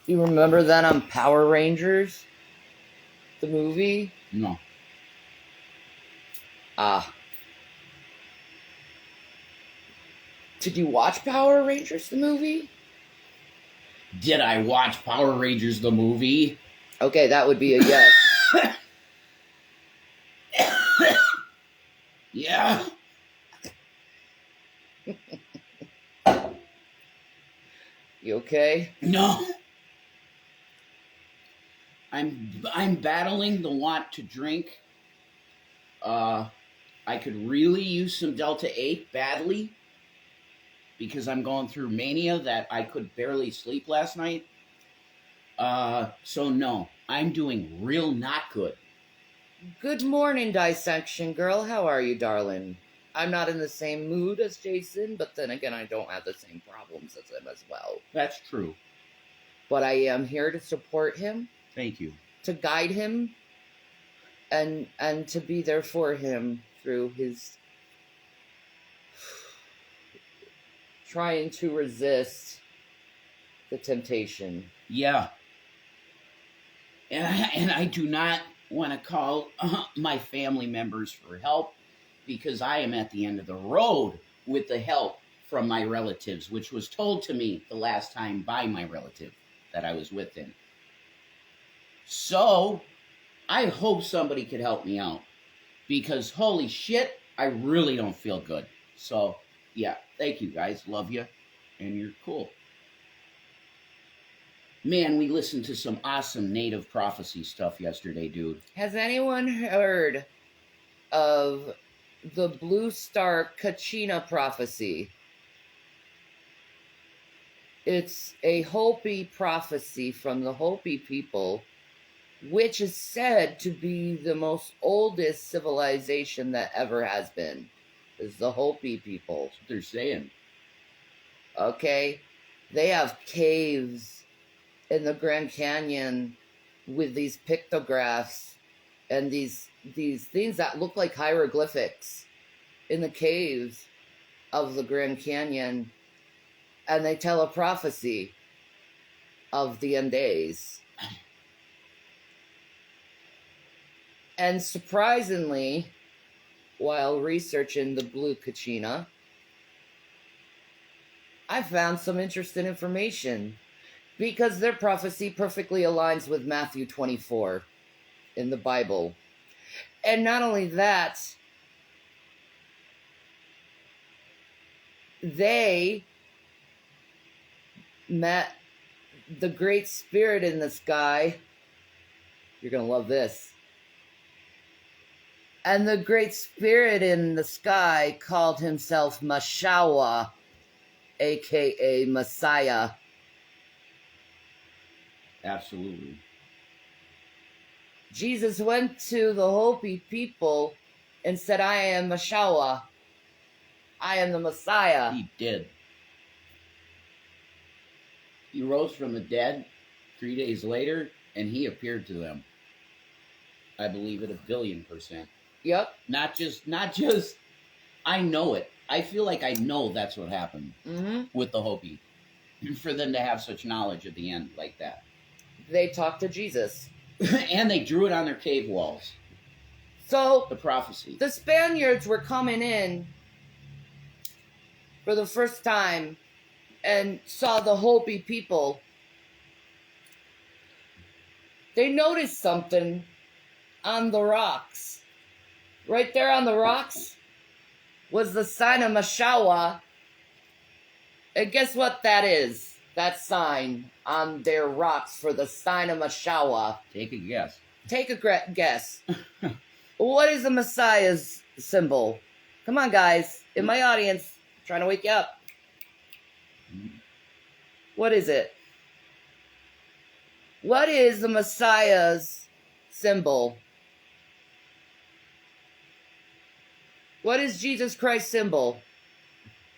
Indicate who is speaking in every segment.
Speaker 1: You remember that on Power Rangers? The movie?
Speaker 2: No.
Speaker 1: Ah. Did you watch Power Rangers, the movie?
Speaker 2: Did I watch Power Rangers the movie?
Speaker 1: Okay, that would be a yes.
Speaker 2: Yeah.
Speaker 1: You okay?
Speaker 2: No. I'm battling the want to drink. I could really use some Delta 8 badly because I'm going through mania that I could barely sleep last night. So no, I'm doing real not good.
Speaker 1: Good morning, Dissection Girl. How are you, darling? I'm not in the same mood as Jason, but then again, I don't have the same problems as him as well.
Speaker 2: That's true.
Speaker 1: But I am here to support him,
Speaker 2: Thank you.
Speaker 1: to guide him, and to be there for him through his trying to resist the temptation.
Speaker 2: Yeah. And I do not want to call my family members for help because I am at the end of the road with the help from my relatives, which was told to me the last time by my relative that I was with him. So I hope somebody could help me out because holy shit, I really don't feel good. So yeah, thank you guys. Love you. And you're cool. Man, we listened to some awesome native prophecy stuff yesterday, dude.
Speaker 1: Has anyone heard of the Blue Star Kachina prophecy? It's a Hopi prophecy from the Hopi people, which is said to be the most oldest civilization that ever has been. Is the Hopi people.
Speaker 2: That's what they're saying.
Speaker 1: Okay? They have caves in the Grand Canyon with these pictographs and these things that look like hieroglyphics in the caves of the Grand Canyon, and they tell a prophecy of the end days. And surprisingly, while researching the Blue Kachina, I found some interesting information because their prophecy perfectly aligns with Matthew 24 in the Bible. And not only that, they met the Great Spirit in the sky. You're going to love this. And the Great Spirit in the sky called himself Mashawa, a.k.a. Messiah.
Speaker 2: Absolutely.
Speaker 1: Jesus went to the Hopi people and said, I am Mashawa. I am the Messiah.
Speaker 2: He did. He rose from the dead 3 days later, and he appeared to them. I believe it 1,000,000,000%.
Speaker 1: Yep.
Speaker 2: Not just, I know it. I feel like I know that's what happened with the Hopi. For them to have such knowledge at the end like that.
Speaker 1: They talked to Jesus.
Speaker 2: And they drew it on their cave walls.
Speaker 1: So,
Speaker 2: the prophecy.
Speaker 1: The Spaniards were coming in for the first time and saw the Hopi people. They noticed something on the rocks. Right there on the rocks was the sign of Mashawa. And guess what that is? That sign on their rocks for the sign of Mashawa.
Speaker 2: Take a guess.
Speaker 1: Take a guess. What is the Messiah's symbol? Come on, guys. In my audience, I'm trying to wake you up. What is it? What is the Messiah's symbol? What is Jesus Christ's symbol?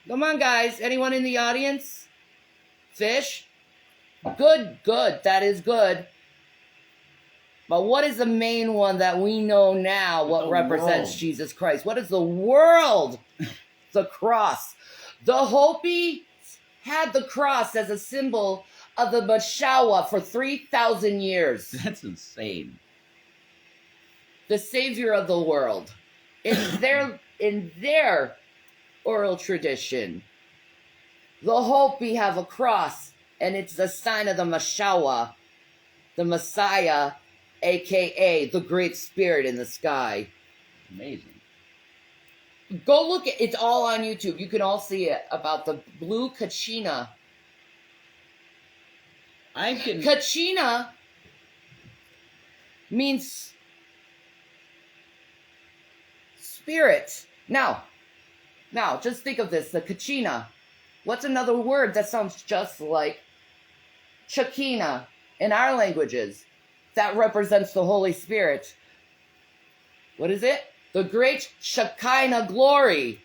Speaker 1: Come on, guys. Anyone in the audience? Fish? Good. That is good. But what is the main one that we know now what represents
Speaker 2: world.
Speaker 1: Jesus Christ? What is the world? The cross. The Hopi had the cross as a symbol of the Mashawa for 3,000 years.
Speaker 2: That's insane.
Speaker 1: The savior of the world. In their oral tradition, the Hopi have a cross, and it's the sign of the Mashawa, the Messiah, aka the Great Spirit in the sky.
Speaker 2: Amazing.
Speaker 1: Go look at it's all on YouTube. You can all see it about the blue Kachina. Kachina means spirit. Now, just think of this. The Kachina. What's another word that sounds just like Shekinah in our languages that represents the Holy Spirit? What is it? The great Shekinah glory.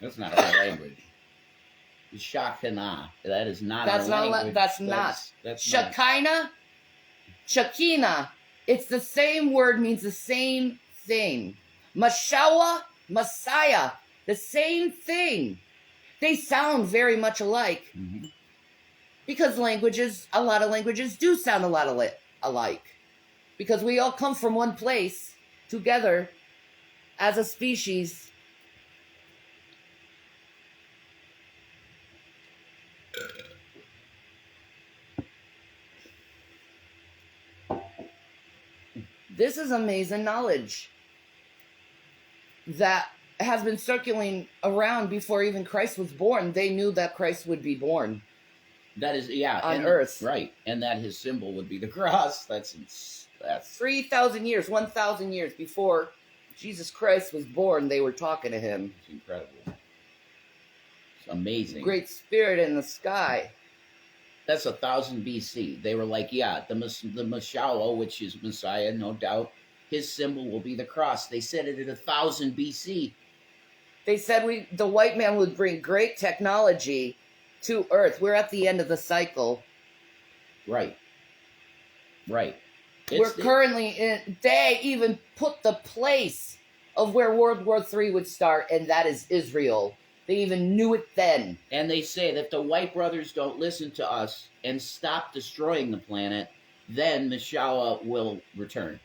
Speaker 2: That's not our language. Shekinah. That is not our language.
Speaker 1: That's not.
Speaker 2: Shekinah?
Speaker 1: Shekinah. It's the same word, means the same thing. Mashawa, Messiah. The same thing. They sound very much alike.
Speaker 2: Mm-hmm.
Speaker 1: Because a lot of languages do sound a lot alike. Because we all come from one place together as a species. This is amazing knowledge that has been circulating around before even Christ was born. They knew that Christ would be born.
Speaker 2: That is, on
Speaker 1: earth.
Speaker 2: Right. And that his symbol would be the cross. That's
Speaker 1: 3,000 years, 1,000 years before Jesus Christ was born, they were talking to him.
Speaker 2: It's incredible. It's amazing.
Speaker 1: Great Spirit in the sky.
Speaker 2: That's 1,000 BC. They were like, the Mashawa, which is Messiah, no doubt, his symbol will be the cross. They said it at 1,000 BC.
Speaker 1: They said the white man would bring great technology to Earth. We're at the end of the cycle.
Speaker 2: Right.
Speaker 1: We're currently in. They even put the place of where World War III would start, and that is Israel. They even knew it then.
Speaker 2: And they say that if the white brothers don't listen to us and stop destroying the planet, then Mashawa will return.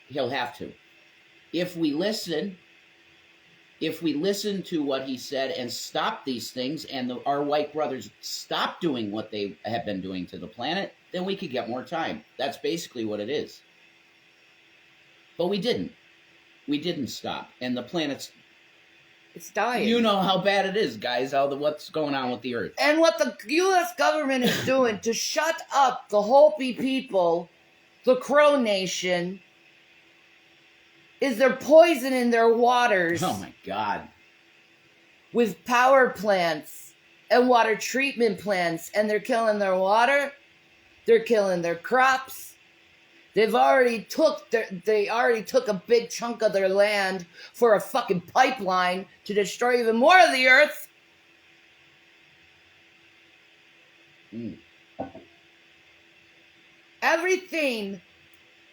Speaker 2: He'll have to. If we listen to what he said and stop these things, and our white brothers stop doing what they have been doing to the planet, then we could get more time. That's basically what it is. But we didn't. We didn't stop. And the planet's...
Speaker 1: It's dying.
Speaker 2: You know how bad it is, guys, what's going on with the Earth.
Speaker 1: And what the U.S. government is doing to shut up the Hopi people, the Crow Nation, is they're poisoning their waters.
Speaker 2: Oh, my God.
Speaker 1: With power plants and water treatment plants. And they're killing their water. They're killing their crops. They already took a big chunk of their land for a fucking pipeline to destroy even more of the earth. Everything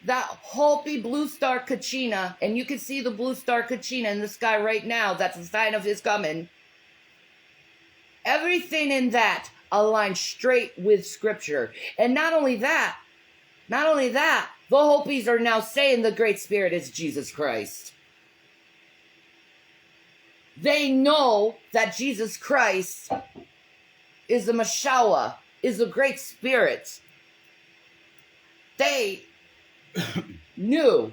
Speaker 1: that Hopi Blue Star Kachina, and you can see the Blue Star Kachina in the sky right now, that's a sign of his coming. Everything in that aligns straight with Scripture. And not only that, the Hopis are now saying the Great Spirit is Jesus Christ. They know that Jesus Christ is the Mashawa, is the Great Spirit. They knew.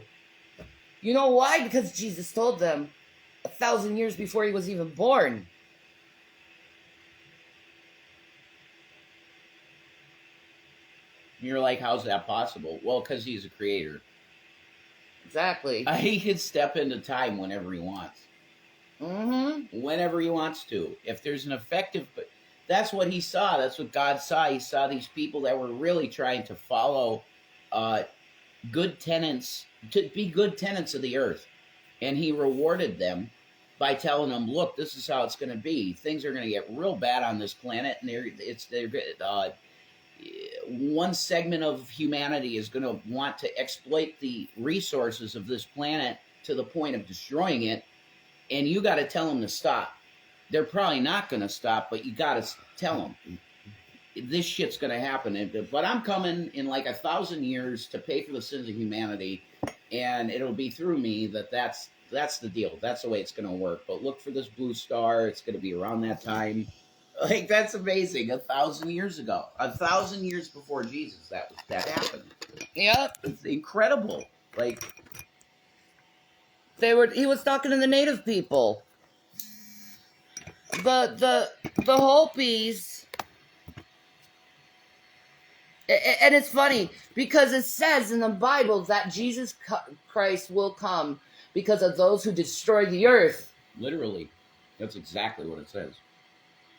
Speaker 1: You know why? Because Jesus told them 1,000 years before he was even born.
Speaker 2: You're like, how's that possible? Well, because he's a creator.
Speaker 1: Exactly.
Speaker 2: He can step into time whenever he wants.
Speaker 1: Mm-hmm.
Speaker 2: Whenever he wants to. If there's an effective... That's what he saw. That's what God saw. He saw these people that were really trying to follow good tenants, to be good tenants of the earth. And he rewarded them by telling them, look, this is how it's going to be. Things are going to get real bad on this planet. And one segment of humanity is going to want to exploit the resources of this planet to the point of destroying it, and you got to tell them to stop. They're probably not going to stop, but you got to tell them. this shit's going to happen. But I'm coming in like 1,000 years to pay for the sins of humanity, and it'll be through me that's the deal. That's the way it's going to work. But look for this blue star. It's going to be around that time. Like, that's amazing. 1,000 years ago, 1,000 years before Jesus, that happened.
Speaker 1: Yep.
Speaker 2: It's incredible. Like,
Speaker 1: He was talking to the native people. The Hopis, and it's funny because it says in the Bible that Jesus Christ will come because of those who destroy the earth.
Speaker 2: literally, that's exactly what it says.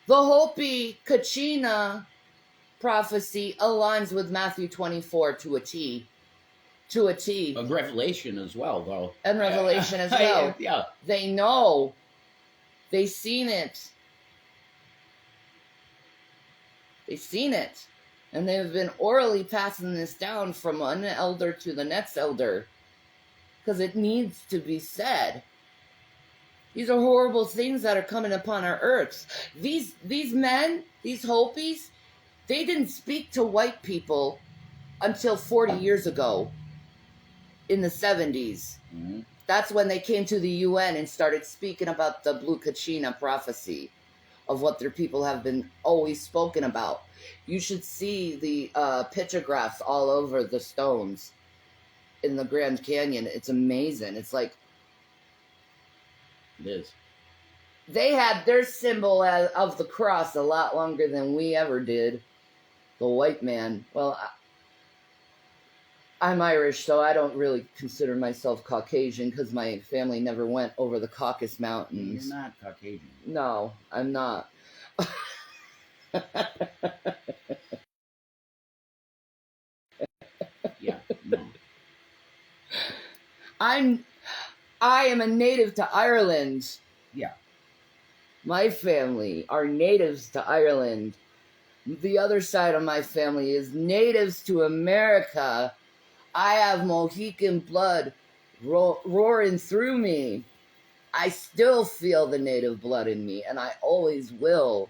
Speaker 1: The Hopi Kachina prophecy aligns with Matthew 24 to a T. To a T.
Speaker 2: Of Revelation as well, though.
Speaker 1: And Revelation as well.
Speaker 2: Yeah.
Speaker 1: They know. They seen it. They've seen it. And they've been orally passing this down from one elder to the next elder. Because it needs to be said. These are horrible things that are coming upon our earths. These men, these Hopis, they didn't speak to white people until 40 years ago. In the 70s.
Speaker 2: Mm-hmm.
Speaker 1: That's when they came to the UN and started speaking about the Blue Kachina prophecy of what their people have been always spoken about. You should see the pictographs all over the stones in the Grand Canyon. It's amazing. It's like
Speaker 2: It is.
Speaker 1: they had their symbol of the cross a lot longer than we ever did. The white man. Well, I'm Irish, so I don't really consider myself Caucasian because my family never went over the Caucasus Mountains.
Speaker 2: You're not Caucasian.
Speaker 1: No, I'm not.
Speaker 2: Yeah, no.
Speaker 1: I am a native to Ireland.
Speaker 2: Yeah.
Speaker 1: My family are natives to Ireland. The other side of my family is natives to America. I have Mohican blood roaring through me. I still feel the native blood in me, and I always will.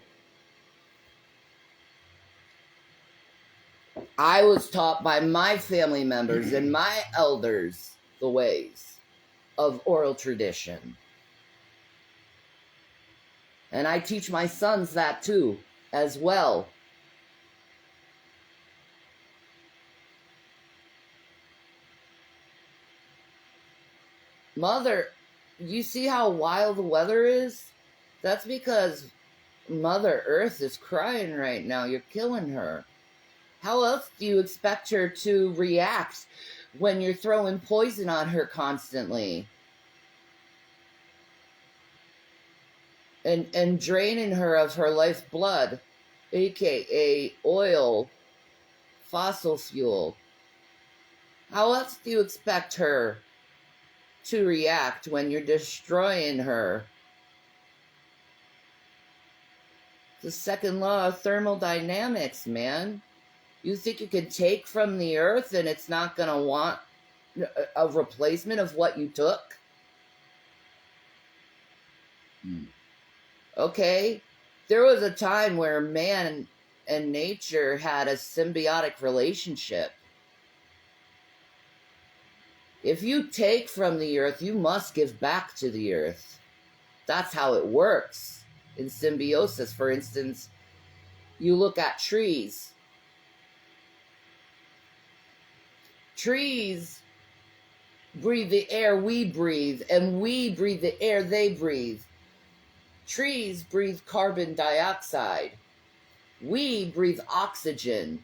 Speaker 1: I was taught by my family members and my elders the ways of oral tradition. And I teach my sons that too, as well. Mother, you see how wild the weather is? That's because Mother Earth is crying right now. You're killing her. How else do you expect her to react when you're throwing poison on her constantly? And draining her of her lifeblood, aka oil, fossil fuel. How else do you expect her to react when you're destroying her? The second law of thermodynamics, man. You think you can take from the earth and it's not going to want a replacement of what you took? Okay. There was a time where man and nature had a symbiotic relationship. If you take from the earth, you must give back to the earth. That's how it works in symbiosis. For instance, you look at trees. Trees breathe the air we breathe, and we breathe the air they breathe. Trees breathe carbon dioxide. We breathe oxygen.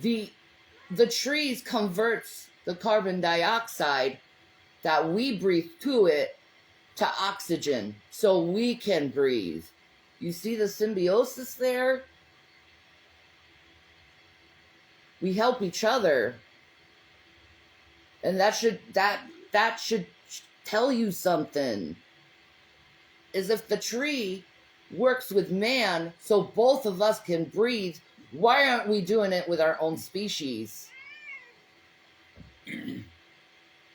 Speaker 1: The trees converts the carbon dioxide that we breathe to it to oxygen so we can breathe. You see the symbiosis there? We help each other. And that should tell you something. Is if the tree works with man so both of us can breathe, why aren't we doing it with our own species?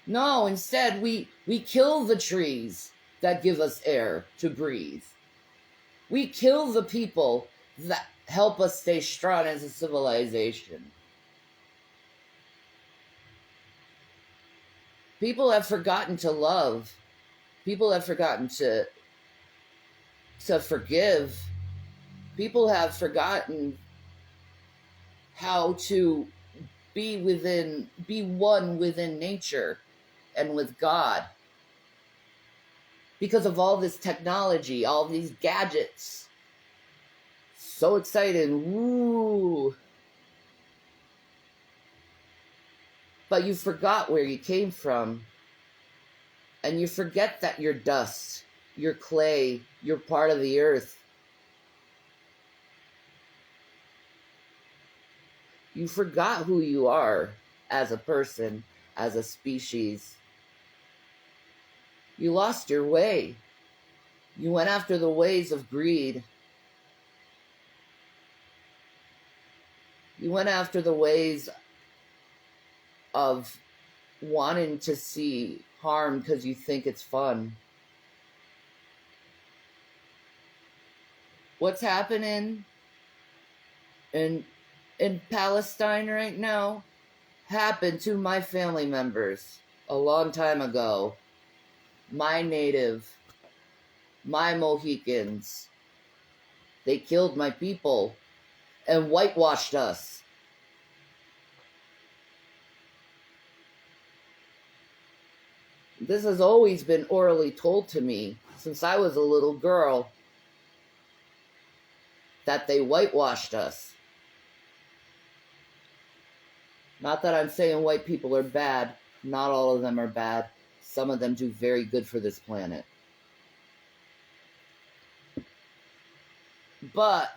Speaker 1: No, instead we kill the trees that give us air to breathe. We kill the people that help us stay strong as a civilization. People have forgotten to love. People have forgotten to forgive. People have forgotten how to be one within nature and with God. Because of all this technology, all these gadgets. So exciting. Woo! But you forgot where you came from. And you forget that you're dust. You're clay. You're part of the earth. You forgot who you are as a person, as a species. You lost your way. You went after the ways of greed. You went after the ways of wanting to see harm because you think it's fun. What's happening in Palestine right now happened to my family members a long time ago. My native, my Mohicans. They killed my people and whitewashed us. This has always been orally told to me since I was a little girl, that they whitewashed us. Not that I'm saying white people are bad. Not all of them are bad. Some of them do very good for this planet. But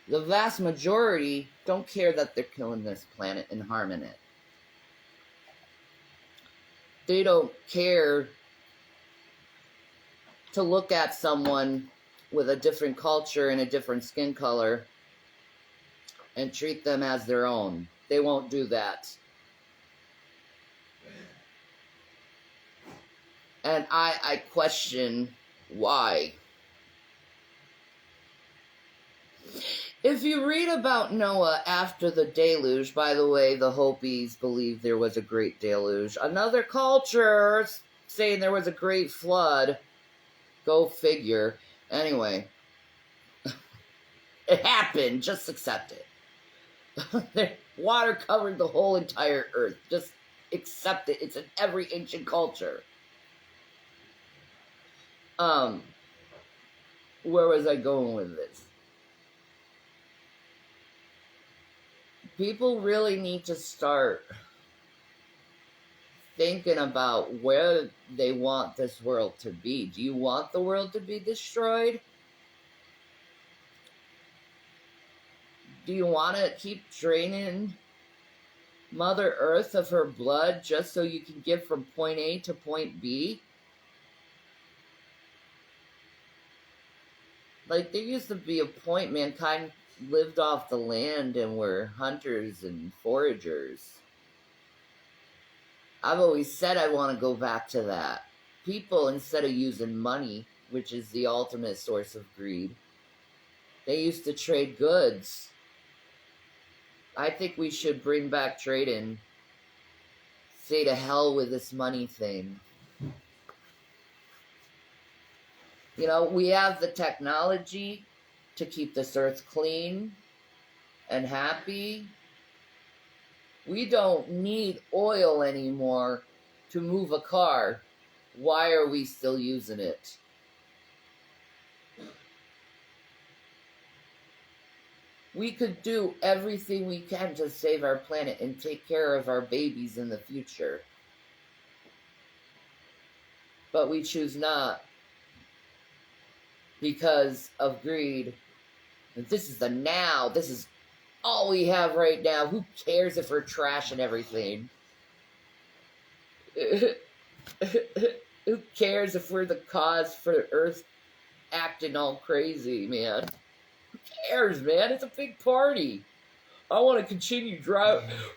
Speaker 1: the vast majority don't care that they're killing this planet and harming it. They don't care to look at someone with a different culture and a different skin color and treat them as their own. They won't do that. And I question why. If you read about Noah after the deluge, by the way, the Hopis believe there was a great deluge. Another culture saying there was a great flood. Go figure. Anyway, it happened. Just accept it. Water covered the whole entire earth. Just accept it. It's in every ancient culture. Where was I going with this? People really need to start thinking about where they want this world to be. Do you want the world to be destroyed? Do you want to keep draining Mother Earth of her blood just so you can get from point A to point B? Like, there used to be a point mankind lived off the land and were hunters and foragers. I've always said I want to go back to that. People, instead of using money, which is the ultimate source of greed, they used to trade goods. I think we should bring back trading. Say to hell with this money thing. You know, we have the technology to keep this earth clean and happy. We don't need oil anymore to move a car. Why are we still using it? We could do everything we can to save our planet and take care of our babies in the future. But we choose not. Because of greed. And this is the now. This is all we have right now. Who cares if we're trashing everything? Who cares if we're the cause for the Earth acting all crazy, man? Who cares, man? It's a big party. I want to continue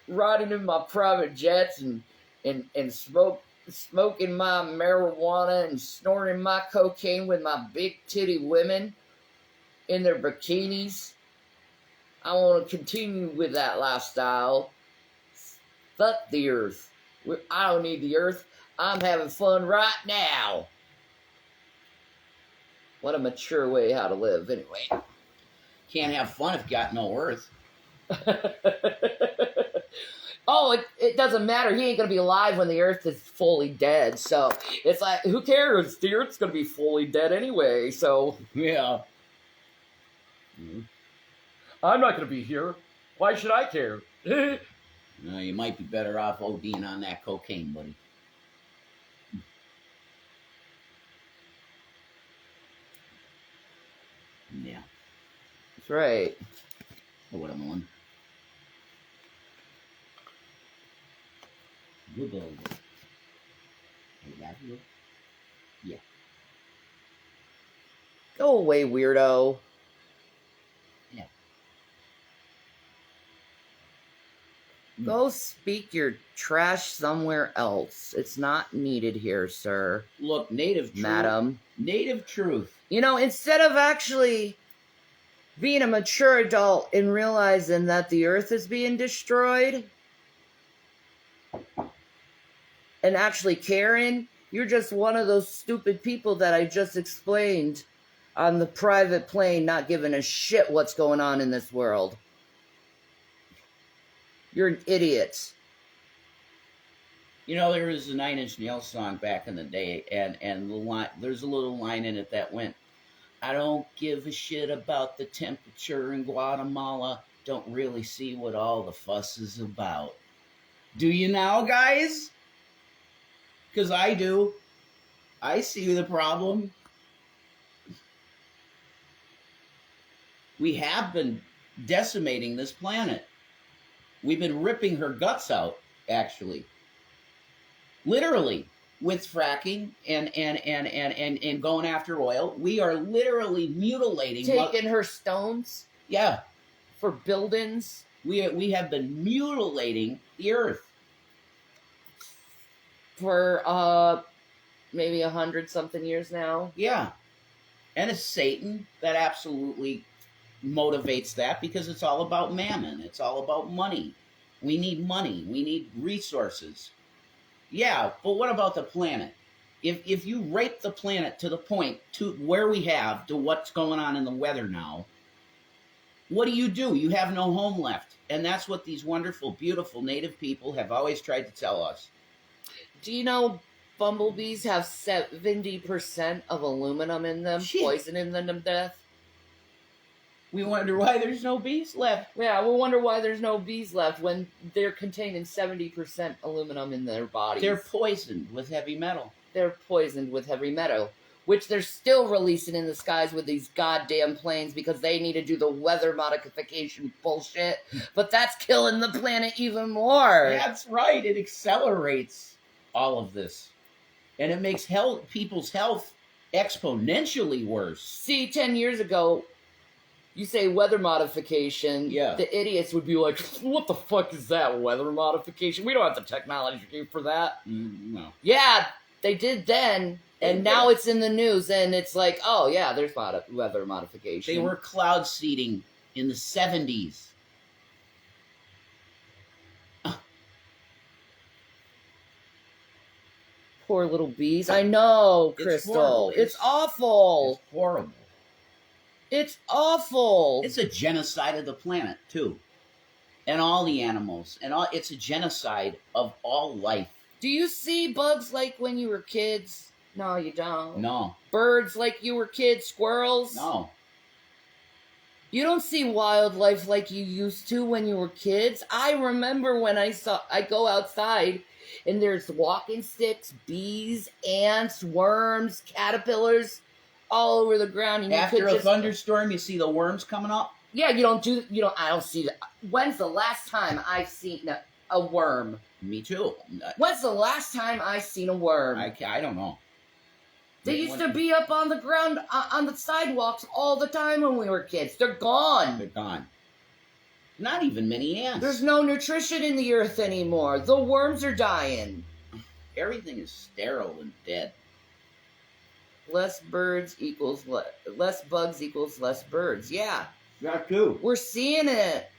Speaker 1: riding in my private jets and smoking my marijuana and snorting my cocaine with my big titty women in their bikinis. I want to continue with that lifestyle. Fuck the earth. I don't need the earth. I'm having fun right now. What a mature way how to live, anyway.
Speaker 2: Can't have fun if you got no earth.
Speaker 1: Oh, it doesn't matter. He ain't going to be alive when the earth is fully dead. So it's like, who cares? The earth's going to be fully dead anyway. So
Speaker 2: Yeah.
Speaker 1: I'm not going to be here. Why should I care?
Speaker 2: No, you might be better off ODing on that cocaine, buddy. Yeah.
Speaker 1: That's right.
Speaker 2: Know what I'm on. Good boy. I love you. Yeah.
Speaker 1: Go away, weirdo.
Speaker 2: Yeah.
Speaker 1: Go speak your trash somewhere else. It's not needed here, sir.
Speaker 2: Look, native truth.
Speaker 1: Madam.
Speaker 2: Native truth.
Speaker 1: You know, instead of actually being a mature adult and realizing that the earth is being destroyed and actually caring, you're just one of those stupid people that I just explained on the private plane, not giving a shit what's going on in this world. You're an idiot.
Speaker 2: You know, there was a Nine Inch Nails song back in the day, and the line, there's a little line in it that went, I don't give a shit about the temperature in Guatemala. Don't really see what all the fuss is about. Do you now, guys? Because I do. I see the problem. We have been decimating this planet. We've been ripping her guts out, actually. Literally, with fracking and going after oil. We are literally mutilating.
Speaker 1: Taking her stones
Speaker 2: Yeah.
Speaker 1: for buildings.
Speaker 2: We have been mutilating the earth.
Speaker 1: For maybe 100-something years now.
Speaker 2: Yeah. And it's Satan that absolutely motivates that, because it's all about mammon. It's all about money. We need money. We need resources. Yeah, but what about the planet? If you rape the planet to the point to where we have to what's going on in the weather now, what do? You have no home left. And that's what these wonderful, beautiful native people have always tried to tell us.
Speaker 1: Do you know bumblebees have 70% of aluminum in them,
Speaker 2: Shit.
Speaker 1: poisoning them to death?
Speaker 2: We wonder why there's no bees left.
Speaker 1: Yeah, we wonder why there's no bees left when they're containing 70% aluminum in their bodies.
Speaker 2: They're poisoned with heavy metal.
Speaker 1: They're poisoned with heavy metal, which they're still releasing in the skies with these goddamn planes because they need to do the weather modification bullshit. But that's killing the planet even more.
Speaker 2: That's right. It accelerates all of this. And it makes people's health exponentially worse.
Speaker 1: See, 10 years ago, you say weather modification,
Speaker 2: Yeah.
Speaker 1: the idiots would be like, what the fuck is that, weather modification? We don't have the technology for that.
Speaker 2: No.
Speaker 1: Yeah, they did then, and now it's in the news, and it's like, oh yeah, there's weather modification.
Speaker 2: They were cloud seeding in the 70s.
Speaker 1: Poor little bees. I know,
Speaker 2: It's
Speaker 1: Crystal.
Speaker 2: horrible.
Speaker 1: It's awful.
Speaker 2: It's horrible.
Speaker 1: It's awful.
Speaker 2: It's a genocide of the planet, too. And all the animals. It's a genocide of all life.
Speaker 1: Do you see bugs like when you were kids? No, you don't.
Speaker 2: No.
Speaker 1: Birds like you were kids? Squirrels?
Speaker 2: No.
Speaker 1: You don't see wildlife like you used to when you were kids. I remember when I go outside and there's walking sticks, bees, ants, worms, caterpillars all over the ground. And
Speaker 2: After a thunderstorm, you see the worms coming up?
Speaker 1: Yeah, I don't see that. When's the last time I've seen a worm?
Speaker 2: Me too.
Speaker 1: When's the last time I seen a worm?
Speaker 2: I don't know.
Speaker 1: They used to be up on the ground, on the sidewalks all the time when we were kids. They're gone.
Speaker 2: They're gone. Not even many ants.
Speaker 1: There's no nutrition in the earth anymore. The worms are dying.
Speaker 2: Everything is sterile and dead.
Speaker 1: less birds equals less bugs equals less birds. Yeah,
Speaker 2: That too.
Speaker 1: we're seeing it.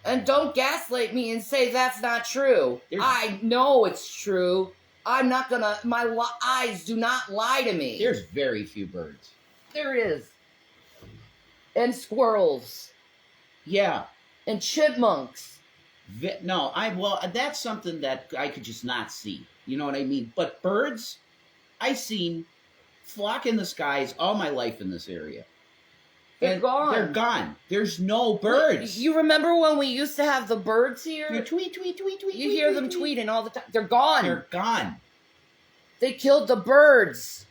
Speaker 1: And don't gaslight me and say that's not true. I know it's true. I'm not gonna, eyes do not lie to me.
Speaker 2: There's very few birds.
Speaker 1: There is. And squirrels.
Speaker 2: Yeah.
Speaker 1: And chipmunks.
Speaker 2: No, that's something that I could just not see. You know what I mean? But birds, I've seen flock in the skies all my life in this area.
Speaker 1: They're gone.
Speaker 2: They're gone. There's no birds.
Speaker 1: You remember when we used to have the birds here?
Speaker 2: You tweet, tweet, tweet, tweet.
Speaker 1: You hear them tweeting all the time. They're gone.
Speaker 2: They're gone.
Speaker 1: They killed the birds.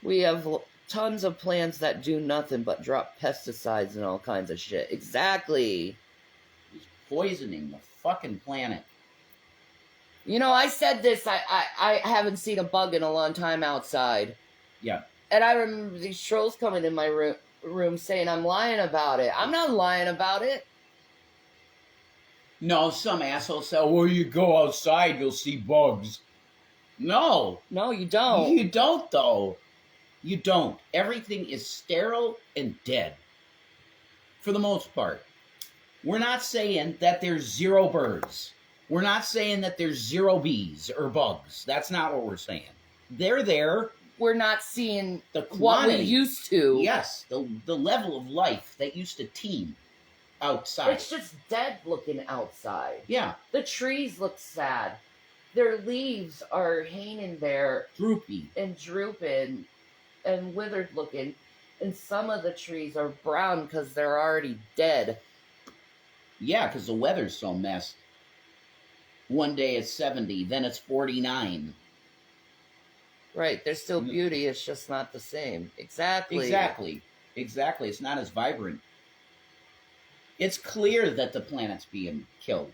Speaker 1: We have tons of plants that do nothing but drop pesticides and all kinds of shit. Exactly.
Speaker 2: It's poisoning the fucking planet.
Speaker 1: You know, I said this. I haven't seen a bug in a long time outside.
Speaker 2: Yeah.
Speaker 1: And I remember these trolls coming in my room saying I'm lying about it. I'm not lying about it.
Speaker 2: No, some asshole said, well, you go outside, you'll see bugs. No.
Speaker 1: No, you don't.
Speaker 2: You don't, though. You don't. Everything is sterile and dead. For the most part. We're not saying that there's zero birds. We're not saying that there's zero bees or bugs. That's not what we're saying. They're there.
Speaker 1: We're not seeing
Speaker 2: the quantity,
Speaker 1: what we used to.
Speaker 2: Yes, the level of life that used to teem outside.
Speaker 1: It's just dead looking outside.
Speaker 2: Yeah.
Speaker 1: The trees look sad. Their leaves are hanging there.
Speaker 2: Droopy.
Speaker 1: And drooping and withered looking. And some of the trees are brown because they're already dead.
Speaker 2: Yeah, because the weather's so messed. One day it's 70, then it's 49.
Speaker 1: Right, there's still beauty, it's just not the same. Exactly.
Speaker 2: Exactly. It's not as vibrant. It's clear that the planet's being killed.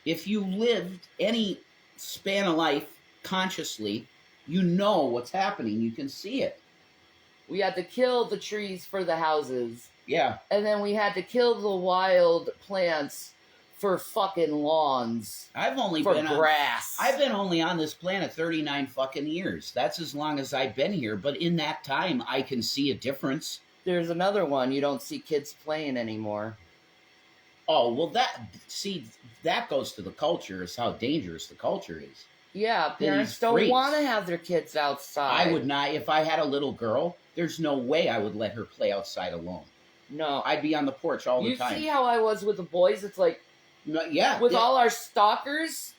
Speaker 2: If you lived any span of life consciously, you know what's happening. You can see it.
Speaker 1: We had to kill the trees for the houses.
Speaker 2: Yeah.
Speaker 1: And then we had to kill the wild plants for fucking lawns.
Speaker 2: I've only
Speaker 1: for
Speaker 2: been
Speaker 1: grass.
Speaker 2: I've been only on this planet 39 fucking years. That's as long as I've been here. But in that time, I can see a difference.
Speaker 1: There's another one. You don't see kids playing anymore.
Speaker 2: Oh, well, that goes to the culture. Is how dangerous the culture is.
Speaker 1: Yeah, parents don't want to have their kids outside.
Speaker 2: I would not. If I had a little girl, there's no way I would let her play outside alone.
Speaker 1: No.
Speaker 2: I'd be on the porch all the time.
Speaker 1: You see how I was with the boys? It's like,
Speaker 2: yeah.
Speaker 1: With all our stalkers?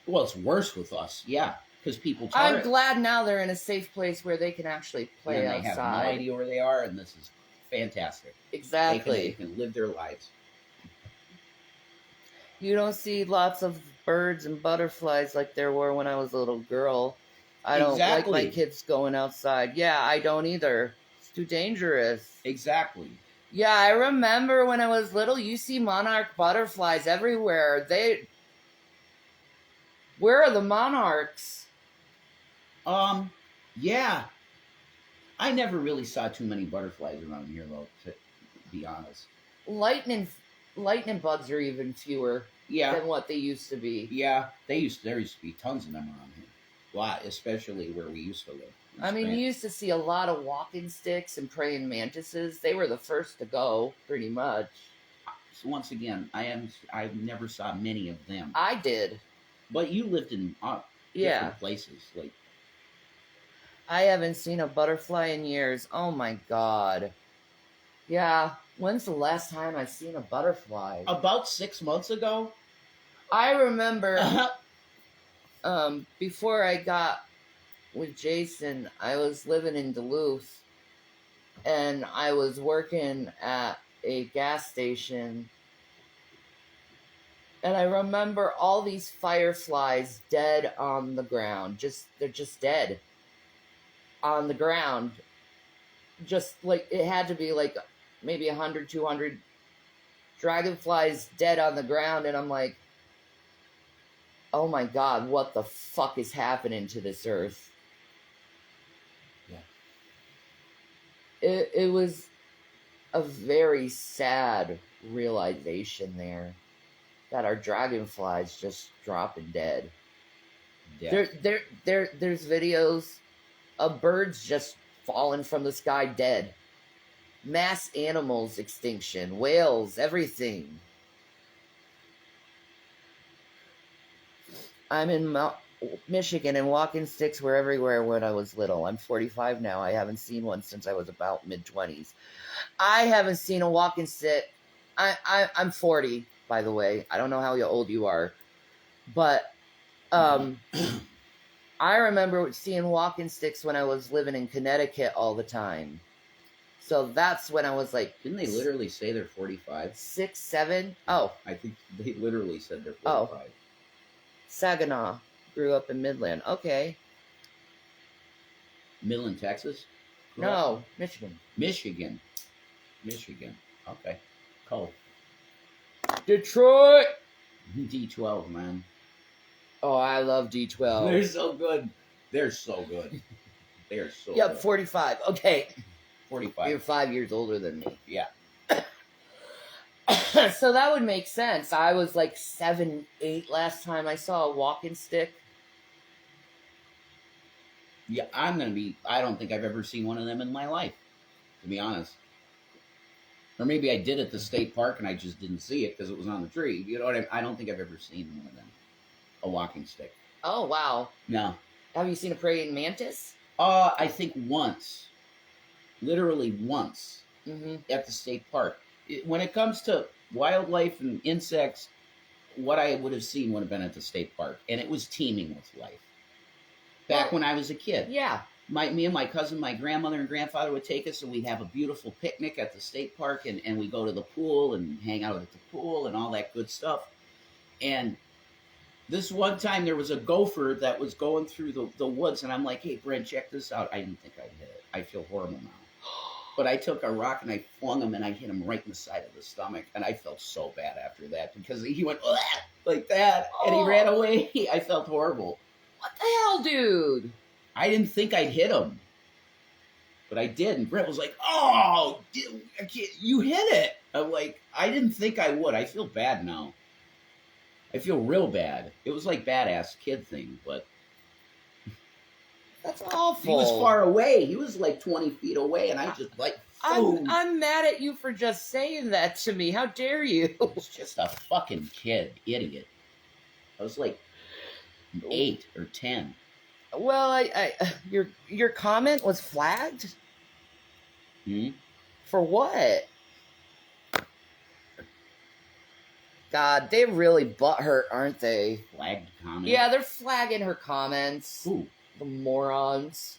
Speaker 2: Well, it's worse with us, yeah. Because people
Speaker 1: I'm glad now they're in a safe place where they can actually play outside.
Speaker 2: They have no idea where they are, and this is fantastic.
Speaker 1: Exactly.
Speaker 2: They can live their lives.
Speaker 1: You don't see lots of birds and butterflies like there were when I was a little girl. I don't like my kids going outside. Yeah, I don't either. It's too dangerous.
Speaker 2: Exactly.
Speaker 1: Yeah, I remember when I was little, you see monarch butterflies everywhere. Where are the monarchs?
Speaker 2: Yeah. I never really saw too many butterflies around here, though, to be honest.
Speaker 1: Lightning bugs are even fewer than what they used to be.
Speaker 2: Yeah, there used to be tons of them around here. A lot, especially where we used to live.
Speaker 1: I mean, you used to see a lot of walking sticks and praying mantises. They were the first to go, pretty much.
Speaker 2: So once again, I never saw many of them.
Speaker 1: I did.
Speaker 2: But you lived in different places. Like,
Speaker 1: I haven't seen a butterfly in years. Oh my god. Yeah. When's the last time I seen a butterfly?
Speaker 2: About 6 months ago.
Speaker 1: I remember before I got with Jason, I was living in Duluth, and I was working at a gas station, and I remember all these fireflies dead on the ground. They're just dead on the ground. Just like, it had to be like maybe 100, 200 dragonflies dead on the ground, and I'm like, oh my god, what the fuck is happening to this earth? It was a very sad realization there. that are dragonflies just dropping dead.
Speaker 2: Death.
Speaker 1: There's videos of birds just falling from the sky dead. Mass animals extinction, whales, everything. I'm in Michigan, and walking sticks were everywhere when I was little. I'm 45 now. I haven't seen one since I was about mid-20s. I haven't seen a walking stick. I'm 40, by the way. I don't know how old you are. But I remember seeing walking sticks when I was living in Connecticut all the time. So that's when I was like...
Speaker 2: Didn't they literally say they're 45?
Speaker 1: 6, 7? Oh.
Speaker 2: I think they literally said they're 45.
Speaker 1: Oh. Saginaw. Grew up in Midland. Okay.
Speaker 2: Midland, Texas?
Speaker 1: No, Michigan.
Speaker 2: Michigan. Okay. Cool.
Speaker 1: Detroit!
Speaker 2: D12, man.
Speaker 1: Oh, I love D12.
Speaker 2: They're so good. They're so good.
Speaker 1: Yep,
Speaker 2: good.
Speaker 1: 45. Okay.
Speaker 2: 45.
Speaker 1: You're 5 years older than me.
Speaker 2: Yeah.
Speaker 1: So that would make sense. I was like 7, 8 last time I saw a walking stick.
Speaker 2: Yeah, I don't think I've ever seen one of them in my life, to be honest. Or maybe I did at the state park and I just didn't see it because it was on the tree. You know what I mean? I don't think I've ever seen one of them. A walking stick.
Speaker 1: Oh, wow.
Speaker 2: No.
Speaker 1: Have you seen a praying mantis?
Speaker 2: I think once. Literally once.
Speaker 1: Mm-hmm.
Speaker 2: At the state park. When it comes to wildlife and insects, what I would have seen would have been at the state park. And it was teeming with life. Back when I was a kid.
Speaker 1: Yeah.
Speaker 2: Me and my cousin, my grandmother and grandfather would take us, and we'd have a beautiful picnic at the state park, and we'd go to the pool and hang out at the pool and all that good stuff. And this one time there was a gopher that was going through the woods, and I'm like, hey, Brent, check this out. I didn't think I'd hit it. I feel horrible now. But I took a rock and I flung him, and I hit him right in the side of the stomach, and I felt so bad after that because he went like that, and he ran away. I felt horrible.
Speaker 1: What the hell, dude?
Speaker 2: I didn't think I'd hit him, but I did. And Brent was like, "Oh, you hit it!" I'm like, I didn't think I would. I feel bad now. I feel real bad. It was like badass kid thing, but
Speaker 1: that's awful.
Speaker 2: He was far away. He was like 20 feet away, and I just like.
Speaker 1: I'm mad at you for just saying that to me. How dare you?
Speaker 2: I was just a fucking kid, idiot. I was like 8 or 10.
Speaker 1: Well, your comment was flagged?
Speaker 2: Hmm?
Speaker 1: For what? God, they really butthurt, aren't they?
Speaker 2: Flagged comment?
Speaker 1: Yeah, they're flagging her comments.
Speaker 2: Who?
Speaker 1: The morons.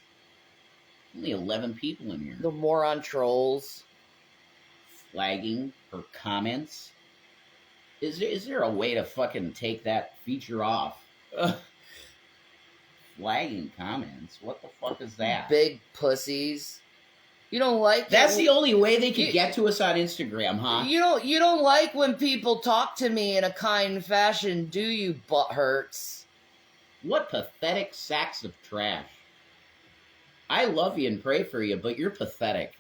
Speaker 2: Only 11 people in here.
Speaker 1: The moron trolls.
Speaker 2: Flagging her comments? Is there a way to fucking take that feature off? Flagging comments? What the fuck is that?
Speaker 1: Big pussies. You don't like
Speaker 2: That's the only way they can get to us on Instagram, huh?
Speaker 1: You don't like when people talk to me in a kind fashion, do you, butthurts?
Speaker 2: What pathetic sacks of trash. I love you and pray for you, but you're pathetic.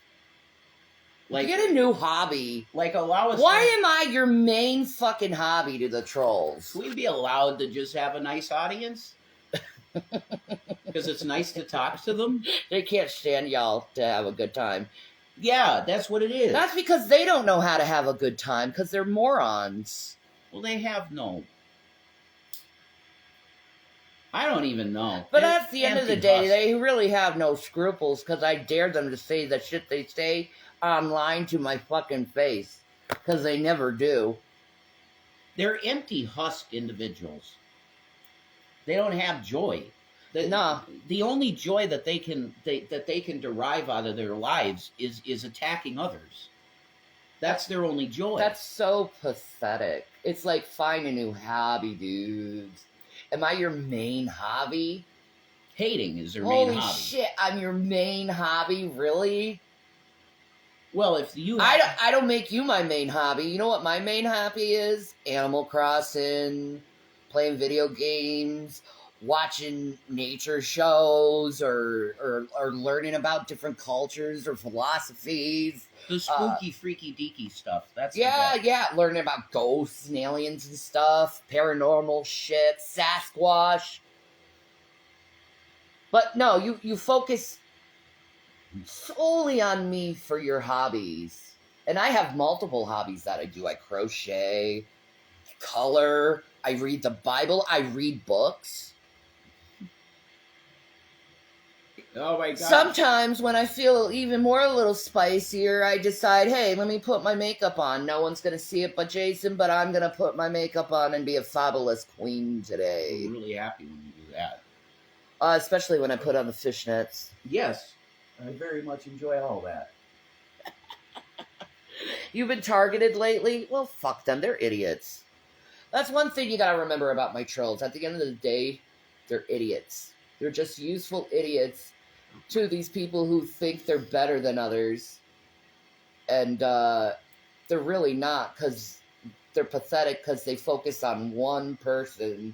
Speaker 1: Like, get a new hobby.
Speaker 2: Like, allow us.
Speaker 1: Why am I your main fucking hobby to the trolls?
Speaker 2: Can we be allowed to just have a nice audience? Because it's nice to talk to them.
Speaker 1: They can't stand y'all to have a good time.
Speaker 2: Yeah, that's what it is.
Speaker 1: That's because they don't know how to have a good time, because they're morons.
Speaker 2: Well, they have no... I don't even know.
Speaker 1: But at the end of the day, they really have no scruples, because I dare them to say the shit they say online to my fucking face. Because they never do.
Speaker 2: They're empty husk individuals. They don't have joy.
Speaker 1: No.
Speaker 2: The only joy that they can derive out of their lives is attacking others. That's their only joy.
Speaker 1: That's so pathetic. It's like, find a new hobby, dudes. Am I your main hobby?
Speaker 2: Hating is their main hobby.
Speaker 1: Holy shit, I'm your main hobby? Really?
Speaker 2: Well, if you...
Speaker 1: I don't make you my main hobby. You know what my main hobby is? Animal Crossing, playing video games, watching nature shows or learning about different cultures or philosophies.
Speaker 2: The spooky, freaky, deaky stuff. That's the
Speaker 1: Yeah,
Speaker 2: best.
Speaker 1: yeah, learning about ghosts and aliens and stuff, paranormal shit, Sasquatch. But no, you focus solely on me for your hobbies. And I have multiple hobbies that I do. I crochet, color, I read the Bible, I read books.
Speaker 2: Oh my god.
Speaker 1: Sometimes when I feel even more a little spicier, I decide, hey, let me put my makeup on. No one's going to see it but Jason, but I'm going to put my makeup on and be a fabulous queen today.
Speaker 2: I'm really happy when you do that.
Speaker 1: Especially when I put on the fishnets.
Speaker 2: Yes, I very much enjoy all that.
Speaker 1: You've been targeted lately? Well, fuck them. They're idiots. That's one thing you gotta remember about my trolls. At the end of the day, they're idiots. They're just useful idiots to these people who think they're better than others. And they're really not, because they're pathetic because they focus on one person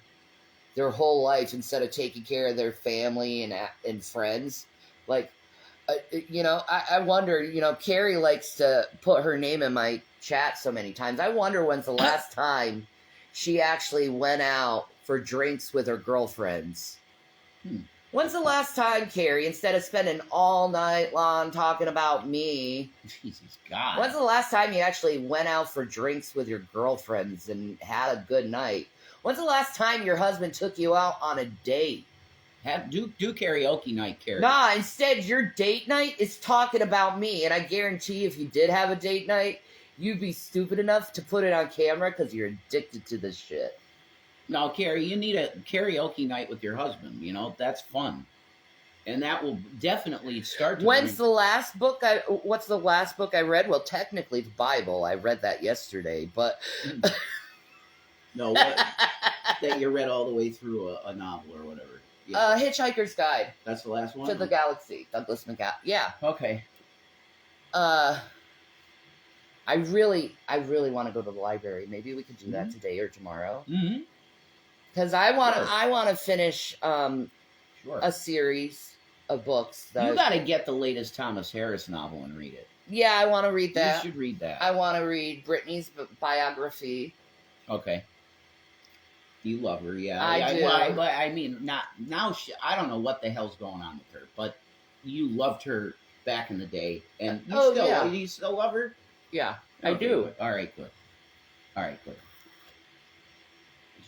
Speaker 1: their whole life instead of taking care of their family and friends. Like, I wonder, Carrie likes to put her name in my chat so many times. I wonder when's the last time she actually went out for drinks with her girlfriends. When's the last time, Carrie, instead of spending all night long talking about me,
Speaker 2: Jesus God.
Speaker 1: when's the last time you actually went out for drinks with your girlfriends and had a good night? When's the last time your husband took you out on a date?
Speaker 2: Do karaoke night, Carrie.
Speaker 1: Nah, instead your date night is talking about me, and I guarantee if you did have a date night, you'd be stupid enough to put it on camera because you're addicted to this shit.
Speaker 2: No, Carrie, you need a karaoke night with your husband. That's fun. And that will definitely start to
Speaker 1: What's the last book I read? Well, technically the Bible. I read that yesterday, but
Speaker 2: No, that you read all the way through a novel or whatever. Yeah.
Speaker 1: Hitchhiker's Guide
Speaker 2: That's the last one?
Speaker 1: to the Galaxy. Douglas McGaw. Yeah.
Speaker 2: Okay.
Speaker 1: I really want to go to the library. Maybe we could do that today or tomorrow.
Speaker 2: Mm-hmm.
Speaker 1: Because I want
Speaker 2: Sure.
Speaker 1: to finish
Speaker 2: Sure.
Speaker 1: a series of books.
Speaker 2: You got to get the latest Thomas Harris novel and read it.
Speaker 1: Yeah, I want to read that.
Speaker 2: You should read that.
Speaker 1: I want to read Britney's biography.
Speaker 2: Okay. You love her, yeah.
Speaker 1: I do.
Speaker 2: I mean, not now. I don't know what the hell's going on with her, but you loved her back in the day, and you still love her.
Speaker 1: Yeah,
Speaker 2: Okay,
Speaker 1: I do.
Speaker 2: Good. All right, good.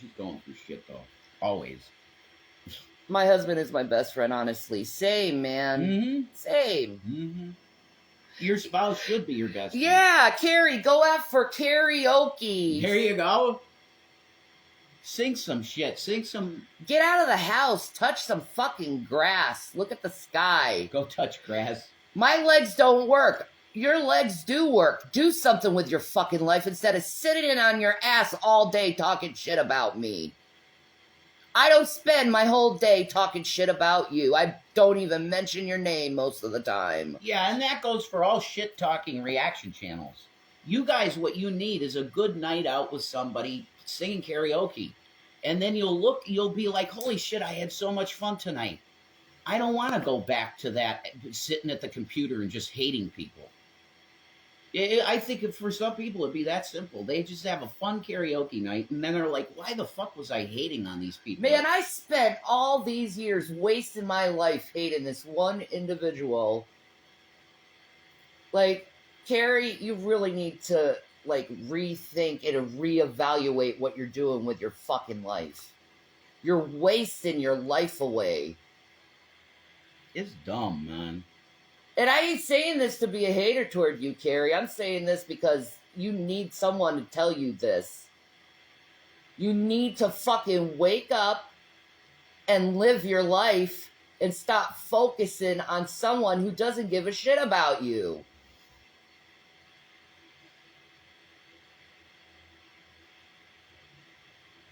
Speaker 2: She's going through shit though, always.
Speaker 1: My husband is my best friend, honestly. Same, man.
Speaker 2: Mm-hmm.
Speaker 1: Same.
Speaker 2: Mm-hmm. Your spouse should be your best friend.
Speaker 1: Yeah, Carrie, go out for karaoke.
Speaker 2: Here you go. Sing some shit. Sing some.
Speaker 1: Get out of the house. Touch some fucking grass. Look at the sky.
Speaker 2: Go touch grass.
Speaker 1: My legs don't work. Your legs do work. Do something with your fucking life instead of sitting on your ass all day talking shit about me. I don't spend my whole day talking shit about you. I don't even mention your name most of the time.
Speaker 2: Yeah, and that goes for all shit-talking reaction channels. You guys, what you need is a good night out with somebody singing karaoke. And then you'll be like, holy shit, I had so much fun tonight. I don't want to go back to that, sitting at the computer and just hating people. I think for some people it'd be that simple. They just have a fun karaoke night, and then they're like, why the fuck was I hating on these people?
Speaker 1: Man, I spent all these years wasting my life hating this one individual. Like, Carrie, you really need to, rethink and reevaluate what you're doing with your fucking life. You're wasting your life away.
Speaker 2: It's dumb, man.
Speaker 1: And I ain't saying this to be a hater toward you, Carrie. I'm saying this because you need someone to tell you this. You need to fucking wake up and live your life and stop focusing on someone who doesn't give a shit about you.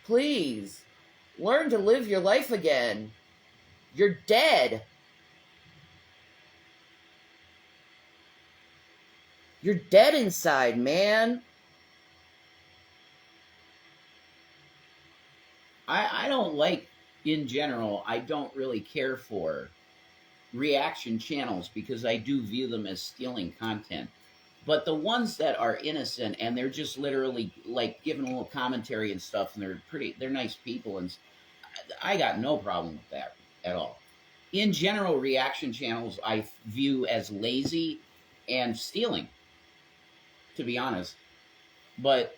Speaker 1: Please, learn to live your life again. You're dead. You're dead inside, man.
Speaker 2: I don't like in general, I don't really care for reaction channels because I do view them as stealing content. But the ones that are innocent and they're just literally like giving a little commentary and stuff, and they're nice people, and I got no problem with that at all. In general, reaction channels I view as lazy and stealing, to be honest. But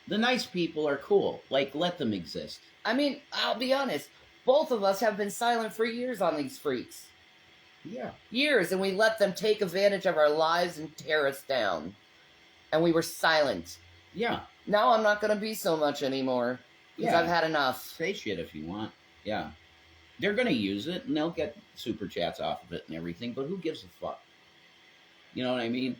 Speaker 2: the nice people are cool. Like, let them exist.
Speaker 1: I mean, I'll be honest. Both of us have been silent for years on these freaks.
Speaker 2: Yeah.
Speaker 1: Years, and we let them take advantage of our lives and tear us down. And we were silent.
Speaker 2: Yeah.
Speaker 1: Now I'm not going to be so much anymore. Because
Speaker 2: Yeah.
Speaker 1: I've had enough.
Speaker 2: Say shit if you want. Yeah. They're going to use it, and they'll get super chats off of it and everything, but who gives a fuck? You know what I mean?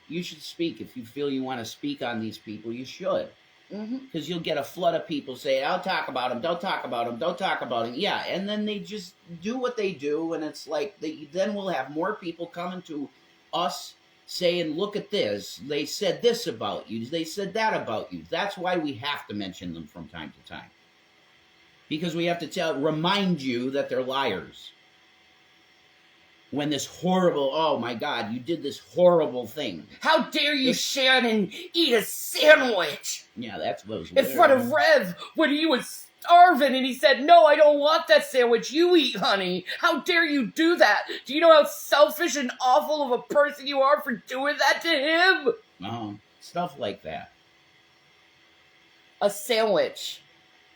Speaker 2: You should speak. If you feel you want to speak on these people, you should. Because you'll get a flood of people saying, "I'll talk about them, don't talk about them, don't talk about them." Yeah, and then they just do what they do, and it's like, then we'll have more people coming to us saying, "Look at this. They said this about you. They said that about you." That's why we have to mention them from time to time. Because we have to remind you that they're liars. When this horrible, oh my God, you did this horrible thing.
Speaker 1: How dare you, Shannon, eat a sandwich?
Speaker 2: Yeah, that's what was
Speaker 1: In front of Rev when he was starving and he said, "No, I don't want that sandwich. You eat, honey." How dare you do that? Do you know how selfish and awful of a person you are for doing that to him?
Speaker 2: Stuff like that.
Speaker 1: A sandwich.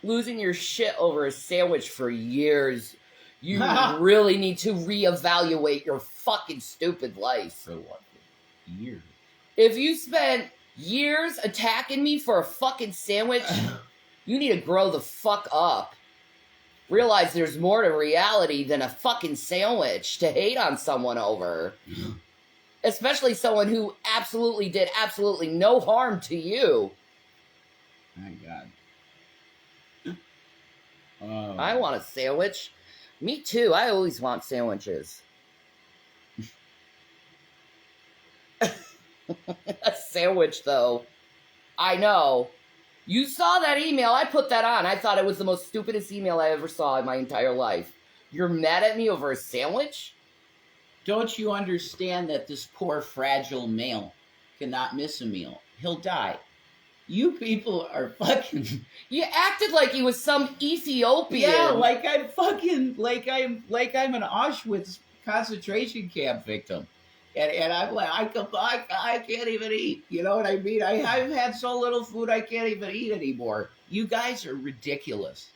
Speaker 1: Losing your shit over a sandwich for years. You really need to reevaluate your fucking stupid life.
Speaker 2: For what? Years.
Speaker 1: If you spent years attacking me for a fucking sandwich, you need to grow the fuck up. Realize there's more to reality than a fucking sandwich to hate on someone over. Especially someone who absolutely did absolutely no harm to you.
Speaker 2: My God.
Speaker 1: I want a sandwich. Me too. I always want sandwiches. A sandwich, though. I know. You saw that email. I put that on. I thought it was the most stupidest email I ever saw in my entire life. You're mad at me over a sandwich?
Speaker 2: Don't you understand that this poor, fragile male cannot miss a meal? He'll die. You people are fucking...
Speaker 1: You acted like he was some Ethiopian.
Speaker 2: Yeah, like I'm fucking... Like I'm an Auschwitz concentration camp victim. And I'm like, I can't even eat. You know what I mean? I've had so little food I can't even eat anymore. You guys are ridiculous.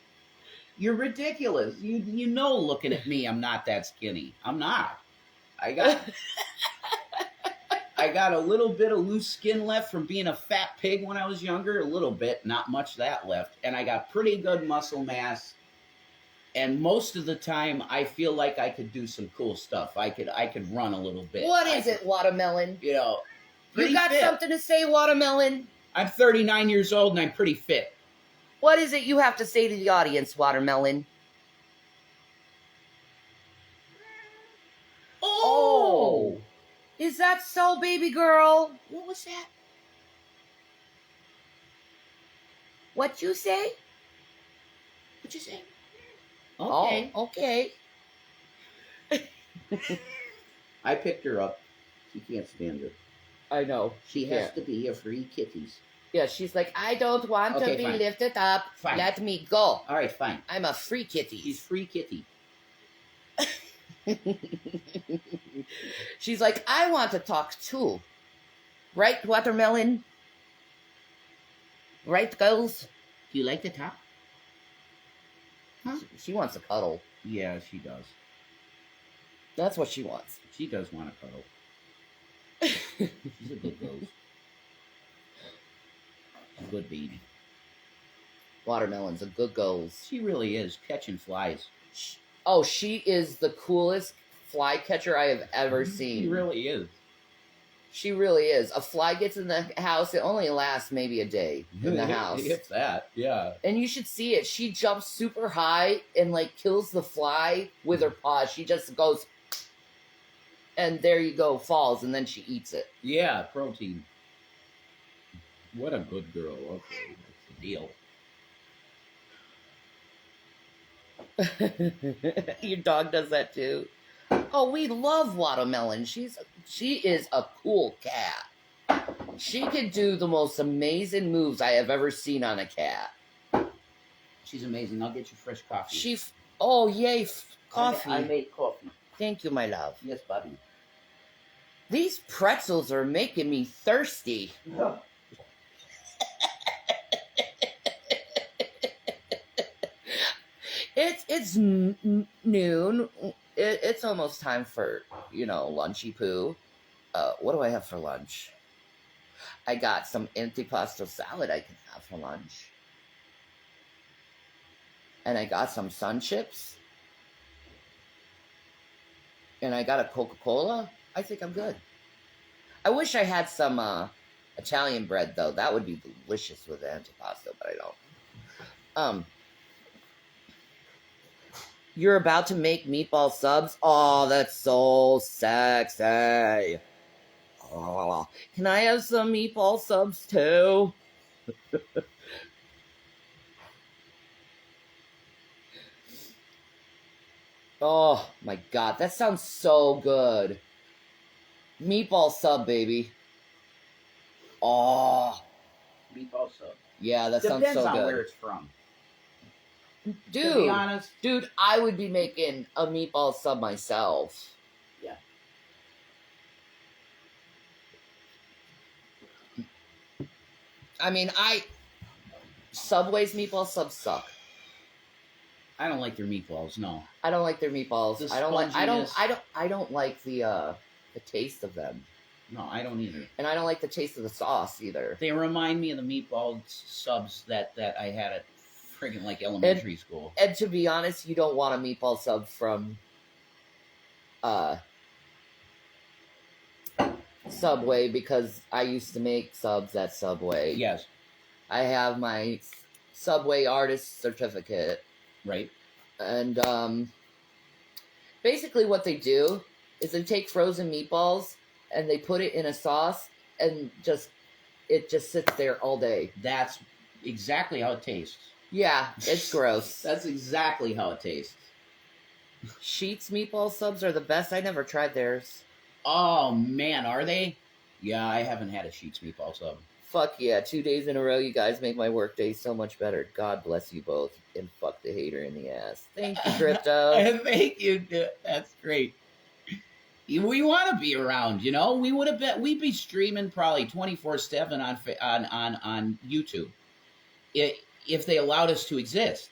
Speaker 2: You're ridiculous. You know, looking at me, I'm not that skinny. I'm not. I got a little bit of loose skin left from being a fat pig when I was younger. A little bit, not much that left. And I got pretty good muscle mass. And most of the time, I feel like I could do some cool stuff. I could run a little bit.
Speaker 1: What is it, Watermelon?
Speaker 2: You know,
Speaker 1: You got
Speaker 2: fit.
Speaker 1: something to say, Watermelon?
Speaker 2: I'm 39 years old and I'm pretty fit.
Speaker 1: What is it you have to say to the audience, Watermelon? Oh! Is that so, baby girl?
Speaker 2: What was that?
Speaker 1: What you say?
Speaker 2: What'd you say? Okay.
Speaker 1: Oh, okay.
Speaker 2: I picked her up. She can't stand it.
Speaker 1: I know.
Speaker 2: She has to be a free kitties.
Speaker 1: Yeah, she's like, "I don't want to be
Speaker 2: fine.
Speaker 1: lifted up.
Speaker 2: Fine.
Speaker 1: Let me go.
Speaker 2: All right, fine.
Speaker 1: I'm a free kitty."
Speaker 2: She's free kitty.
Speaker 1: She's like, "I want to talk too." Right, Watermelon? Right, girls?
Speaker 2: Do you like to talk? Huh?
Speaker 1: She wants to cuddle.
Speaker 2: Yeah, she does.
Speaker 1: That's what she wants.
Speaker 2: She does want to cuddle. She's a good girl. A good baby.
Speaker 1: Watermelon's a good goes.
Speaker 2: She really is catching flies.
Speaker 1: Oh, she is the coolest fly catcher I have ever seen.
Speaker 2: She really is.
Speaker 1: She really is. A fly gets in the house, it only lasts maybe a day in the house.
Speaker 2: It's that, yeah.
Speaker 1: And you should see it. She jumps super high and like kills the fly with her paws. She just goes, and there you go, falls, and then she eats it.
Speaker 2: Yeah, protein. What a good girl. Okay, that's the deal.
Speaker 1: Your dog does that too. Oh, we love Watermelon. She is a cool cat. She can do the most amazing moves I have ever seen on a cat.
Speaker 2: She's amazing. I'll get you fresh coffee.
Speaker 1: Oh yay, coffee.
Speaker 2: I made coffee.
Speaker 1: Thank you, my love.
Speaker 2: Yes, Bobby.
Speaker 1: These pretzels are making me thirsty. It's noon. It's almost time for, lunchy poo. What do I have for lunch? I got some antipasto salad I can have for lunch. And I got some sun chips. And I got a Coca-Cola. I think I'm good. I wish I had some Italian bread, though. That would be delicious with antipasto, but I don't. You're about to make meatball subs? Oh, that's so sexy. Oh, can I have some meatball subs, too? Oh, my God. That sounds so good. Meatball sub, baby. Oh.
Speaker 2: Meatball sub.
Speaker 1: Yeah, that sounds so good.
Speaker 2: Depends on where it's from.
Speaker 1: Dude,
Speaker 2: to be honest.
Speaker 1: Dude, I would be making a meatball sub myself.
Speaker 2: Yeah.
Speaker 1: I mean, Subway's meatball subs suck.
Speaker 2: I don't like their meatballs. No,
Speaker 1: I don't like their meatballs.
Speaker 2: The
Speaker 1: I don't like the taste of them.
Speaker 2: No, I don't either.
Speaker 1: And I don't like the taste of the sauce either.
Speaker 2: They remind me of the meatball subs that I had at friggin' like elementary school.
Speaker 1: And to be honest, you don't want a meatball sub from Subway, because I used to make subs at Subway.
Speaker 2: Yes.
Speaker 1: I have my Subway artist certificate.
Speaker 2: Right.
Speaker 1: And basically what they do is they take frozen meatballs and they put it in a sauce and it just sits there all day.
Speaker 2: That's exactly how it tastes.
Speaker 1: Yeah, it's gross.
Speaker 2: That's exactly how it tastes.
Speaker 1: Sheetz meatball subs are the best. I never tried theirs.
Speaker 2: Oh, man, are they? Yeah, I haven't had a Sheetz meatball sub.
Speaker 1: Fuck yeah, 2 days in a row, you guys make my work day so much better. God bless you both, and fuck the hater in the ass. Thank you, Crypto.
Speaker 2: Thank you. That's great. We want to be around, we'd be streaming probably 24/7 on YouTube if they allowed us to exist.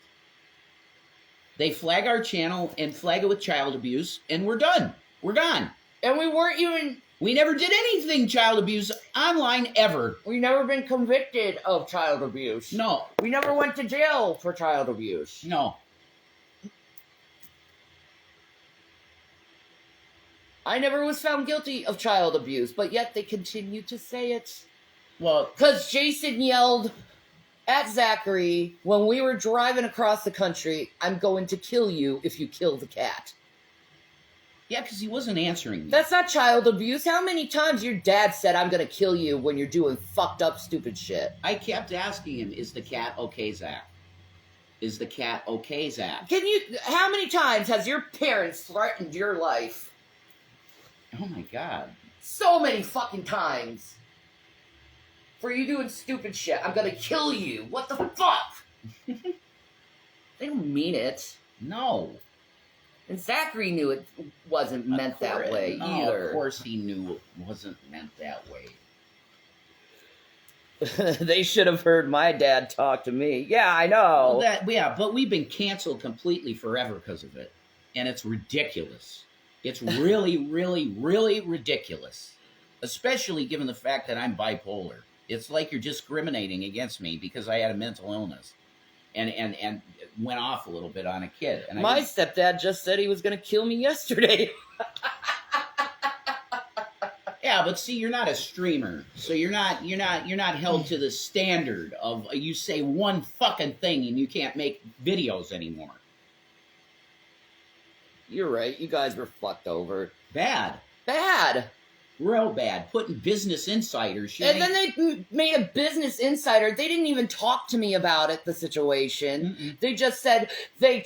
Speaker 2: They flag our channel and flag it with child abuse, and we're done. We're gone.
Speaker 1: And we
Speaker 2: never did anything child abuse online ever.
Speaker 1: We've never been convicted of child abuse.
Speaker 2: No.
Speaker 1: We never went to jail for child abuse.
Speaker 2: No.
Speaker 1: I never was found guilty of child abuse, but yet they continue to say it.
Speaker 2: Well,
Speaker 1: because Jason yelled at Zachary when we were driving across the country, "I'm going to kill you if you kill the cat."
Speaker 2: Yeah, because he wasn't answering me.
Speaker 1: That's not child abuse. How many times your dad said, "I'm going to kill you," when you're doing fucked up, stupid shit?
Speaker 2: I kept asking him, is the cat okay, Zach? Is the cat okay, Zach?
Speaker 1: How many times has your parents threatened your life?
Speaker 2: Oh my God.
Speaker 1: So many fucking times. For you doing stupid shit. "I'm going to kill you." What the fuck? They don't mean it.
Speaker 2: No.
Speaker 1: And Zachary knew it wasn't meant that way either.
Speaker 2: Of course he knew it wasn't meant that way.
Speaker 1: They should have heard my dad talk to me. Yeah, I know.
Speaker 2: Well, but we've been canceled completely forever because of it. And it's ridiculous. It's really, really, really ridiculous. Especially given the fact that I'm bipolar. It's like you're discriminating against me because I had a mental illness. And went off a little bit on a kid. And
Speaker 1: my stepdad just said he was going to kill me yesterday.
Speaker 2: Yeah, but see, you're not a streamer, so you're not held to the standard of you say one fucking thing and you can't make videos anymore.
Speaker 1: You're right. You guys were fucked over.
Speaker 2: Bad. Real bad. Putting Business Insider.
Speaker 1: And then they made a Business Insider. They didn't even talk to me about it, the situation.
Speaker 2: Mm-mm.
Speaker 1: They just said they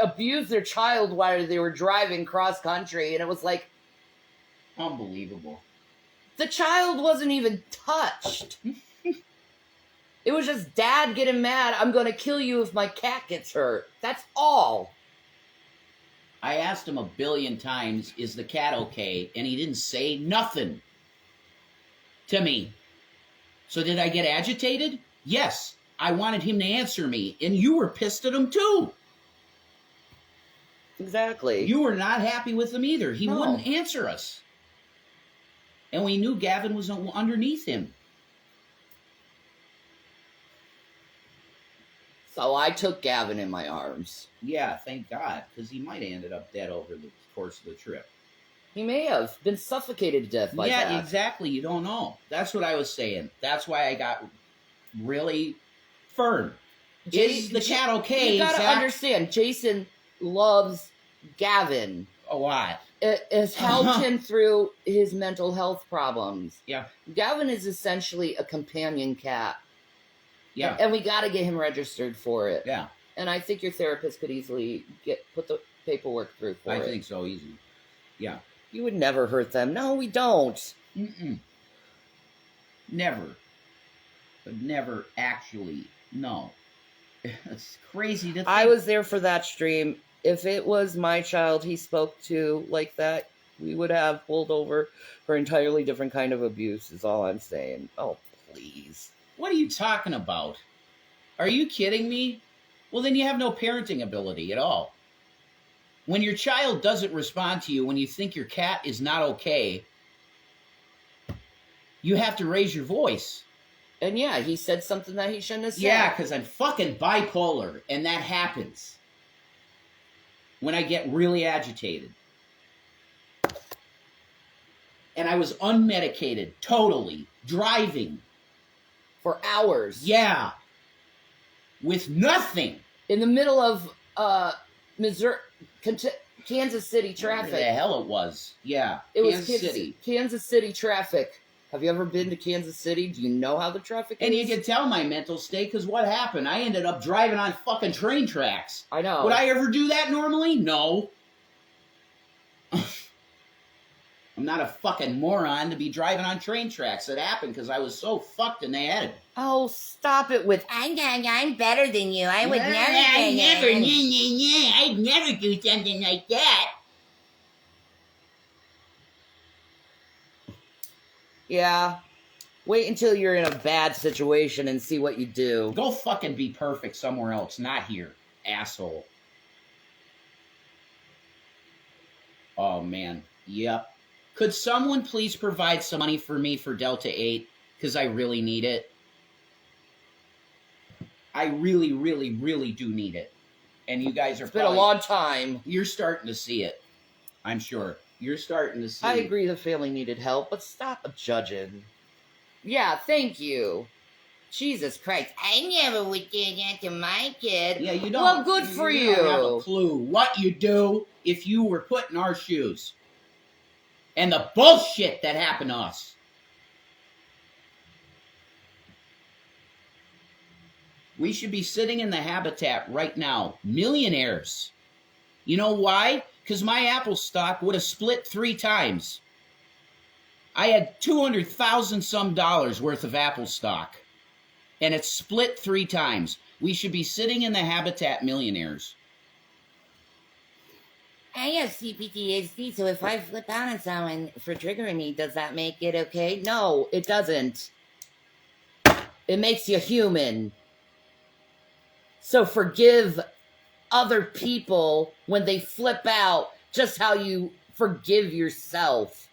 Speaker 1: abused their child while they were driving cross country. And it was like,
Speaker 2: Unbelievable.
Speaker 1: the child wasn't even touched. It was just dad getting mad. I'm going to kill you if my cat gets hurt. That's all.
Speaker 2: I asked him 1 billion times, is the cat okay? And he didn't say nothing to me. So did I get agitated? Yes. I wanted him to answer me. And you were pissed at him too.
Speaker 1: Exactly.
Speaker 2: You were not happy with him either. He
Speaker 1: No.
Speaker 2: wouldn't answer us. And we knew Gavin was underneath him.
Speaker 1: So I took Gavin in my arms.
Speaker 2: Yeah, thank God, because he might have ended up dead over the course of the trip.
Speaker 1: He may have been suffocated to death by that.
Speaker 2: Yeah, exactly. You don't know. That's what I was saying. That's why I got really firm. Is the cat okay?
Speaker 1: You gotta
Speaker 2: Zach?
Speaker 1: understand, Jason loves Gavin.
Speaker 2: A lot.
Speaker 1: It has helped him through his mental health problems.
Speaker 2: Yeah.
Speaker 1: Gavin is essentially a companion cat.
Speaker 2: Yeah.
Speaker 1: And we gotta get him registered for it.
Speaker 2: Yeah.
Speaker 1: And I think your therapist could easily put the paperwork through for it.
Speaker 2: I think so, easy. Yeah.
Speaker 1: You would never hurt them. No, we don't.
Speaker 2: Mm-mm. Never. But never actually. No. It's crazy to think.
Speaker 1: I was there for that stream. If it was my child he spoke to like that, we would have pulled over for entirely different kind of abuse, is all I'm saying. Oh, please.
Speaker 2: What are you talking about? Are you kidding me? Well, then you have no parenting ability at all. When your child doesn't respond to you when you think your cat is not okay, you have to raise your voice.
Speaker 1: And yeah, he said something that he shouldn't have said.
Speaker 2: Yeah, because I'm fucking bipolar, and that happens when I get really agitated. And I was unmedicated, totally, driving.
Speaker 1: For hours.
Speaker 2: Yeah. With nothing.
Speaker 1: In the middle of Missouri, Kansas City
Speaker 2: Where
Speaker 1: traffic.
Speaker 2: the hell it was. Yeah.
Speaker 1: It was
Speaker 2: Kansas City.
Speaker 1: Kansas City traffic. Have you ever been to Kansas City? Do you know how the traffic
Speaker 2: And
Speaker 1: is?
Speaker 2: you can tell my mental state, because what happened? I ended up driving on fucking train tracks.
Speaker 1: I know.
Speaker 2: Would I ever do that normally? No. I'm not a fucking moron to be driving on train tracks. It happened because I was so fucked in the head.
Speaker 1: Oh, stop it with, I'm better than you. I would never do that.
Speaker 2: I'd never do something like that.
Speaker 1: Yeah. Wait until you're in a bad situation and see what you do.
Speaker 2: Go fucking be perfect somewhere else, not here, asshole. Oh, man. Yep. Could someone please provide some money for me for Delta 8? Because I really need it. I really, really, really do need it. And you guys are
Speaker 1: It's been a long time.
Speaker 2: You're starting to see it. I'm sure. You're starting to see
Speaker 1: I
Speaker 2: it.
Speaker 1: agree the family needed help, but stop judging. Yeah, thank you. Jesus Christ. I never would do that to my kid.
Speaker 2: Yeah, you don't.
Speaker 1: Well, good for
Speaker 2: You don't have a
Speaker 1: you.
Speaker 2: clue what you do if you were put in our shoes. And the bullshit that happened to us. We should be sitting in the habitat right now, millionaires. You know why? Because my Apple stock would have split 3 times. I had $200,000 some worth of Apple stock, and it's split 3 times. We should be sitting in the habitat millionaires.
Speaker 1: I have CPTSD, so if I flip out on someone for triggering me, does that make it okay? No, it doesn't. It makes you human. So forgive other people when they flip out, just how you forgive yourself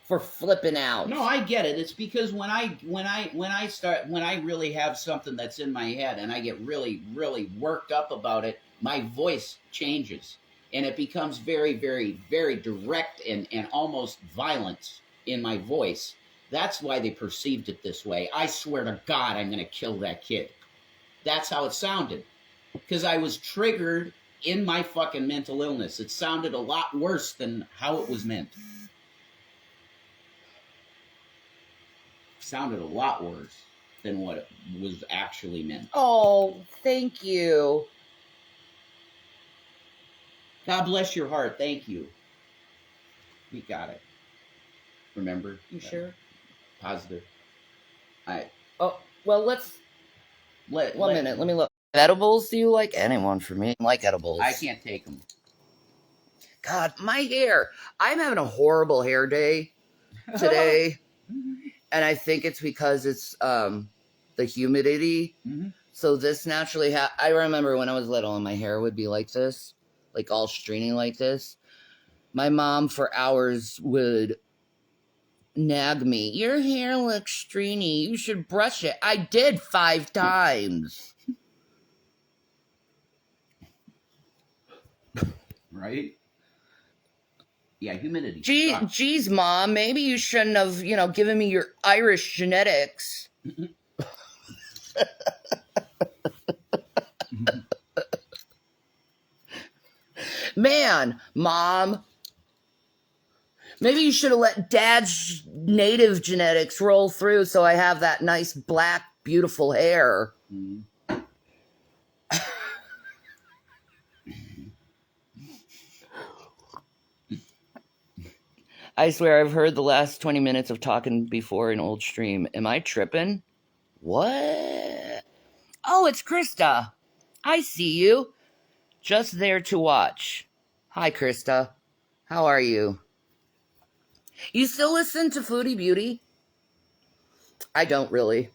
Speaker 1: for flipping out.
Speaker 2: No, I get it. It's because when I really have something that's in my head and I get really, really worked up about it, my voice changes. And it becomes very, very, very direct and almost violent in my voice. That's why they perceived it this way. I swear to God, I'm going to kill that kid. That's how it sounded. Because I was triggered in my fucking mental illness. It sounded a lot worse than how it was meant. sounded a lot worse than what it was actually meant.
Speaker 1: Oh, thank you.
Speaker 2: God bless your heart. Thank you. We got it. Remember?
Speaker 1: You sure?
Speaker 2: Positive. I
Speaker 1: Oh, well, let's.
Speaker 2: let
Speaker 1: One minute, let me look. Edibles? Do you like anyone for me? I like edibles.
Speaker 2: I can't take them.
Speaker 1: God, my hair. I'm having a horrible hair day today. And I think it's because it's the humidity.
Speaker 2: Mhm.
Speaker 1: So this naturally I remember when I was little and my hair would be like this, like all stringy like this. My mom for hours would nag me, your hair looks stringy, you should brush it. I did 5 times.
Speaker 2: Right? Yeah, humidity.
Speaker 1: Geez, Mom, maybe you shouldn't have, given me your Irish genetics. Man, Mom, maybe you should have let Dad's native genetics roll through so I have that nice black, beautiful hair.
Speaker 2: Mhm.
Speaker 1: I swear I've heard the last 20 minutes of talking before in old stream. Am I tripping? What? Oh, it's Krista. I see you. Just there to watch. Hi, Krista. How are you? You still listen to Foodie Beauty? I don't really.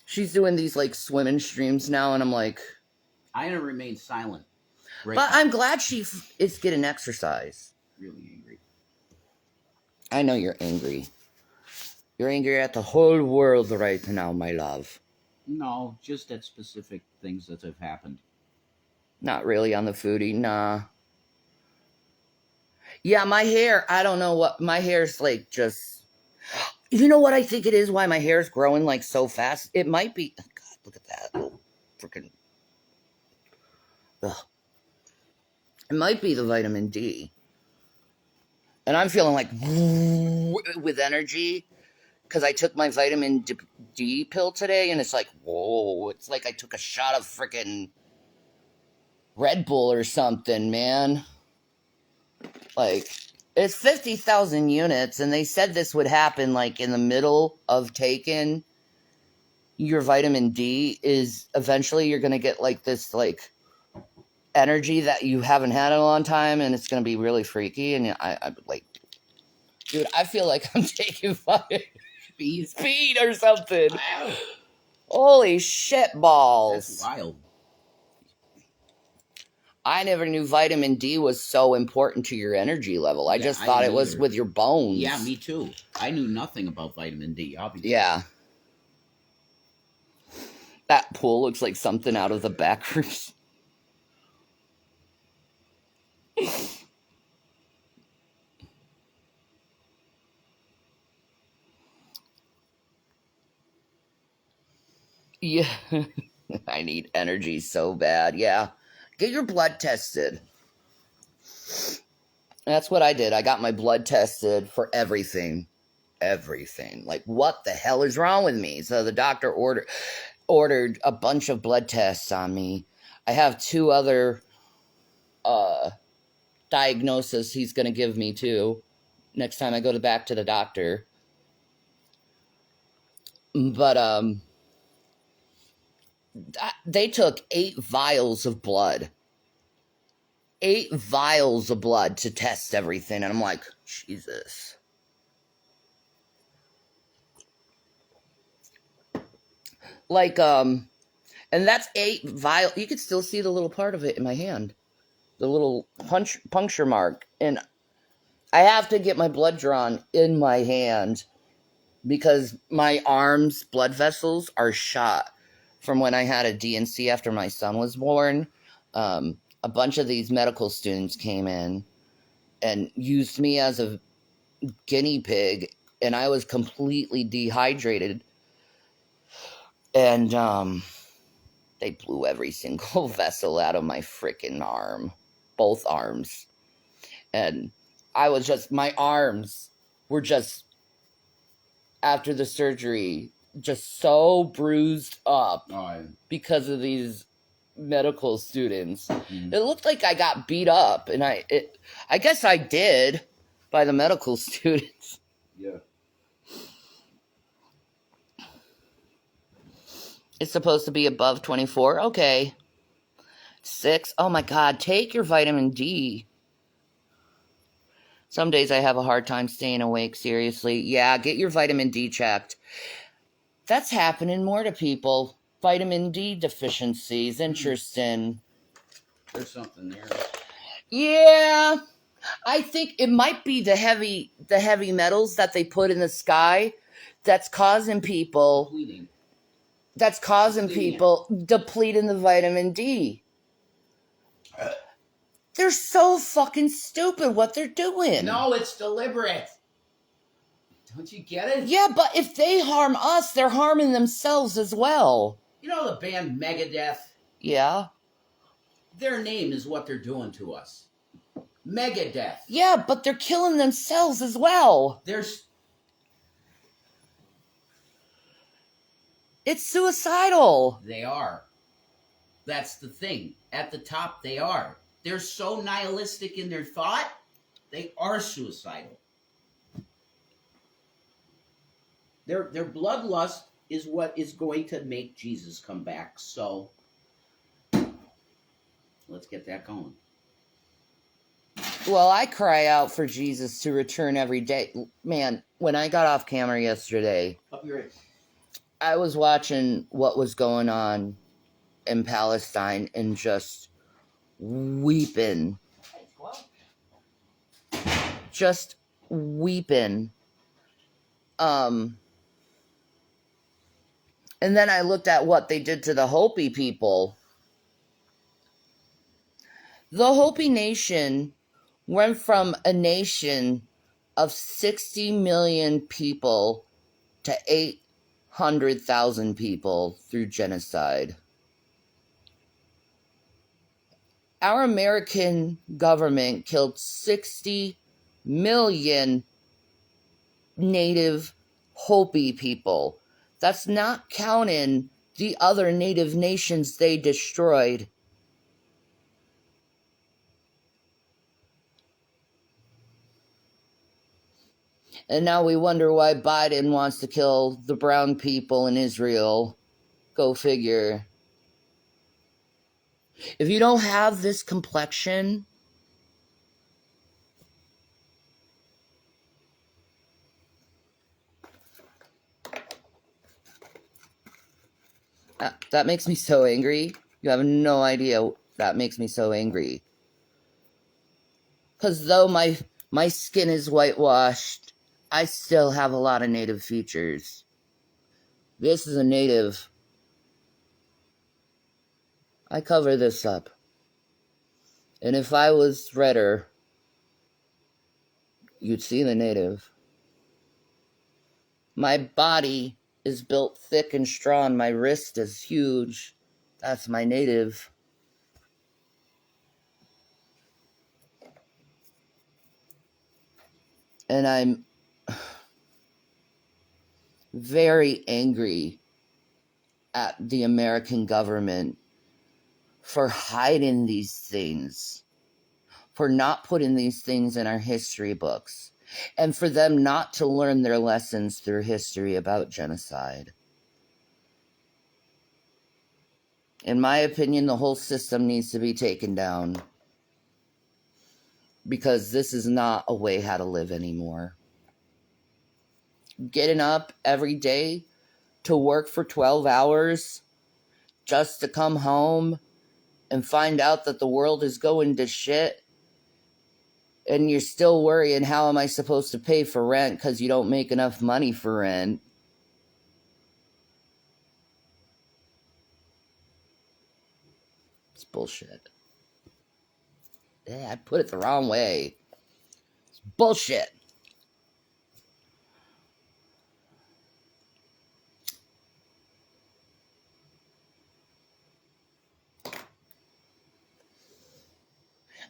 Speaker 1: She's doing these like swimming streams now, and I'm like,
Speaker 2: I'm gonna remain silent. Right
Speaker 1: but
Speaker 2: now.
Speaker 1: I'm glad she is getting exercise.
Speaker 2: Really angry.
Speaker 1: I know you're angry. You're angry at the whole world right now, my love.
Speaker 2: No, just at specific things that have happened.
Speaker 1: Not really on the foodie, nah. Yeah, my hair, I don't know what, my hair's like just, you know what I think it is, why my hair's growing like so fast? It might be, God, look at that little freaking, ugh. It might be the vitamin D. And I'm feeling like with energy because I took my vitamin D pill today and it's like, whoa, it's like I took a shot of freaking Red Bull or something, man. Like, it's 50,000 units and they said this would happen like in the middle of taking your vitamin D is eventually you're going to get like this like energy that you haven't had in a long time and it's going to be really freaky and I like, dude, I feel like I'm taking fucking speed or something.
Speaker 2: Wow.
Speaker 1: Holy shit balls.
Speaker 2: That's wild.
Speaker 1: I never knew vitamin D was so important to your energy level. I just thought it was with your bones.
Speaker 2: Yeah, me too. I knew nothing about vitamin D, obviously.
Speaker 1: Yeah. That pool looks like something out of the Backers. Yeah. I need energy so bad. Yeah. Get your blood tested. That's what I did. I got my blood tested for everything. Everything. Like, what the hell is wrong with me? So the doctor ordered a bunch of blood tests on me. I have 2 other diagnoses he's going to give me too next time I go back to the doctor. But they took 8 vials of blood. 8 vials of blood to test everything. And I'm like, Jesus. Like, and that's 8 vials. You could still see the little part of it in my hand. The little puncture mark. And I have to get my blood drawn in my hand because my arms' blood vessels are shot from when I had a DNC after my son was born. A bunch of these medical students came in and used me as a guinea pig, and I was completely dehydrated. And they blew every single vessel out of my freaking arm, both arms. And I was just, my arms were just after the surgery, just so bruised up
Speaker 2: Oh,
Speaker 1: because of these medical students.
Speaker 2: mhm.
Speaker 1: It looked like I got beat up, and I guess I did by the medical students.
Speaker 2: Yeah.
Speaker 1: It's supposed to be above 24. Okay. 6. Oh my God, take your vitamin D. Some days I have a hard time staying awake, seriously. Yeah, get your vitamin D checked. That's happening more to people. Vitamin D deficiencies. Interesting.
Speaker 2: There's something there.
Speaker 1: Yeah. I think it might be the heavy metals that they put in the sky that's causing people
Speaker 2: Bleeding.
Speaker 1: depleting the vitamin D. They're so fucking stupid what they're doing.
Speaker 2: No, it's deliberate. Don't you get it?
Speaker 1: Yeah, but if they harm us, they're harming themselves as well.
Speaker 2: You know the band Megadeth?
Speaker 1: Yeah.
Speaker 2: Their name is what they're doing to us. Megadeth.
Speaker 1: Yeah, but they're killing themselves as well. It's suicidal.
Speaker 2: They are. That's the thing. At the top, they are. They're so nihilistic in their thought, they are suicidal. Their bloodlust is what is going to make Jesus come back. So, let's get that going.
Speaker 1: Well, I cry out for Jesus to return every day. Man, when I got off camera yesterday, I was watching what was going on in Palestine and just weeping. Just weeping. And then I looked at what they did to the Hopi people. The Hopi nation went from a nation of 60 million people to 800,000 people through genocide. Our American government killed 60 million native Hopi people. That's not counting the other native nations they destroyed. And now we wonder why Biden wants to kill the brown people in Israel. Go figure. If you don't have this complexion, that makes me so angry. You have no idea. That makes me so angry. Because though my skin is whitewashed, I still have a lot of native features. This is a native. I cover this up. And if I was redder, you'd see the native. My body is built thick and strong. My wrist is huge. That's my native. And I'm very angry at the American government for hiding these things, for not putting these things in our history books, and for them not to learn their lessons through history about genocide. In my opinion, the whole system needs to be taken down, because this is not a way how to live anymore. Getting up every day to work for 12 hours just to come home and find out that the world is going to shit, and you're still worrying, how am I supposed to pay for rent because you don't make enough money for rent? It's bullshit. Yeah, I put it the wrong way. It's bullshit.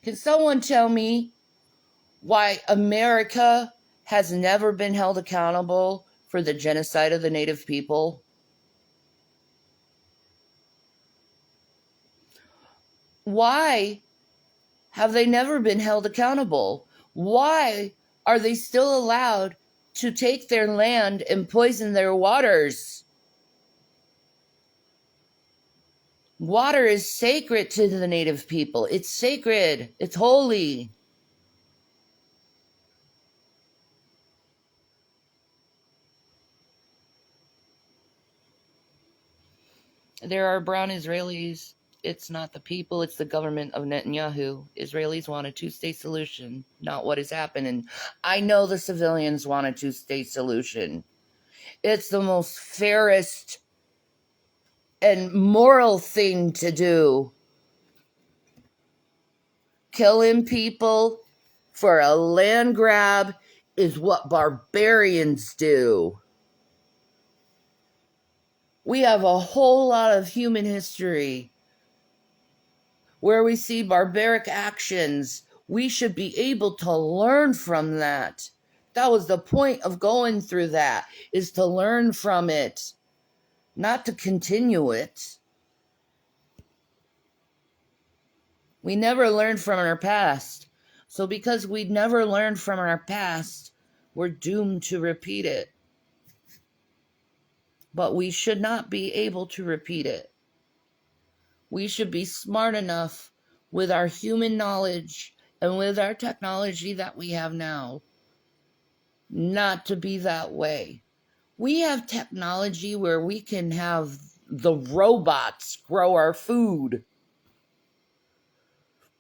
Speaker 1: Can someone tell me why America has never been held accountable for the genocide of the native people? Why have they never been held accountable? Why are they still allowed to take their land and poison their waters? Water is sacred to the native people. It's sacred. It's holy. There are brown Israelis. It's not the people, it's the government of Netanyahu. Israelis want a two-state solution, not what is happening. I know the civilians want a two-state solution. It's the most fairest and moral thing to do. Killing people for a land grab is what barbarians do. We have a whole lot of human history where we see barbaric actions. We should be able to learn from that. That was the point of going through that, is to learn from it, not to continue it. We never learned from our past. So because we never learned from our past, we're doomed to repeat it. But we should not be able to repeat it. We should be smart enough with our human knowledge and with our technology that we have now not to be that way. We have technology where we can have the robots grow our food.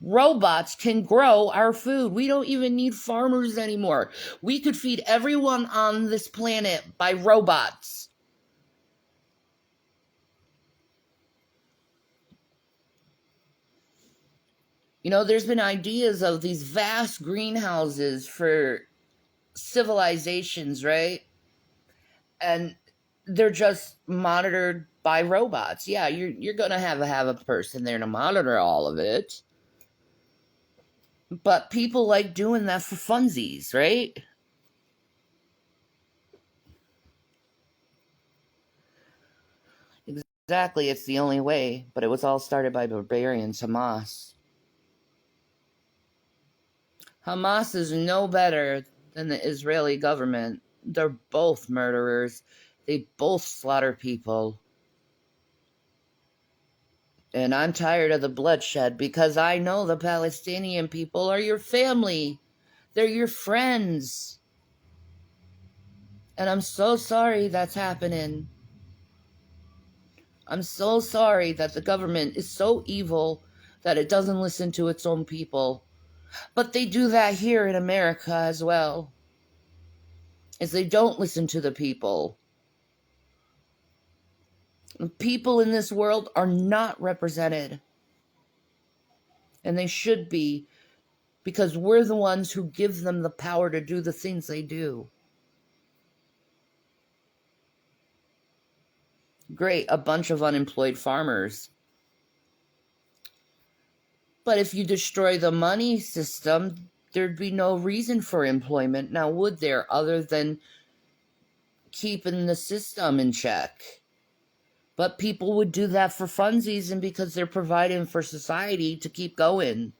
Speaker 1: Robots can grow our food. We don't even need farmers anymore. We could feed everyone on this planet by robots. You know, there's been ideas of these vast greenhouses for civilizations, right? And they're just monitored by robots. Yeah, you're gonna have a person there to monitor all of it. But people like doing that for funsies, right? Exactly, it's the only way, but it was all started by barbarians, Hamas. Hamas is no better than the Israeli government. They're both murderers. They both slaughter people. And I'm tired of the bloodshed because I know the Palestinian people are your family. They're your friends. And I'm so sorry that's happening. I'm so sorry that the government is so evil that it doesn't listen to its own people. But they do that here in America as well. Is they don't listen to the people. The people in this world are not represented. And they should be, because we're the ones who give them the power to do the things they do. Great, a bunch of unemployed farmers. But if you destroy the money system, there'd be no reason for employment. Now, would there, other than keeping the system in check? But people would do that for funsies and because they're providing for society to keep going.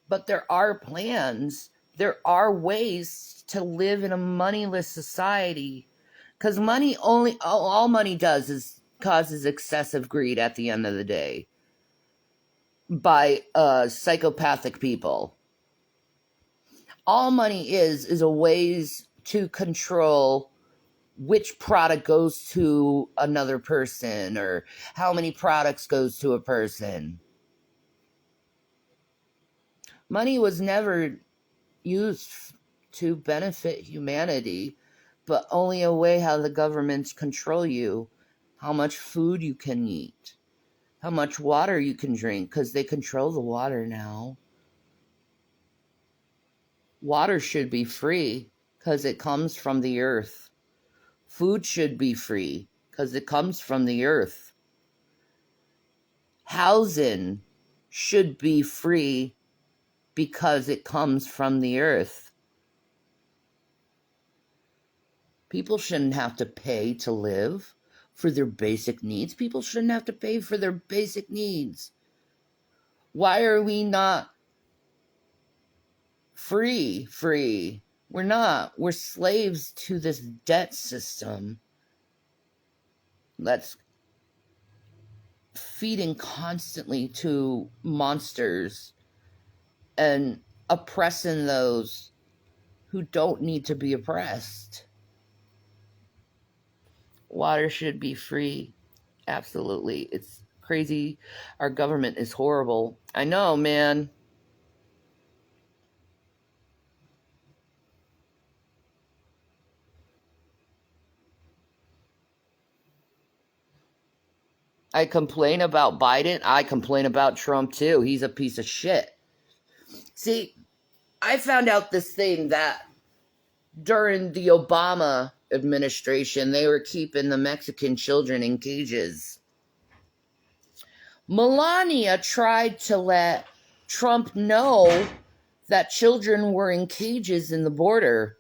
Speaker 1: But there are plans. There are ways to live in a moneyless society. Because all money does is causes excessive greed at the end of the day by psychopathic people. All money is a ways to control which product goes to another person or how many products goes to a person. Money was never used to benefit humanity, but only a way how the governments control you, how much food you can eat, how much water you can drink, because they control the water now. Water should be free because it comes from the earth. Food should be free because it comes from the earth. Housing should be free because it comes from the earth. People shouldn't have to pay to live for their basic needs. People shouldn't have to pay for their basic needs. Why are we not free? We're not. We're slaves to this debt system that's feeding constantly to monsters and oppressing those who don't need to be oppressed. Water should be free. Absolutely. It's crazy. Our government is horrible. I know, man. I complain about Biden. I complain about Trump too. He's a piece of shit. See, I found out this thing that during the Obama administration, they were keeping the Mexican children in cages. Melania tried to let Trump know that children were in cages in the border.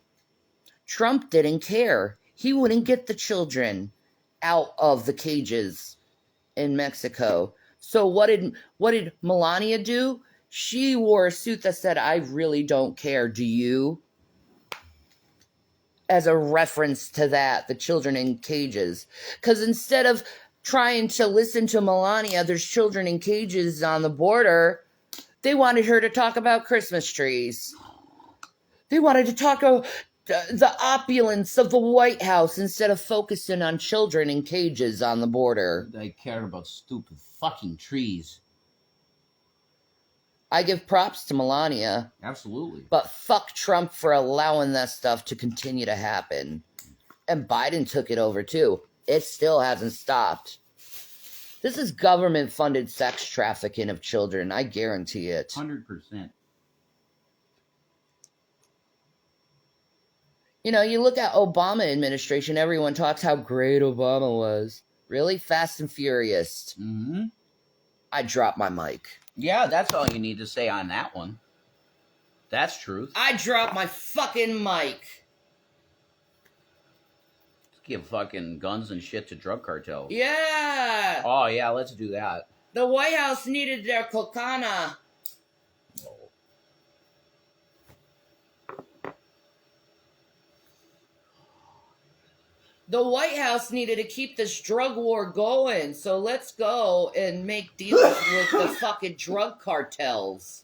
Speaker 1: Trump didn't care. He wouldn't get the children out of the cages in Mexico. So what did Melania do? She wore a suit that said, "I really don't care, do you?" As a reference to that, the children in cages. Because instead of trying to listen to Melania, there's children in cages on the border, they wanted her to talk about Christmas trees. They wanted to talk about the opulence of the White House instead of focusing on children in cages on the border.
Speaker 2: They care about stupid fucking trees.
Speaker 1: I give props to Melania.
Speaker 2: Absolutely.
Speaker 1: But fuck Trump for allowing that stuff to continue to happen. And Biden took it over too. It still hasn't stopped. This is government-funded sex trafficking of children. I guarantee it.
Speaker 2: 100%.
Speaker 1: You know, you look at Obama administration, everyone talks how great Obama was. Really? Fast and Furious.
Speaker 2: Mm-hmm.
Speaker 1: I dropped my mic.
Speaker 2: Yeah, that's all you need to say on that one. That's truth.
Speaker 1: I dropped my fucking mic.
Speaker 2: Give fucking guns and shit to drug cartels.
Speaker 1: Yeah.
Speaker 2: Oh, yeah, let's do that.
Speaker 1: The White House needed their cocaine. The White House needed to keep this drug war going, so let's go and make deals with the fucking drug cartels.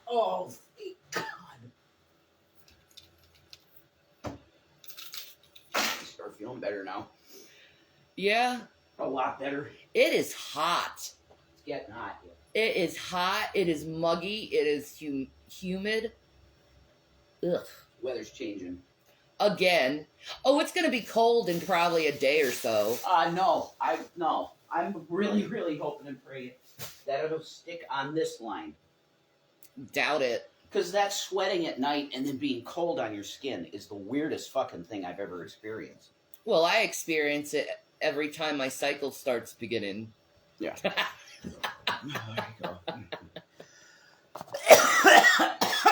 Speaker 2: Oh, thank God. I start feeling better now.
Speaker 1: Yeah?
Speaker 2: A lot better.
Speaker 1: It is hot.
Speaker 2: It's getting hot here.
Speaker 1: It is hot. It is muggy. It is humid. Ugh.
Speaker 2: Weather's changing.
Speaker 1: Again. Oh, it's going to be cold in probably a day or so.
Speaker 2: No. I'm really, really hoping and praying that it'll stick on this line.
Speaker 1: Doubt it.
Speaker 2: Because that sweating at night and then being cold on your skin is the weirdest fucking thing I've ever experienced.
Speaker 1: Well, I experience it every time my cycle starts beginning.
Speaker 2: Yeah. There you go.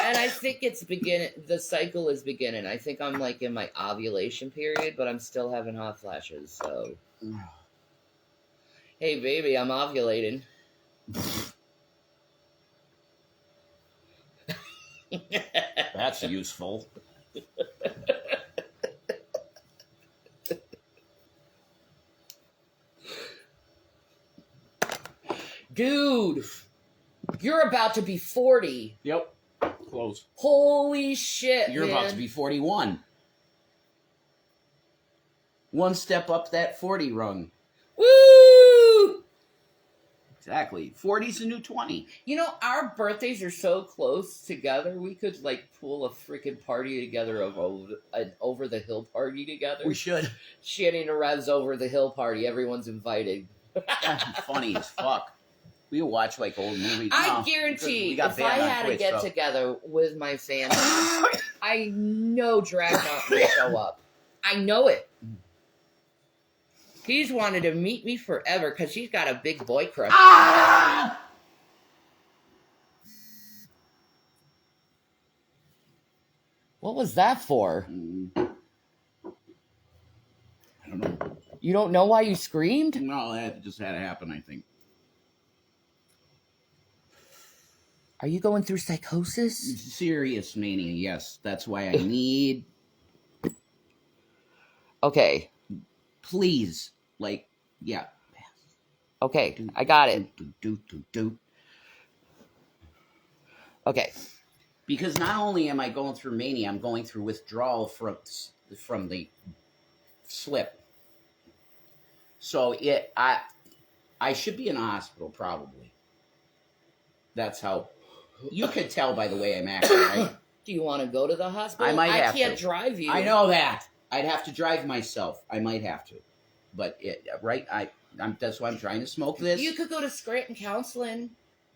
Speaker 1: And I think it's the cycle is beginning. I think I'm like in my ovulation period, but I'm still having hot flashes, so. Hey, baby, I'm ovulating.
Speaker 2: That's useful.
Speaker 1: Dude, you're about to be 40.
Speaker 2: Yep. Close.
Speaker 1: Holy shit,
Speaker 2: You're
Speaker 1: man.
Speaker 2: about to be 41. One step up that 40 rung.
Speaker 1: Woo!
Speaker 2: Exactly. 40's the new 20.
Speaker 1: You know, our birthdays are so close together, we could, like, pull a freaking party together of an over-the-hill party together.
Speaker 2: We should.
Speaker 1: Shannon and Rev's over-the-hill party. Everyone's invited.
Speaker 2: That'd be funny as fuck. We watch, like, old movies.
Speaker 1: I guarantee if I had to get together with my family, I know Dragnot will show up. I know it. He's wanted to meet me forever because he's got a big boy crush.
Speaker 2: Ah!
Speaker 1: What was that for?
Speaker 2: I don't know.
Speaker 1: You don't know why you screamed?
Speaker 2: No, that just had to happen, I think.
Speaker 1: Are you going through psychosis?
Speaker 2: Serious mania, yes. That's why I need,
Speaker 1: Okay.
Speaker 2: please, like, yeah.
Speaker 1: Okay, I got it.
Speaker 2: Do.
Speaker 1: Okay.
Speaker 2: Because not only am I going through mania, I'm going through withdrawal from the slip. So I should be in a hospital probably. That's how you could tell by the way I'm acting, right?
Speaker 1: Do you want to go to the hospital?
Speaker 2: I might have
Speaker 1: I can't
Speaker 2: to.
Speaker 1: drive you.
Speaker 2: I know that. I'd have to drive myself. I might have to. But that's why I'm trying to smoke this.
Speaker 1: You could go to Scranton Counseling.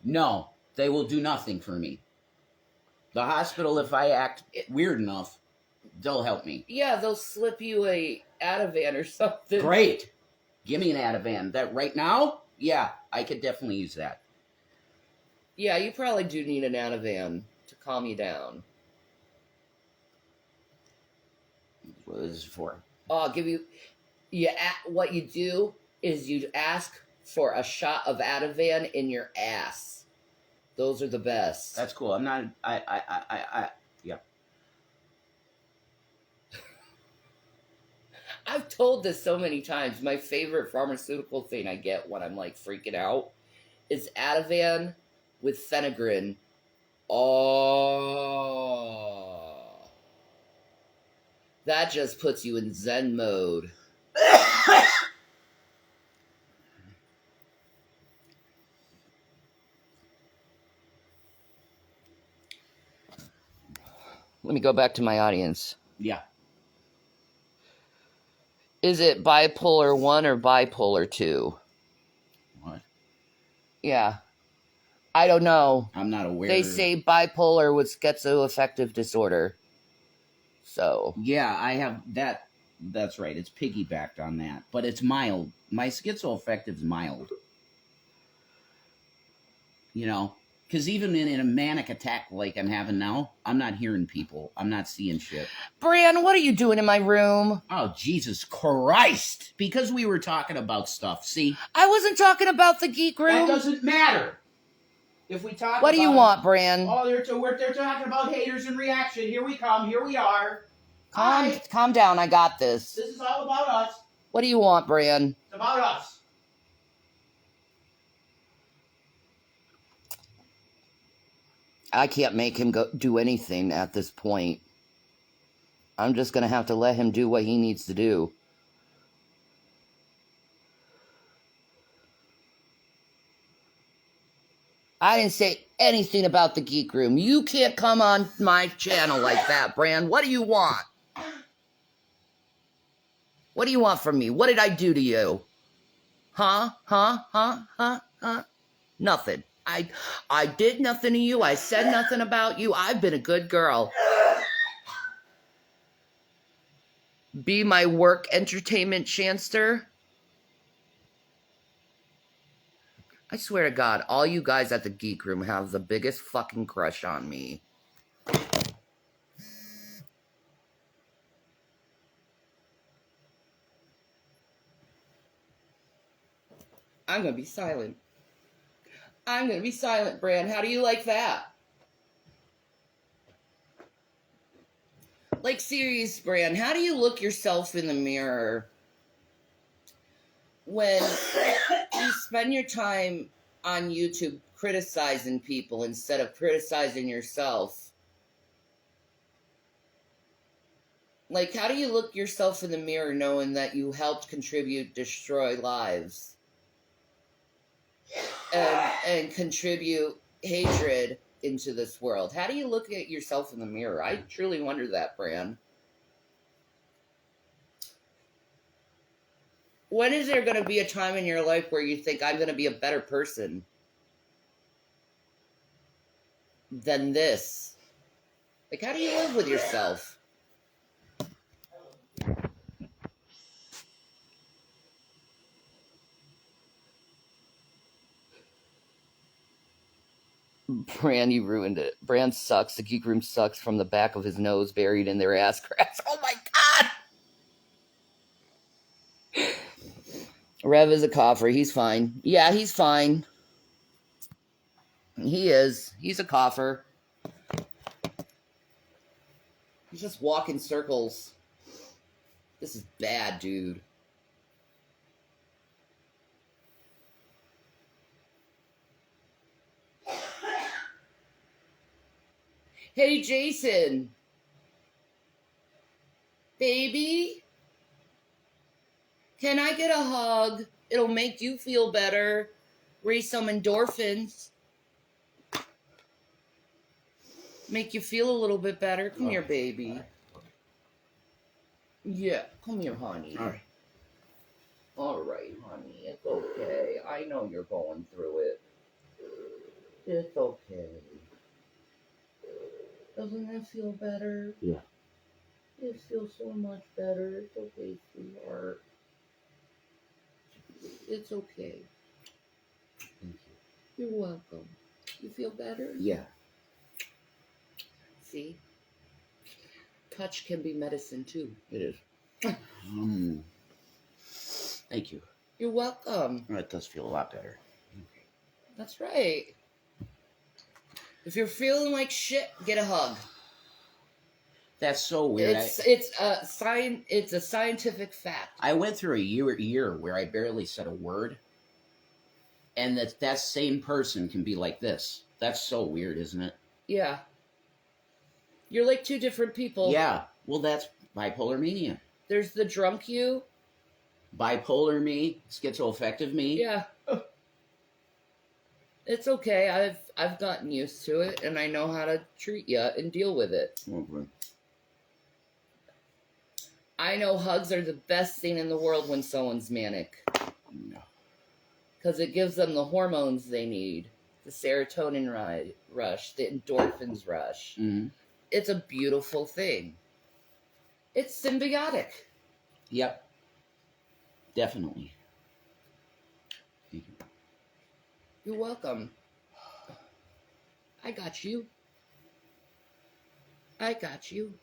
Speaker 2: No, they will do nothing for me. The hospital, if I act weird enough, they'll help me.
Speaker 1: Yeah, they'll slip you a Ativan or something.
Speaker 2: Great. Give me an Ativan. That right now? Yeah, I could definitely use that.
Speaker 1: Yeah, you probably do need an Ativan to calm you down.
Speaker 2: What is it for?
Speaker 1: I'll give you. What you do is you ask for a shot of Ativan in your ass. Those are the best.
Speaker 2: That's cool. I'm not. Yeah.
Speaker 1: I've told this so many times. My favorite pharmaceutical thing I get when I'm like freaking out is Ativan with Phenagrin. Oh. That just puts you in Zen mode. Let me go back to my audience.
Speaker 2: Yeah.
Speaker 1: Is it bipolar 1 or bipolar 2?
Speaker 2: What?
Speaker 1: Yeah. I don't know.
Speaker 2: I'm not aware.
Speaker 1: They say bipolar with schizoaffective disorder. So.
Speaker 2: Yeah, I have that. That's right. It's piggybacked on that. But it's mild. My schizoaffective's mild. You know? Because even in a manic attack like I'm having now, I'm not hearing people. I'm not seeing shit.
Speaker 1: Bran, what are you doing in my room?
Speaker 2: Oh, Jesus Christ. Because we were talking about stuff, see?
Speaker 1: I wasn't talking about the geek room.
Speaker 2: That doesn't matter. If we talk
Speaker 1: What do you want, Bran?
Speaker 2: Oh, they're talking about haters and reaction. Here we come. Here we are.
Speaker 1: Calm down. I got this.
Speaker 2: This is all about us.
Speaker 1: What do you want, Bran?
Speaker 2: It's about us.
Speaker 1: I can't make him go do anything at this point. I'm just going to have to let him do what he needs to do. I didn't say anything about the geek room. You can't come on my channel like that, Bran. What do you want? What do you want from me? What did I do to you? Huh? Nothing. I did nothing to you. I said nothing about you. I've been a good girl. Be my work entertainment chancer. I swear to God, all you guys at the geek room have the biggest fucking crush on me. I'm going to be silent. I'm going to be silent, Bran. How do you like that? Like, serious, Bran, how do you look yourself in the mirror when you spend your time on YouTube criticizing people instead of criticizing yourself? Like, how do you look yourself in the mirror knowing that you helped contribute, destroy lives? And contribute hatred into this world? How do you look at yourself in the mirror? I truly wonder that, Bran. When is there going to be a time in your life where you think, I'm going to be a better person than this? Like, how do you live with yourself? Bran, you ruined it. Bran sucks. The geek room sucks from the back of his nose buried in their ass cracks. Oh my god! Rev is a cougher. He's fine. Yeah, he's fine. He is. He's a cougher. He's just walking circles. This is bad, dude. Hey, Jason. Baby? Can I get a hug? It'll make you feel better. Raise some endorphins. Make you feel a little bit better. Come here, baby. Yeah, come here, honey.
Speaker 2: All right.
Speaker 1: All right, honey. It's okay. I know you're going through it. It's okay. Doesn't that feel better?
Speaker 2: Yeah.
Speaker 1: It feels so much better. It's okay, sweetheart. It's okay.
Speaker 2: Thank
Speaker 1: You're welcome. You feel better?
Speaker 2: you. Yeah.
Speaker 1: See? Touch can be medicine too.
Speaker 2: It is. Thank you.
Speaker 1: You're welcome.
Speaker 2: That does feel a lot better.
Speaker 1: That's right. If you're feeling like shit, get a hug.
Speaker 2: That's so weird.
Speaker 1: It's a scientific fact.
Speaker 2: I went through a year where I barely said a word, and that same person can be like this. That's so weird, isn't it?
Speaker 1: Yeah. You're like two different people.
Speaker 2: Yeah. Well, that's bipolar mania.
Speaker 1: There's the drunk you.
Speaker 2: Bipolar me, schizoaffective me.
Speaker 1: Yeah. It's okay. I've gotten used to it, and I know how to treat you and deal with it.
Speaker 2: Okay.
Speaker 1: I know hugs are the best thing in the world when someone's manic.
Speaker 2: No.
Speaker 1: Because it gives them the hormones they need. The serotonin rush, the endorphins rush.
Speaker 2: Mm-hmm.
Speaker 1: It's a beautiful thing. It's symbiotic.
Speaker 2: Yep. Definitely. Thank you.
Speaker 1: You're welcome. I got you. I got you.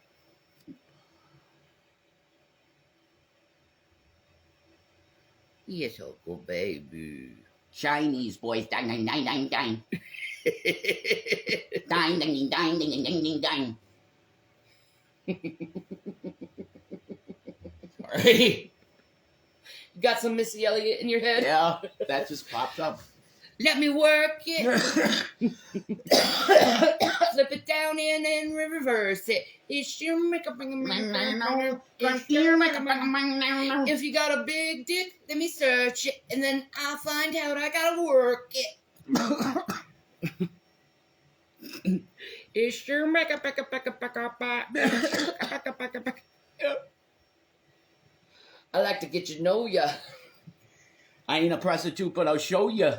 Speaker 1: Yes, Uncle Baby.
Speaker 2: Chinese boys, dang, dang, dang, dang, dang. Dang, dang, dang, dang, dang, dang, dang. Sorry.
Speaker 1: You got some Missy Elliott in your head?
Speaker 2: Yeah, that just popped up.
Speaker 1: Let me work it. Flip it down in and reverse it. It's your makeup. If you got a big dick, let me search it, and then I'll find out I gotta work it. It's your makeup. I like to get you know ya.
Speaker 2: I ain't a prostitute, but I'll show you.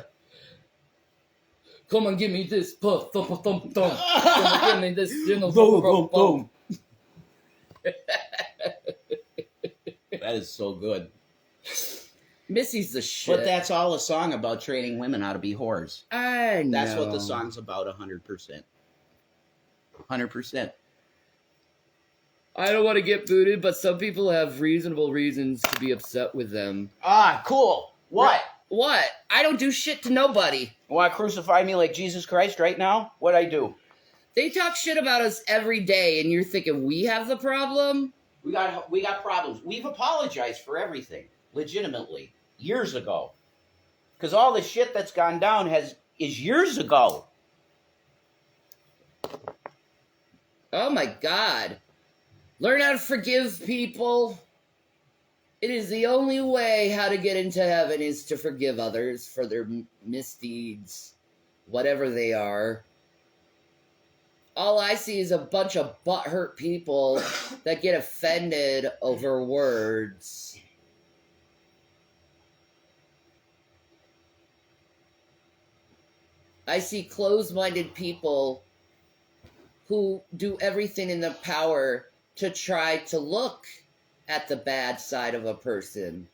Speaker 1: Come and give me this puff, thump, thump, thump. Come and give me this,
Speaker 2: Boom, boom, boom. That is so good.
Speaker 1: Missy's the shit.
Speaker 2: But that's all a song about training women how to be whores.
Speaker 1: I know.
Speaker 2: That's what the song's about, 100%. 100%.
Speaker 1: I don't want to get booted, but some people have reasonable reasons to be upset with them.
Speaker 2: Ah, cool. What?
Speaker 1: What? I don't do shit to nobody.
Speaker 2: Want to crucify me like Jesus Christ right now? What'd I do?
Speaker 1: They talk shit about us every day, and you're thinking we have the problem?
Speaker 2: We got problems. We've apologized for everything, legitimately, years ago. Because all the shit that's gone down is years ago.
Speaker 1: Oh my God. Learn how to forgive people. It is the only way how to get into heaven is to forgive others for their misdeeds, whatever they are. All I see is a bunch of butthurt people that get offended over words. I see closed-minded people who do everything in their power to try to look at the bad side of a person.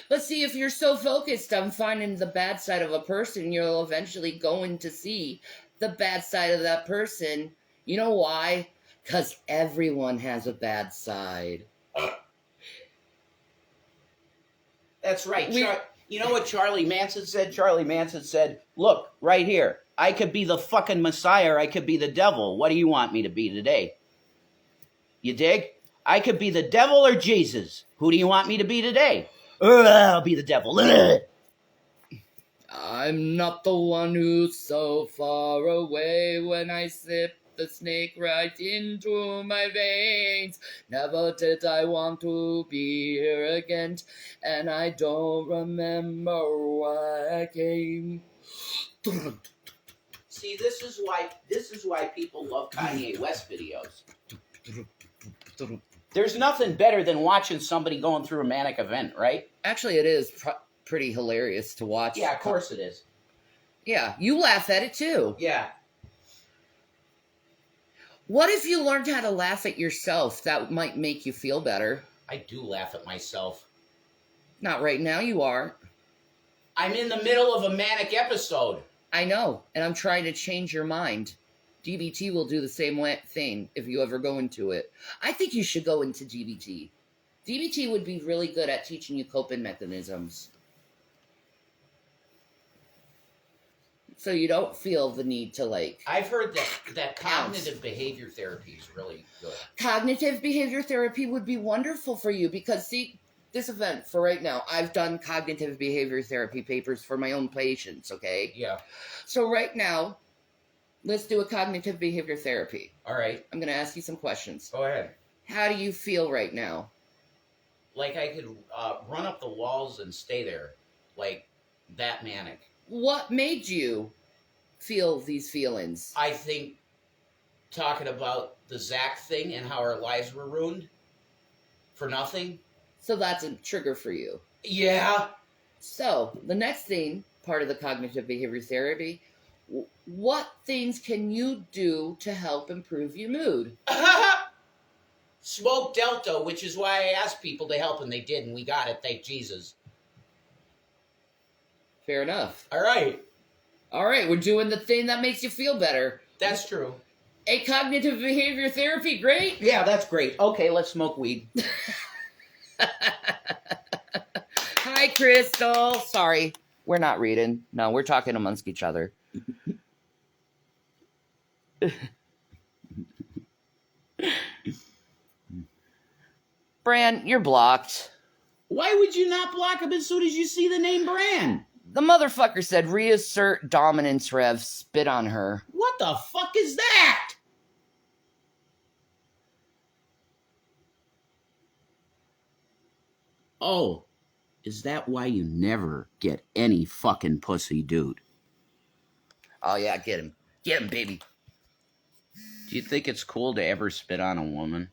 Speaker 1: But see, if you're so focused on finding the bad side of a person, you're eventually going to see the bad side of that person. You know why? Because everyone has a bad side.
Speaker 2: That's right. You know what Charlie Manson said? Charlie Manson said, look, right here. I could be the fucking Messiah or I could be the devil. What do you want me to be today? You dig? I could be the devil or Jesus. Who do you want me to be today? I'll be the devil.
Speaker 1: I'm not the one who's so far away when I slip the snake right into my veins. Never did I want to be here again, and I don't remember why I came.
Speaker 2: See, this is why people love Kanye West videos. There's nothing better than watching somebody going through a manic event, right?
Speaker 1: Actually, it is pretty hilarious to watch.
Speaker 2: Yeah, of course it is.
Speaker 1: Yeah, you laugh at it too.
Speaker 2: Yeah.
Speaker 1: What if you learned how to laugh at yourself? That might make you feel better.
Speaker 2: I do laugh at myself.
Speaker 1: Not right now, you are.
Speaker 2: I'm in the middle of a manic episode.
Speaker 1: I know, and I'm trying to change your mind. DBT will do the same thing if you ever go into it. I think you should go into DBT. DBT would be really good at teaching you coping mechanisms. So you don't feel the need to
Speaker 2: I've heard that cognitive behavior therapy is really good.
Speaker 1: Cognitive behavior therapy would be wonderful for you because, see, this event for right now, I've done cognitive behavior therapy papers for my own patients, okay?
Speaker 2: Yeah.
Speaker 1: So right now, let's do a cognitive behavior therapy.
Speaker 2: All right.
Speaker 1: I'm going to ask you some questions.
Speaker 2: Go ahead.
Speaker 1: How do you feel right now?
Speaker 2: Like I could run up the walls and stay there, like that manic.
Speaker 1: What made you feel these feelings?
Speaker 2: I think talking about the Zach thing and how our lives were ruined for nothing.
Speaker 1: So that's a trigger for you.
Speaker 2: Yeah.
Speaker 1: So the next thing, part of the cognitive behavior therapy, what things can you do to help improve your mood?
Speaker 2: Smoke Delta, which is why I asked people to help, and they did, and we got it. Thank Jesus.
Speaker 1: Fair enough.
Speaker 2: All right.
Speaker 1: All right, we're doing the thing that makes you feel better.
Speaker 2: That's true.
Speaker 1: A cognitive behavior therapy, great?
Speaker 2: Yeah, that's great. Okay, let's smoke weed.
Speaker 1: Hi, Crystal. Sorry, we're not reading. No, we're talking amongst each other. Bran, you're blocked.
Speaker 2: Why would you not block him as soon as you see the name Bran?
Speaker 1: The motherfucker said reassert dominance, Rev. Spit on her.
Speaker 2: What the fuck is that? Oh, is that why you never get any fucking pussy, dude?
Speaker 1: Oh, yeah, get him. Get him, baby.
Speaker 2: Do you think it's cool to ever spit on a woman?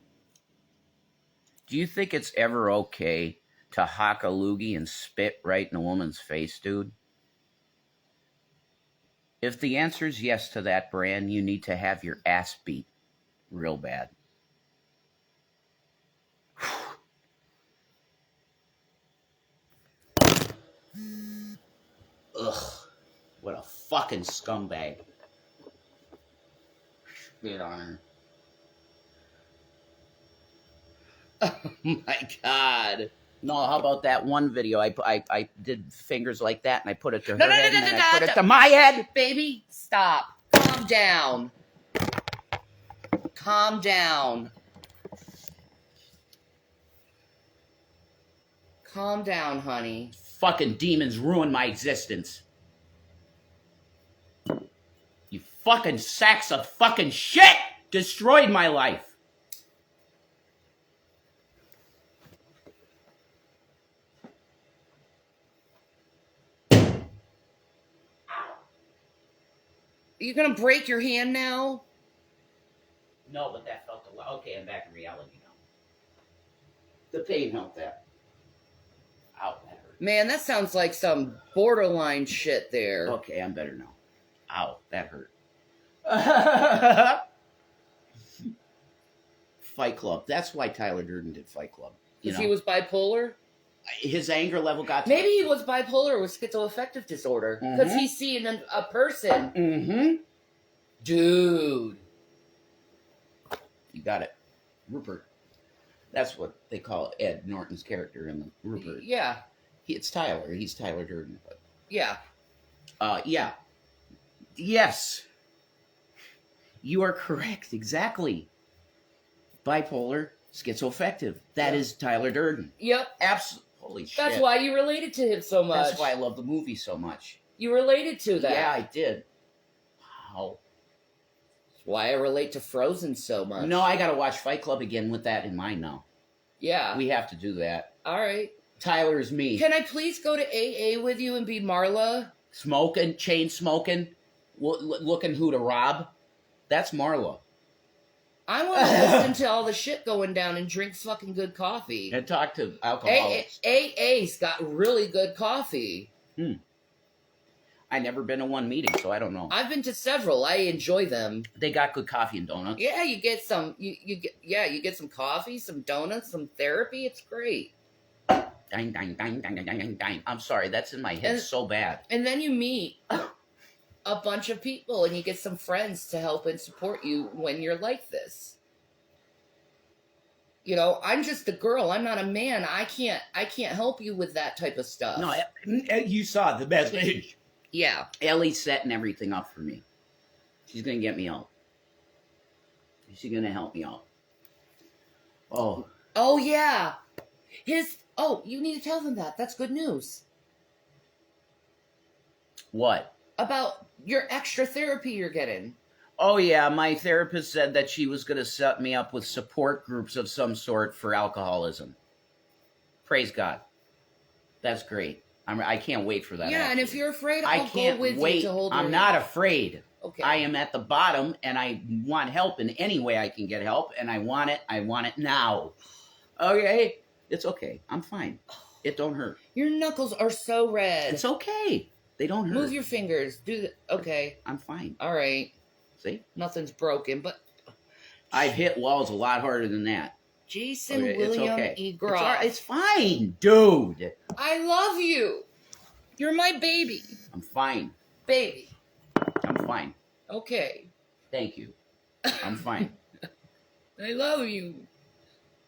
Speaker 2: Do you think it's ever okay to hock a loogie and spit right in a woman's face, dude? If the answer is yes to that, Bran, you need to have your ass beat real bad. Ugh, what a fucking scumbag. Spit on her.
Speaker 1: Oh, my God.
Speaker 2: No, how about that one video? I did fingers like that, and I put it to her
Speaker 1: No,
Speaker 2: head, and then I put it to my head.
Speaker 1: Baby, stop. Calm down. Calm down. Calm down, honey.
Speaker 2: Fucking demons ruined my existence. You fucking sacks of fucking shit destroyed my life.
Speaker 1: Are you gonna break your hand now?
Speaker 2: No, but that felt a lot. Okay, I'm back in reality now. The pain helped that. Ow, that hurt.
Speaker 1: Man, that sounds like some borderline shit there.
Speaker 2: Okay, I'm better now. Ow, that hurt. Fight Club. That's why Tyler Durden did Fight Club. You
Speaker 1: Because
Speaker 2: know?
Speaker 1: he was bipolar?
Speaker 2: his anger level got to...
Speaker 1: Maybe he was bipolar with schizoaffective disorder because he's seeing a person.
Speaker 2: Mm-hmm.
Speaker 1: Dude.
Speaker 2: You got it. Rupert. That's what they call Ed Norton's character in the Rupert.
Speaker 1: Yeah.
Speaker 2: It's Tyler. He's Tyler Durden. But,
Speaker 1: Yeah.
Speaker 2: yeah. Yes. You are correct. Exactly. Bipolar, schizoaffective. That is Tyler Durden.
Speaker 1: Yep.
Speaker 2: Absolutely. Holy shit.
Speaker 1: That's why you related to him so much.
Speaker 2: That's why I love the movie so much.
Speaker 1: You related to that.
Speaker 2: Yeah, I did. Wow.
Speaker 1: That's why I relate to Frozen so much.
Speaker 2: No, I got to watch Fight Club again with that in mind now.
Speaker 1: Yeah.
Speaker 2: We have to do that.
Speaker 1: All right.
Speaker 2: Tyler is me.
Speaker 1: Can I please go to AA with you and be Marla?
Speaker 2: Smoking, chain smoking, looking who to rob. That's Marla.
Speaker 1: I want to listen to all the shit going down and drink fucking good coffee.
Speaker 2: And talk to alcoholics.
Speaker 1: AA's got really good coffee.
Speaker 2: I never been to one meeting, so I don't know.
Speaker 1: I've been to several. I enjoy them.
Speaker 2: They got good coffee and donuts.
Speaker 1: Yeah, you get some. You get some coffee, some donuts, some therapy. It's great.
Speaker 2: Dang, dang, dang, dang, dang, dang, dang. I'm sorry, that's in my head so bad.
Speaker 1: And then you meet a bunch of people, and you get some friends to help and support you when you're like this. You know, I'm just a girl. I'm not a man. I can't help you with that type of stuff.
Speaker 2: No, you saw the message.
Speaker 1: Yeah.
Speaker 2: Ellie's setting everything up for me. She's gonna get me out. She's gonna help me out. Oh.
Speaker 1: Oh yeah. You need to tell them that. That's good news.
Speaker 2: What?
Speaker 1: About your extra therapy you're getting.
Speaker 2: Oh, yeah, my therapist said that she was going to set me up with support groups of some sort for alcoholism. Praise God. That's great. I can't wait for that.
Speaker 1: Yeah,
Speaker 2: actually.
Speaker 1: and if you're afraid,
Speaker 2: I
Speaker 1: I'll
Speaker 2: can't
Speaker 1: go with
Speaker 2: wait.
Speaker 1: you to hold
Speaker 2: I'm
Speaker 1: your
Speaker 2: not
Speaker 1: hand.
Speaker 2: afraid.
Speaker 1: Okay.
Speaker 2: I am at the bottom, and I want help in any way I can get help, and I want it. I want it now. Okay? It's okay. I'm fine. It don't hurt.
Speaker 1: Your knuckles are so red.
Speaker 2: It's okay. They don't hurt.
Speaker 1: Move your fingers. Okay.
Speaker 2: I'm fine.
Speaker 1: All right.
Speaker 2: See?
Speaker 1: Nothing's broken, but
Speaker 2: I've hit walls a lot harder than that.
Speaker 1: Jason
Speaker 2: Okay,
Speaker 1: William
Speaker 2: it's okay.
Speaker 1: E. Groff.
Speaker 2: It's fine, dude.
Speaker 1: I love you. You're my baby.
Speaker 2: I'm fine.
Speaker 1: Baby.
Speaker 2: I'm fine.
Speaker 1: Okay.
Speaker 2: Thank you. I'm fine.
Speaker 1: I love you.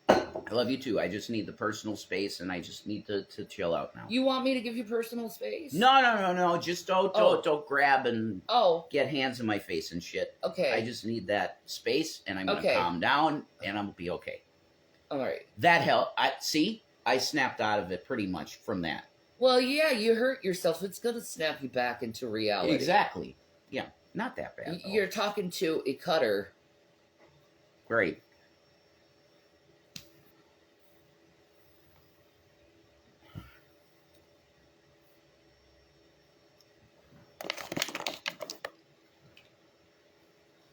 Speaker 2: I love you too. I just need the personal space, and I just need to chill out now.
Speaker 1: You want me to give you personal space?
Speaker 2: No. Just don't grab and get hands in my face and shit.
Speaker 1: Okay.
Speaker 2: I just need that space, and I'm gonna calm down, and I'm gonna be okay.
Speaker 1: All right.
Speaker 2: That helped. I snapped out of it pretty much from that.
Speaker 1: Well, yeah, you hurt yourself. It's gonna snap you back into reality.
Speaker 2: Exactly. Yeah, not that bad.
Speaker 1: You're talking to a cutter.
Speaker 2: Great.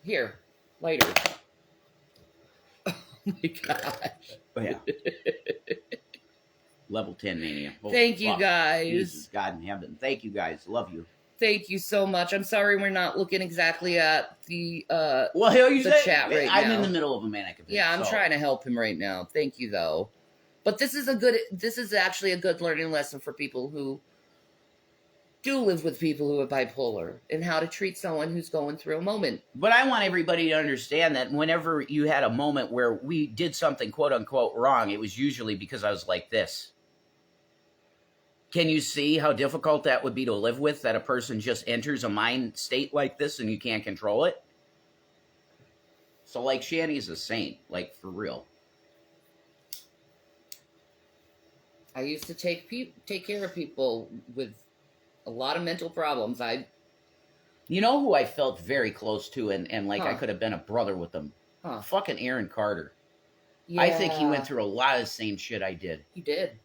Speaker 1: Here, lighter. Oh my gosh.
Speaker 2: Oh, yeah. Level 10 mania. Holy
Speaker 1: Thank you
Speaker 2: fuck.
Speaker 1: guys.
Speaker 2: Jesus, God in heaven. Thank you guys. Love you.
Speaker 1: Thank you so much. I'm sorry we're not looking exactly at the chat right
Speaker 2: I'm
Speaker 1: now.
Speaker 2: in the middle of a manic event.
Speaker 1: Yeah, I'm trying to help him right now. Thank you though. But this is actually a good learning lesson for people who do live with people who are bipolar and how to treat someone who's going through a moment.
Speaker 2: But I want everybody to understand that whenever you had a moment where we did something quote unquote wrong, it was usually because I was like this. Can you see how difficult that would be to live with, that a person just enters a mind state like this and you can't control it? So, like, Shanny's a saint, like, for real.
Speaker 1: I used to take care of people with a lot of mental problems.
Speaker 2: You know who I felt very close to and like I
Speaker 1: Huh.
Speaker 2: could have been a brother with them?
Speaker 1: Huh.
Speaker 2: Fucking Aaron Carter.
Speaker 1: Yeah,
Speaker 2: I think he went through a lot of the same shit I did.
Speaker 1: He did.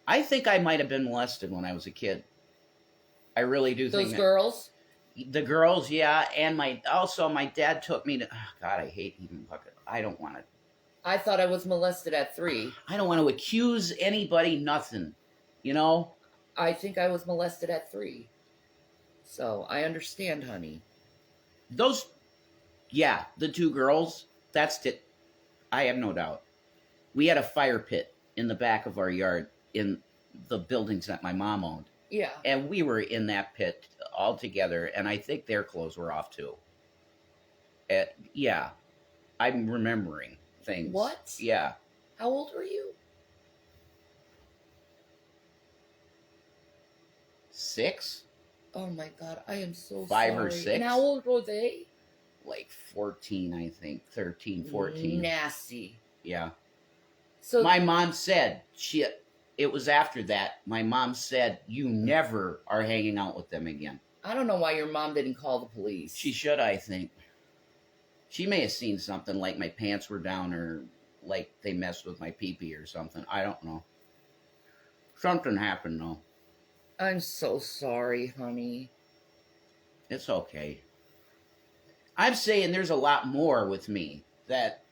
Speaker 2: I think I might have been molested when I was a kid. I really do think
Speaker 1: Those
Speaker 2: that.
Speaker 1: girls.
Speaker 2: The girls, yeah, and my dad took me to. Oh God, I hate even fucking. I don't want to.
Speaker 1: I thought I was molested at 3.
Speaker 2: I don't want to accuse anybody. Nothing, you know.
Speaker 1: I think I was molested at 3. So I understand, honey.
Speaker 2: Those, yeah, the 2 girls. That's it. I have no doubt. We had a fire pit in the back of our yard in the buildings that my mom owned.
Speaker 1: Yeah.
Speaker 2: And we were in that pit all together, and I think their clothes were off too. Yeah, I'm remembering things.
Speaker 1: What?
Speaker 2: Yeah.
Speaker 1: How old were you?
Speaker 2: 6?
Speaker 1: Oh my god, I am so
Speaker 2: 5
Speaker 1: sorry.
Speaker 2: or 6.
Speaker 1: And how old were they?
Speaker 2: Like 14, I think. 13, 14.
Speaker 1: Nasty.
Speaker 2: Yeah.
Speaker 1: So
Speaker 2: My mom said, it was after that, my mom said, you never are hanging out with them again.
Speaker 1: I don't know why your mom didn't call the police.
Speaker 2: She should, I think. She may have seen something like my pants were down or like they messed with my pee-pee or something. I don't know. Something happened, though.
Speaker 1: I'm so sorry, honey.
Speaker 2: It's okay. I'm saying there's a lot more with me that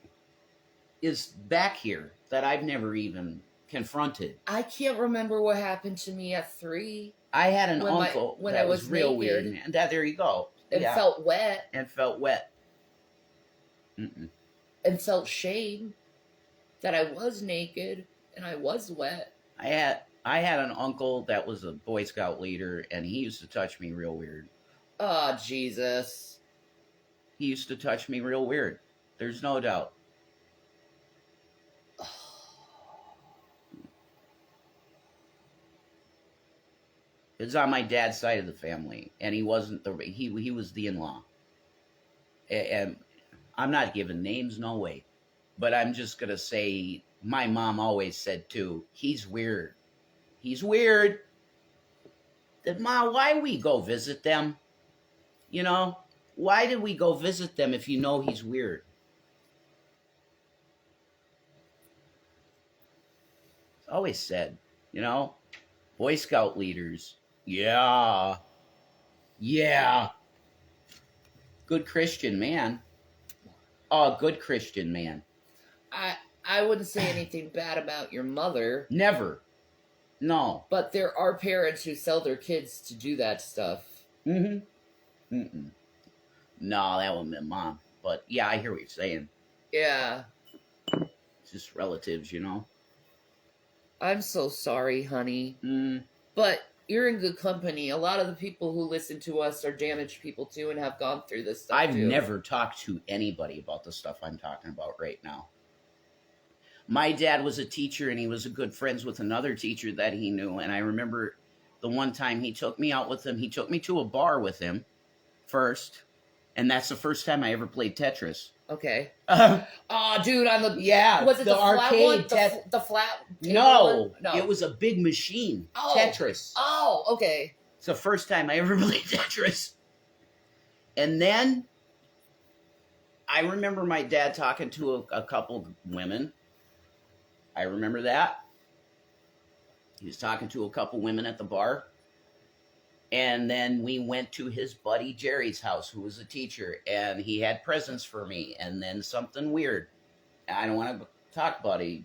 Speaker 2: is back here that I've never even confronted.
Speaker 1: I can't remember what happened to me at 3.
Speaker 2: I had an
Speaker 1: When
Speaker 2: uncle
Speaker 1: when
Speaker 2: that
Speaker 1: I
Speaker 2: was
Speaker 1: was
Speaker 2: real
Speaker 1: naked.
Speaker 2: weird. And there you go.
Speaker 1: And
Speaker 2: Yeah.
Speaker 1: felt wet
Speaker 2: And felt wet. Mm-mm.
Speaker 1: and felt shame that I was naked and I was wet.
Speaker 2: I had an uncle that was a Boy Scout leader, and he used to touch me real weird.
Speaker 1: Oh, Jesus.
Speaker 2: He used to touch me real weird. There's no doubt. It's on my dad's side of the family, and he wasn't he was the in-law. And I'm not giving names, no way, but I'm just gonna say my mom always said too, he's weird. He's weird. That Ma, why we go visit them? You know, why did we go visit them if you know he's weird? It's always said, you know, Boy Scout leaders. Yeah. Yeah. Good Christian man. Oh, good Christian man.
Speaker 1: I wouldn't say anything bad about your mother,
Speaker 2: Never. No.
Speaker 1: but there are parents who sell their kids to do that stuff.
Speaker 2: Mm-hmm. Mm-mm. No, that wasn't my mom. But yeah, I hear what you're saying.
Speaker 1: Yeah.
Speaker 2: It's just relatives, you know.
Speaker 1: I'm so sorry, honey.
Speaker 2: Mm.
Speaker 1: But you're in good company. A lot of the people who listen to us are damaged people too and have gone through this stuff
Speaker 2: I've
Speaker 1: too.
Speaker 2: never talked to anybody about the stuff I'm talking about right now. My dad was a teacher, and he was good friends with another teacher that he knew. And I remember the one time he took me out with him. He took me to a bar with him first, and that's the first time I ever played Tetris.
Speaker 1: Okay. Oh, dude, on the
Speaker 2: Yeah,
Speaker 1: was it the, flat
Speaker 2: arcade
Speaker 1: one? The flat table one?
Speaker 2: It was a big machine.
Speaker 1: Oh.
Speaker 2: Tetris.
Speaker 1: Oh, okay.
Speaker 2: It's the first time I ever played Tetris. And then I remember my dad talking to a couple women. I remember that. He was talking to a couple women at the bar. And then we went to his buddy Jerry's house, who was a teacher, and he had presents for me. And then something weird. I don't want to talk about it.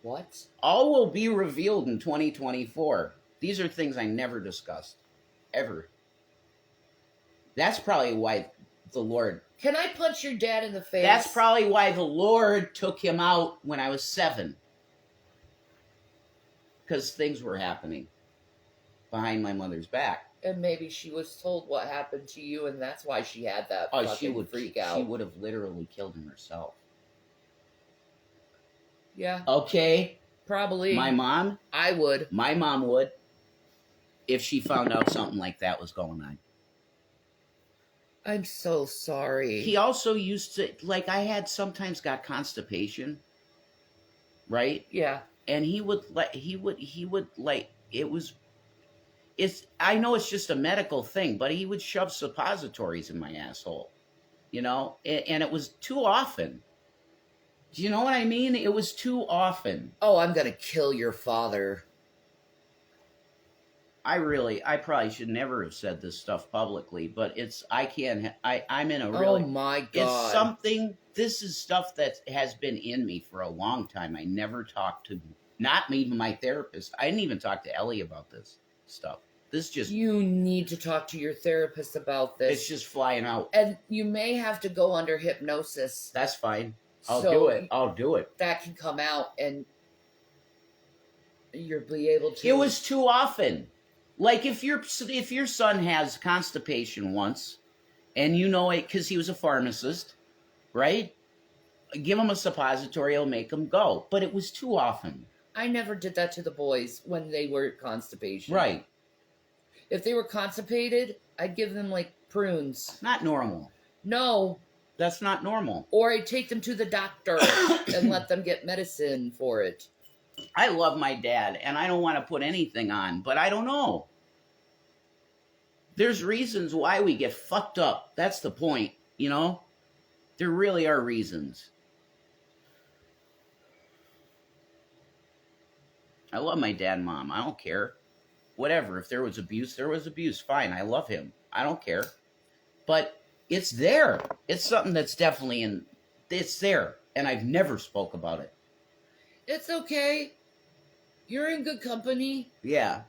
Speaker 1: What?
Speaker 2: All will be revealed in 2024. These are things I never discussed. Ever. That's probably why the Lord...
Speaker 1: Can I punch your dad in the face?
Speaker 2: That's probably why the Lord took him out when I was 7. Because things were happening behind my mother's back.
Speaker 1: And maybe she was told what happened to you, and that's why she had that
Speaker 2: Oh,
Speaker 1: fucking
Speaker 2: she would
Speaker 1: freak out.
Speaker 2: She would have literally killed him herself.
Speaker 1: Yeah,
Speaker 2: Okay?
Speaker 1: probably.
Speaker 2: My mom would, if she found out something like that was going on.
Speaker 1: I'm so sorry.
Speaker 2: He also used to, like, I had sometimes got constipation, right?
Speaker 1: Yeah.
Speaker 2: And I know it's just a medical thing, but he would shove suppositories in my asshole, you know, and it was too often. Do you know what I mean? It was too often.
Speaker 1: Oh, I'm gonna kill your father.
Speaker 2: I probably should never have said this stuff publicly, but I'm in a
Speaker 1: Oh
Speaker 2: really,
Speaker 1: my
Speaker 2: it's
Speaker 1: god.
Speaker 2: something, this is stuff that has been in me for a long time. I never talked to, not even my therapist. I didn't even talk to Ellie about this stuff. This just,
Speaker 1: You need to talk to your therapist about this.
Speaker 2: it's just flying out.
Speaker 1: And you may have to go under hypnosis.
Speaker 2: That's fine. I'll
Speaker 1: So
Speaker 2: do it. I'll do it.
Speaker 1: that can come out and you'll be able to.
Speaker 2: It was too often. Like if your son has constipation once, and you know it because he was a pharmacist, right? Give him a suppository, it'll make him go. But it was too often.
Speaker 1: I never did that to the boys when they were constipation.
Speaker 2: Right.
Speaker 1: If they were constipated, I'd give them like prunes.
Speaker 2: Not normal.
Speaker 1: No.
Speaker 2: That's not normal.
Speaker 1: Or I'd take them to the doctor and let them get medicine for it.
Speaker 2: I love my dad, and I don't want to put anything on, but I don't know. There's reasons why we get fucked up. That's the point, you know? There really are reasons. I love my dad and mom. I don't care. Whatever. If there was abuse, there was abuse. Fine. I love him. I don't care. But it's there. It's something that's definitely it's there. And I've never spoke about it.
Speaker 1: It's okay. You're in good company.
Speaker 2: Yeah.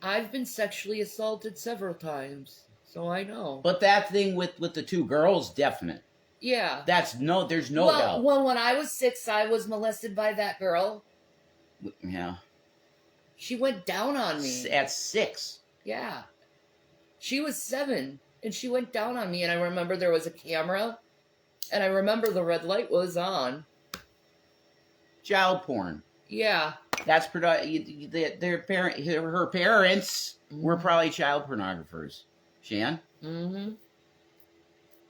Speaker 1: I've been sexually assaulted several times, so I know.
Speaker 2: But that thing with the two girls, definite.
Speaker 1: Yeah.
Speaker 2: There's no doubt.
Speaker 1: Well, when I was 6, I was molested by that girl.
Speaker 2: Yeah.
Speaker 1: She went down on me.
Speaker 2: At 6.
Speaker 1: Yeah. She was 7, and she went down on me, and I remember there was a camera, and I remember the red light was on.
Speaker 2: Child porn.
Speaker 1: Yeah.
Speaker 2: That's her parents were probably child pornographers. Shan?
Speaker 1: Mm-hmm.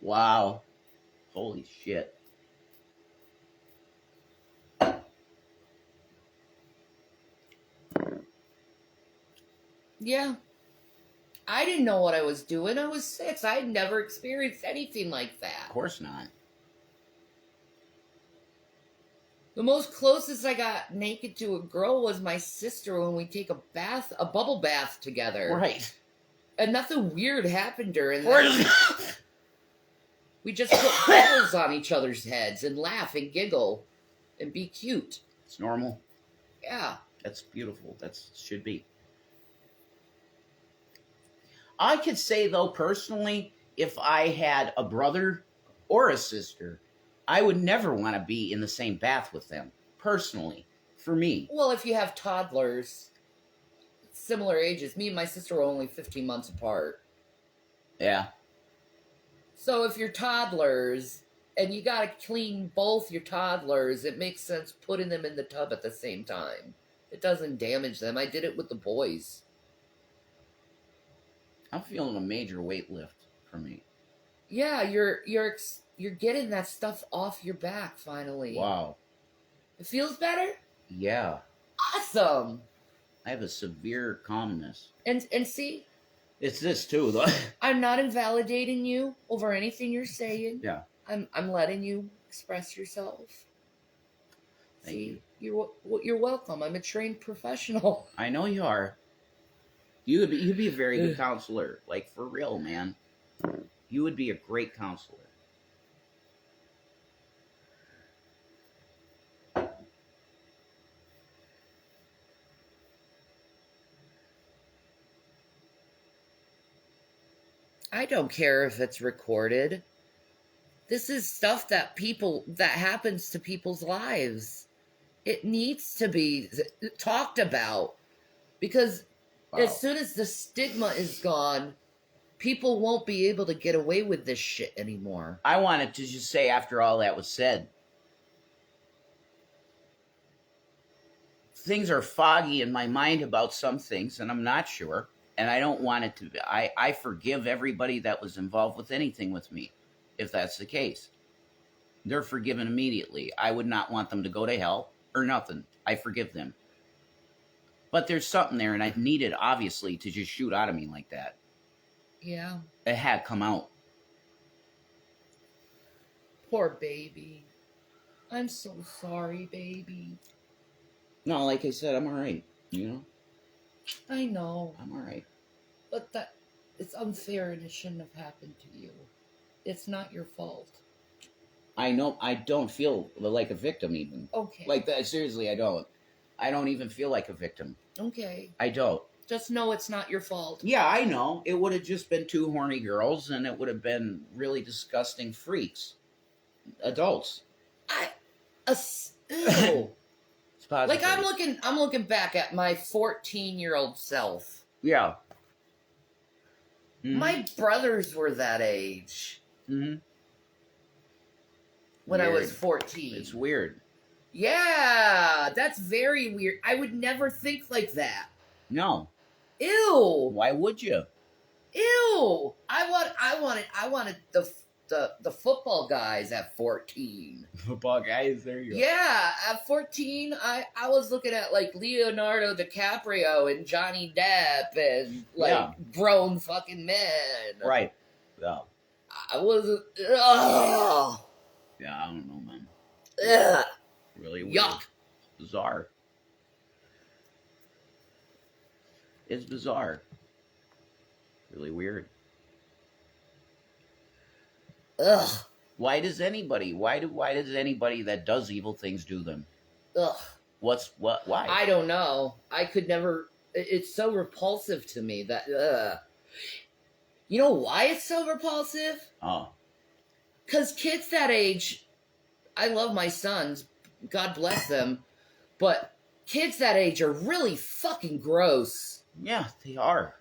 Speaker 2: Wow. Holy shit.
Speaker 1: Yeah. I didn't know what I was doing. I was 6. I had never experienced anything like that.
Speaker 2: Of course not.
Speaker 1: The most closest I got naked to a girl was my sister when we take a bubble bath together.
Speaker 2: Right.
Speaker 1: And nothing weird happened during that. We just put bubbles on each other's heads and laugh and giggle and be cute.
Speaker 2: It's normal.
Speaker 1: Yeah.
Speaker 2: That's beautiful. That should be. I could say, though, personally, if I had a brother or a sister, I would never want to be in the same bath with them, personally, for me.
Speaker 1: Well, if you have toddlers, similar ages, me and my sister were only 15 months apart.
Speaker 2: Yeah.
Speaker 1: So if you're toddlers and you got to clean both your toddlers, it makes sense putting them in the tub at the same time. It doesn't damage them. I did it with the boys.
Speaker 2: I'm feeling a major weight lift for me.
Speaker 1: Yeah, you're getting that stuff off your back finally.
Speaker 2: Wow.
Speaker 1: It feels better?
Speaker 2: Yeah.
Speaker 1: Awesome.
Speaker 2: I have a severe calmness.
Speaker 1: And see,
Speaker 2: It's this too, though.
Speaker 1: I'm not invalidating you over anything you're saying.
Speaker 2: Yeah.
Speaker 1: I'm letting you express yourself.
Speaker 2: Thank
Speaker 1: See, you're welcome. I'm a trained professional.
Speaker 2: I know you are. You'd be a very good counselor. Like, for real, man. You would be a great counselor.
Speaker 1: I don't care if it's recorded. This is stuff that happens to people's lives. It needs to be talked about because
Speaker 2: Wow.
Speaker 1: as soon as the stigma is gone, people won't be able to get away with this shit anymore.
Speaker 2: I wanted to just say, after all that was said, things are foggy in my mind about some things, and I'm not sure. And I don't want it to be. I forgive everybody that was involved with anything with me, if that's the case. They're forgiven immediately. I would not want them to go to hell or nothing. I forgive them. But there's something there, and I needed, obviously, to just shoot out of me like that.
Speaker 1: Yeah.
Speaker 2: It had come out.
Speaker 1: Poor baby. I'm so sorry, baby.
Speaker 2: No, like I said, I'm all right. You know?
Speaker 1: I know.
Speaker 2: I'm all right.
Speaker 1: But it's unfair and it shouldn't have happened to you. It's not your fault.
Speaker 2: I know. I don't feel like a victim even.
Speaker 1: Okay.
Speaker 2: Like that. Seriously, I don't. I don't even feel like a victim.
Speaker 1: Okay.
Speaker 2: I don't.
Speaker 1: Just know it's not your fault.
Speaker 2: Yeah, I know. It would have just been two horny girls, and it would have been really disgusting freaks. Adults.
Speaker 1: Ew.
Speaker 2: It's positive.
Speaker 1: Like I'm looking back at my 14-year-old self.
Speaker 2: Yeah. Mm-hmm.
Speaker 1: My brothers were that age
Speaker 2: Mm-hmm.
Speaker 1: when I was
Speaker 2: Weird.
Speaker 1: 14.
Speaker 2: It's weird.
Speaker 1: Yeah, that's very weird. I would never think like that.
Speaker 2: No.
Speaker 1: Ew.
Speaker 2: Why would you?
Speaker 1: Ew. I wanted the football guys at 14.
Speaker 2: Football guys, there you go.
Speaker 1: Yeah, at 14, I was looking at like Leonardo DiCaprio and Johnny Depp and like grown fucking men.
Speaker 2: Right. Yeah.
Speaker 1: I was, ugh.
Speaker 2: Yeah, I don't know, man.
Speaker 1: Ugh.
Speaker 2: Really weird.
Speaker 1: Yuck.
Speaker 2: Bizarre. It's bizarre. Really weird.
Speaker 1: Ugh.
Speaker 2: Why does anybody that does evil things do them?
Speaker 1: Ugh.
Speaker 2: Why?
Speaker 1: I don't know. I could never. It's so repulsive to me that. Ugh. You know why it's so repulsive?
Speaker 2: Oh.
Speaker 1: Because kids that age, I love my sons, God bless them, but kids that age are really fucking gross.
Speaker 2: Yeah, they are.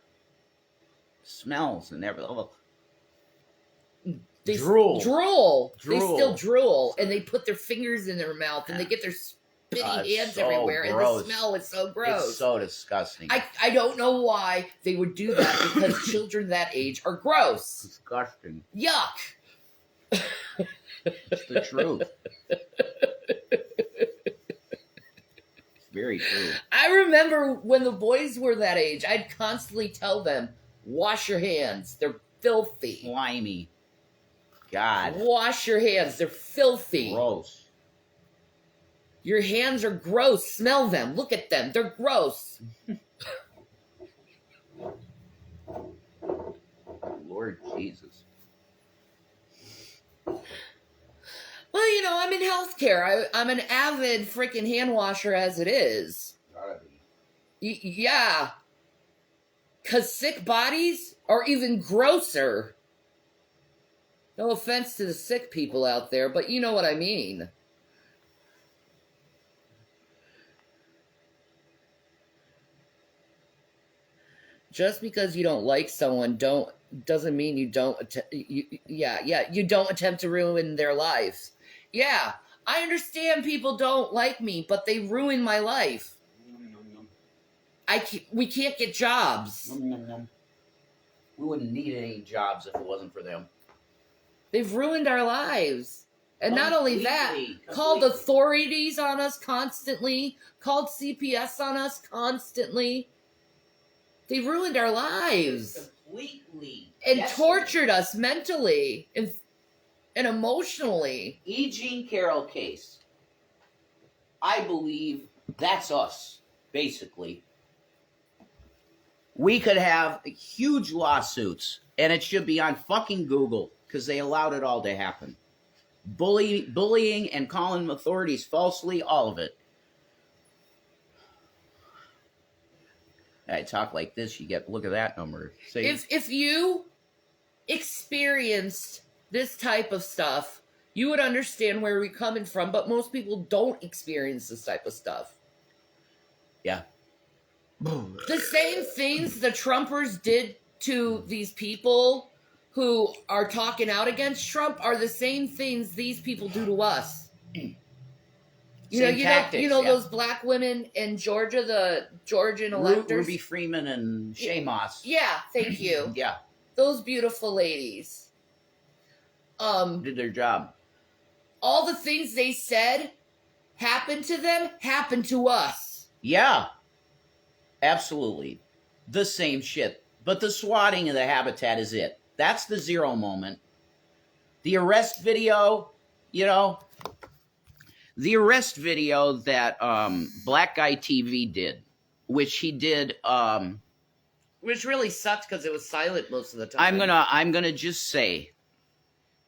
Speaker 2: Smells and everything.
Speaker 1: They
Speaker 2: Drool.
Speaker 1: They still drool, and they put their fingers in their mouth, and they get their spitty hands
Speaker 2: so
Speaker 1: everywhere,
Speaker 2: gross.
Speaker 1: and the smell is so gross.
Speaker 2: It's so disgusting.
Speaker 1: I don't know why they would do that, because children that age are gross.
Speaker 2: Disgusting.
Speaker 1: Yuck.
Speaker 2: It's the truth. It's very true.
Speaker 1: I remember when the boys were that age, I'd constantly tell them, wash your hands. They're filthy.
Speaker 2: Slimy. God.
Speaker 1: Wash your hands. They're filthy.
Speaker 2: Gross.
Speaker 1: Your hands are gross. Smell them. Look at them. They're gross.
Speaker 2: Lord Jesus.
Speaker 1: Well, you know, I'm in healthcare. I'm an avid freaking hand washer as it is.
Speaker 2: Gotta be.
Speaker 1: Yeah. Because sick bodies are even grosser. No offense to the sick people out there, but you know what I mean. Just because you don't like someone doesn't mean you don't you don't attempt to ruin their lives. Yeah, I understand people don't like me, but they ruin my life. We can't get jobs.
Speaker 2: We wouldn't need any jobs if it wasn't for them.
Speaker 1: They've ruined our lives. And not only that,
Speaker 2: Completely.
Speaker 1: called authorities on us constantly, called CPS on us constantly. They ruined our lives.
Speaker 2: Completely.
Speaker 1: And
Speaker 2: Yes,
Speaker 1: tortured us mentally and emotionally.
Speaker 2: E. Jean Carroll case. I believe that's us, basically. We could have huge lawsuits, and it should be on fucking Google, because they allowed it all to happen. Bullying and calling authorities falsely, all of it. I talk like this, you get, look at that number. So
Speaker 1: If you experienced this type of stuff, you would understand where we're coming from, but most people don't experience this type of stuff.
Speaker 2: yeah.
Speaker 1: The same things the Trumpers did to these people who are talking out against Trump are the same things these people do to us.
Speaker 2: Same tactics,
Speaker 1: you know
Speaker 2: yeah.
Speaker 1: those black women in Georgia, the Georgian electors?
Speaker 2: Ruby Freeman and Shay Moss.
Speaker 1: Yeah, thank you.
Speaker 2: Yeah.
Speaker 1: Those beautiful ladies.
Speaker 2: Did their job.
Speaker 1: All the things they said happened to them, happened to us.
Speaker 2: Yeah. Absolutely. The same shit. But the swatting of the habitat is it. That's the zero moment. The arrest video, you know, the arrest video that Black Guy TV did, which he did
Speaker 1: Which really sucked because it was silent most of the time.
Speaker 2: I'm gonna just say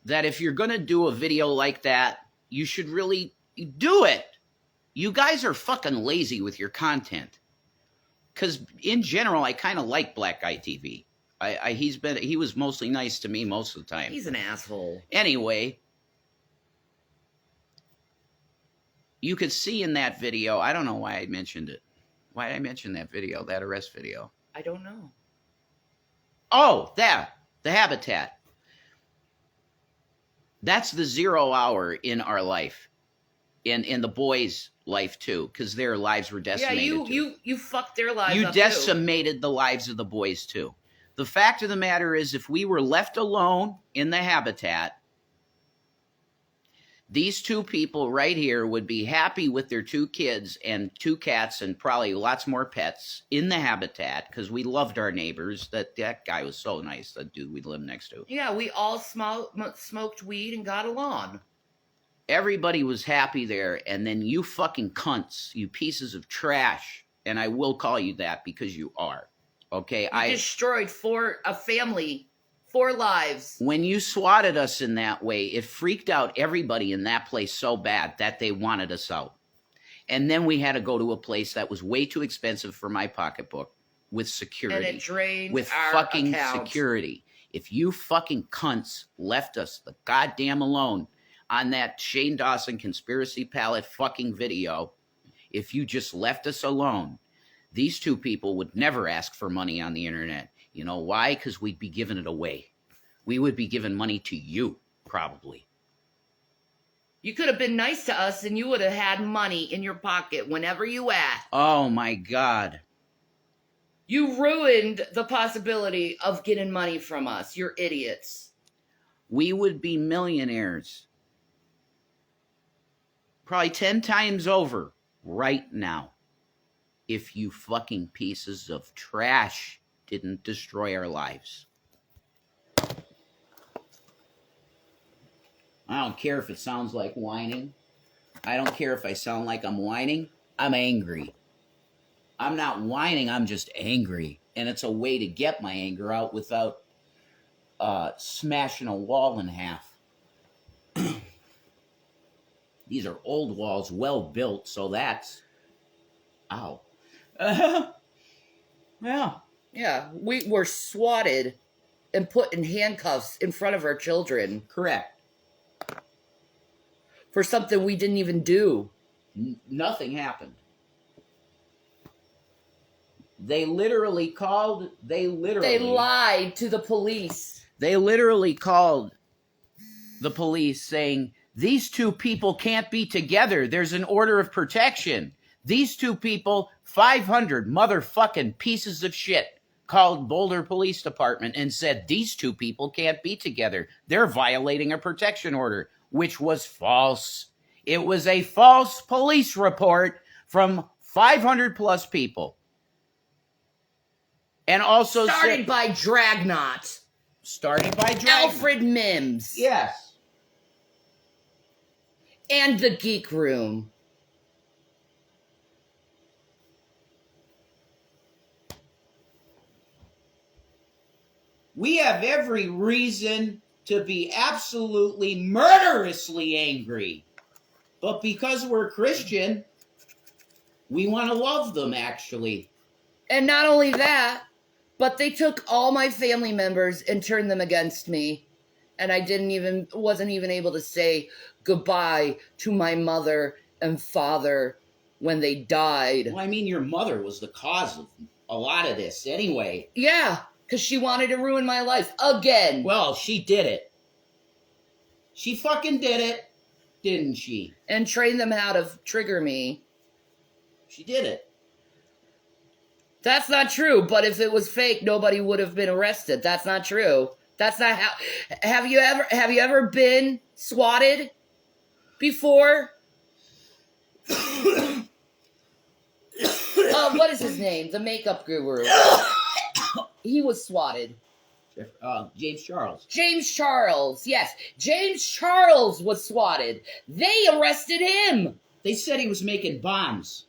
Speaker 2: that if you're gonna do a video like that, you should really do it. You guys are fucking lazy with your content. Because in general, I kind of like Black Guy TV. He was mostly nice to me most of the time.
Speaker 1: He's an asshole.
Speaker 2: Anyway, you could see in that video, I don't know why I mentioned it. Why did I mention that video, that arrest video?
Speaker 1: I don't know.
Speaker 2: Oh, the habitat. That's the 0 hour in our life, in the boys' life too, because their lives were decimated.
Speaker 1: Yeah, you fucked their lives
Speaker 2: You
Speaker 1: up
Speaker 2: decimated the lives of the boys too. The fact of the matter is, if we were left alone in the habitat, these two people right here would be happy with their 2 kids and 2 cats and probably lots more pets in the habitat, because we loved our neighbors. That guy was so nice, that dude we lived next to.
Speaker 1: Yeah, we all smoked weed and got along.
Speaker 2: Everybody was happy there, and then you fucking cunts, you pieces of trash, and I will call you that because you are. Okay,
Speaker 1: You destroyed a family, 4 lives.
Speaker 2: When you swatted us in that way, it freaked out everybody in that place so bad that they wanted us out. And then we had to go to a place that was way too expensive for my pocketbook with security.
Speaker 1: And it drained
Speaker 2: with
Speaker 1: our
Speaker 2: fucking
Speaker 1: account.
Speaker 2: security. If you fucking cunts left us the goddamn alone on that Shane Dawson conspiracy palette fucking video, if you just left us alone, these 2 people would never ask for money on the internet. You know why? Because we'd be giving it away. We would be giving money to you, probably.
Speaker 1: You could have been nice to us and you would have had money in your pocket whenever you asked.
Speaker 2: Oh, my God.
Speaker 1: You ruined the possibility of getting money from us. You're idiots.
Speaker 2: We would be millionaires. Probably 10 times over right now. If you fucking pieces of trash didn't destroy our lives. I don't care if it sounds like whining. I don't care if I sound like I'm whining. I'm angry. I'm not whining, I'm just angry. And it's a way to get my anger out without smashing a wall in half. These are old walls, well built, so that's... Ow. Yeah.
Speaker 1: Yeah, we were swatted and put in handcuffs in front of our children.
Speaker 2: Correct.
Speaker 1: For something we didn't even do.
Speaker 2: Nothing happened. They literally called... They
Speaker 1: lied to the police.
Speaker 2: They literally called the police saying, these 2 people can't be together. There's an order of protection. These 2 people, 500 motherfucking pieces of shit, called Boulder Police Department and said, these 2 people can't be together. They're violating a protection order, which was false. It was a false police report from 500 plus people. And also
Speaker 1: Started by Dragnot. Alfred Mims.
Speaker 2: Yes.
Speaker 1: And the Geek Room.
Speaker 2: We have every reason to be absolutely murderously angry. But because we're Christian, we want to love them, actually.
Speaker 1: And not only that, but they took all my family members and turned them against me. And I wasn't even able to say goodbye to my mother and father when they died.
Speaker 2: Well, I mean, your mother was the cause of a lot of this anyway.
Speaker 1: Yeah, because she wanted to ruin my life again.
Speaker 2: Well, she did it. She fucking did it, didn't she?
Speaker 1: And train them how to trigger me.
Speaker 2: She did it.
Speaker 1: That's not true, but if it was fake, nobody would have been arrested. That's not true. That's not how... Have you ever been swatted before? What is his name? The makeup guru. He was swatted.
Speaker 2: James Charles.
Speaker 1: James Charles, yes. James Charles was swatted. They arrested him.
Speaker 2: They said he was making bombs.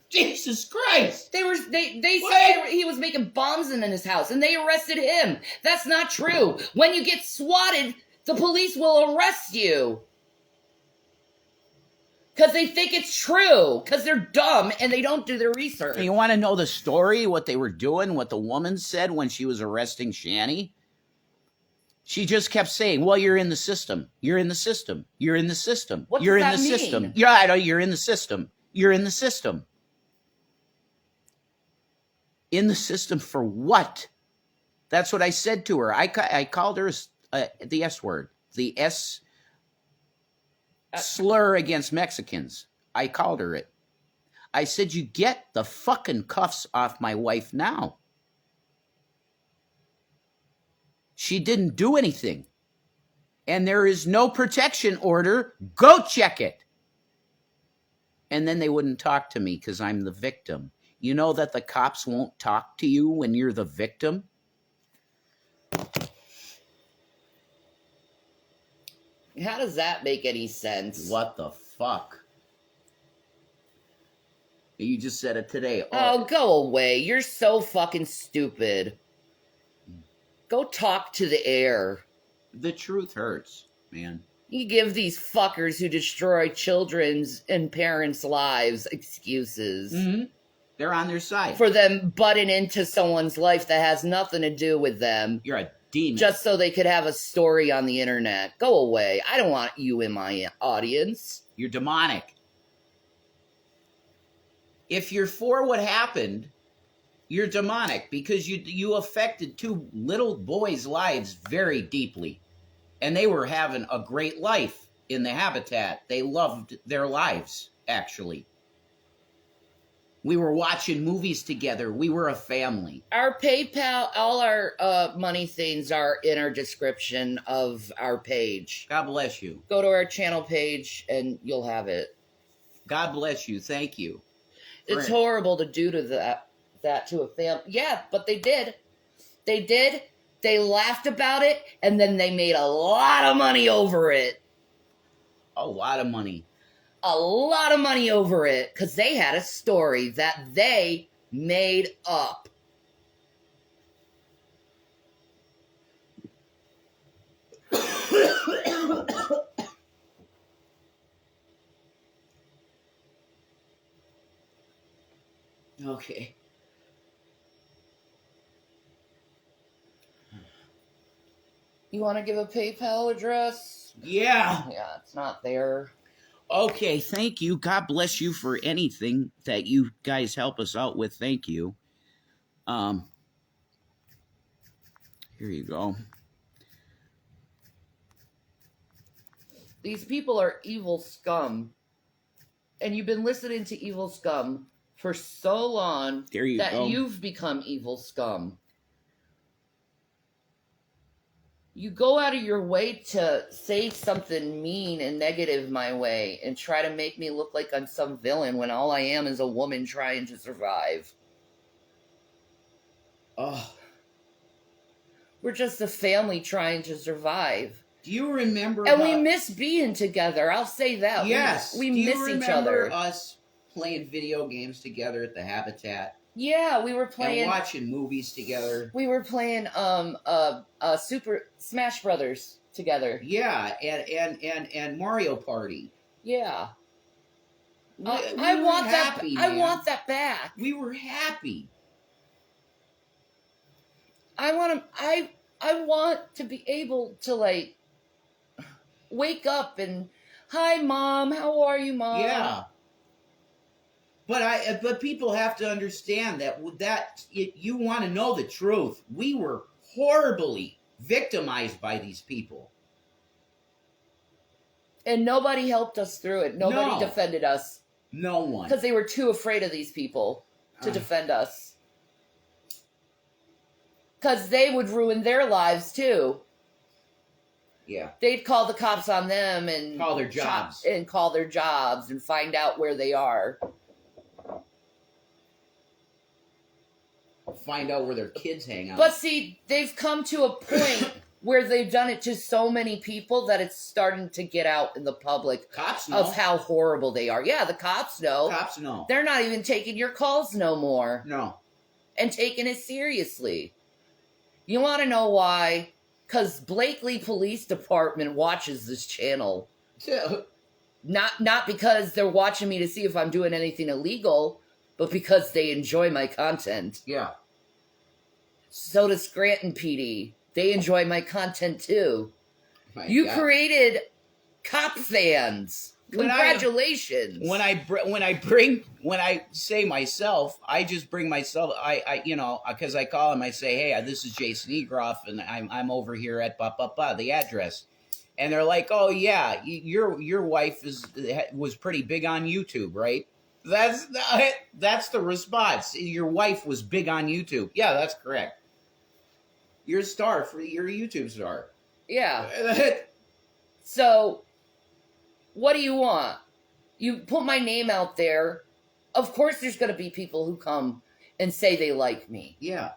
Speaker 2: Jesus Christ!
Speaker 1: They said he was making bombs in his house, and they arrested him. That's not true. When you get swatted, the police will arrest you. Because they think it's true. Because they're dumb, and they don't do their research.
Speaker 2: You want to know the story, what they were doing, what the woman said when she was arresting Shani? She just kept saying, well, you're in the system. You're in the system. You're in the system.
Speaker 1: What
Speaker 2: You're
Speaker 1: does
Speaker 2: in
Speaker 1: that
Speaker 2: the
Speaker 1: mean?
Speaker 2: system. Yeah, I know. You're in the system. You're in the system. In the system for what? That's what I said to her. I called her the S word, the S slur against Mexicans. I called her it. I said, you get the fucking cuffs off my wife now. She didn't do anything. And there is no protection order. Go check it. And then they wouldn't talk to me because I'm the victim. You know that the cops won't talk to you when you're the victim?
Speaker 1: How does that make any sense?
Speaker 2: What the fuck? You just said it today.
Speaker 1: Oh, go away. You're so fucking stupid. Go talk to the air.
Speaker 2: The truth hurts, man.
Speaker 1: You give these fuckers who destroy children's and parents' lives excuses.
Speaker 2: Mm-hmm. They're on their side.
Speaker 1: For them butting into someone's life that has nothing to do with them.
Speaker 2: You're a demon.
Speaker 1: Just so they could have a story on the internet. Go away. I don't want you in my audience.
Speaker 2: You're demonic. If you're for what happened, you're demonic because you affected two little boys' lives very deeply. And they were having a great life in the habitat. They loved their lives, actually. We were watching movies together. We were a family.
Speaker 1: Our PayPal, all our money things are in our description of our page.
Speaker 2: God bless you.
Speaker 1: Go to our channel page and you'll have it.
Speaker 2: God bless you. Thank you.
Speaker 1: It's horrible to do to that to a family. Yeah, but they did. They did. They laughed about it, and then they made a lot of money over it.
Speaker 2: A lot of money.
Speaker 1: A lot of money over it, because they had a story that they made up. Okay. You want to give a PayPal address?
Speaker 2: Yeah.
Speaker 1: Yeah, it's not there.
Speaker 2: Okay, thank you. God bless you for anything that you guys help us out with. Thank you. Here you go.
Speaker 1: These people are evil scum. And you've been listening to evil scum for so long
Speaker 2: There you
Speaker 1: that
Speaker 2: go.
Speaker 1: you've become evil scum. You go out of your way to say something mean and negative my way and try to make me look like I'm some villain when all I am is a woman trying to survive.
Speaker 2: Oh,
Speaker 1: We're just a family trying to survive.
Speaker 2: do you remember?
Speaker 1: And we miss being together. I'll say that.
Speaker 2: Yes.
Speaker 1: We
Speaker 2: do you
Speaker 1: miss each
Speaker 2: remember
Speaker 1: other.
Speaker 2: us playing video games together at the Habitat
Speaker 1: Yeah, we were playing.
Speaker 2: and watching movies together?
Speaker 1: We were playing Super Smash Brothers together.
Speaker 2: Yeah, and Mario Party.
Speaker 1: Yeah.
Speaker 2: We
Speaker 1: I
Speaker 2: were
Speaker 1: want
Speaker 2: happy,
Speaker 1: that. I
Speaker 2: man.
Speaker 1: want that back.
Speaker 2: We were happy.
Speaker 1: I want to be able to like wake up and hi mom, how are you mom?
Speaker 2: Yeah. But people have to understand that you want to know the truth. We were horribly victimized by these people.
Speaker 1: And nobody helped us through it. Nobody
Speaker 2: No.
Speaker 1: defended us
Speaker 2: No one.
Speaker 1: because they were too afraid of these people to defend us. Because they would ruin their lives too.
Speaker 2: Yeah.
Speaker 1: They'd call the cops on them and
Speaker 2: Call their jobs.
Speaker 1: call their jobs and find out where they are.
Speaker 2: Find out where their kids hang out.
Speaker 1: But see, they've come to a point where they've done it to so many people that it's starting to get out in the public
Speaker 2: Cops know.
Speaker 1: of how horrible they are. Yeah, the cops know.
Speaker 2: Cops know.
Speaker 1: They're not even taking your calls no more
Speaker 2: No.
Speaker 1: and taking it seriously. You want to know why? Because Blakely Police Department watches this channel. Not because they're watching me to see if I'm doing anything illegal, but because they enjoy my content.
Speaker 2: Yeah.
Speaker 1: So does Scranton PD. They enjoy my content too.
Speaker 2: My
Speaker 1: You
Speaker 2: God.
Speaker 1: created cop fans. Congratulations.
Speaker 2: When I say myself, I just bring myself. I because I call him. I say, hey, this is Jason Egroff, and I'm over here at the address, and they're like, oh yeah, your wife was pretty big on YouTube, right? That's the response. Your wife was big on YouTube. Yeah, that's correct. You're a star you're a YouTube star.
Speaker 1: Yeah. So, what do you want? You put my name out there. Of course, there's going to be people who come and say they like me.
Speaker 2: Yeah.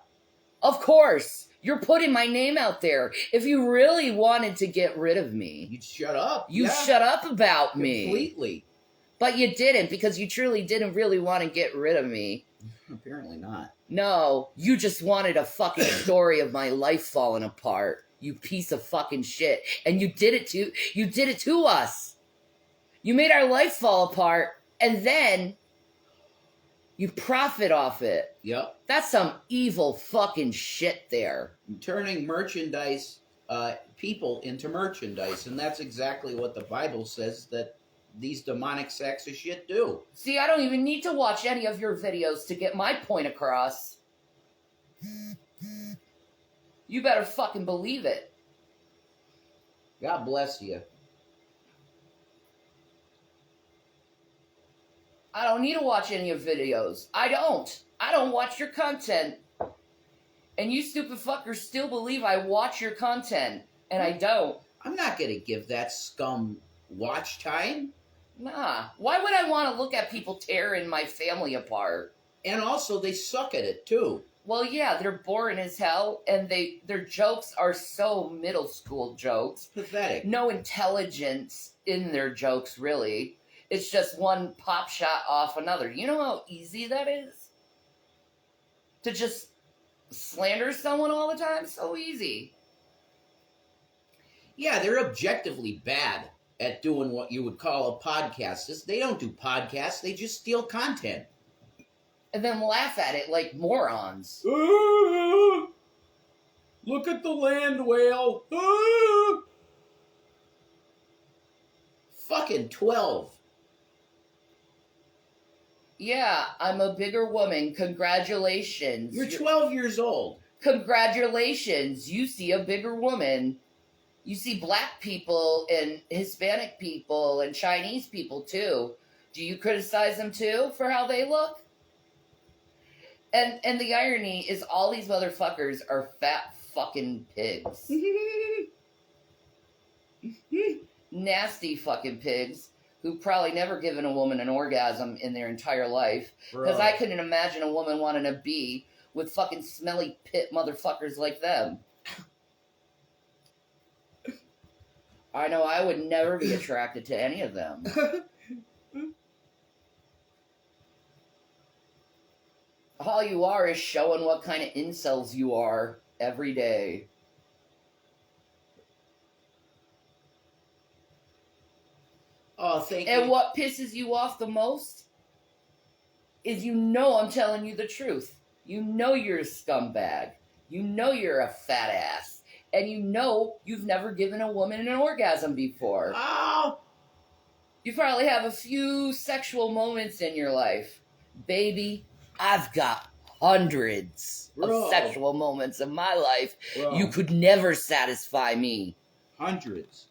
Speaker 1: Of course. You're putting my name out there. If you really wanted to get rid of me,
Speaker 2: You'd shut up.
Speaker 1: you shut up about me.
Speaker 2: Completely.
Speaker 1: But you didn't, because you truly didn't really want to get rid of me.
Speaker 2: Apparently not.
Speaker 1: No, you just wanted a fucking story of my life falling apart. You piece of fucking shit. And you did it to us. You made our life fall apart, and then you profit off it.
Speaker 2: Yep.
Speaker 1: That's some evil fucking shit there.
Speaker 2: Turning merchandise, people into merchandise. And that's exactly what the Bible says that these demonic sacks of shit do.
Speaker 1: See, I don't even need to watch any of your videos to get my point across. You better fucking believe it.
Speaker 2: God bless you.
Speaker 1: I don't need to watch any of your videos. I don't watch your content. And you stupid fuckers still believe I watch your content. And I don't.
Speaker 2: I'm not going to give that scum watch time.
Speaker 1: Nah. Why would I want to look at people tearing my family apart?
Speaker 2: And also, they suck at it, too.
Speaker 1: Well, yeah, they're boring as hell. And their jokes are so middle school jokes.
Speaker 2: Pathetic.
Speaker 1: No intelligence in their jokes, really. It's just one pop shot off another. You know how easy that is? To just slander someone all the time? So easy.
Speaker 2: Yeah, they're objectively bad at doing what you would call a podcast. They don't do podcasts. They just steal content.
Speaker 1: And then laugh at it like morons.
Speaker 2: Look at the land whale. Fucking 12.
Speaker 1: Yeah, I'm a bigger woman. Congratulations.
Speaker 2: You're 12 years old.
Speaker 1: Congratulations. You see a bigger woman. You see black people and Hispanic people and Chinese people too. Do you criticize them too for how they look? And the irony is all these motherfuckers are fat fucking pigs. Nasty fucking pigs. Who probably never given a woman an orgasm in their entire life. Because I couldn't imagine a woman wanting to be with fucking smelly pit motherfuckers like them. I know I would never be attracted to any of them. All you are is showing what kind of incels you are every day.
Speaker 2: Oh, thank you.
Speaker 1: And what pisses you off the most is I'm telling you the truth. You know you're a scumbag. You know you're a fat ass. And you know you've never given a woman an orgasm before.
Speaker 2: Oh!
Speaker 1: You probably have a few sexual moments in your life. Baby, I've got hundreds of sexual moments in my life.
Speaker 2: Bro.
Speaker 1: You could never satisfy me.
Speaker 2: Hundreds.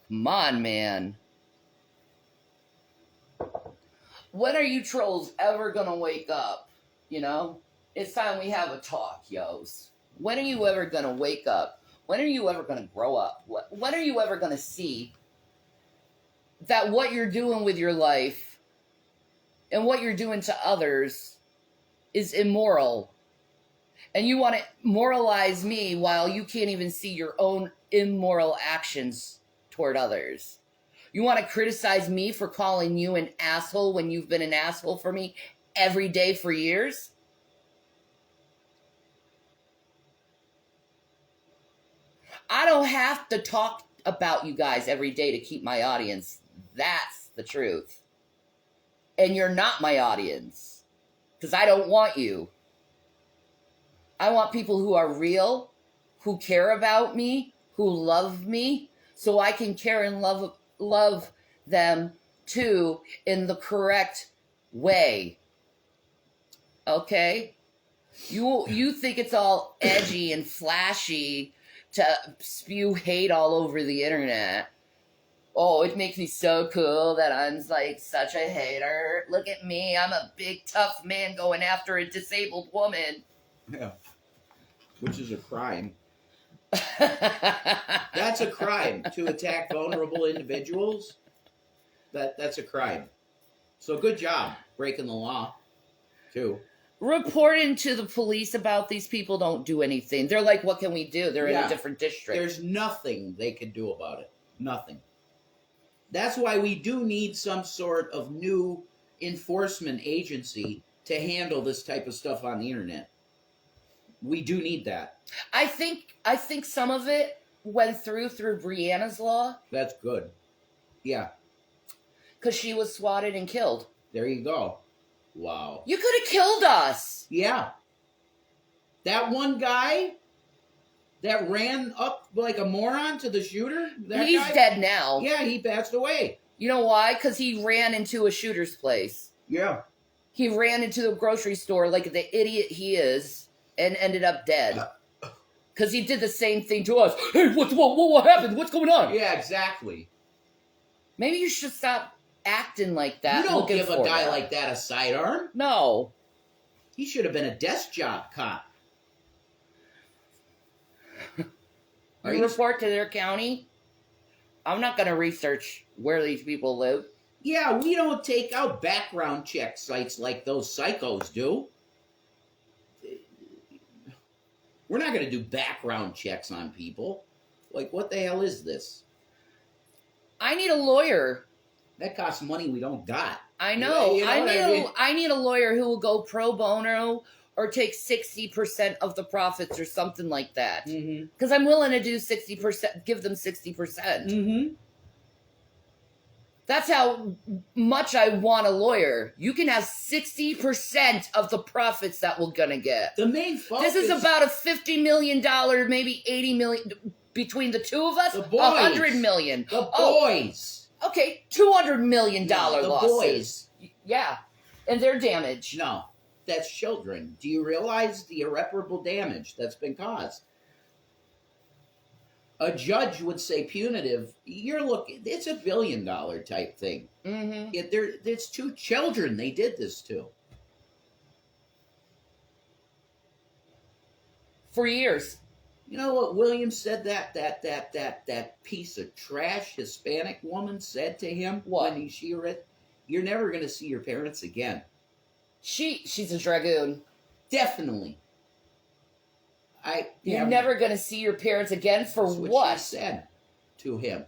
Speaker 1: Come on, man. When are you trolls ever gonna wake up? You know? It's time we have a talk, yos. When are you ever gonna wake up? When are you ever gonna grow up? When are you ever gonna see that what you're doing with your life and what you're doing to others is immoral? And you want to moralize me while you can't even see your own immoral actions toward others. You want to criticize me for calling you an asshole when you've been an asshole for me every day for years? I don't have to talk about you guys every day to keep my audience. That's the truth. And you're not my audience. Because I don't want you. I want people who are real, who care about me, who love me, so I can care and love them too in the correct way. Okay? You think it's all edgy and flashy to spew hate all over the internet. Oh, it makes me so cool that I'm like such a hater. Look at me. I'm a big tough man going after a disabled woman.
Speaker 2: Yeah. Which is a crime. That's a crime to attack vulnerable individuals. That's a crime. So good job breaking the law, too.
Speaker 1: Reporting to the police about these people don't do anything. They're like, what can we do? They're in a different district.
Speaker 2: There's nothing they can do about it. Nothing. That's why we do need some sort of new enforcement agency to handle this type of stuff on the internet. We do need that.
Speaker 1: I think some of it went through Brianna's law.
Speaker 2: That's good. Yeah.
Speaker 1: Because she was swatted and killed.
Speaker 2: There you go. Wow.
Speaker 1: You could have killed us.
Speaker 2: Yeah. That one guy that ran up like a moron to the shooter?
Speaker 1: He's dead now.
Speaker 2: Yeah, he passed away.
Speaker 1: You know why? Because he ran into a shooter's place.
Speaker 2: Yeah. He
Speaker 1: ran into the grocery store like the idiot he is and ended up dead. Because he did the same thing to us. Hey, what happened? What's going on?
Speaker 2: Yeah, exactly.
Speaker 1: Maybe you should stop acting like that.
Speaker 2: You don't give a guy like that a sidearm.
Speaker 1: No.
Speaker 2: He should have been a desk job cop.
Speaker 1: You report to their county? I'm not going to research where these people live.
Speaker 2: Yeah, we don't take out background check sites like those psychos do. We're not going to do background checks on people. Like, what the hell is this?
Speaker 1: I need a lawyer.
Speaker 2: That costs money we don't got.
Speaker 1: I know.
Speaker 2: You know
Speaker 1: I need a lawyer who will go pro bono or take 60% of the profits or something like that. Because I'm willing to do 60%, give them 60%.
Speaker 2: Mm-hmm.
Speaker 1: That's how much I want a lawyer. You can have 60% of the profits that we're going to get.
Speaker 2: The main focus...
Speaker 1: This is about a $50 million, maybe $80 million, between the two of us,
Speaker 2: the boys.
Speaker 1: $100 million.
Speaker 2: The boys.
Speaker 1: Okay, $200 million
Speaker 2: the
Speaker 1: losses.
Speaker 2: Boys.
Speaker 1: Yeah, and their damage.
Speaker 2: No. That's children. Do you realize the irreparable damage that's been caused? A judge would say punitive. It's $1 billion type thing.
Speaker 1: Mm-hmm.
Speaker 2: It's two children they did this to.
Speaker 1: For years.
Speaker 2: You know what Williams said that piece of trash Hispanic woman said to him?
Speaker 1: What?
Speaker 2: When she read, "You're never going to see your parents again."
Speaker 1: She's a dragoon.
Speaker 2: Definitely.
Speaker 1: You're never going to see your parents again for
Speaker 2: that's
Speaker 1: what?
Speaker 2: She said to him.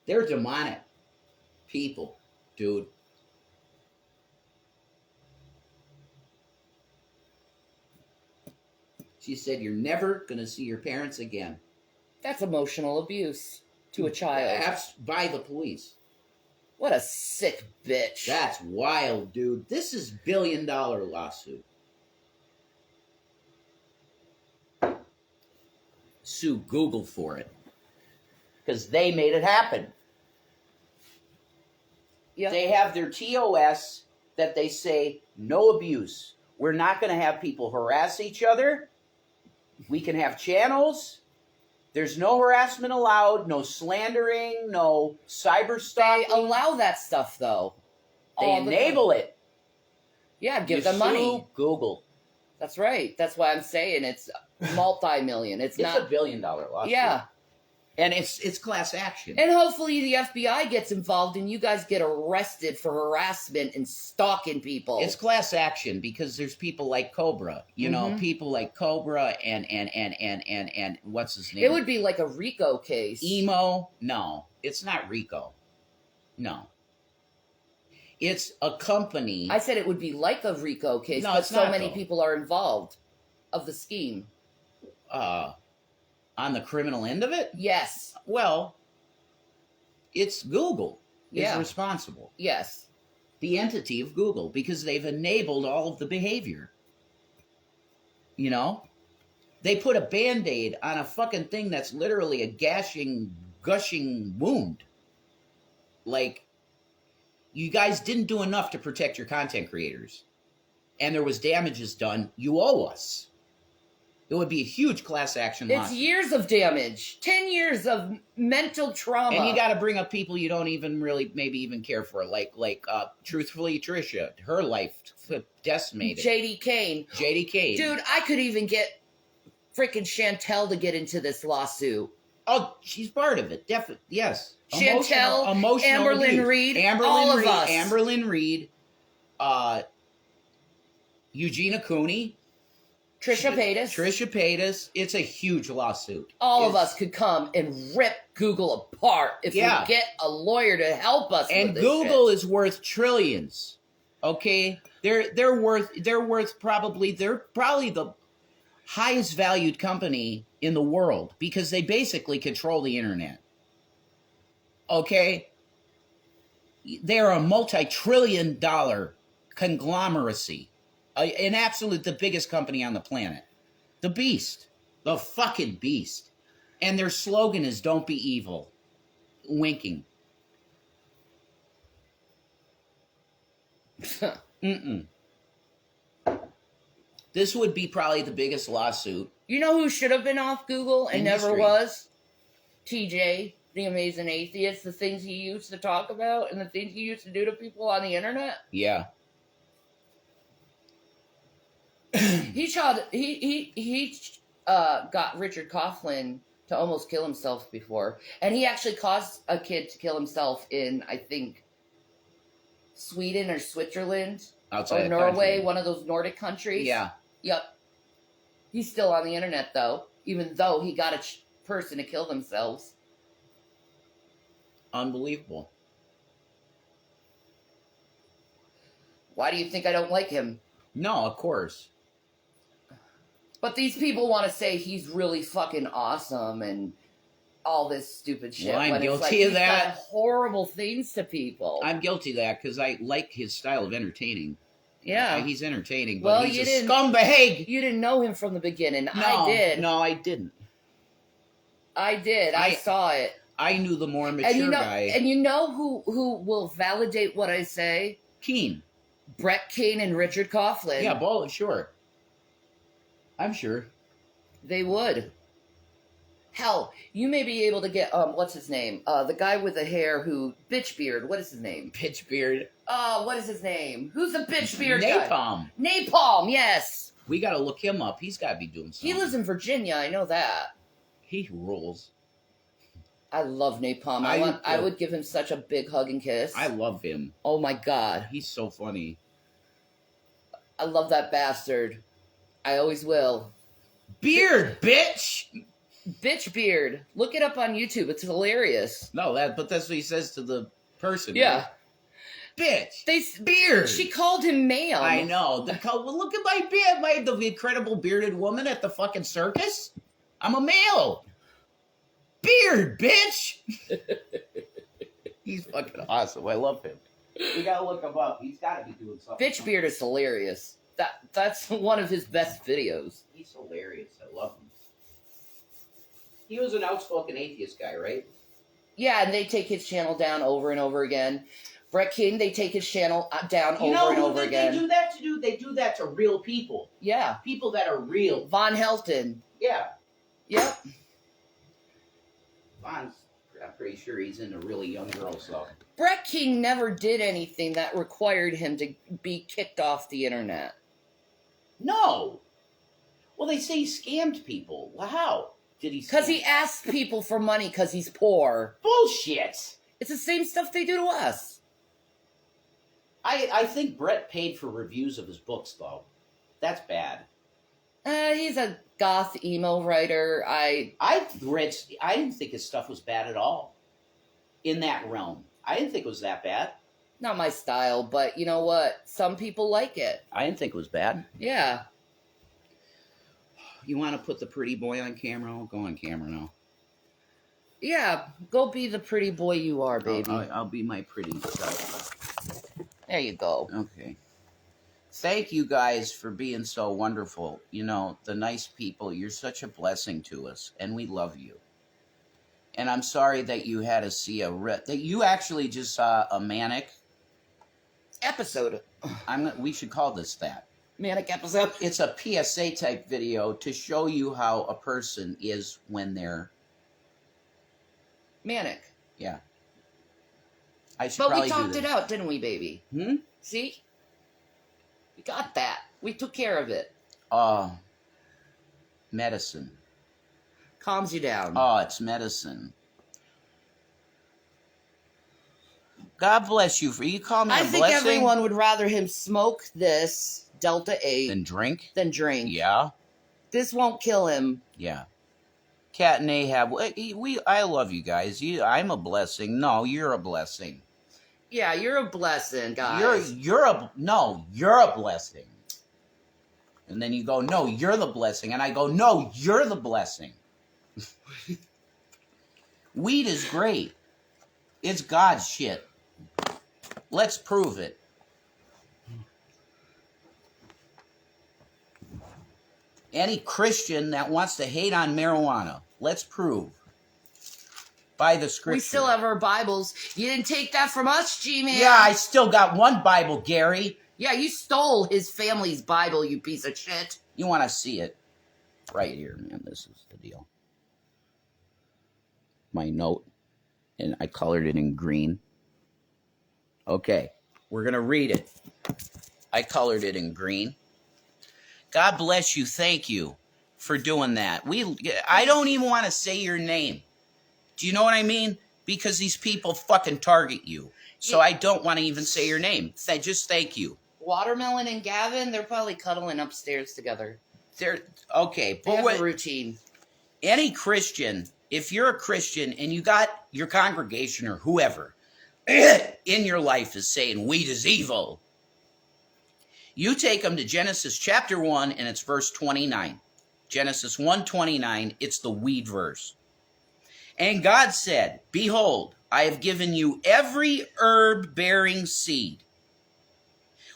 Speaker 2: They're demonic people, dude. She said, "You're never going to see your parents again."
Speaker 1: That's emotional abuse to a child.
Speaker 2: Perhaps by the police.
Speaker 1: What a sick bitch.
Speaker 2: That's wild, dude. This is $1 billion lawsuit. Sue Google for it. Because they made it happen.
Speaker 1: Yep.
Speaker 2: They have their TOS that they say, no abuse. We're not going to have people harass each other. We can have channels. There's no harassment allowed, no slandering, no cyber stalking.
Speaker 1: They allow that stuff, though.
Speaker 2: They enable it.
Speaker 1: Yeah, give them money.
Speaker 2: Google.
Speaker 1: That's right. That's why I'm saying it's multi-million. It's not
Speaker 2: $1 billion lawsuit.
Speaker 1: Yeah.
Speaker 2: And it's class action.
Speaker 1: And hopefully the FBI gets involved and you guys get arrested for harassment and stalking people.
Speaker 2: It's class action because there's people like Cobra. You know, people like Cobra and what's his name?
Speaker 1: It would be like a RICO case.
Speaker 2: Emo? No, it's not RICO. No. It's a company.
Speaker 1: I said it would be like a RICO case,
Speaker 2: No,
Speaker 1: but
Speaker 2: it's
Speaker 1: so
Speaker 2: not,
Speaker 1: many
Speaker 2: though.
Speaker 1: people are involved. of the scheme?
Speaker 2: On the criminal end of it?
Speaker 1: Yes.
Speaker 2: Well, it's Google is
Speaker 1: Yeah.
Speaker 2: responsible.
Speaker 1: Yes.
Speaker 2: The entity of Google, because they've enabled all of the behavior. You know? They put a Band-Aid on a fucking thing that's literally a gushing wound. Like, you guys didn't do enough to protect your content creators. And there was damages done. You owe us. It would be a huge class action
Speaker 1: It's
Speaker 2: lawsuit.
Speaker 1: years of damage. 10 years of mental trauma.
Speaker 2: And you got to bring up people you don't even really maybe even care for, like truthfully, Trisha, her life decimated.
Speaker 1: JD Kane.
Speaker 2: JD Kane.
Speaker 1: Dude, I could even get freaking Chantel to get into this lawsuit.
Speaker 2: Oh, she's part of it. Definitely, yes.
Speaker 1: Chantel,
Speaker 2: emotional
Speaker 1: Amberlyn
Speaker 2: abuse.
Speaker 1: Reed, all of us.
Speaker 2: Amberlyn Reed, Eugenia Cooney,
Speaker 1: Trisha Paytas.
Speaker 2: It's a huge lawsuit.
Speaker 1: All of us could come and rip Google apart if we get a lawyer to help us.
Speaker 2: And
Speaker 1: with this
Speaker 2: Google
Speaker 1: shit.
Speaker 2: is worth trillions. Okay, they're probably the highest valued company in the world because they basically control the internet. Okay, they're a multi-trillion-dollar conglomeracy. An absolute, the biggest company on the planet. The beast. The fucking beast. And their slogan is, don't be evil. Winking. Mm-mm. This would be probably the biggest lawsuit.
Speaker 1: You know who should have been off Google and
Speaker 2: In
Speaker 1: never
Speaker 2: history.
Speaker 1: was? TJ, the Amazing Atheist. The things he used to talk about and the things he used to do to people on the internet.
Speaker 2: Yeah.
Speaker 1: He got Richard Coughlin to almost kill himself before. And he actually caused a kid to kill himself in, I think, Sweden or Switzerland.
Speaker 2: Outside
Speaker 1: or
Speaker 2: the
Speaker 1: Norway,
Speaker 2: country.
Speaker 1: one of those Nordic countries.
Speaker 2: Yeah.
Speaker 1: Yep. He's still on the internet, though, even though he got a person to kill themselves.
Speaker 2: Unbelievable.
Speaker 1: Why do you think I don't like him?
Speaker 2: No, of course.
Speaker 1: But these people want to say he's really fucking awesome and all this stupid shit.
Speaker 2: Well, I'm
Speaker 1: when it's
Speaker 2: guilty
Speaker 1: like
Speaker 2: of
Speaker 1: he's
Speaker 2: that.
Speaker 1: done horrible things to people.
Speaker 2: I'm guilty of that because I like his style of entertaining.
Speaker 1: Yeah.
Speaker 2: He's entertaining, but
Speaker 1: Well,
Speaker 2: he's
Speaker 1: you
Speaker 2: a
Speaker 1: didn't-
Speaker 2: scumbag.
Speaker 1: You didn't know him from the beginning.
Speaker 2: No,
Speaker 1: I did.
Speaker 2: No, I didn't.
Speaker 1: I did. I saw it.
Speaker 2: I knew the more mature
Speaker 1: And you know,
Speaker 2: guy.
Speaker 1: and you know who will validate what I say?
Speaker 2: Keen.
Speaker 1: Brett Kane and Richard Coughlin.
Speaker 2: Yeah, ball, sure. I'm sure.
Speaker 1: They would. Hell, you may be able to get what's his name? The guy with the hair who bitch beard. What is his name?
Speaker 2: Pitch beard.
Speaker 1: What is his name? Who's the bitch beard guy?
Speaker 2: Napalm.
Speaker 1: Napalm, yes.
Speaker 2: We got to look him up. He's got to be doing something.
Speaker 1: He lives in Virginia. I know that.
Speaker 2: He rules.
Speaker 1: I love Napalm. I would give him such a big hug and kiss.
Speaker 2: I love him.
Speaker 1: Oh my god,
Speaker 2: He's so funny.
Speaker 1: I love that bastard. I always will.
Speaker 2: Beard, bitch.
Speaker 1: Bitch beard. Look it up on YouTube. It's hilarious.
Speaker 2: No, but that's what he says to the person.
Speaker 1: Yeah.
Speaker 2: Right? Bitch.
Speaker 1: They.
Speaker 2: Beard.
Speaker 1: She called him ma'am.
Speaker 2: I know. Well, look at my beard. The incredible bearded woman at the fucking circus. I'm a male. Beard, bitch. He's fucking awesome. I love him. We gotta look him up. He's gotta be doing something.
Speaker 1: Bitch beard is hilarious. That's one of his best videos.
Speaker 2: He's hilarious. I love him. He was an outspoken atheist guy, right?
Speaker 1: Yeah, and they take his channel down over and over again. Brett King, they take his channel down over and over again.
Speaker 2: They do that to? They do that to real people.
Speaker 1: Yeah.
Speaker 2: People that are real.
Speaker 1: Von Helton.
Speaker 2: Yeah.
Speaker 1: Yep.
Speaker 2: I'm pretty sure he's into really young girls, though.
Speaker 1: Brett King never did anything that required him to be kicked off the internet.
Speaker 2: No. Well, they say he scammed people. Well, how did he?
Speaker 1: Because he asked people for money because he's poor.
Speaker 2: Bullshit.
Speaker 1: It's the same stuff they do to us.
Speaker 2: I think Brett paid for reviews of his books, though. That's bad.
Speaker 1: He's a goth emo writer.
Speaker 2: I didn't think his stuff was bad at all. In that realm, I didn't think it was that bad.
Speaker 1: Not my style, but you know what? Some people like it.
Speaker 2: I didn't think it was bad.
Speaker 1: Yeah.
Speaker 2: You want to put the pretty boy on camera? I'll go on camera now.
Speaker 1: Yeah, go be the pretty boy you are, baby.
Speaker 2: I'll be my pretty self.
Speaker 1: There you go.
Speaker 2: Okay. Thank you guys for being so wonderful. You know, the nice people. You're such a blessing to us, and we love you. And I'm sorry that you had to see that you actually just saw a manic
Speaker 1: Episode.
Speaker 2: We should call this that.
Speaker 1: Manic episode.
Speaker 2: It's a PSA type video to show you how a person is when they're
Speaker 1: manic.
Speaker 2: Yeah. I should
Speaker 1: But
Speaker 2: probably
Speaker 1: we talked
Speaker 2: do
Speaker 1: it out, didn't we, baby? See? We got that. We took care of it.
Speaker 2: Medicine.
Speaker 1: Calms you down.
Speaker 2: Oh, it's medicine. God bless you. You call me a blessing?
Speaker 1: I think everyone would rather him smoke this Delta 8
Speaker 2: than drink.
Speaker 1: Yeah. This won't kill him.
Speaker 2: Yeah. Cat and Ahab. I love you guys. I'm a blessing. No, you're a blessing.
Speaker 1: Yeah, you're a blessing, guys.
Speaker 2: You're a blessing. And then you go, no, you're the blessing. And I go, no, you're the blessing. Weed is great. It's God's shit. Let's prove it. Any Christian that wants to hate on marijuana, let's prove. By the scripture.
Speaker 1: We still have our Bibles. You didn't take that from us, G-Man.
Speaker 2: Yeah, I still got one Bible, Gary.
Speaker 1: Yeah, you stole his family's Bible, you piece of shit.
Speaker 2: You want to see it? Right here, man. This is the deal. My note. And I colored it in green. Okay. We're going to read it. I colored it in green. God bless you. Thank you for doing that. I don't even want to say your name. Do you know what I mean? Because these people fucking target you. So I don't want to even say your name. Just thank you.
Speaker 1: Watermelon and Gavin, they're probably cuddling upstairs together.
Speaker 2: They're okay.
Speaker 1: They have a routine.
Speaker 2: Any Christian, if you're a Christian and you got your congregation or whoever in your life is saying weed is evil, you take them to Genesis chapter 1 and it's verse 29. Genesis 1:29, it's the weed verse. And God said, behold, I have given you every herb-bearing seed,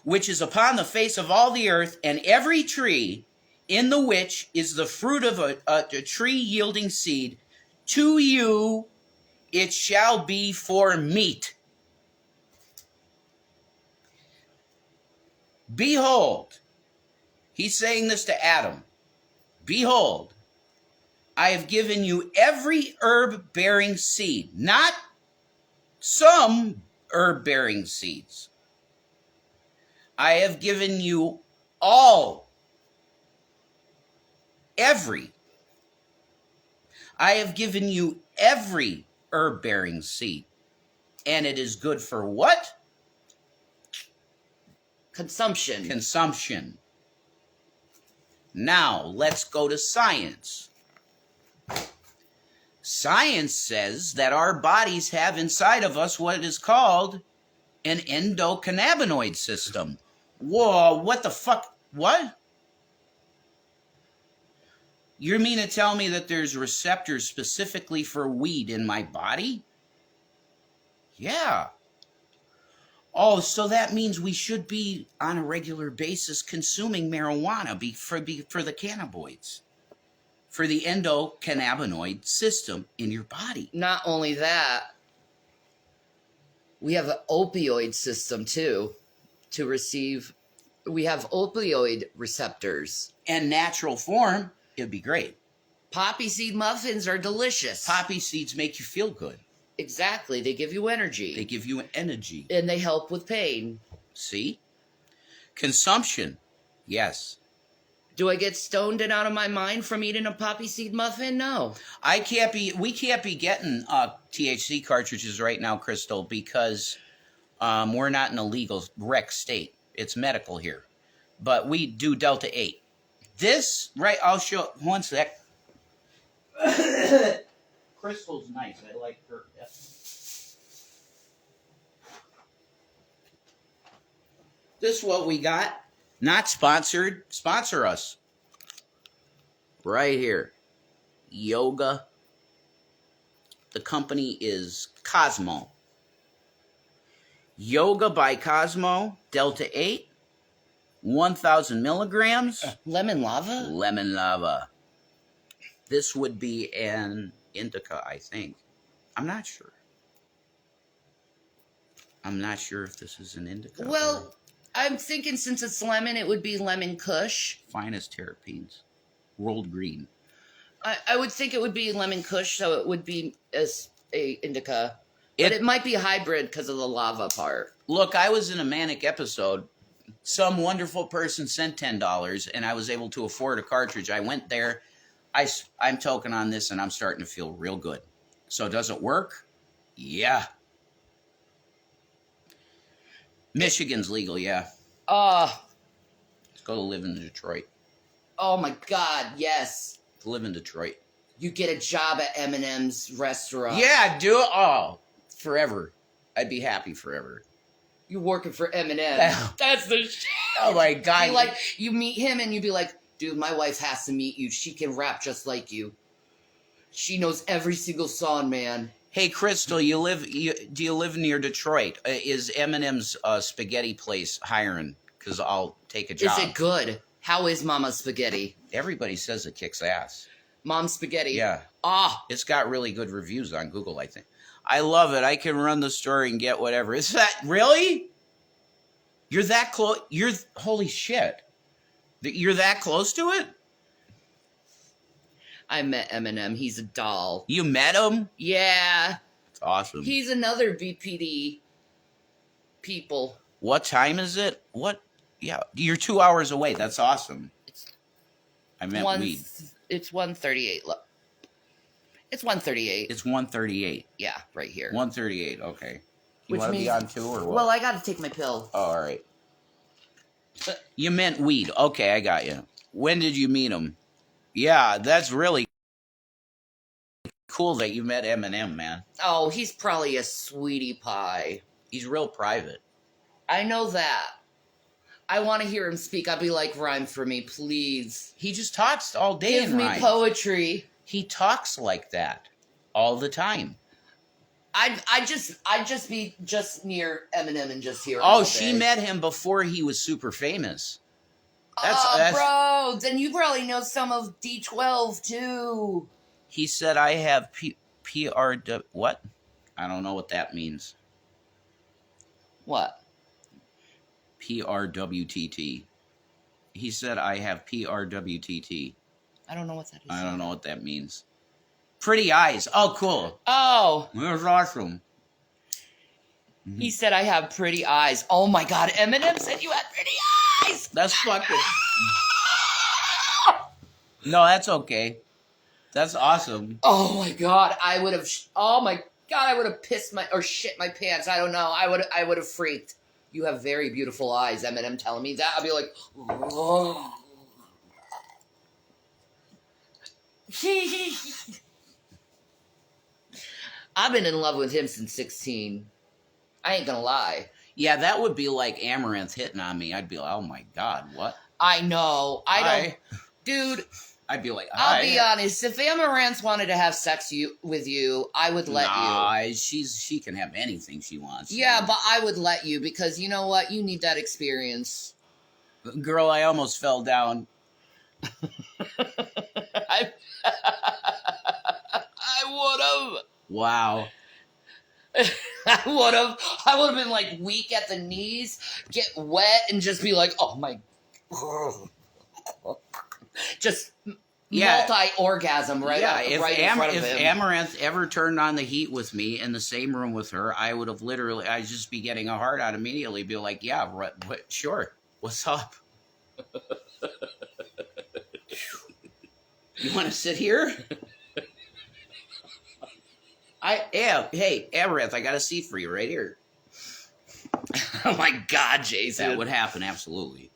Speaker 2: which is upon the face of all the earth, and every tree in the which is the fruit of a tree yielding seed. To you it shall be for meat. Behold, he's saying this to Adam. Behold, I have given you every herb-bearing seed, not some herb-bearing seeds. I have given you every. I have given you every herb-bearing seed. And it is good for what? Consumption. Now, let's go to science. Science says that our bodies have inside of us what is called an endocannabinoid system. Whoa, what the fuck? What? You mean to tell me that there's receptors specifically for weed in my body? Yeah. Oh, so that means we should be on a regular basis consuming marijuana for the cannabinoids, for the endocannabinoid system in your body.
Speaker 1: Not only that, we have an opioid system too to receive. We have opioid receptors.
Speaker 2: And natural form, it'd be great.
Speaker 1: Poppy seed muffins are delicious.
Speaker 2: Poppy seeds make you feel good.
Speaker 1: Exactly. They give you energy.
Speaker 2: They give you energy.
Speaker 1: And they help with pain.
Speaker 2: See? Consumption. Yes.
Speaker 1: Do I get stoned and out of my mind from eating a poppy seed muffin? No.
Speaker 2: We can't be getting THC cartridges right now, Crystal, because we're not in a legal rec state. It's medical here. But we do Delta 8. This, right, I'll show, one sec. Crystal's nice. I like her. This is what we got. Not sponsored. Sponsor us. right here. Yoga. The company is Cosmo. Yoga by Cosmo, Delta 8, 1,000 milligrams.
Speaker 1: Lemon lava?
Speaker 2: Lemon lava. This would be an indica, I think. I'm not sure. I'm not sure if this is an indica.
Speaker 1: Well, I'm thinking since it's lemon, it would be lemon kush.
Speaker 2: Finest terpenes. Rolled green.
Speaker 1: I would think it would be lemon kush, so it would be as a indica. But it might be hybrid because of the lava part.
Speaker 2: Look, I was in a manic episode. Some wonderful person sent $10, and I was able to afford a cartridge. I went there. I'm token on this, and I'm starting to feel real good. So does it work? Yeah. Michigan's legal, yeah. Let's go to live in Detroit.
Speaker 1: Oh my God, yes.
Speaker 2: Live in Detroit.
Speaker 1: You get a job at M&M's restaurant.
Speaker 2: Yeah, do it all. Forever. I'd be happy forever.
Speaker 1: You're working for M&M. That's the shit.
Speaker 2: Oh my God.
Speaker 1: You meet him and you'd be like, dude, my wife has to meet you. She can rap just like you. She knows every single song, man.
Speaker 2: Hey, Crystal, do you live near Detroit? Is M&M's spaghetti place hiring? Because I'll take a job.
Speaker 1: Is it good? How is Mama's spaghetti?
Speaker 2: Everybody says it kicks ass.
Speaker 1: Mom's spaghetti?
Speaker 2: Yeah. It's got really good reviews on Google, I think. I love it. I can run the store and get whatever. Is that really? You're that close? Holy shit. You're that close to it?
Speaker 1: I met Eminem. He's a doll.
Speaker 2: You met him?
Speaker 1: Yeah.
Speaker 2: That's awesome.
Speaker 1: He's another BPD people.
Speaker 2: What time is it? What? Yeah, you're 2 hours away. That's awesome. I meant weed.
Speaker 1: It's 1:38. Look. It's 1:38.
Speaker 2: It's 1:38.
Speaker 1: Yeah, right here.
Speaker 2: 1:38, okay. You
Speaker 1: Which
Speaker 2: want to
Speaker 1: means,
Speaker 2: be on too or what?
Speaker 1: Well, I got to take my pill.
Speaker 2: Oh, all right. You meant weed. Okay, I got you. When did you meet him? Yeah, that's really cool that you met Eminem, man.
Speaker 1: Oh, he's probably a sweetie pie.
Speaker 2: He's real private.
Speaker 1: I know that. I want to hear him speak. I'd be like, rhyme for me, please.
Speaker 2: He just talks all day
Speaker 1: Give me
Speaker 2: rhymes.
Speaker 1: poetry.
Speaker 2: He talks like that all the time.
Speaker 1: I'd just be just near Eminem and just hear him.
Speaker 2: Oh, she met him before he was super famous. That's
Speaker 1: bro, then you probably know some of D12 too.
Speaker 2: He said, I have PRW. What? I don't know what that means.
Speaker 1: What?
Speaker 2: PRWTT. He said, I have PRWTT.
Speaker 1: I don't know what that is.
Speaker 2: I don't know what that means. Pretty eyes. Oh, cool.
Speaker 1: Oh.
Speaker 2: That's awesome.
Speaker 1: He said, I have pretty eyes. Oh my God, Eminem said you had pretty eyes.
Speaker 2: That's fucking... No, that's okay. That's awesome.
Speaker 1: Oh my God, I would have... Oh my God, I would have pissed my... Or shit my pants. I don't know. I would have freaked. You have very beautiful eyes, Eminem telling me that. I'd be like... Oh. I've been in love with him since 16. I ain't gonna lie.
Speaker 2: Yeah, that would be like Amaranth hitting on me. I'd be like, oh my God, what?
Speaker 1: I know.
Speaker 2: Hi.
Speaker 1: Dude,
Speaker 2: I'd be like,
Speaker 1: I'll be honest. If Amaranth wanted to have sex with you, I would let you.
Speaker 2: She can have anything she wants.
Speaker 1: Yeah, but I would let you because you know what? You need that experience.
Speaker 2: Girl, I almost fell down.
Speaker 1: I would have.
Speaker 2: Wow.
Speaker 1: I would have been like weak at the knees, get wet, and just be like, oh my, just multi-orgasm right in front of him.
Speaker 2: If Amaranth ever turned on the heat with me in the same room with her, I would have I'd just be getting a hard on immediately, be like, yeah, sure, what's up? You want to sit here? Hey, Amaranth, I got a seat for you right here.
Speaker 1: Oh my God, Jason.
Speaker 2: That would happen, absolutely.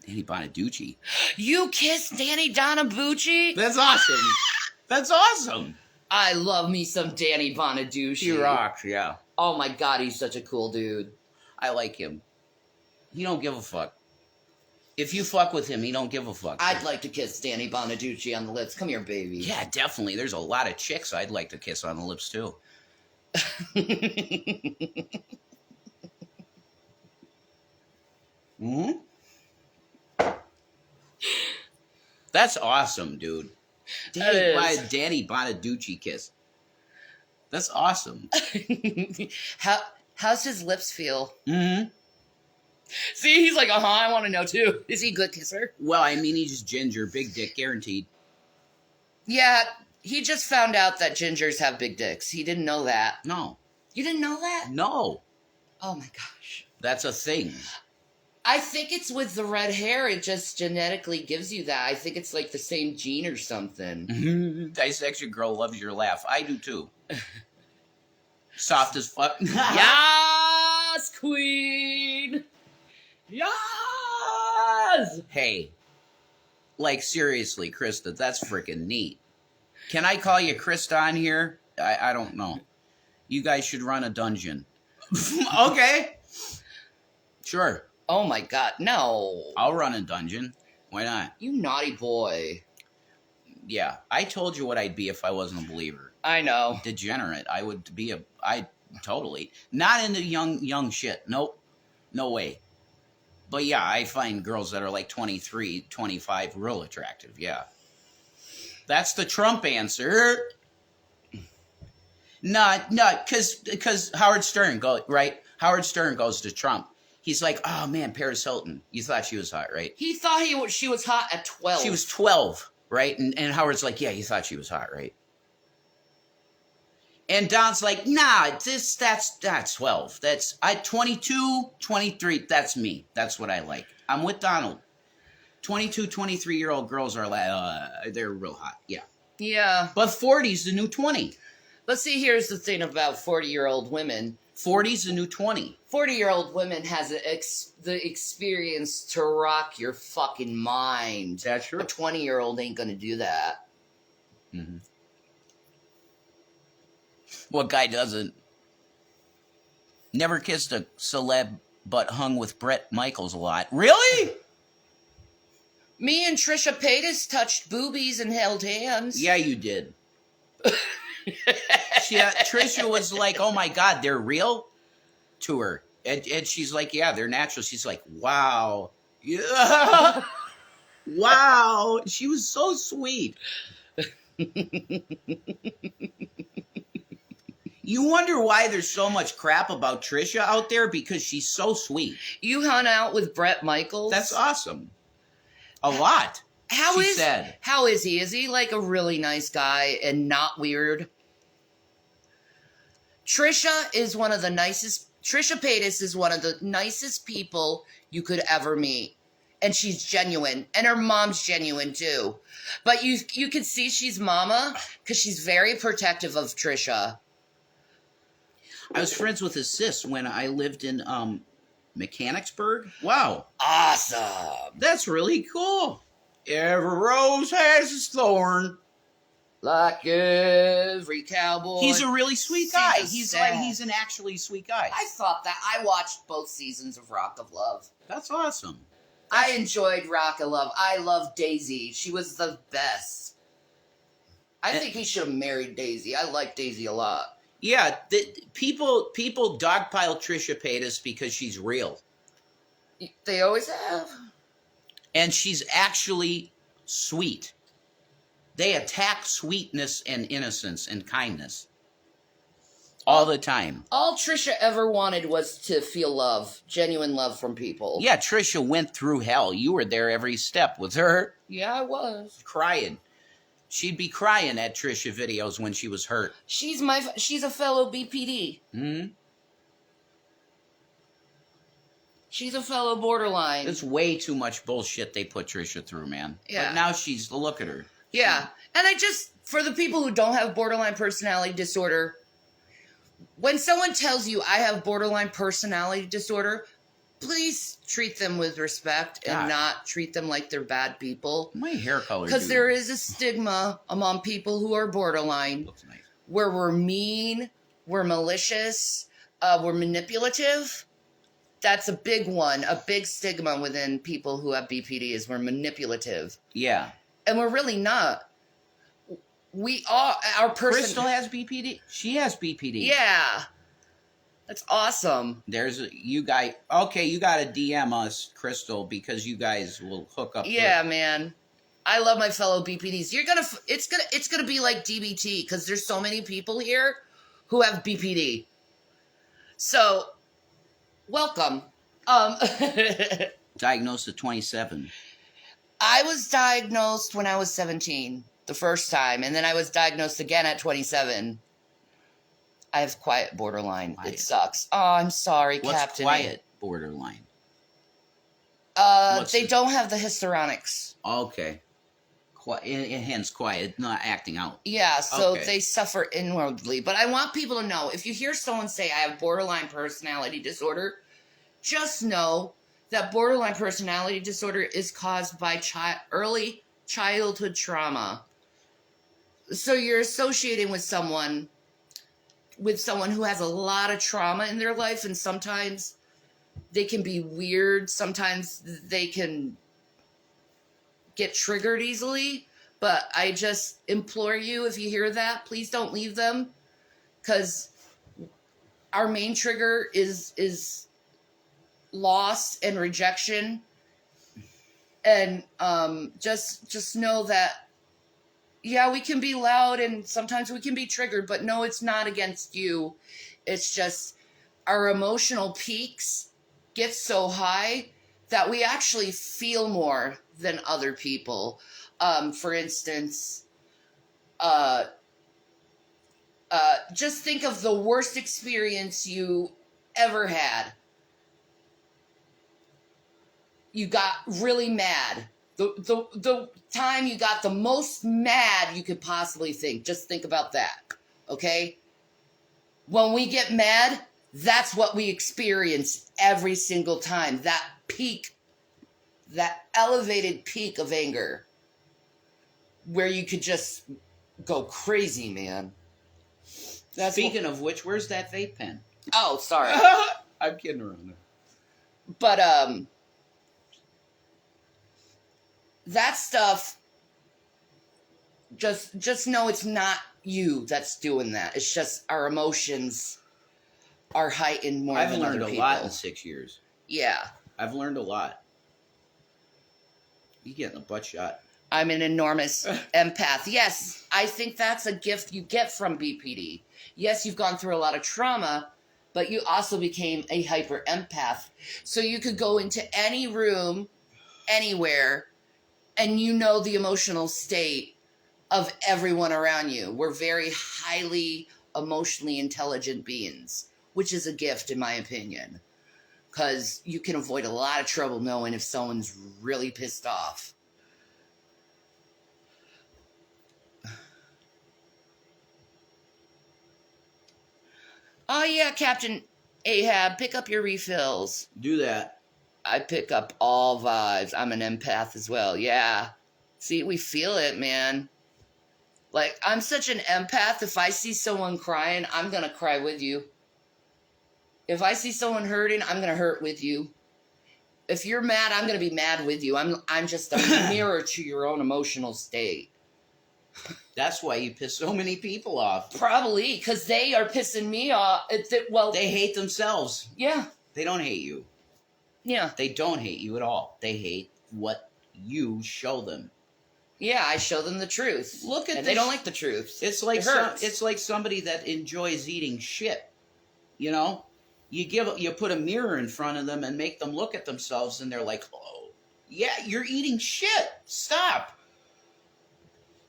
Speaker 2: Danny Bonaducci.
Speaker 1: You kissed Danny Bonaducci?
Speaker 2: That's awesome. That's awesome.
Speaker 1: I love me some Danny Bonaducci.
Speaker 2: He rocks, yeah.
Speaker 1: Oh my God, he's such a cool dude.
Speaker 2: I like him. He don't give a fuck. If you fuck with him, he don't give a fuck.
Speaker 1: I'd like to kiss Danny Bonaducci on the lips. Come here, baby.
Speaker 2: Yeah, definitely. There's a lot of chicks I'd like to kiss on the lips too. Hmm. That's awesome, dude. Danny Bonaducci kiss. That's awesome.
Speaker 1: How's his lips feel?
Speaker 2: Mm-hmm.
Speaker 1: See, he's like, I want to know too. Is he a good kisser?
Speaker 2: Well, I mean, he's ginger, big dick, guaranteed.
Speaker 1: Yeah, he just found out that gingers have big dicks. He didn't know that.
Speaker 2: No.
Speaker 1: You didn't know that?
Speaker 2: No.
Speaker 1: Oh my gosh.
Speaker 2: That's a thing.
Speaker 1: I think it's with the red hair. It just genetically gives you that. I think it's like the same gene or something.
Speaker 2: Dissection girl loves your laugh. I do too. Soft as fuck.
Speaker 1: Yes, queen. Yes.
Speaker 2: Hey, like seriously, Krista, that's freaking neat. Can I call you Krista on here? I don't know. You guys should run a dungeon. Okay. Sure.
Speaker 1: Oh my God, no.
Speaker 2: I'll run a dungeon. Why not?
Speaker 1: You naughty boy.
Speaker 2: Yeah, I told you what I'd be if I wasn't a believer.
Speaker 1: I know.
Speaker 2: Degenerate. I totally. Not into young shit. Nope. No way. But yeah, I find girls that are like 23, 25 real attractive. Yeah. That's the Trump answer. No, because Howard Stern right? Howard Stern goes to Trump. He's like, oh man, Paris Hilton. You thought she was hot, right?
Speaker 1: He thought she was hot at 12.
Speaker 2: She was 12, right? And Howard's like, yeah, you thought she was hot, right? And Don's like, nah, that's 12. That's 22, 23. That's me. That's what I like. I'm with Donald. 22, 23-year-old girls are like, they're real hot. Yeah.
Speaker 1: Yeah.
Speaker 2: But 40's the new 20.
Speaker 1: But see, here's the thing about 40-year-old women.
Speaker 2: 40's the new 20.
Speaker 1: 40-year-old women has the experience to rock your fucking mind.
Speaker 2: That's true.
Speaker 1: A 20-year-old ain't gonna do that.
Speaker 2: Mm-hmm. What guy doesn't? Never kissed a celeb, but hung with Bret Michaels a lot. Really?
Speaker 1: Me and Trisha Paytas touched boobies and held hands.
Speaker 2: Yeah, you did. Trisha was like, oh my God, they're real? To her. And she's like, yeah, they're natural. She's like, wow. Yeah. Wow. She was so sweet. You wonder why there's so much crap about Trisha out there? Because she's so sweet.
Speaker 1: You hung out with Bret Michaels?
Speaker 2: That's awesome. A lot. How is
Speaker 1: he? Is he like a really nice guy and not weird? Trisha is one of the nicest. Trisha Paytas is one of the nicest people you could ever meet. And she's genuine. And her mom's genuine too. But you can see she's mama because she's very protective of Trisha.
Speaker 2: I was friends with his sis when I lived in Mechanicsburg. Wow.
Speaker 1: Awesome.
Speaker 2: That's really cool. Every rose has its thorn.
Speaker 1: Like every cowboy.
Speaker 2: He's a really sweet guy. He's an actually sweet guy.
Speaker 1: I thought that. I watched both seasons of Rock of Love.
Speaker 2: That's awesome.
Speaker 1: I enjoyed Rock of Love. I love Daisy. She was the best. I think he should have married Daisy. I like Daisy a lot.
Speaker 2: Yeah, people dogpile Trisha Paytas because she's real.
Speaker 1: They always have.
Speaker 2: And she's actually sweet. They attack sweetness and innocence and kindness all the time.
Speaker 1: All Trisha ever wanted was to feel love, genuine love from people.
Speaker 2: Yeah, Trisha went through hell. You were there every step with her.
Speaker 1: Yeah, I was.
Speaker 2: Crying. She'd be crying at Trisha videos when she was hurt.
Speaker 1: She's a fellow BPD.
Speaker 2: Hmm.
Speaker 1: She's a fellow borderline.
Speaker 2: There's way too much bullshit they put Trisha through, man.
Speaker 1: Yeah.
Speaker 2: But now look at her.
Speaker 1: Yeah. And for the people who don't have borderline personality disorder, when someone tells you I have borderline personality disorder, please treat them with respect and not treat them like they're bad people.
Speaker 2: My hair color.
Speaker 1: Because there is a stigma among people who are borderline.
Speaker 2: Looks nice.
Speaker 1: Where we're mean, we're malicious, we're manipulative. that's a big one. A big stigma within people who have BPD is we're manipulative.
Speaker 2: Yeah.
Speaker 1: And we're really not. We are our person.
Speaker 2: Crystal has BPD. She has BPD.
Speaker 1: Yeah. That's awesome.
Speaker 2: You guys. Okay, you got to DM us, Crystal, because you guys will hook up.
Speaker 1: Yeah, man. I love my fellow BPDs. It's gonna be like DBT because there's so many people here who have BPD. So, welcome.
Speaker 2: Diagnosed at 27.
Speaker 1: I was diagnosed when I was 17, the first time, and then I was diagnosed again at 27. I have quiet borderline. Quiet. It sucks. Oh, I'm sorry,
Speaker 2: What's
Speaker 1: Captain.
Speaker 2: Quiet borderline?
Speaker 1: They don't have the histrionics.
Speaker 2: Okay. Hence quiet, not acting out.
Speaker 1: Yeah, so they suffer inwardly. But I want people to know, if you hear someone say, I have borderline personality disorder, just know that borderline personality disorder is caused by early childhood trauma. So you're associating with someone who has a lot of trauma in their life, and sometimes they can be weird. Sometimes they can get triggered easily. But I just implore you, if you hear that, please don't leave them, because our main trigger is loss and rejection. And just know that, yeah, we can be loud and sometimes we can be triggered, but no, it's not against you. It's just our emotional peaks get so high that we actually feel more than other people. For instance, just think of the worst experience you ever had. You got really mad. The time you got the most mad you could possibly think. Just think about that, okay? When we get mad, that's what we experience every single time. That peak, that elevated peak of anger, where you could just go crazy, man.
Speaker 2: Speaking of which, where's that vape pen?
Speaker 1: Oh, sorry.
Speaker 2: I'm kidding around.
Speaker 1: But, that stuff, just know it's not you that's doing that. It's just our emotions are heightened more than other people.
Speaker 2: I've learned a lot in 6 years.
Speaker 1: Yeah.
Speaker 2: I've learned a lot. You getting a butt shot.
Speaker 1: I'm an enormous empath. Yes, I think that's a gift you get from BPD. Yes, you've gone through a lot of trauma, but you also became a hyper empath. So you could go into any room, anywhere, and you know the emotional state of everyone around you. We're very highly emotionally intelligent beings, which is a gift in my opinion, because you can avoid a lot of trouble knowing if someone's really pissed off. Oh yeah, Captain Ahab, pick up your refills.
Speaker 2: Do that.
Speaker 1: I pick up all vibes. I'm an empath as well. Yeah. See, we feel it, man. Like, I'm such an empath. If I see someone crying, I'm going to cry with you. If I see someone hurting, I'm going to hurt with you. If you're mad, I'm going to be mad with you. I'm just a mirror to your own emotional state.
Speaker 2: That's why you piss so many people off.
Speaker 1: Probably, because they are pissing me off.
Speaker 2: They hate themselves.
Speaker 1: Yeah.
Speaker 2: They don't hate you.
Speaker 1: Yeah.
Speaker 2: They don't hate you at all. They hate what you show them.
Speaker 1: Yeah, I show them the truth.
Speaker 2: Look at
Speaker 1: and they don't like the truth.
Speaker 2: It's like it's like somebody that enjoys eating shit. You know? You put a mirror in front of them and make them look at themselves and they're like, "Oh, yeah, you're eating shit. Stop.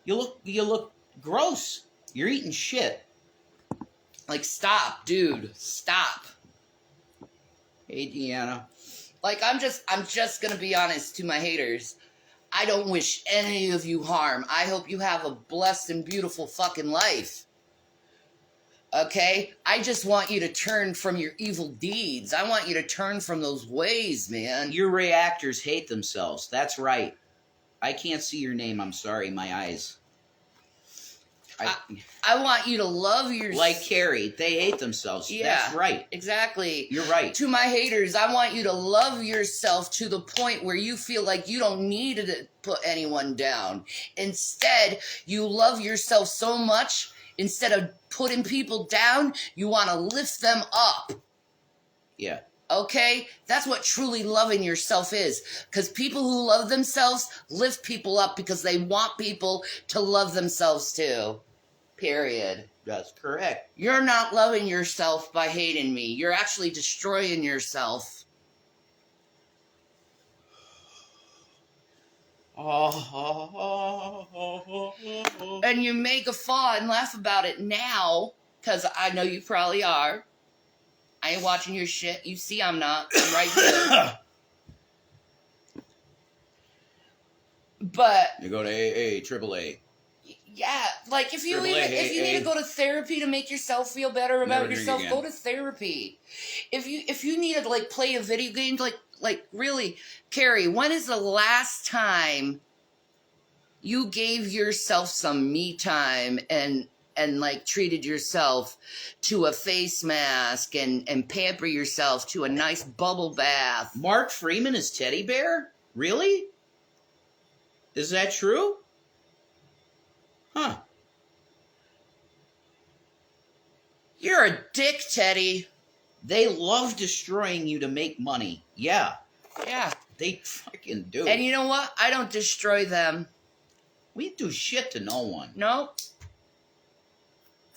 Speaker 2: You look gross. You're eating shit."
Speaker 1: Like, stop, dude. Stop.
Speaker 2: Hey, Deanna.
Speaker 1: Like, I'm just gonna be honest to my haters. I don't wish any of you harm. I hope you have a blessed and beautiful fucking life. Okay? I just want you to turn from your evil deeds. I want you to turn from those ways, man.
Speaker 2: Your reactors hate themselves. That's right. I can't see your name. I'm sorry. My eyes.
Speaker 1: I want you to love yourself.
Speaker 2: Like Carrie, they hate themselves.
Speaker 1: Yeah.
Speaker 2: That's right.
Speaker 1: Exactly.
Speaker 2: You're right.
Speaker 1: To my haters, I want you to love yourself to the point where you feel like you don't need to put anyone down. Instead, you love yourself so much, instead of putting people down, you want to lift them up.
Speaker 2: Yeah.
Speaker 1: Okay? That's what truly loving yourself is. Because people who love themselves lift people up because they want people to love themselves too. Period.
Speaker 2: That's correct.
Speaker 1: You're not loving yourself by hating me. You're actually destroying yourself. And you may guffaw and laugh about it now, because I know you probably are. I ain't watching your shit. You see I'm not. I'm right here. But
Speaker 2: you go to AA, AAA.
Speaker 1: yeah, like if you
Speaker 2: AAA,
Speaker 1: need to go to therapy to make yourself feel better about yourself, go to therapy. If you need to like play a video game, like really, Carrie, when is the last time you gave yourself some me time and like treated yourself to a face mask and pamper yourself to a nice bubble bath?
Speaker 2: Mark Freeman is Teddy Bear? Really? Is that true? Huh.
Speaker 1: You're a dick, Teddy.
Speaker 2: They love destroying you to make money. Yeah.
Speaker 1: Yeah.
Speaker 2: They fucking do.
Speaker 1: And you know what? I don't destroy them.
Speaker 2: We do shit to no one.
Speaker 1: No.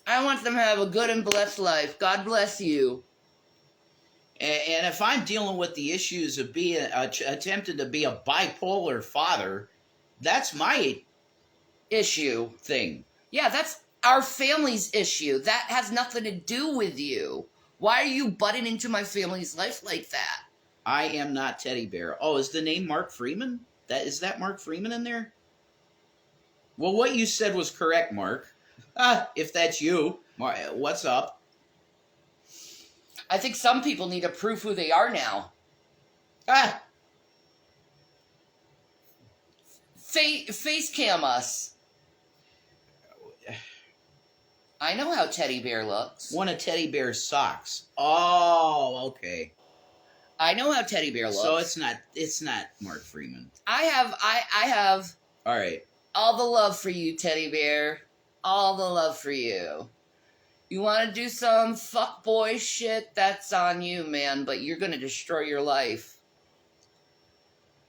Speaker 1: I want them to have a good and blessed life. God bless you.
Speaker 2: And if I'm dealing with the issues of being attempting to be a bipolar father, that's my
Speaker 1: Issue.
Speaker 2: thing.
Speaker 1: Yeah, that's our family's issue. That has nothing to do with you. Why are you butting into my family's life like that?
Speaker 2: I am not Teddy Bear. Oh, is the name Mark Freeman? Is that Mark Freeman in there? Well, what you said was correct, Mark. If that's you, what's up?
Speaker 1: I think some people need to prove who they are now. Face cam us. I know how Teddy Bear looks.
Speaker 2: One of Teddy Bear's socks. Oh, okay.
Speaker 1: I know how Teddy Bear looks.
Speaker 2: So it's not Mark Freeman.
Speaker 1: I have
Speaker 2: All right.
Speaker 1: all the love for you, Teddy Bear. All the love for you. You want to do some fuckboy shit? That's on you, man. But you're going to destroy your life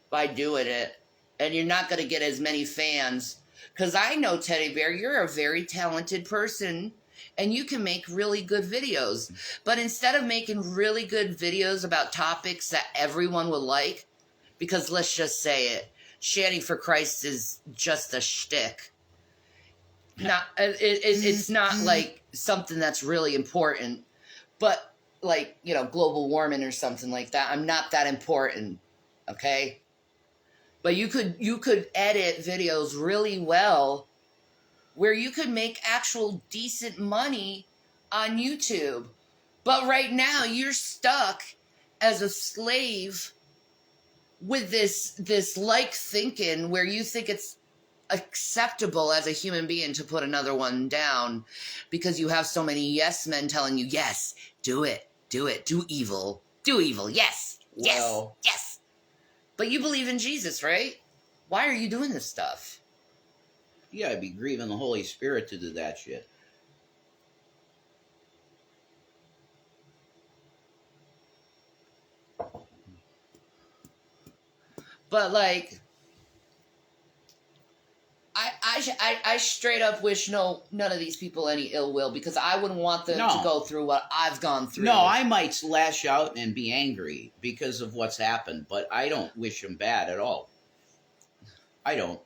Speaker 1: by doing it. And you're not going to get as many fans. Because I know, Teddy Bear, you're a very talented person. And you can make really good videos. But instead of making really good videos about topics that everyone would like, because let's just say it, Shanny for Christ is just a shtick. It's not like something that's really important, but like, you know, global warming or something like that. I'm not that important, okay? But you could edit videos really well where you could make actual decent money on YouTube. But right now you're stuck as a slave with this like thinking where you think it's acceptable as a human being to put another one down because you have so many yes men telling you, yes, do it, do evil, yes,
Speaker 2: Well,
Speaker 1: yes. But you believe in Jesus, right? Why are you doing this stuff?
Speaker 2: Yeah, I'd be grieving the Holy Spirit to do that shit.
Speaker 1: But like, I straight up wish none of these people any ill will because I wouldn't want them to go through what I've gone through.
Speaker 2: No, I might lash out and be angry because of what's happened, but I don't wish them bad at all. I don't.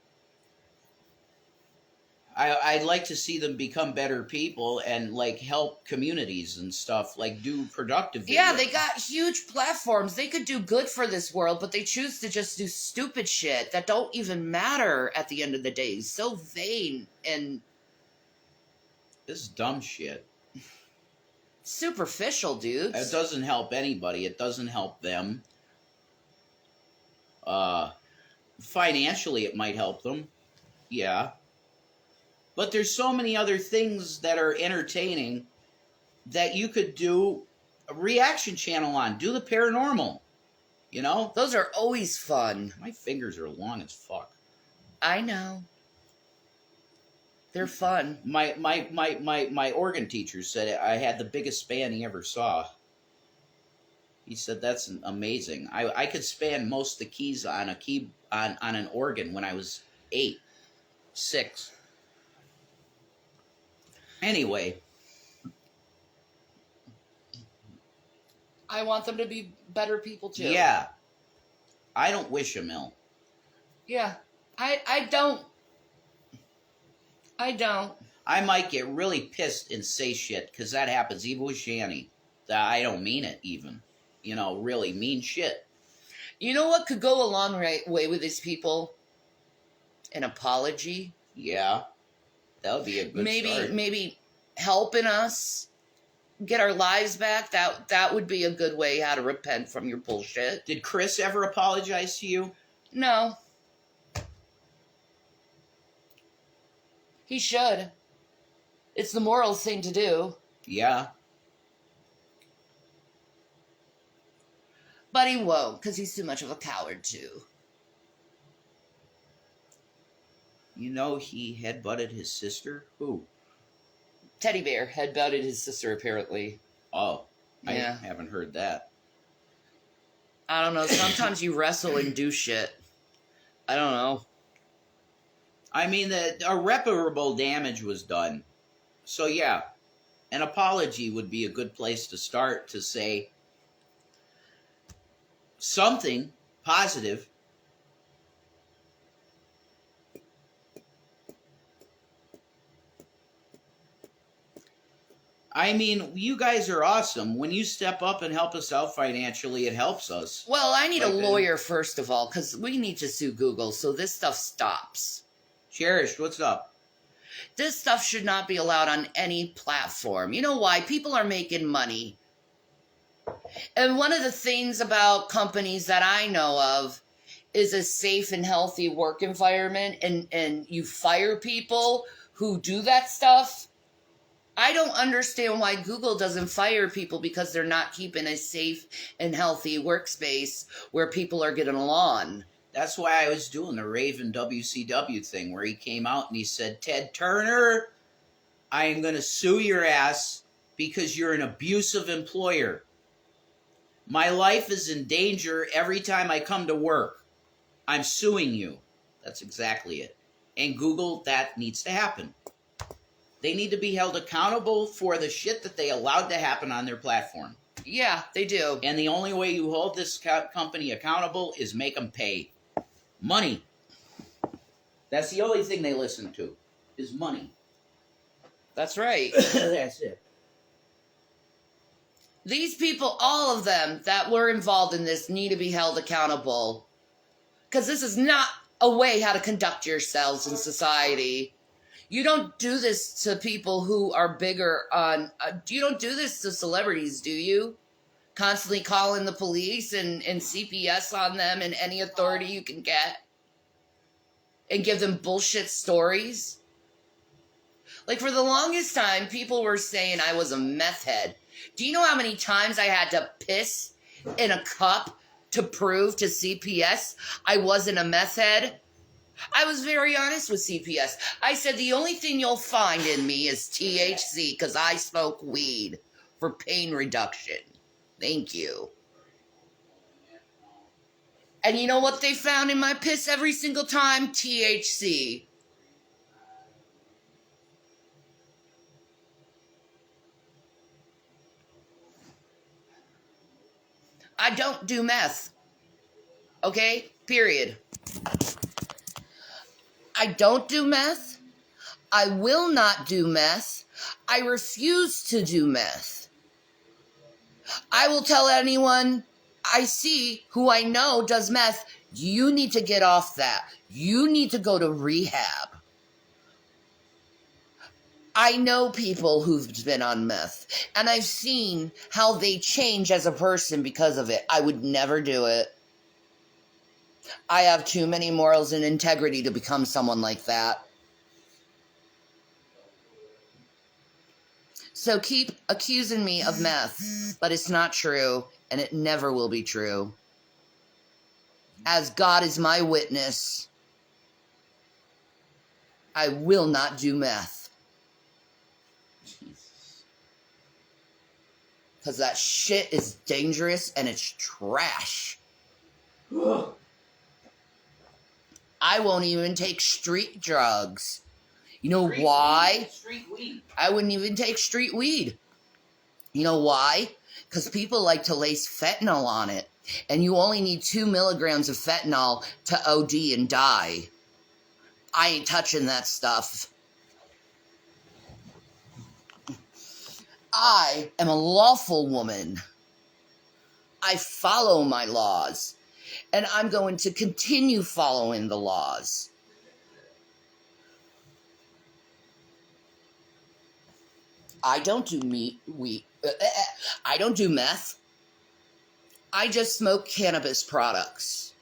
Speaker 2: I'd like to see them become better people and like help communities and stuff, like do productive videos.
Speaker 1: Yeah, they got huge platforms. They could do good for this world, but they choose to just do stupid shit that don't even matter at the end of the day. So vain and
Speaker 2: this is dumb shit.
Speaker 1: Superficial, dudes.
Speaker 2: It doesn't help anybody. It doesn't help them. Financially, it might help them. Yeah. But there's so many other things that are entertaining that you could do a reaction channel on. Do the paranormal. You know?
Speaker 1: Those are always fun.
Speaker 2: My fingers are long as fuck.
Speaker 1: I know. They're fun.
Speaker 2: My organ teacher said I had the biggest span he ever saw. He said that's amazing. I could span most of the keys on an organ when I was 6. Anyway,
Speaker 1: I want them to be better people too.
Speaker 2: yeah. I don't wish them ill.
Speaker 1: Yeah. I don't.
Speaker 2: I might get really pissed and say shit, because that happens even with Shanny. That I don't mean it even. You know, really mean shit.
Speaker 1: You know what could go a long way with these people? An apology.
Speaker 2: Yeah. That would be a good start.
Speaker 1: Maybe helping us get our lives back. That would be a good way how to repent from your bullshit.
Speaker 2: Did Chris ever apologize to you?
Speaker 1: No. He should. It's the moral thing to do.
Speaker 2: Yeah.
Speaker 1: But he won't, because he's too much of a coward, too.
Speaker 2: You know he headbutted his sister? Who?
Speaker 1: Teddy Bear headbutted his sister, apparently.
Speaker 2: Oh,
Speaker 1: Yeah.
Speaker 2: I haven't heard that.
Speaker 1: I don't know. Sometimes you wrestle and do shit. I don't know.
Speaker 2: I mean, the irreparable damage was done. So, yeah, an apology would be a good place to start to say something positive. I mean, you guys are awesome. When you step up and help us out financially, it helps us.
Speaker 1: Well, I need a
Speaker 2: But then-
Speaker 1: lawyer, first of all, because we need to sue Google, so this stuff stops.
Speaker 2: Cherish, what's up?
Speaker 1: This stuff should not be allowed on any platform. You know why? People are making money. And one of the things about companies that I know of is a safe and healthy work environment, and you fire people who do that stuff. I don't understand why Google doesn't fire people because they're not keeping a safe and healthy workspace where people are getting along.
Speaker 2: That's why I was doing the Raven WCW thing where he came out and he said, Ted Turner, I am going to sue your ass because you're an abusive employer. My life is in danger every time I come to work. I'm suing you. That's exactly it. And Google, that needs to happen. They need to be held accountable for the shit that they allowed to happen on their platform.
Speaker 1: Yeah, they do.
Speaker 2: And the only way you hold this company accountable is make them pay money. That's the only thing they listen to, is money.
Speaker 1: That's right.
Speaker 2: That's it.
Speaker 1: These people, all of them that were involved in this, need to be held accountable. Because this is not a way how to conduct yourselves in society. You don't do this to people who are bigger on... you don't do this to celebrities, do you? Constantly calling the police and CPS on them and any authority you can get. And give them bullshit stories. Like, for the longest time, people were saying I was a meth head. Do you know how many times I had to piss in a cup to prove to CPS I wasn't a meth head? I was very honest with CPS. I said, the only thing you'll find in me is THC because I smoke weed for pain reduction. Thank you. And you know what they found in my piss every single time? THC. I don't do meth. Okay? Period. I don't do meth. I will not do meth. I refuse to do meth. I will tell anyone I see who I know does meth, you need to get off that. You need to go to rehab. I know people who've been on meth, and I've seen how they change as a person because of it. I would never do it. I have too many morals and integrity to become someone like that. So keep accusing me of meth, but it's not true, and it never will be true. As God is my witness, I will not do meth.
Speaker 2: Jesus.
Speaker 1: Because that shit is dangerous and it's trash. I won't even take street drugs. You know why?
Speaker 2: Street weed.
Speaker 1: I wouldn't even take street weed. You know why? Because people like to lace fentanyl on it. And you only need 2 milligrams of fentanyl to OD and die. I ain't touching that stuff. I am a lawful woman. I follow my laws. And I'm going to continue following the laws. I don't do I don't do meth. I just smoke cannabis products.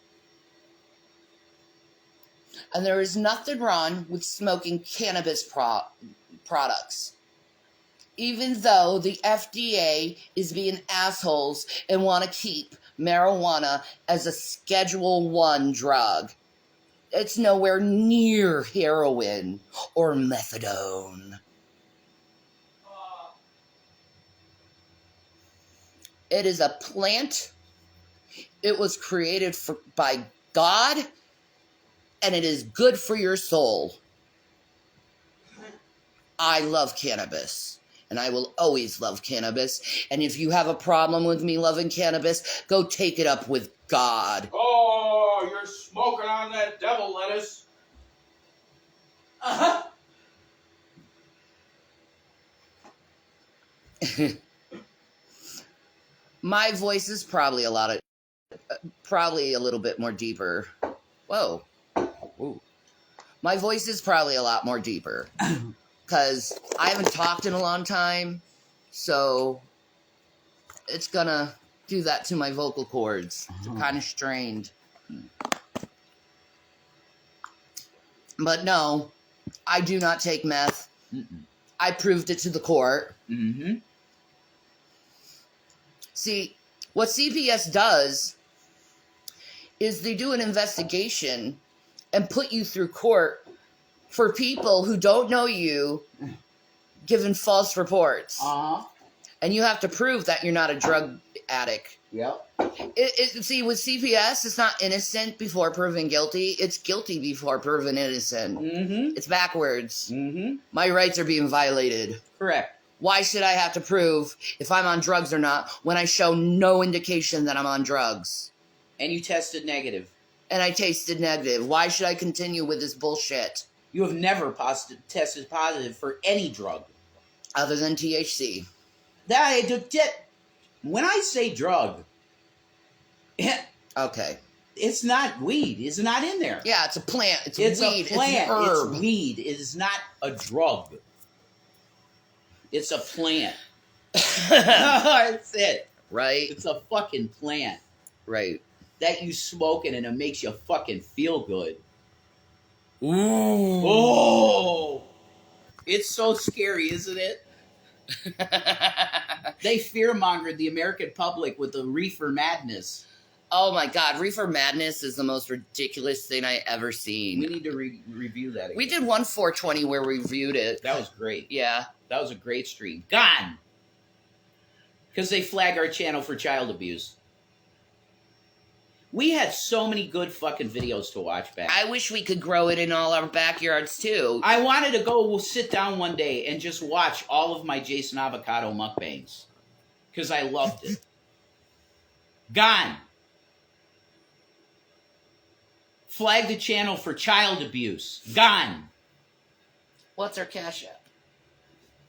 Speaker 1: And there is nothing wrong with smoking cannabis products. Even though the FDA is being assholes and want to keep marijuana as a Schedule 1 drug. It's nowhere near heroin or methadone. It is a plant. It was created by God, and it is good for your soul. I love cannabis, and I will always love cannabis. And if you have a problem with me loving cannabis, go take it up with God.
Speaker 2: Oh, you're smoking on that devil lettuce. Uh-huh.
Speaker 1: My voice is probably a little bit more deeper. Whoa. Ooh. My voice is probably a lot more deeper because I haven't talked in a long time, so it's gonna do that to my vocal cords. They're kind of strained. But no, I do not take meth.
Speaker 2: Mm-mm.
Speaker 1: I proved it to the court.
Speaker 2: Mm-hmm.
Speaker 1: See, what CPS does is they do an investigation and put you through court for people who don't know you giving false reports.
Speaker 2: Uh-huh.
Speaker 1: And you have to prove that you're not a drug addict.
Speaker 2: Yep.
Speaker 1: See, with CPS, it's not innocent before proven guilty. It's guilty before proven innocent.
Speaker 2: Mm-hmm.
Speaker 1: It's backwards.
Speaker 2: Mm-hmm.
Speaker 1: My rights are being violated.
Speaker 2: Correct.
Speaker 1: Why should I have to prove if I'm on drugs or not when I show no indication that I'm on drugs?
Speaker 2: And you tested negative.
Speaker 1: And I tasted negative. Why should I continue with this bullshit?
Speaker 2: You have never tested positive for any drug.
Speaker 1: Other than THC.
Speaker 2: When I say drug,
Speaker 1: Okay.
Speaker 2: it's not weed. It's not in there.
Speaker 1: Yeah, it's a plant. It's
Speaker 2: It's
Speaker 1: weed.
Speaker 2: a plant.
Speaker 1: It's an herb.
Speaker 2: It's weed. It is not a drug. It's a plant. That's it.
Speaker 1: Right?
Speaker 2: It's a fucking plant
Speaker 1: Right.
Speaker 2: that you smoking and it makes you fucking feel good.
Speaker 1: Ooh.
Speaker 2: Oh, it's so scary, isn't it? They fear-mongered the American public with the reefer madness.
Speaker 1: Oh my God, Reefer Madness is the most ridiculous thing I ever seen.
Speaker 2: We need to review that again.
Speaker 1: We did one 420 where we reviewed it.
Speaker 2: That was great.
Speaker 1: Yeah.
Speaker 2: That was a great stream. Gone! Because they flag our channel for child abuse. We had so many good fucking videos to watch back.
Speaker 1: I wish we could grow it in all our backyards too.
Speaker 2: I wanted to go sit down one day and just watch all of my Jason Avocado mukbangs. Because I loved it. Gone. Flag the channel for child abuse. Gone.
Speaker 1: What's our cash app?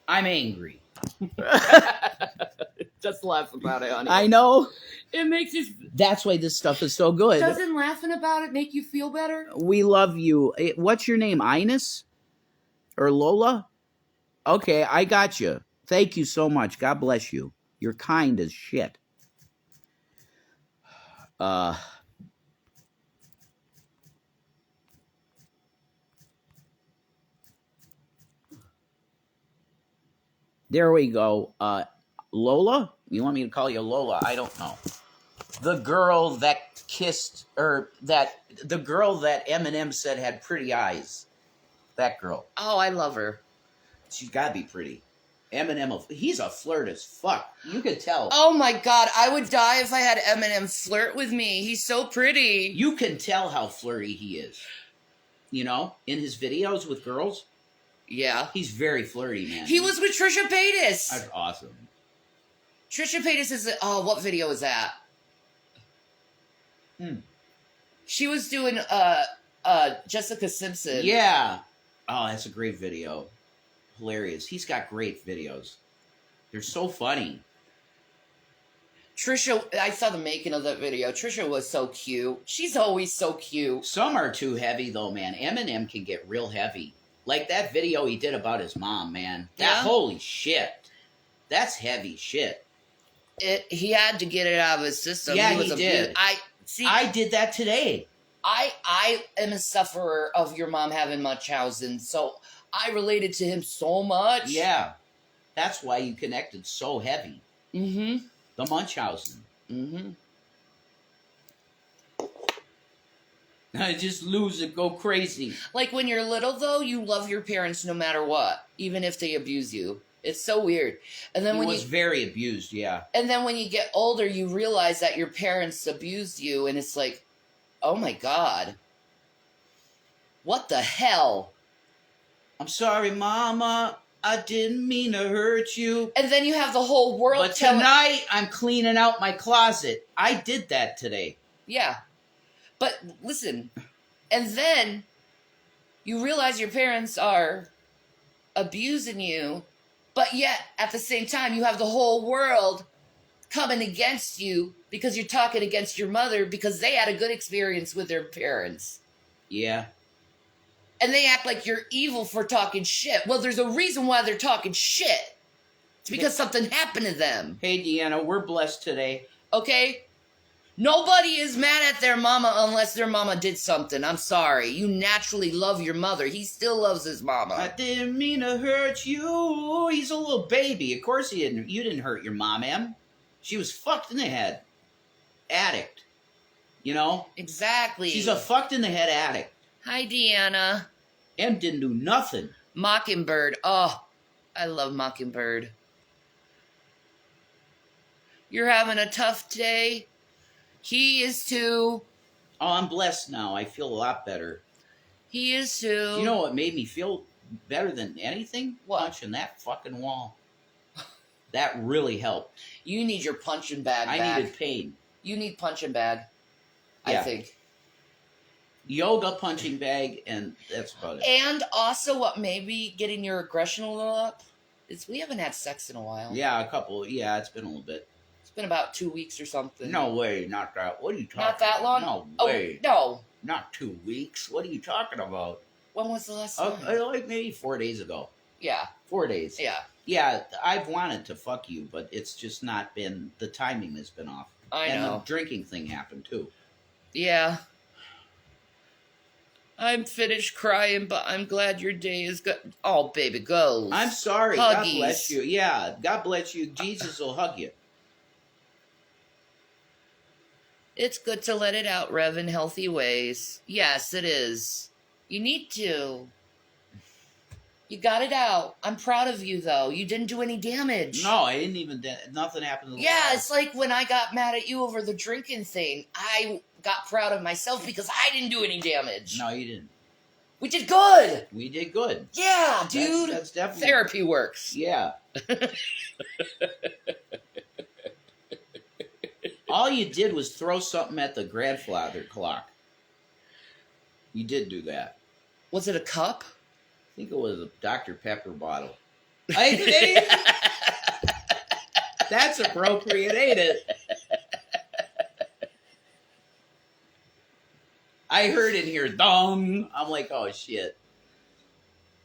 Speaker 2: I'm angry.
Speaker 1: Just laugh about it, honey.
Speaker 2: I know.
Speaker 1: It makes you...
Speaker 2: That's why this stuff is so good.
Speaker 1: Doesn't laughing about it make you feel better?
Speaker 2: We love you. What's your name? Ines? Or Lola? Okay, I got you. Thank you so much. God bless you. You're kind as shit. There we go. Lola? You want me to call you Lola? I don't know. The girl that kissed, or the girl that Eminem said had pretty eyes. That girl.
Speaker 1: Oh, I love her.
Speaker 2: She's got to be pretty. Eminem, he's a flirt as fuck. You could tell.
Speaker 1: Oh my God, I would die if I had Eminem flirt with me. He's so pretty.
Speaker 2: You can tell how flirty he is. You know, in his videos with girls,
Speaker 1: Yeah.
Speaker 2: he's very flirty, man.
Speaker 1: He was with Trisha Paytas.
Speaker 2: That's awesome.
Speaker 1: Trisha Paytas is, oh, what video is that? She was doing, Jessica Simpson.
Speaker 2: Yeah. Oh, that's a great video. Hilarious. He's got great videos. They're so funny.
Speaker 1: Trisha, I saw the making of that video. Trisha was so cute. She's always so cute.
Speaker 2: Some are too heavy, though, man. Eminem can get real heavy. Like that video he did about his mom, man.
Speaker 1: Yeah.
Speaker 2: Holy shit. That's heavy shit.
Speaker 1: He had to get it out of his system.
Speaker 2: Yeah,
Speaker 1: he
Speaker 2: he did.
Speaker 1: I
Speaker 2: did that today.
Speaker 1: I am a sufferer of your mom having Munchausen, so I related to him so much.
Speaker 2: Yeah. That's why you connected so heavy.
Speaker 1: Mm-hmm.
Speaker 2: The Munchausen.
Speaker 1: Mm-hmm.
Speaker 2: I just lose it, go crazy.
Speaker 1: Like when you're little, though, you love your parents no matter what, even if they abuse you. It's so weird. And then
Speaker 2: He
Speaker 1: when
Speaker 2: was very abused, yeah.
Speaker 1: and then when you get older, you realize that your parents abused you, and it's like, oh my God, what the hell?
Speaker 2: I'm sorry, Mama. I didn't mean to hurt you.
Speaker 1: And then you have the whole world
Speaker 2: But
Speaker 1: telling.
Speaker 2: tonight, I'm cleaning out my closet. I did that today.
Speaker 1: Yeah. But listen, and then you realize your parents are abusing you, but yet at the same time, you have the whole world coming against you because you're talking against your mother because they had a good experience with their parents.
Speaker 2: Yeah.
Speaker 1: And they act like you're evil for talking shit. Well, there's a reason why they're talking shit. It's because something happened to them.
Speaker 2: Hey, Deanna, we're blessed today.
Speaker 1: Okay? Nobody is mad at their mama unless their mama did something. I'm sorry. You naturally love your mother. He still loves his mama.
Speaker 2: I didn't mean to hurt you. He's a little baby. Of course he didn't. You didn't hurt your mom, Em. She was fucked in the head. Addict. You know?
Speaker 1: Exactly.
Speaker 2: She's a fucked in the head addict.
Speaker 1: Hi, Deanna.
Speaker 2: Em didn't do nothing.
Speaker 1: Mockingbird. Oh, I love Mockingbird. You're having a tough day? He is too.
Speaker 2: Oh, I'm blessed now. I feel a lot better.
Speaker 1: He is too.
Speaker 2: You know what made me feel better than anything?
Speaker 1: What?
Speaker 2: Punching that fucking wall. That really helped.
Speaker 1: You need your punching bag
Speaker 2: I
Speaker 1: back.
Speaker 2: needed pain.
Speaker 1: You need punching bag. I
Speaker 2: Yeah.
Speaker 1: think.
Speaker 2: Yoga, punching bag, and that's about it.
Speaker 1: And also what maybe getting your aggression a little up is we haven't had sex in a while.
Speaker 2: Yeah, a couple. Yeah, it's been a little bit.
Speaker 1: It's been about 2 weeks or something.
Speaker 2: No way, not that. What are you talking
Speaker 1: Not that
Speaker 2: about?
Speaker 1: long?
Speaker 2: No way.
Speaker 1: Oh, no.
Speaker 2: Not 2 weeks. What are you talking about?
Speaker 1: When was the last
Speaker 2: Oh,
Speaker 1: time?
Speaker 2: like maybe 4 days ago.
Speaker 1: Yeah.
Speaker 2: 4 days.
Speaker 1: Yeah.
Speaker 2: Yeah, I've wanted to fuck you, but it's just not been, the timing has been off.
Speaker 1: I
Speaker 2: and
Speaker 1: know.
Speaker 2: the drinking thing happened too.
Speaker 1: Yeah. I'm finished crying, but I'm glad your day is good. Oh, baby, go.
Speaker 2: I'm sorry. God
Speaker 1: Huggies.
Speaker 2: bless you. Yeah, God bless you. Jesus will hug you.
Speaker 1: It's good to let it out, Rev, in healthy ways. Yes, it is. You need to. You got it out. I'm proud of you, though. You didn't do any damage.
Speaker 2: No, I didn't even, nothing happened to the
Speaker 1: Yeah,
Speaker 2: wall.
Speaker 1: it's like when I got mad at you over the drinking thing. I got proud of myself because I didn't do any damage.
Speaker 2: No, you didn't.
Speaker 1: We did good.
Speaker 2: We did good.
Speaker 1: Yeah, dude.
Speaker 2: That's definitely.
Speaker 1: Therapy works.
Speaker 2: Yeah. All you did was throw something at the grandfather clock. You did do that.
Speaker 1: Was it a cup?
Speaker 2: I think it was a Dr. Pepper bottle. I think that's appropriate, ain't it? I heard in here, dong. I'm like, oh shit.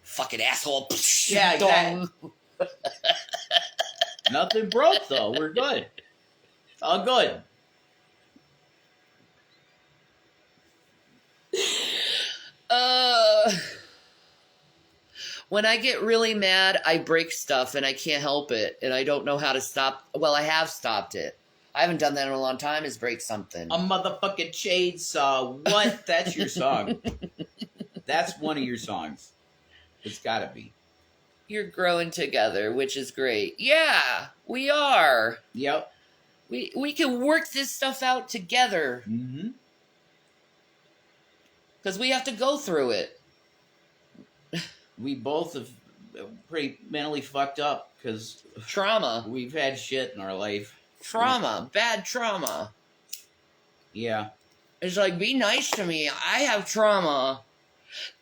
Speaker 1: Fucking asshole.
Speaker 2: Yeah, exactly.
Speaker 1: Dong.
Speaker 2: Nothing broke though. We're good. It's all good.
Speaker 1: When I get really mad, I break stuff and I can't help it. And I don't know how to stop. Well, I have stopped it. I haven't done that in a long time, is break something.
Speaker 2: A motherfucking chainsaw. What? That's your song. That's one of your songs. It's gotta be.
Speaker 1: You're growing together, which is great. Yeah, we are.
Speaker 2: Yep.
Speaker 1: We can work this stuff out together.
Speaker 2: Mm-hmm.
Speaker 1: Because we have to go through it.
Speaker 2: We both have pretty mentally fucked up because
Speaker 1: Trauma.
Speaker 2: we've had shit in our life.
Speaker 1: Trauma. Bad trauma.
Speaker 2: Yeah.
Speaker 1: It's like, be nice to me. I have trauma.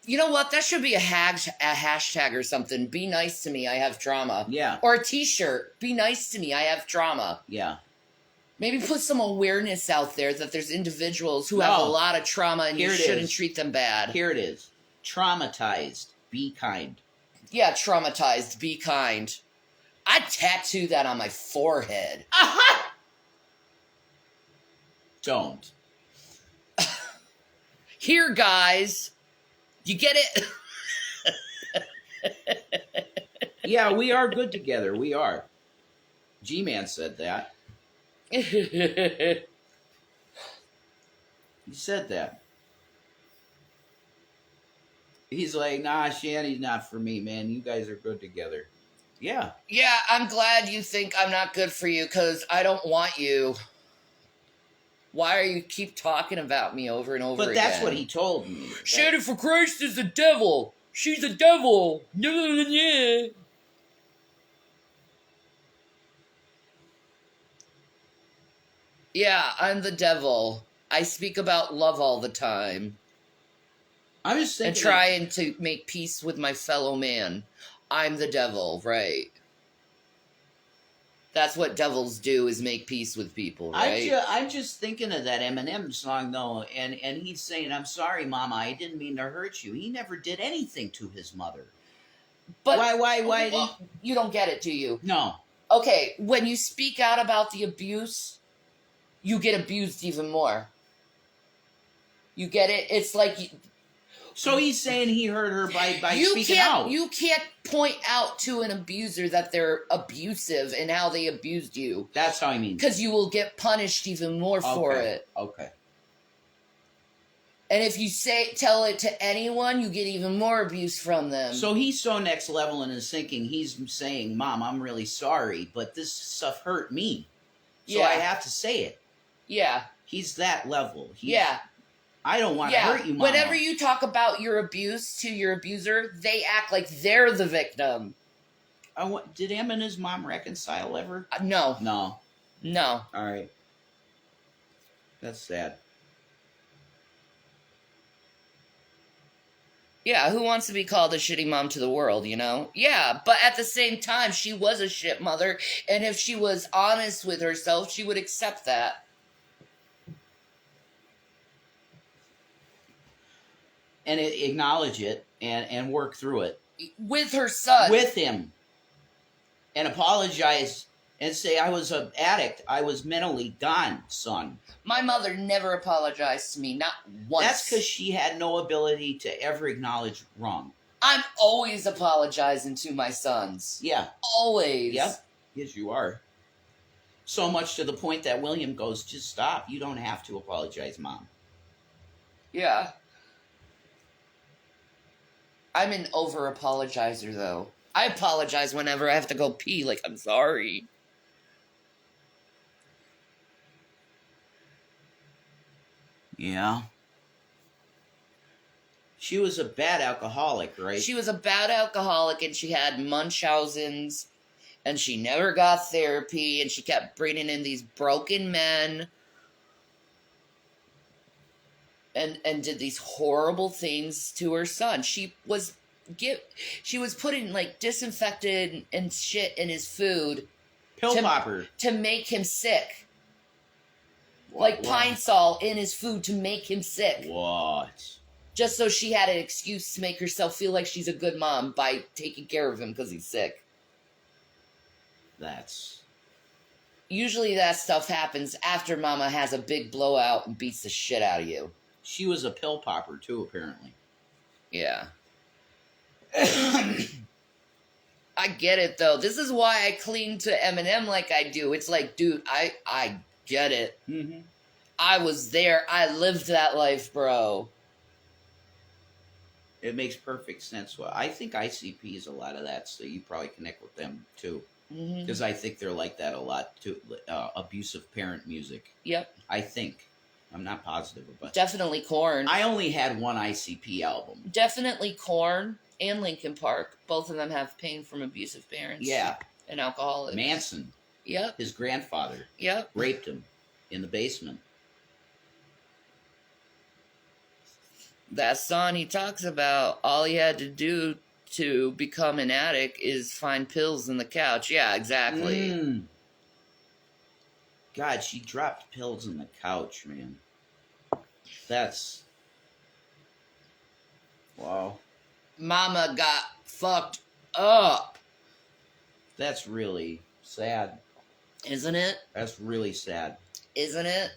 Speaker 1: You know what? That should be a hashtag or something. Be nice to me. I have trauma.
Speaker 2: Yeah.
Speaker 1: Or a t-shirt. Be nice to me. I have trauma.
Speaker 2: Yeah.
Speaker 1: Maybe put some awareness out there that there's individuals who have a lot of trauma and
Speaker 2: Here
Speaker 1: you
Speaker 2: it
Speaker 1: shouldn't
Speaker 2: is.
Speaker 1: treat them bad.
Speaker 2: Here it is. Traumatized. Be kind.
Speaker 1: Yeah, traumatized. Be kind. I'd tattoo that on my forehead.
Speaker 2: Aha! Don't.
Speaker 1: Here, guys. You get it?
Speaker 2: Yeah, we are good together. We are. G-Man said that. He said that. He's like, nah, Shanny's not for me, man. You guys are good together. Yeah.
Speaker 1: Yeah, I'm glad you think I'm not good for you, because I don't want you. Why are you keep talking about me over and over again?
Speaker 2: But that's what he told me.
Speaker 1: Shannon for Christ is the devil. She's a devil. Yeah, I'm the devil. I speak about love all the time.
Speaker 2: I'm just thinking.
Speaker 1: And trying to make peace with my fellow man. I'm the devil, right? That's what devils do, is make peace with people, right?
Speaker 2: I'm just thinking of that Eminem song, though, and he's saying, I'm sorry, Mama, I didn't mean to hurt you. He never did anything to his mother.
Speaker 1: But
Speaker 2: Why
Speaker 1: well, you don't get it, do you?
Speaker 2: No.
Speaker 1: Okay, when you speak out about the abuse, you get abused even more. You get it? It's like...
Speaker 2: So he's saying he hurt her by
Speaker 1: you
Speaker 2: speaking
Speaker 1: can't,
Speaker 2: out.
Speaker 1: You can't point out to an abuser that they're abusive and how they abused you.
Speaker 2: That's how I mean.
Speaker 1: Because you will get punished even more for it.
Speaker 2: Okay.
Speaker 1: And if you tell it to anyone, you get even more abuse from them.
Speaker 2: So he's so next level in his thinking, he's saying, Mom, I'm really sorry, but this stuff hurt me. So
Speaker 1: Yeah.
Speaker 2: I have to say it.
Speaker 1: Yeah.
Speaker 2: He's that level.
Speaker 1: Yeah.
Speaker 2: I don't want to hurt you, Mama.
Speaker 1: Whenever you talk about your abuse to your abuser, they act like they're the victim.
Speaker 2: Did Em and his mom reconcile ever?
Speaker 1: No.
Speaker 2: No.
Speaker 1: No.
Speaker 2: All right. That's sad.
Speaker 1: Yeah, who wants to be called a shitty mom to the world, you know? Yeah, but at the same time, she was a shit mother, and if she was honest with herself, she would accept that.
Speaker 2: And acknowledge it and work through it.
Speaker 1: With her son.
Speaker 2: With him. And apologize and say, I was an addict. I was mentally gone, son.
Speaker 1: My mother never apologized to me, not once.
Speaker 2: That's because she had no ability to ever acknowledge wrong.
Speaker 1: I'm always apologizing to my sons.
Speaker 2: Yeah.
Speaker 1: Always.
Speaker 2: Yep. Yes, you are. So much to the point that William goes, just stop. You don't have to apologize, Mom.
Speaker 1: Yeah. I'm an over-apologizer, though. I apologize whenever I have to go pee, like, I'm sorry.
Speaker 2: Yeah. She was a bad alcoholic, right?
Speaker 1: She was a bad alcoholic, and she had Munchausen's, and she never got therapy, and she kept bringing in these broken men, and did these horrible things to her son. She was putting, like, disinfectant and shit in his food.
Speaker 2: Pill popper.
Speaker 1: To make him sick. Like Pine Sol in his food to make him sick.
Speaker 2: What?
Speaker 1: Just so she had an excuse to make herself feel like she's a good mom by taking care of him because he's sick.
Speaker 2: That's...
Speaker 1: Usually that stuff happens after mama has a big blowout and beats the shit out of you.
Speaker 2: She was a pill popper, too, apparently.
Speaker 1: Yeah. I get it though. This is why I cling to Eminem like I do. It's like, dude, I get it.
Speaker 2: Mm-hmm.
Speaker 1: I was there. I lived that life, bro.
Speaker 2: It makes perfect sense. Well, I think ICP is a lot of that, so you probably connect with them too. Because I think they're like that a lot too. Abusive parent music.
Speaker 1: Yep.
Speaker 2: I think. I'm not positive about it.
Speaker 1: Definitely Korn.
Speaker 2: I only had one ICP album.
Speaker 1: Definitely Korn and Linkin Park. Both of them have pain from abusive parents.
Speaker 2: Yeah.
Speaker 1: And alcoholics.
Speaker 2: Manson.
Speaker 1: Yep.
Speaker 2: His grandfather.
Speaker 1: Yep.
Speaker 2: Raped him in the basement.
Speaker 1: That song he talks about, all he had to do to become an addict is find pills in the couch. Yeah, exactly.
Speaker 2: God, she dropped pills in the couch, man. That's... Wow.
Speaker 1: Mama got fucked up.
Speaker 2: That's really sad.
Speaker 1: Isn't it?
Speaker 2: That's really sad.
Speaker 1: Isn't it?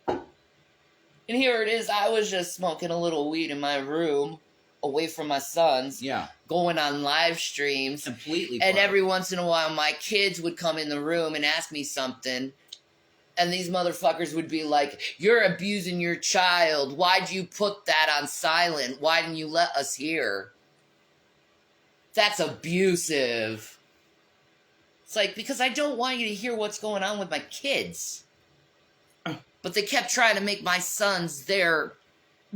Speaker 1: And here it is. I was just smoking a little weed in my room, away from my sons,
Speaker 2: Yeah.
Speaker 1: going on live streams.
Speaker 2: Completely.
Speaker 1: And
Speaker 2: fine.
Speaker 1: every once in a while, my kids would come in the room and ask me something. And these motherfuckers would be like, "You're abusing your child. Why'd you put that on silent? Why didn't you let us hear?" That's abusive. It's like, because I don't want you to hear what's going on with my kids. But they kept trying to make my sons their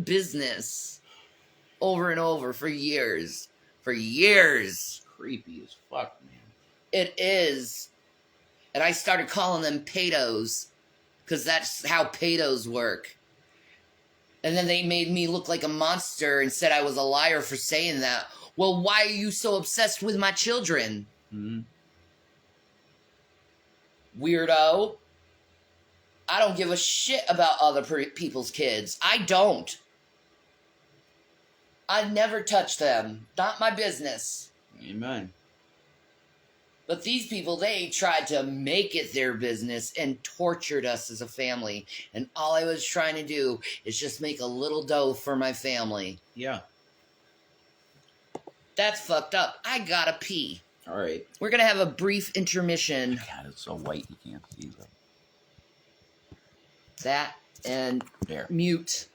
Speaker 1: business over and over for years. For years.
Speaker 2: Creepy as fuck, man.
Speaker 1: It is. And I started calling them pedos. Because that's how pedos work. And then they made me look like a monster and said I was a liar for saying that. Well, why are you so obsessed with my children?
Speaker 2: Mm-hmm.
Speaker 1: Weirdo. I don't give a shit about other people's kids. I don't. I never touch them. Not my business.
Speaker 2: Amen.
Speaker 1: But these people, they tried to make it their business and tortured us as a family. And all I was trying to do is just make a little dough for my family.
Speaker 2: Yeah.
Speaker 1: That's fucked up. I gotta pee.
Speaker 2: All right.
Speaker 1: We're gonna have a brief intermission.
Speaker 2: God, it's so white you can't see them.
Speaker 1: That and
Speaker 2: There.
Speaker 1: mute.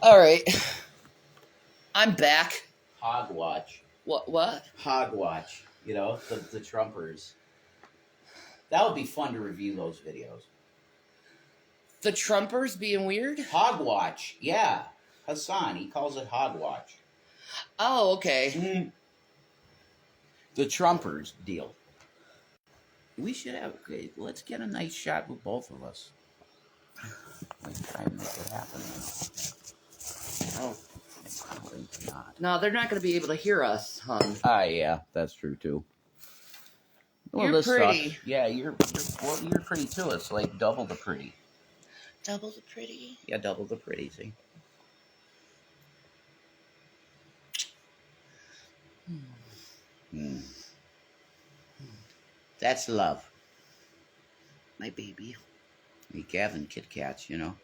Speaker 1: All right. I'm back.
Speaker 2: Hogwatch.
Speaker 1: What?
Speaker 2: Hogwatch. You know, the Trumpers. That would be fun to review those videos.
Speaker 1: The Trumpers being weird?
Speaker 2: Hogwatch. Yeah. Hassan, he calls it Hogwatch.
Speaker 1: Oh, okay.
Speaker 2: Mm. The Trumpers deal. We should have... Okay, let's get a nice shot with both of us. Let's try and make it happen. Oh, probably not.
Speaker 1: No, they're not going to be able to hear us, hon.
Speaker 2: Yeah, that's true too. Well,
Speaker 1: You're
Speaker 2: this
Speaker 1: pretty.
Speaker 2: sucks. Yeah, you're pretty too. It's like double the pretty.
Speaker 1: Double the pretty?
Speaker 2: Yeah, double the pretty. See. Hmm. That's love.
Speaker 1: My baby.
Speaker 2: Hey, Gavin, Kit Kats, you know.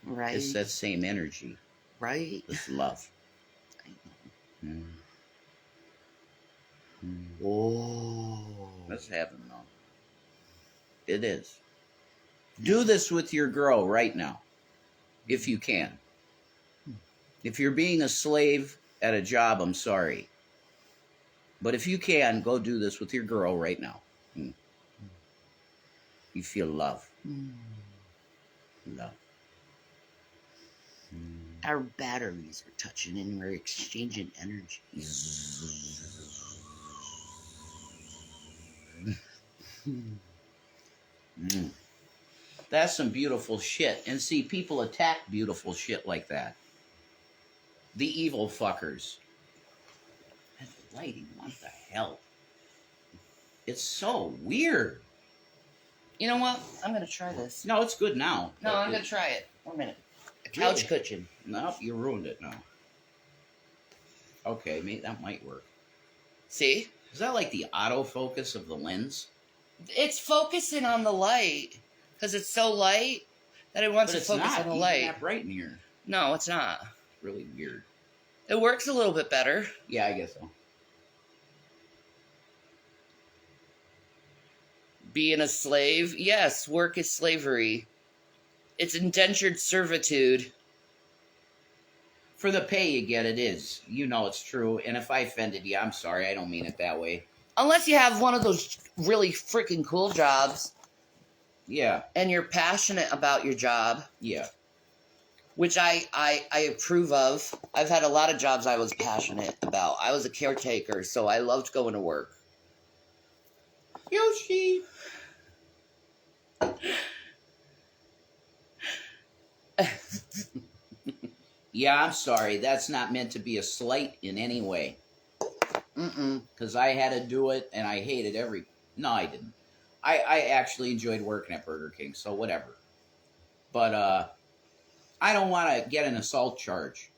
Speaker 1: Right.
Speaker 2: It's that same energy.
Speaker 1: Right.
Speaker 2: It's love.
Speaker 1: I know.
Speaker 2: Mm. Mm.
Speaker 1: Oh.
Speaker 2: That's heaven, though. It is. Do this with your girl right now, if you can. If you're being a slave at a job, I'm sorry. But if you can, go do this with your girl right now. Mm. You feel love. Love.
Speaker 3: Our batteries are touching and we're exchanging energy.
Speaker 2: Mm. That's some beautiful shit. And see, people attack beautiful shit like that. The evil fuckers. And the lighting, what the hell? It's so weird.
Speaker 1: You know what? I'm gonna try this.
Speaker 2: No, it's good now.
Speaker 1: No, I'm gonna try it. 1 minute. A couch
Speaker 2: Really?
Speaker 1: cushion.
Speaker 2: No, you ruined it now. Okay, maybe that might work.
Speaker 1: See?
Speaker 2: Is that like the autofocus of the lens?
Speaker 1: It's focusing on the light because it's so light that it wants
Speaker 2: But
Speaker 1: to
Speaker 2: it's
Speaker 1: focus
Speaker 2: not
Speaker 1: on the
Speaker 2: even
Speaker 1: light.
Speaker 2: that bright in here.
Speaker 1: No, it's not.
Speaker 2: It's really weird.
Speaker 1: It works a little bit better.
Speaker 2: Yeah, I guess so.
Speaker 1: Being a slave, yes, work is slavery. It's indentured servitude.
Speaker 2: For the pay you get, it is. You know it's true. And if I offended you, I'm sorry. I don't mean it that way.
Speaker 1: Unless you have one of those really freaking cool jobs
Speaker 2: Yeah,
Speaker 1: and you're passionate about your job,
Speaker 2: yeah.
Speaker 1: which I approve of. I've had a lot of jobs I was passionate about. I was a caretaker, so I loved going to work.
Speaker 2: Yoshi! Yeah, I'm sorry. That's not meant to be a slight in any way.
Speaker 1: Mm-mm.
Speaker 2: Because I had to do it, and I hated every... No, I didn't. I actually enjoyed working at Burger King, so whatever. But, I don't want to get an assault charge.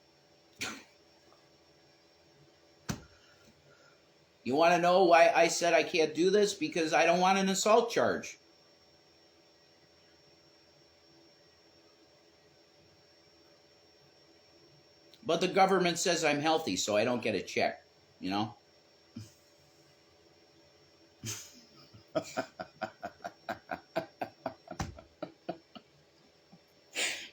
Speaker 2: You want to know why I said I can't do this? Because I don't want an assault charge. But the government says I'm healthy, so I don't get a check, you know?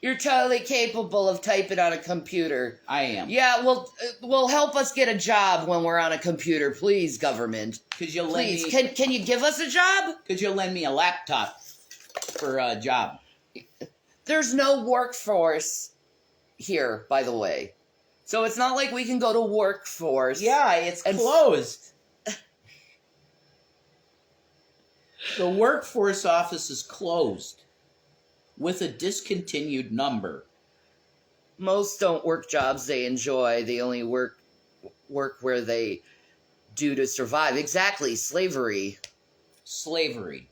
Speaker 1: You're totally capable of typing on a computer.
Speaker 2: I am.
Speaker 1: Yeah, well, help us get a job when we're on a computer, please, government.
Speaker 2: Could you lend
Speaker 1: Please,
Speaker 2: me?
Speaker 1: can you give us a job?
Speaker 2: Could you lend me a laptop for a job?
Speaker 1: There's no workforce here, by the way. So it's not like we can go to workforce.
Speaker 2: Yeah, it's
Speaker 1: And-
Speaker 2: closed. The workforce office is closed with a discontinued number.
Speaker 1: Most don't work jobs they enjoy. They only work where they do to survive. Exactly, slavery.
Speaker 2: Slavery.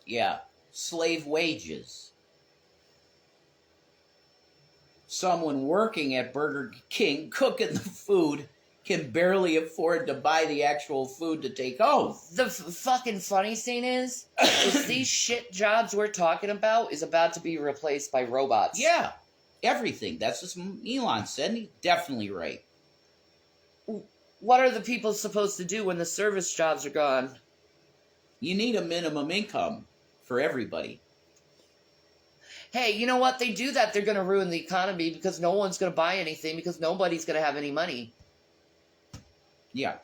Speaker 2: Yeah. Slave wages. Someone working at Burger King cooking the food can barely afford to buy the actual food to take home.
Speaker 1: The fucking funny thing is these shit jobs we're talking about is about to be replaced by robots.
Speaker 2: Yeah. Everything. That's what Elon said, and he's definitely right.
Speaker 1: What are the people supposed to do when the service jobs are gone?
Speaker 2: You need a minimum income for everybody.
Speaker 1: Hey, you know what? They do that, they're going to ruin the economy because no one's going to buy anything because nobody's going to have any money.
Speaker 2: Yeah.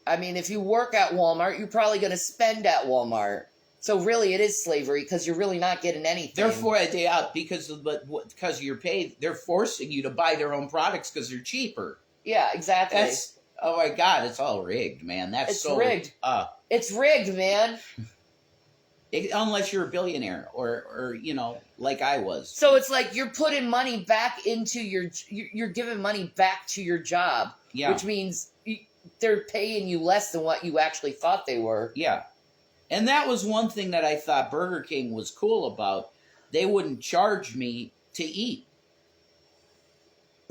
Speaker 1: I mean, if you work at Walmart, you're probably going to spend at Walmart. So really, it is slavery because you're really not getting anything.
Speaker 2: Therefore, because you're paid, they're forcing you to buy their own products because they're cheaper.
Speaker 1: Yeah, exactly.
Speaker 2: That's, oh my God, it's all rigged, man. That's
Speaker 1: It's
Speaker 2: so
Speaker 1: rigged. It's rigged, man.
Speaker 2: Unless you're a billionaire or you know, like I was.
Speaker 1: So it's like you're putting money back into you're giving money back to your job,
Speaker 2: Yeah.
Speaker 1: which means they're paying you less than what you actually thought they were.
Speaker 2: Yeah. And that was one thing that I thought Burger King was cool about. They wouldn't charge me to eat.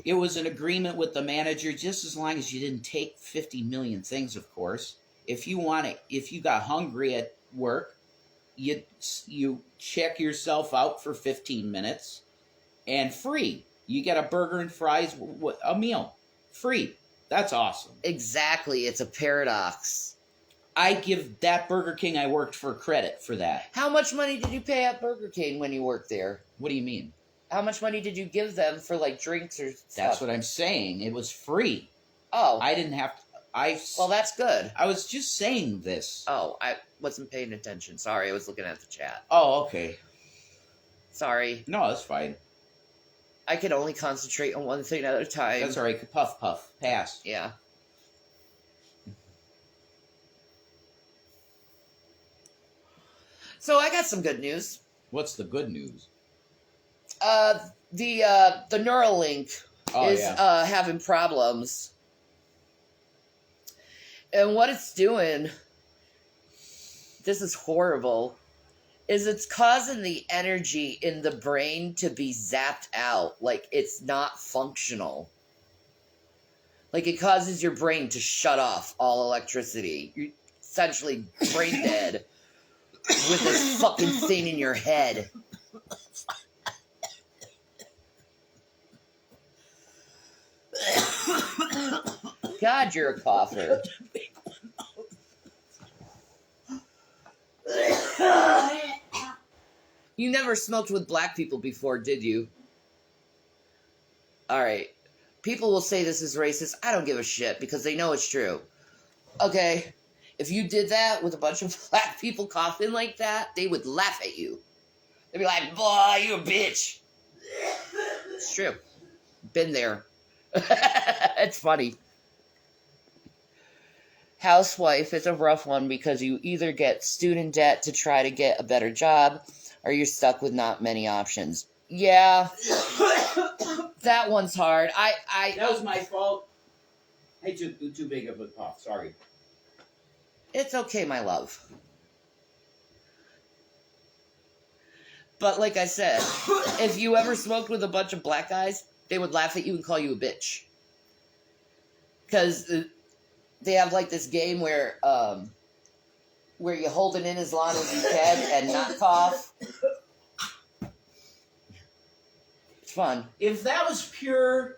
Speaker 2: It was an agreement with the manager, just as long as you didn't take 50 million things, of course. If you got hungry at work, you check yourself out for 15 minutes and free. You get a burger and fries, a meal. Free. That's awesome.
Speaker 1: Exactly. It's a paradox.
Speaker 2: I give that Burger King I worked for credit for that.
Speaker 1: How much money did you pay at Burger King when you worked there?
Speaker 2: What do you mean?
Speaker 1: How much money did you give them for like drinks or stuff?
Speaker 2: That's what I'm saying. It was free.
Speaker 1: Oh,
Speaker 2: I didn't have to.
Speaker 1: well, that's good.
Speaker 2: I was just saying this.
Speaker 1: Oh, I wasn't paying attention. Sorry, I was looking at the chat.
Speaker 2: Oh, okay.
Speaker 1: Sorry.
Speaker 2: No, that's fine.
Speaker 1: I can only concentrate on one thing at a time.
Speaker 2: That's all right. Puff, puff. Pass.
Speaker 1: Yeah. So I got some good news.
Speaker 2: What's the good news?
Speaker 1: The Neuralink
Speaker 2: Oh,
Speaker 1: is
Speaker 2: yeah.
Speaker 1: having problems. And what it's doing, this is horrible, is it's causing the energy in the brain to be zapped out. Like it's not functional. Like it causes your brain to shut off all electricity. You're essentially brain dead with this fucking thing in your head. God, you're a cougher. You never smoked with black people before, did you? Alright. People will say this is racist. I don't give a shit because they know it's true. Okay. If you did that with a bunch of black people coughing like that, they would laugh at you. They'd be like, boy, you a bitch. It's true. Been there. It's funny. Housewife is a rough one because you either get student debt to try to get a better job or you're stuck with not many options. Yeah. That one's hard.
Speaker 2: That was my fault. I took too big of a puff. Sorry.
Speaker 1: It's okay, my love. But like I said, if you ever smoked with a bunch of black guys, they would laugh at you and call you a bitch. Because they have like this game where you hold it in as long as you can and not cough. It's fun.
Speaker 2: If that was pure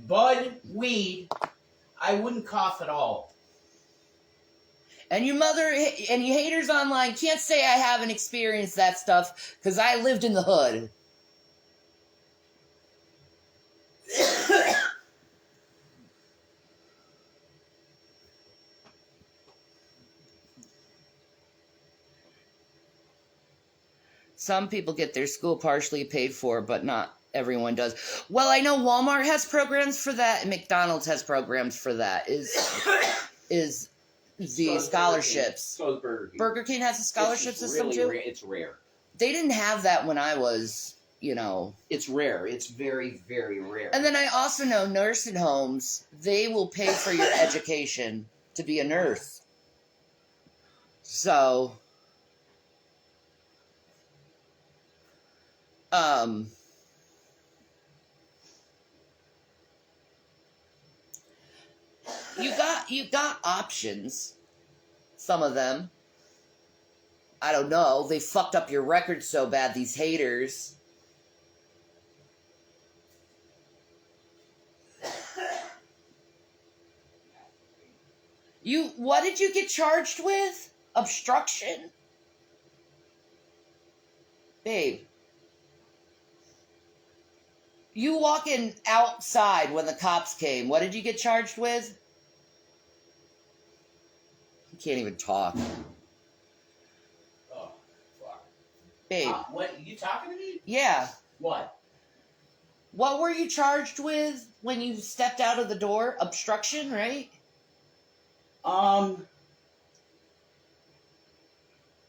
Speaker 2: bud weed, I wouldn't cough at all.
Speaker 1: And you haters online can't say I haven't experienced that stuff because I lived in the hood. Some people get their school partially paid for, but not everyone does. Well, I know Walmart has programs for that, and McDonald's has programs for that. Is the scholarships.
Speaker 2: So is Burger King.
Speaker 1: Burger King has a scholarship system too?
Speaker 2: It's rare.
Speaker 1: They didn't have that when I was,
Speaker 2: It's rare. It's very, very rare.
Speaker 1: And then I also know nursing homes, they will pay for your education to be a nurse. So, you got options. Some of them. I don't know. They fucked up your record so bad, these haters. What did you get charged with? Obstruction? Babe. You walking outside when the cops came. What did you get charged with? You can't even talk.
Speaker 2: Oh, fuck.
Speaker 1: Babe.
Speaker 2: What, you talking to me?
Speaker 1: Yeah.
Speaker 2: What?
Speaker 1: What were you charged with when you stepped out of the door? Obstruction, right?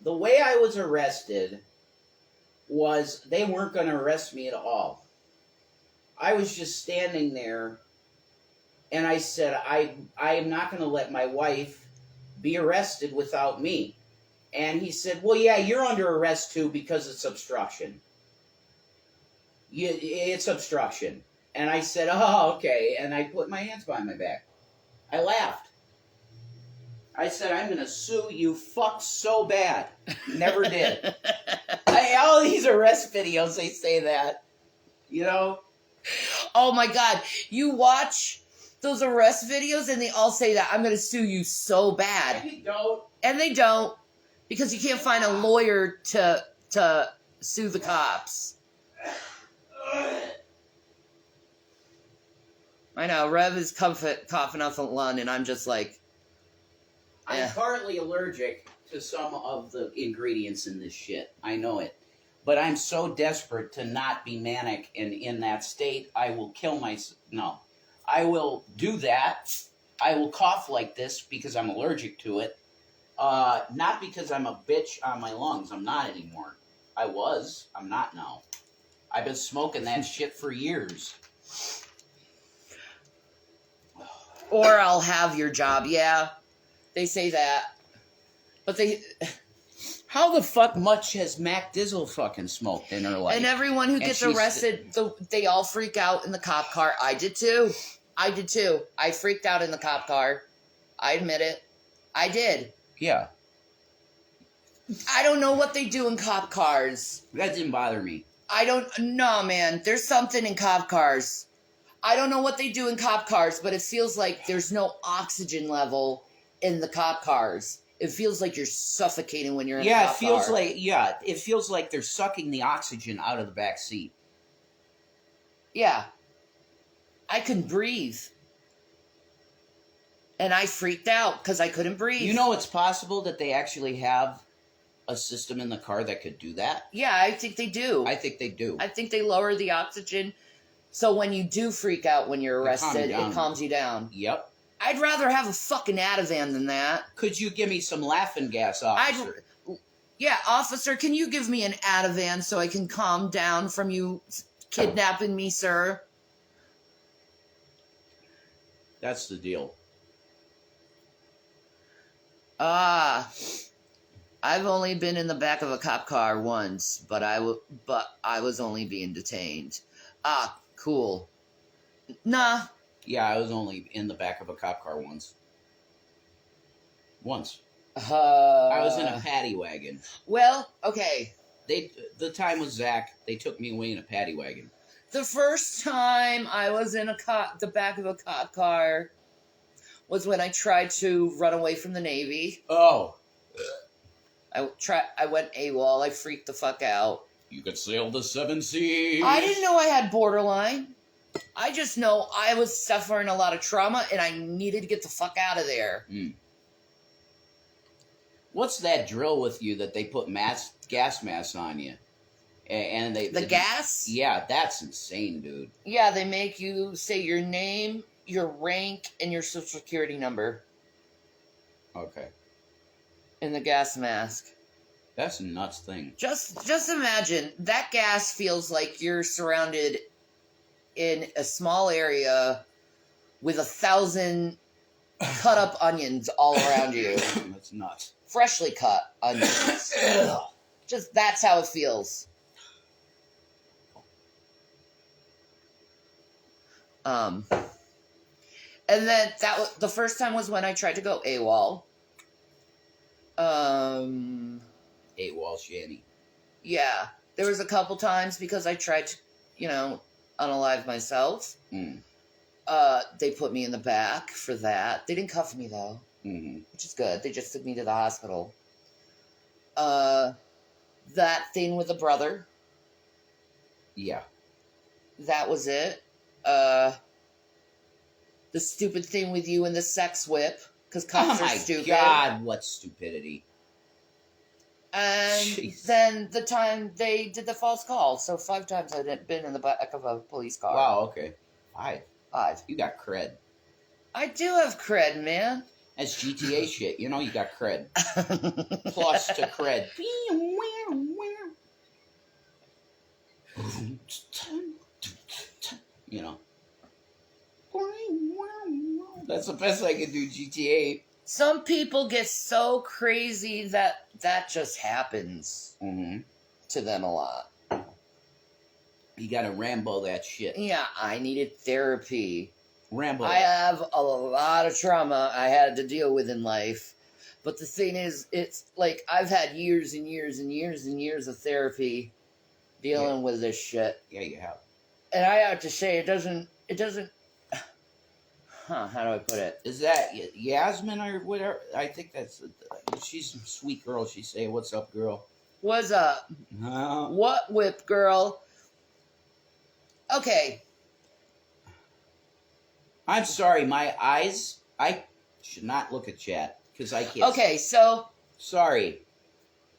Speaker 2: The way I was arrested was they weren't going to arrest me at all. I was just standing there, and I said, I am not going to let my wife be arrested without me. And he said, well, yeah, you're under arrest too because it's obstruction. It's obstruction. And I said, oh, okay. And I put my hands behind my back. I laughed. I said, I'm going to sue you fuck so bad. Never did. All these arrest videos, they say that.
Speaker 1: Oh my God. You watch those arrest videos and they all say that I'm going to sue you so bad.
Speaker 2: And they don't.
Speaker 1: And they don't. Because you can't find a lawyer to sue the cops. I know. Rev is coughing up a lung, and I'm just like,
Speaker 2: I'm
Speaker 1: eh.
Speaker 2: partly allergic to some of the ingredients in this shit. I know it. But I'm so desperate to not be manic and in that state, I will kill myself. No. I will do that. I will cough like this because I'm allergic to it. Not because I'm a bitch on my lungs. I'm not anymore. I was. I'm not now. I've been smoking that shit for years.
Speaker 1: Or I'll have your job. Yeah, they say that. But they...
Speaker 2: How the fuck much has Mac Dizzle fucking smoked in her life?
Speaker 1: And everyone who gets arrested, they all freak out in the cop car. I did too. I freaked out in the cop car. I admit it. I did.
Speaker 2: Yeah.
Speaker 1: I don't know what they do in cop cars.
Speaker 2: That didn't bother me.
Speaker 1: No, man. There's something in cop cars. I don't know what they do in cop cars, but it feels like there's no oxygen level in the cop cars. It feels like you're suffocating when you're in a cop car.
Speaker 2: It feels like they're sucking the oxygen out of the back seat.
Speaker 1: Yeah. I couldn't breathe. And I freaked out because I couldn't breathe.
Speaker 2: You know, it's possible that they actually have a system in the car that could do that.
Speaker 1: Yeah, I think they do.
Speaker 2: I think they do.
Speaker 1: I think they lower the oxygen. So when you do freak out when you're arrested, it calms you down.
Speaker 2: Yep.
Speaker 1: I'd rather have a fucking Ativan than that.
Speaker 2: Could you give me some laughing gas, officer?
Speaker 1: Yeah, officer, can you give me an Ativan so I can calm down from you kidnapping me, sir?
Speaker 2: That's the deal.
Speaker 1: I've only been in the back of a cop car once, but I was only being detained. Cool. Nah.
Speaker 2: Yeah, I was only in the back of a cop car once. I was in a paddy wagon.
Speaker 1: Well, okay.
Speaker 2: The time was Zach. They took me away in a paddy wagon.
Speaker 1: The first time I was in the back of a cop car was when I tried to run away from the Navy.
Speaker 2: Oh.
Speaker 1: I went AWOL. I freaked the fuck out.
Speaker 2: You could sail the 7 seas.
Speaker 1: I didn't know I had borderline. I just know I was suffering a lot of trauma and I needed to get the fuck out of there.
Speaker 2: What's that drill with you that they put gas masks on you? And
Speaker 1: The gas?
Speaker 2: Yeah, that's insane, dude.
Speaker 1: Yeah, they make you say your name, your rank, and your social security number.
Speaker 2: Okay.
Speaker 1: In the gas mask.
Speaker 2: That's a nuts thing.
Speaker 1: Just imagine, that gas feels like you're surrounded in a small area with 1,000 cut up onions all around you.
Speaker 2: That's nuts.
Speaker 1: Freshly cut onions. Just that's how it feels. And then the first time was when I tried to go AWOL.
Speaker 2: AWOL Shanny.
Speaker 1: Yeah. There was a couple times because I tried to, unalive myself. They put me in the back for that. They didn't cuff me though, which is good. They just took me to the hospital. That thing with the brother.
Speaker 2: Yeah.
Speaker 1: That was it. The stupid thing with you and the sex whip, because cops are stupid.
Speaker 2: Oh my God, what stupidity.
Speaker 1: And
Speaker 2: Jeez.
Speaker 1: Then the time they did the false call. So 5 times I've been in the back of a police car.
Speaker 2: Wow, okay. 5.
Speaker 1: 5.
Speaker 2: You got cred.
Speaker 1: I do have cred, man.
Speaker 2: That's GTA shit. You got cred. Plus to cred. That's the best I can do, GTA.
Speaker 1: Some people get so crazy that just happens to them a lot.
Speaker 2: You gotta Rambo that shit.
Speaker 1: Yeah, I needed therapy.
Speaker 2: Rambo.
Speaker 1: I have a lot of trauma I had to deal with in life. But the thing is, it's like I've had years and years and years and years of therapy dealing with this shit.
Speaker 2: Yeah, you have.
Speaker 1: And I have to say, it doesn't, how do I put it?
Speaker 2: Is that Yasmin or whatever? I think she's a sweet girl. She say, "What's up, girl?"
Speaker 1: What's up? What whip, girl? Okay.
Speaker 2: I'm sorry, my eyes. I should not look at chat because I can't.
Speaker 1: Okay, so
Speaker 2: Sorry.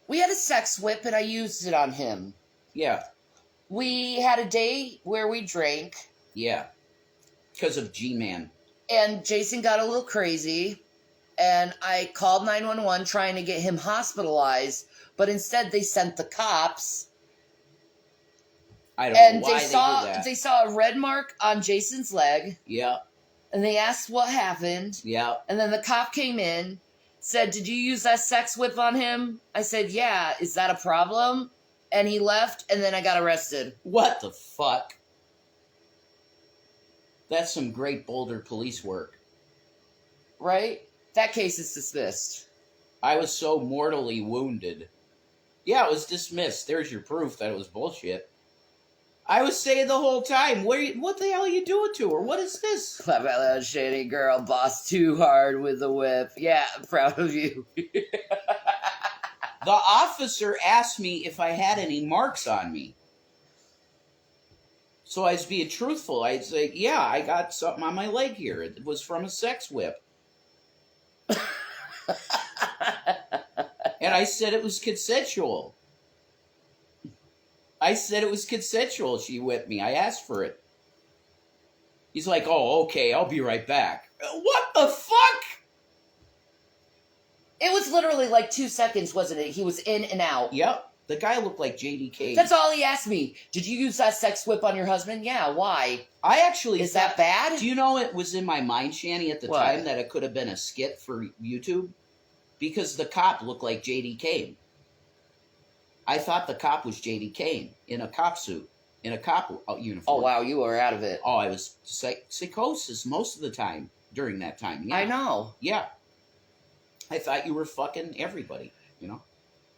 Speaker 1: we had a sex whip and I used it on him.
Speaker 2: Yeah.
Speaker 1: We had a day where we drank
Speaker 2: Yeah. Because of G-Man.
Speaker 1: and Jason got a little crazy and I called 911 trying to get him hospitalized, but instead they sent the cops.
Speaker 2: I don't
Speaker 1: And
Speaker 2: know why
Speaker 1: they
Speaker 2: did
Speaker 1: saw a red mark on Jason's leg,
Speaker 2: Yeah.
Speaker 1: and they asked what happened.
Speaker 2: Yeah.
Speaker 1: And then the cop came in, said, "Did you use that sex whip on him?" I said, "Yeah. Is that a problem?" And he left, and then I got arrested.
Speaker 2: What the fuck? That's some great Boulder police work.
Speaker 1: Right? That case is dismissed.
Speaker 2: I was so mortally wounded. Yeah, it was dismissed. There's your proof that it was bullshit. I was saying the whole time, what the hell are you doing to her? What is this?
Speaker 1: Clap out loud, shady girl, boss too hard with the whip. Yeah, I'm proud of you.
Speaker 2: The officer asked me if I had any marks on me. So I was being truthful. I'd say, yeah, I got something on my leg here. It was from a sex whip. And I said it was consensual. She whipped me. I asked for it. He's like, oh, okay, I'll be right back. What the fuck?
Speaker 1: It was literally like 2 seconds, wasn't it? He was in and out.
Speaker 2: Yep. The guy looked like JDK.
Speaker 1: That's all he asked me. Did you use that sex whip on your husband? Yeah, why?
Speaker 2: I actually
Speaker 1: Is that bad?
Speaker 2: Do you know it was in my mind, Shanny, at the
Speaker 1: What?
Speaker 2: time that it could have been a skit for YouTube? Because the cop looked like J.D. Kane. I thought the cop was J.D. Kane in a cop suit, in a cop uniform.
Speaker 1: Oh, wow, you were out of it.
Speaker 2: Oh, I was psychosis most of the time during that time. Yeah.
Speaker 1: I know.
Speaker 2: Yeah. I thought you were fucking everybody, you know?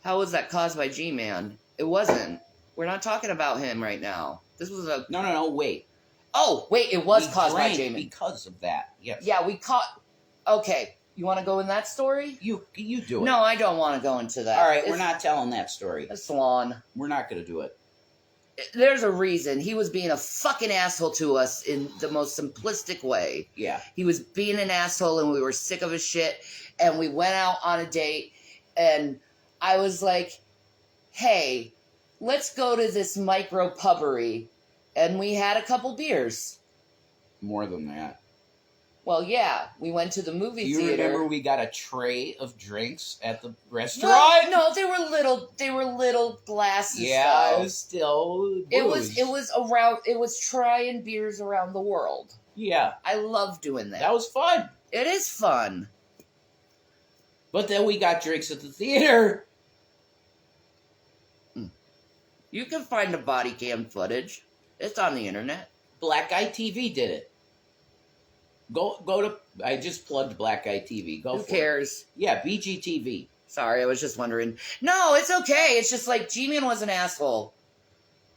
Speaker 1: How was that caused by G-Man? It wasn't. We're not talking about him right now. This was a...
Speaker 2: No, wait.
Speaker 1: Oh, wait, it was
Speaker 2: We
Speaker 1: caused by
Speaker 2: drank
Speaker 1: G-Man.
Speaker 2: because of that, yes.
Speaker 1: Yeah, we caught... Okay, you want to go in that story?
Speaker 2: You do it.
Speaker 1: No, I don't want to go into that.
Speaker 2: All right, we're not telling that story.
Speaker 1: It's lawn.
Speaker 2: We're not going to do it.
Speaker 1: There's a reason. He was being a fucking asshole to us in the most simplistic way.
Speaker 2: Yeah.
Speaker 1: He was being an asshole and we were sick of his shit. And we went out on a date and I was like, hey, let's go to this micro pubbery. And we had a couple beers.
Speaker 2: More than that.
Speaker 1: Well, yeah, we went to the movie
Speaker 2: Do you
Speaker 1: theater.
Speaker 2: remember we got a tray of drinks at the restaurant?
Speaker 1: No, they were little glasses.
Speaker 2: Yeah,
Speaker 1: though.
Speaker 2: it was still
Speaker 1: It
Speaker 2: booze.
Speaker 1: was trying beers around the world.
Speaker 2: Yeah,
Speaker 1: I love doing that.
Speaker 2: that was fun.
Speaker 1: It is fun.
Speaker 2: But then we got drinks at the theater.
Speaker 1: You can find the body cam footage. It's on the internet.
Speaker 2: Black Guy TV did it. Go to. I just plugged Black Guy TV. Go
Speaker 1: Who
Speaker 2: for
Speaker 1: cares?
Speaker 2: it. Yeah, BGTV.
Speaker 1: Sorry, I was just wondering. No, it's okay. It's just like G-Man was an asshole.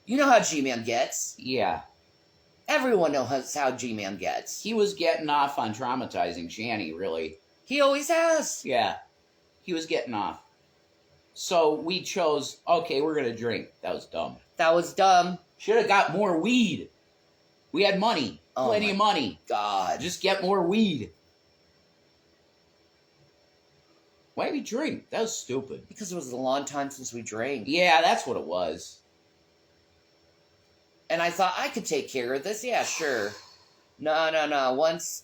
Speaker 1: You know how G-Man gets.
Speaker 2: Yeah,
Speaker 1: Everyone knows how G-Man gets.
Speaker 2: he was getting off on traumatizing Shanny. Really.
Speaker 1: He always has.
Speaker 2: Yeah, he was getting off. So we chose. Okay, we're gonna drink. That was dumb.
Speaker 1: That was dumb.
Speaker 2: Should have got more weed. We had money.
Speaker 1: Oh
Speaker 2: Plenty
Speaker 1: my
Speaker 2: of money.
Speaker 1: God.
Speaker 2: Just get more weed. Why did we drink? That was stupid.
Speaker 1: Because it was a long time since we drank.
Speaker 2: Yeah, that's what it was.
Speaker 1: And I thought I could take care of this. Yeah, sure. No. Once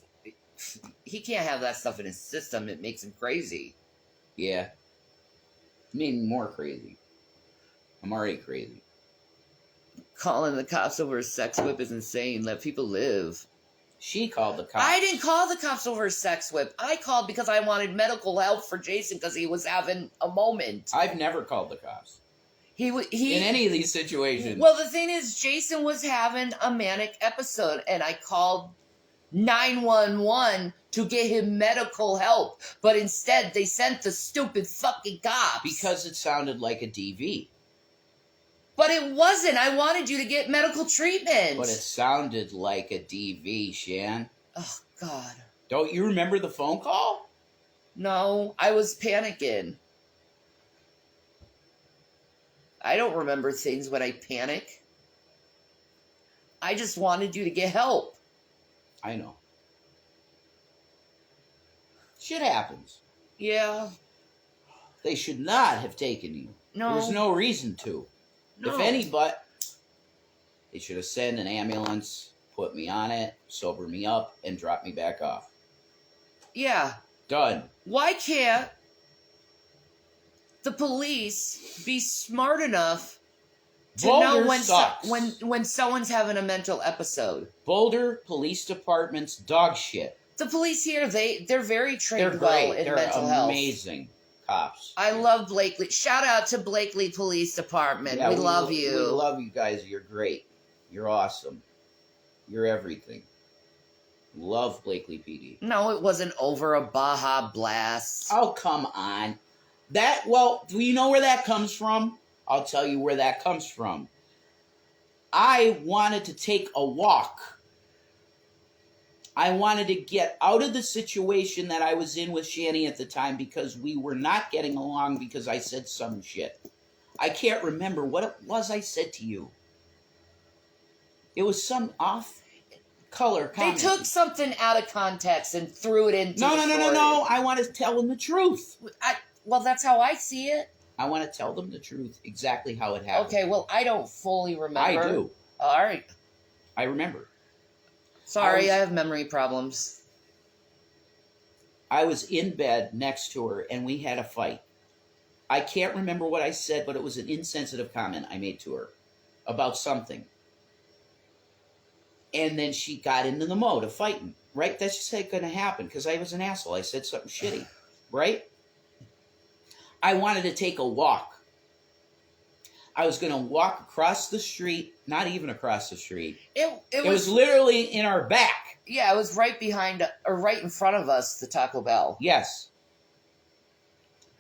Speaker 1: he can't have that stuff in his system, it makes him crazy.
Speaker 2: Yeah. Made me more crazy. I'm already crazy.
Speaker 1: Calling the cops over a sex whip is insane. Let people live.
Speaker 2: She called the cops.
Speaker 1: I didn't call the cops over a sex whip. I called because I wanted medical help for Jason because he was having a moment.
Speaker 2: I've never called the cops.
Speaker 1: He
Speaker 2: In any of these situations.
Speaker 1: Well, the thing is, Jason was having a manic episode, and I called 911 to get him medical help. But instead, they sent the stupid fucking cops.
Speaker 2: Because it sounded like a DV.
Speaker 1: But it wasn't. I wanted you to get medical treatment.
Speaker 2: But it sounded like a DV, Shan.
Speaker 1: Oh, God.
Speaker 2: Don't you remember the phone call?
Speaker 1: No, I was panicking. I don't remember things when I panic. I just wanted you to get help.
Speaker 2: I know. Shit happens.
Speaker 1: Yeah.
Speaker 2: They should not have taken you.
Speaker 1: No.
Speaker 2: There's no reason to.
Speaker 1: No.
Speaker 2: If any, but they should have sent an ambulance, put me on it, sober me up, and drop me back off.
Speaker 1: Yeah.
Speaker 2: Done.
Speaker 1: Why can't the police be smart enough to
Speaker 2: Boulder
Speaker 1: know
Speaker 2: sucks.
Speaker 1: when someone's having a mental episode?
Speaker 2: Boulder Police Department's dog shit.
Speaker 1: The police here, they're very
Speaker 2: They're
Speaker 1: trained
Speaker 2: great.
Speaker 1: well in
Speaker 2: They're
Speaker 1: mental health.
Speaker 2: amazing cops.
Speaker 1: I love Blakely. Shout out to Blakely Police Department.
Speaker 2: Yeah,
Speaker 1: we love you.
Speaker 2: We love you guys. You're great. You're awesome. You're everything. Love Blakely PD.
Speaker 1: No, it wasn't over a Baja Blast.
Speaker 2: Oh, come on. Do you know where that comes from? I'll tell you where that comes from. I wanted to take a walk. I wanted to get out of the situation that I was in with Shani at the time because we were not getting along because I said some shit. I can't remember what it was I said to you. It was some off-color
Speaker 1: They
Speaker 2: comment.
Speaker 1: took something out of context and threw it into the story.
Speaker 2: No. I want to tell them the truth.
Speaker 1: Well, that's how I see it.
Speaker 2: I want to tell them the truth, exactly how it happened.
Speaker 1: Okay, well, I don't fully remember.
Speaker 2: I do.
Speaker 1: All right.
Speaker 2: I remember.
Speaker 1: Sorry, I have memory problems.
Speaker 2: I was in bed next to her, and we had a fight. I can't remember what I said, but it was an insensitive comment I made to her about something. And then she got into the mode of fighting, right? That's just going to happen, because I was an asshole. I said something shitty, right? I wanted to take a walk. I was going to walk across the street, not even across the street.
Speaker 1: It
Speaker 2: was literally in our back.
Speaker 1: Yeah, it was right behind, or right in front of us, the Taco Bell.
Speaker 2: Yes.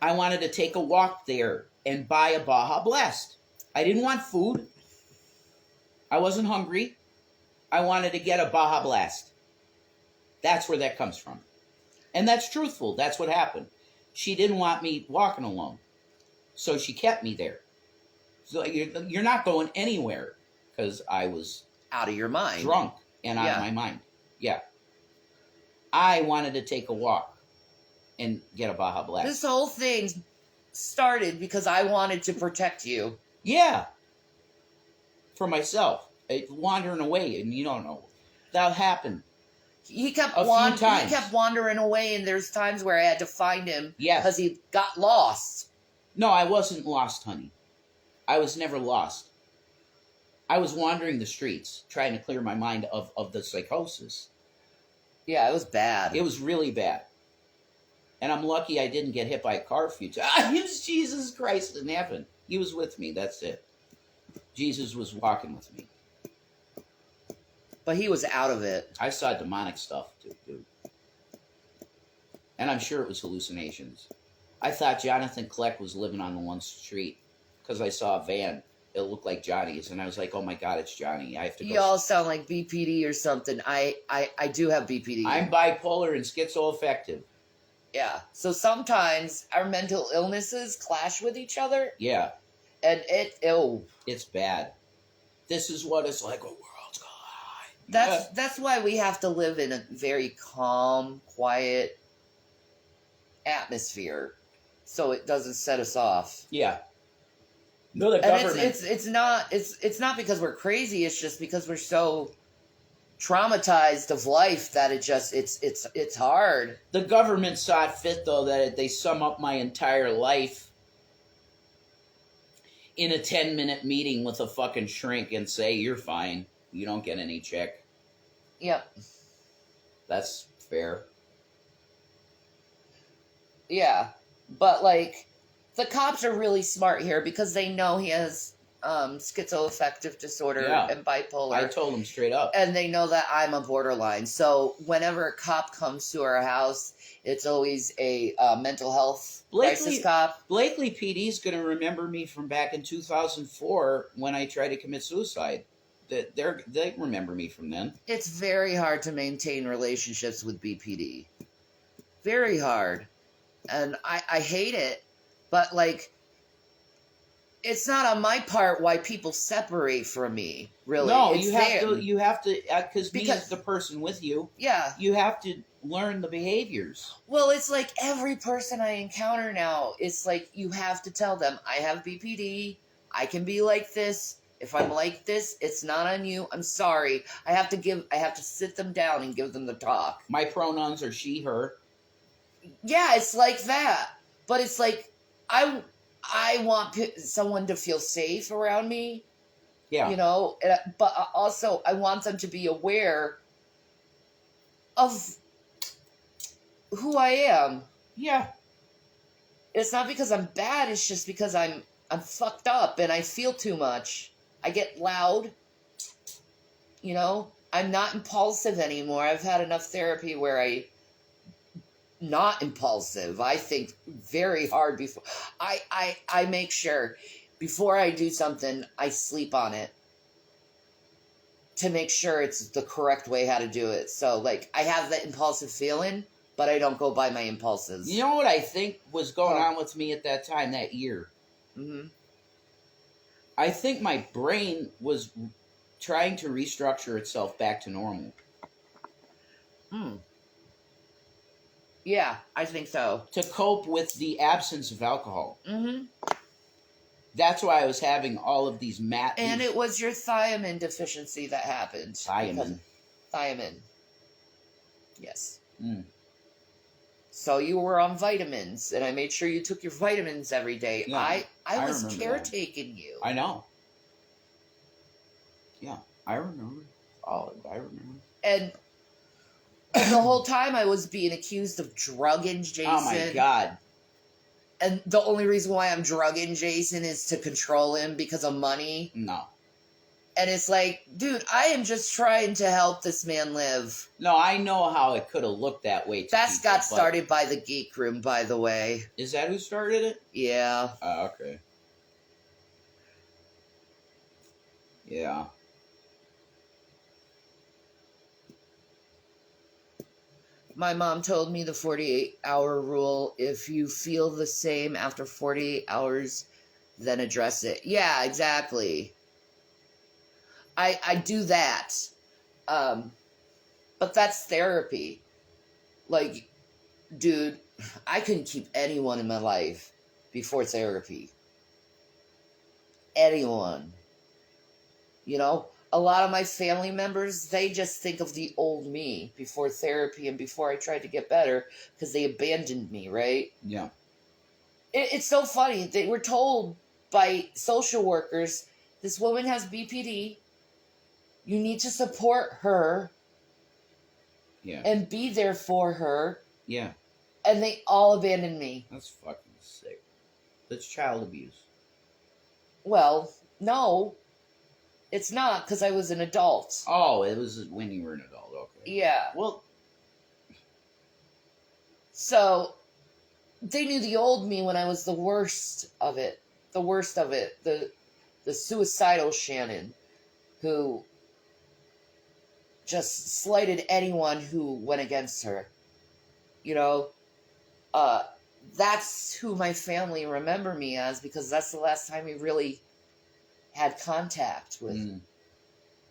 Speaker 2: I wanted to take a walk there and buy a Baja Blast. I didn't want food. I wasn't hungry. I wanted to get a Baja Blast. That's where that comes from. And that's truthful. That's what happened. She didn't want me walking alone. So she kept me there. So you're not going anywhere, because I was
Speaker 1: out of your mind,
Speaker 2: drunk and out of my mind. Yeah. I wanted to take a walk and get a Baja Blast.
Speaker 1: This whole thing started because I wanted to protect you.
Speaker 2: Yeah. For myself. Wandering away, and you don't know. That happened.
Speaker 1: He kept
Speaker 2: few times.
Speaker 1: He kept wandering away, and there's times where I had to find him
Speaker 2: Yes.
Speaker 1: because he got lost.
Speaker 2: No, I wasn't lost, honey. I was never lost. I was wandering the streets, trying to clear my mind of the psychosis.
Speaker 1: Yeah, it was bad.
Speaker 2: It was really bad. And I'm lucky I didn't get hit by a car a few times. Jesus Christ, it didn't happen. He was with me, that's it. Jesus was walking with me.
Speaker 1: But he was out of it.
Speaker 2: I saw demonic stuff, too, dude. And I'm sure it was hallucinations. I thought Jonathan Kleck was living on the one street because I saw a van. It looked like Johnny's, and I was like, "Oh my God, it's Johnny! I have to go."
Speaker 1: You all sound like BPD or something. I do have BPD.
Speaker 2: I'm bipolar and schizoaffective.
Speaker 1: Yeah. So sometimes our mental illnesses clash with each other,
Speaker 2: Yeah,
Speaker 1: and
Speaker 2: it's bad. This is what it's like. A world's collide.
Speaker 1: that's why we have to live in a very calm, quiet atmosphere, so it doesn't set us off.
Speaker 2: Yeah. No, the
Speaker 1: And
Speaker 2: government.
Speaker 1: it's not because we're crazy. It's just because we're so traumatized of life that it's hard.
Speaker 2: The government saw it fit, though, that they sum up my entire life in a 10-minute meeting with a fucking shrink and say, "You're fine. You don't get any check."
Speaker 1: Yep.
Speaker 2: That's fair.
Speaker 1: Yeah, but like the cops are really smart here because they know he has schizoaffective disorder and bipolar.
Speaker 2: I told them straight up.
Speaker 1: And they know that I'm a borderline. So whenever a cop comes to our house, it's always a mental health crisis cop.
Speaker 2: Blakely PD's going to remember me from back in 2004 when I tried to commit suicide. They remember me from then.
Speaker 1: It's very hard to maintain relationships with BPD. Very hard. And I hate it. But like, it's not on my part why people separate from me. Really,
Speaker 2: No,
Speaker 1: it's
Speaker 2: you have
Speaker 1: them.
Speaker 2: to. You have to, because me
Speaker 1: Because-
Speaker 2: as the person with you,
Speaker 1: Yeah.
Speaker 2: you have to learn the behaviors.
Speaker 1: Well, it's like every person I encounter now, it's like you have to tell them, I have BPD. I can be like this. If I'm like this, it's not on you. I'm sorry. I have to sit them down and give them the talk.
Speaker 2: My pronouns are she, her.
Speaker 1: Yeah, it's like that. But it's like I want someone to feel safe around me,
Speaker 2: Yeah.
Speaker 1: you know, but also I want them to be aware of who I am.
Speaker 2: Yeah.
Speaker 1: It's not because I'm bad, it's just because I'm fucked up and I feel too much. I get loud. You know, I'm not impulsive anymore. I've had enough therapy where not impulsive. I think very hard before I make sure before I do something, I sleep on it to make sure it's the correct way how to do it. So like I have that impulsive feeling, but I don't go by my impulses.
Speaker 2: You know what I think was going
Speaker 1: Oh.
Speaker 2: on with me at that time, that year?
Speaker 1: Mm-hmm.
Speaker 2: I think my brain was trying to restructure itself back to normal.
Speaker 1: Yeah, I think so.
Speaker 2: To cope with the absence of alcohol.
Speaker 1: Mm-hmm.
Speaker 2: That's why I was having all of these
Speaker 1: And it was your thiamine deficiency that happened.
Speaker 2: thiamine.
Speaker 1: Thiamine. Yes.
Speaker 2: Mm.
Speaker 1: So you were on vitamins, and I made sure you took your vitamins every day.
Speaker 2: Yeah,
Speaker 1: I
Speaker 2: I
Speaker 1: was
Speaker 2: remember
Speaker 1: caretaking you.
Speaker 2: I know. Yeah, I remember. Oh, I remember.
Speaker 1: And the whole time I was being accused of drugging Jason.
Speaker 2: Oh my God.
Speaker 1: And the only reason why I'm drugging Jason is to control him because of money.
Speaker 2: No.
Speaker 1: And it's like, dude, I am just trying to help this man live.
Speaker 2: No, I know how it could have looked that way. To
Speaker 1: That's
Speaker 2: people,
Speaker 1: got
Speaker 2: but-
Speaker 1: started by the Geek Room, by the way.
Speaker 2: Is that who started it?
Speaker 1: Yeah.
Speaker 2: Oh, okay. Yeah.
Speaker 1: My mom told me the 48-hour rule. If you feel the same after 48 hours, then address it. Yeah, exactly. I do that. But that's therapy. Like, dude, I couldn't keep anyone in my life before therapy. Anyone. You know? A lot of my family members, they just think of the old me before therapy and before I tried to get better because they abandoned me, right?
Speaker 2: Yeah.
Speaker 1: It's so funny. They were told by social workers, this woman has BPD. You need to support her
Speaker 2: Yeah.
Speaker 1: and be there for her.
Speaker 2: Yeah.
Speaker 1: And they all abandoned me.
Speaker 2: That's fucking sick. That's child abuse.
Speaker 1: Well, no, it's not because I was an adult.
Speaker 2: Oh, it was when you were an adult. Okay.
Speaker 1: Yeah.
Speaker 2: Well,
Speaker 1: So they knew the old me when I was the worst of it. The worst of it. The suicidal Shannon who just slighted anyone who went against her. You know, that's who my family remember me as because that's the last time we really had contact with.
Speaker 2: mm,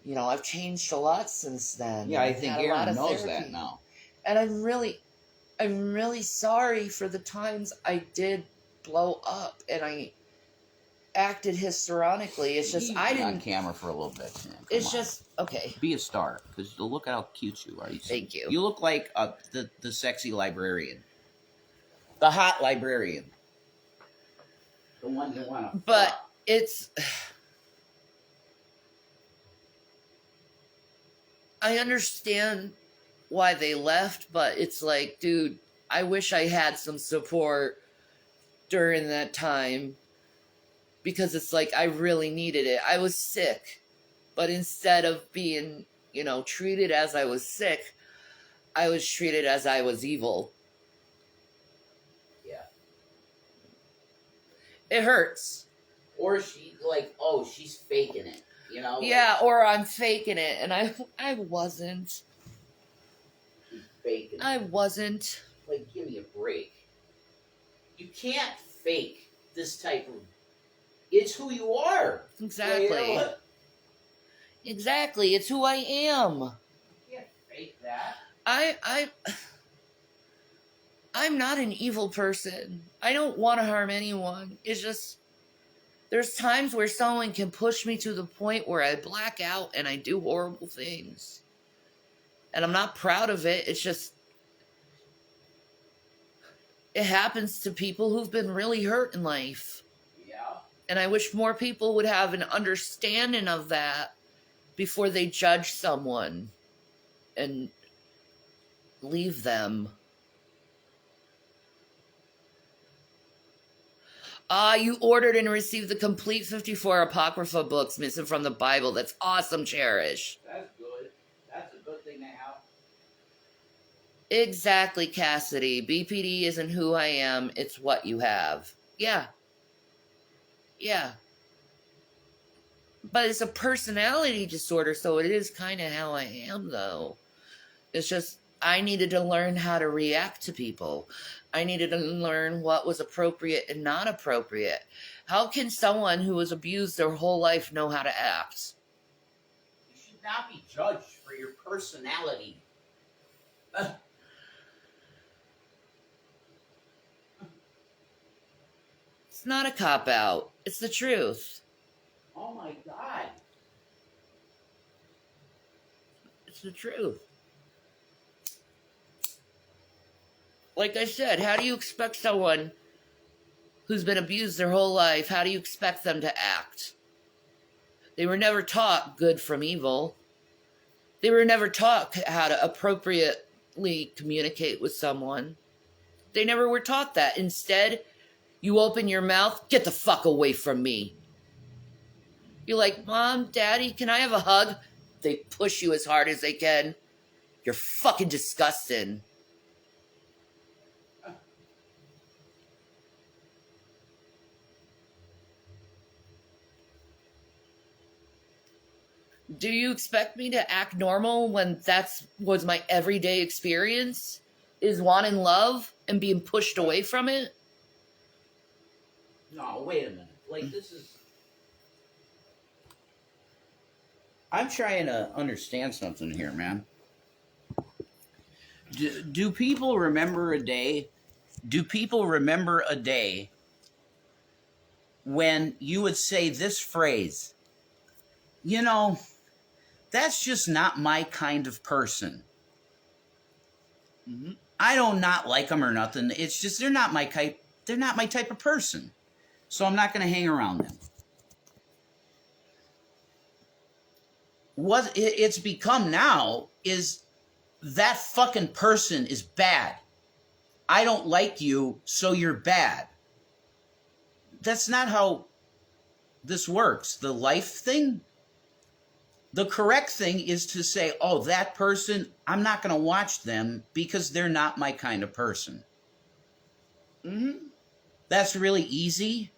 Speaker 1: You know, I've changed a lot since then.
Speaker 2: yeah, I
Speaker 1: I've
Speaker 2: think
Speaker 1: had a lot
Speaker 2: Aaron
Speaker 1: of
Speaker 2: knows
Speaker 1: therapy.
Speaker 2: that now.
Speaker 1: And I'm really sorry for the times I did blow up and I acted histrionically. It's just
Speaker 2: You
Speaker 1: I
Speaker 2: be on
Speaker 1: didn't.
Speaker 2: camera for a little bit. Man. Come
Speaker 1: It's
Speaker 2: on.
Speaker 1: just okay.
Speaker 2: Be a star, because look at how cute you are.
Speaker 1: Thank you.
Speaker 2: You look like the sexy librarian, the hot librarian, the one you want to.
Speaker 1: But it's. I understand why they left, but it's like, dude, I wish I had some support during that time because it's like I really needed it. I was sick, but instead of being, you know, treated as I was sick, I was treated as I was evil.
Speaker 2: Yeah.
Speaker 1: It hurts.
Speaker 2: Or she she's faking it. You know.
Speaker 1: Yeah, or I'm faking it, and I wasn't.
Speaker 2: She's faking it.
Speaker 1: I wasn't.
Speaker 2: Like, give me a break. You can't fake this type of It's who you are.
Speaker 1: Exactly. Exactly. It's who I am.
Speaker 2: You can't fake that.
Speaker 1: I'm not an evil person. I don't want to harm anyone. It's just there's times where someone can push me to the point where I black out and I do horrible things. And I'm not proud of it. It's just it happens to people who've been really hurt in life.
Speaker 2: Yeah.
Speaker 1: And I wish more people would have an understanding of that before they judge someone and leave them. You ordered and received the complete 54 Apocrypha books missing from the Bible. That's awesome, Cherish.
Speaker 2: That's good. That's a good thing to have.
Speaker 1: Exactly, Cassidy. BPD isn't who I am, it's what you have. Yeah. Yeah. But it's a personality disorder, so it is kind of how I am, though. It's just, I needed to learn how to react to people. I needed to learn what was appropriate and not appropriate. How can someone who was abused their whole life know how to act?
Speaker 2: You should not be judged for your personality.
Speaker 1: It's not a cop-out. It's the truth.
Speaker 2: Oh my God.
Speaker 1: It's the truth. Like I said, how do you expect someone who's been abused their whole life, how do you expect them to act? They were never taught good from evil. They were never taught how to appropriately communicate with someone. They never were taught that. Instead, you open your mouth, get the fuck away from me. You're like, Mom, Daddy, can I have a hug? They push you as hard as they can. You're fucking disgusting. Do you expect me to act normal when was my everyday experience? Is wanting love and being pushed away from it?
Speaker 2: No, wait a minute. Like, this is... I'm trying to understand something here, man. Do people remember a day? Do people remember a day when you would say this phrase? You know, that's just not my kind of person.
Speaker 1: Mm-hmm.
Speaker 2: I don't not like them or nothing. It's just they're not my type. They're not my type of person. So I'm not going to hang around them. What it's become now is that fucking person is bad. I don't like you, so you're bad. That's not how this works. The life thing, the correct thing is to say, oh, that person, I'm not going to watch them because they're not my kind of person.
Speaker 1: Mm-hmm.
Speaker 2: That's really easy.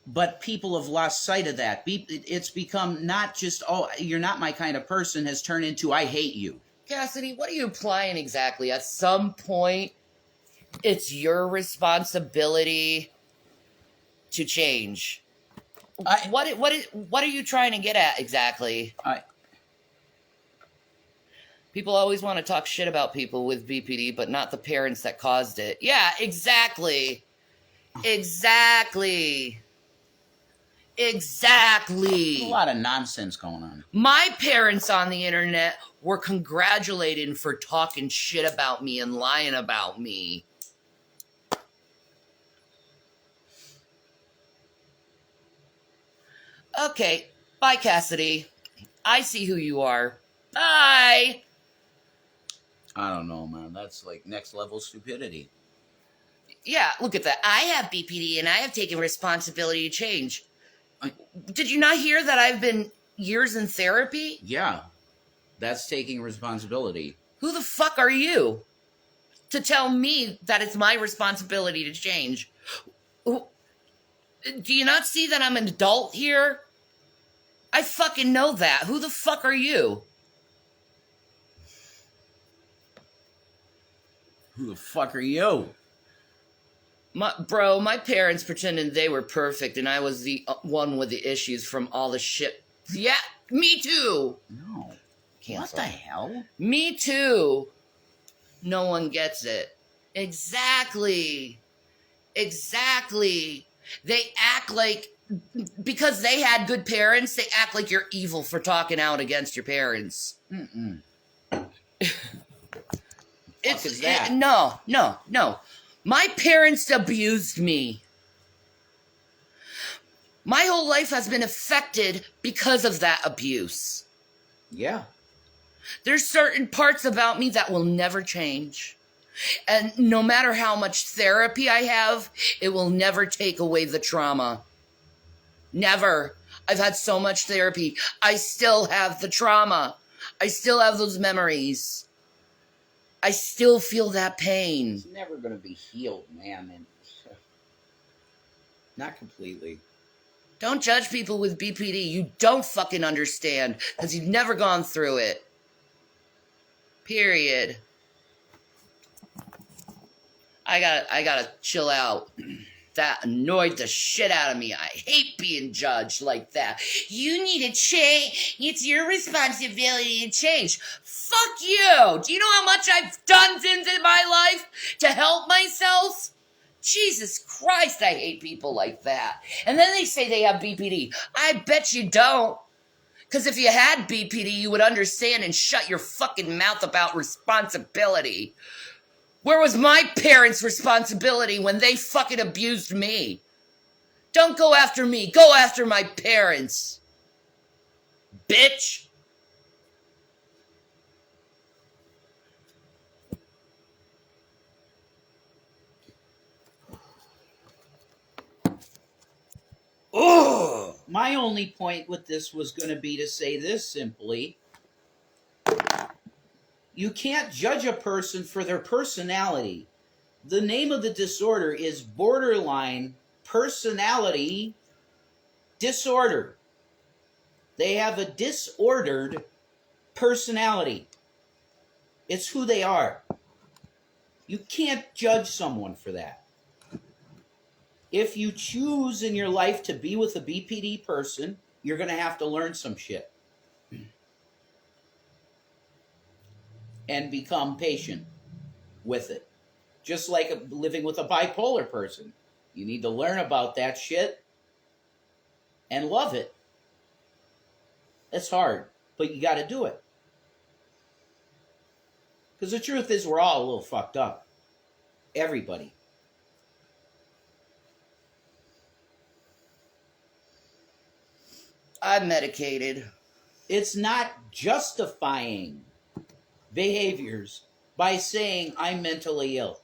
Speaker 2: But people have lost sight of that. It's become not just, oh, you're not my kind of person, has turned into, I hate you.
Speaker 1: Cassidy, what are you implying exactly? At some point, it's your responsibility to change. What are you trying to get at exactly? People always want to talk shit about people with BPD, but not the parents that caused it. Yeah, exactly. Exactly. Exactly.
Speaker 2: There's a lot of nonsense going on.
Speaker 1: My parents on the internet were congratulating for talking shit about me and lying about me. Okay, bye, Cassidy. I see who you are. Bye.
Speaker 2: I don't know, man. That's like next level stupidity.
Speaker 1: Yeah, look at that. I have BPD and I have taken responsibility to change. Did you not hear that I've been years in therapy?
Speaker 2: Yeah, that's taking responsibility.
Speaker 1: Who the fuck are you to tell me that it's my responsibility to change? Do you not see that I'm an adult here? I fucking know that. Who the fuck are you?
Speaker 2: Who the fuck are you?
Speaker 1: My parents pretended they were perfect, and I was the one with the issues from all the shit. Yeah, me too.
Speaker 2: No.
Speaker 1: Cancel.
Speaker 2: What the hell?
Speaker 1: Me too. No one gets it. Exactly. They act like, because they had good parents, they act like you're evil for talking out against your parents.
Speaker 2: Mm-mm.
Speaker 1: It's
Speaker 2: that?
Speaker 1: No. My parents abused me. My whole life has been affected because of that abuse.
Speaker 2: Yeah.
Speaker 1: There's certain parts about me that will never change. And no matter how much therapy I have, it will never take away the trauma. Never. I've had so much therapy. I still have the trauma. I still have those memories. I still feel that pain.
Speaker 2: It's never going to be healed, man. And not completely.
Speaker 1: Don't judge people with BPD. You don't fucking understand because you've never gone through it. Period. I gotta chill out. That annoyed the shit out of me. I hate being judged like that. You need to change. It's your responsibility to change. Fuck you. Do you know how much I've done in my life to help myself? Jesus Christ, I hate people like that. And then they say they have BPD. I bet you don't. Because if you had BPD, you would understand and shut your fucking mouth about responsibility. Where was my parents' responsibility when they fucking abused me? Don't go after me. Go after my parents. Bitch.
Speaker 2: Oh! My only point with this was going to be to say this simply. You can't judge a person for their personality. The name of the disorder is borderline personality disorder. They have a disordered personality. It's who they are. You can't judge someone for that. If you choose in your life to be with a BPD person, you're going to have to learn some shit. And become patient with it. Just like living with a bipolar person. You need to learn about that shit and love it. It's hard, but you got to do it. Because the truth is, we're all a little fucked up. Everybody.
Speaker 1: I'm medicated.
Speaker 2: It's not justifying behaviors by saying I'm mentally ill.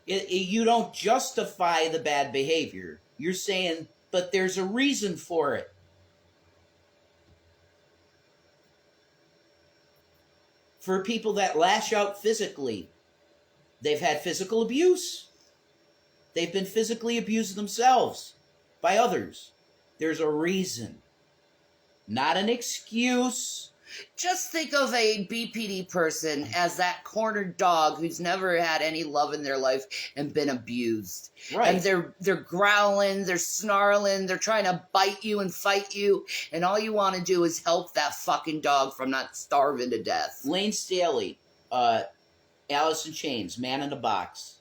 Speaker 2: You don't justify the bad behavior. You're saying, but there's a reason for it. For people that lash out physically, they've had physical abuse. They've been physically abused themselves by others. There's a reason, not an excuse.
Speaker 1: Just think of a BPD person as that cornered dog who's never had any love in their life and been abused.
Speaker 2: Right.
Speaker 1: And they're growling, they're snarling, they're trying to bite you and fight you, and all you want to do is help that fucking dog from not starving to death.
Speaker 2: Lane Staley, Alice in Chains, Man in a Box.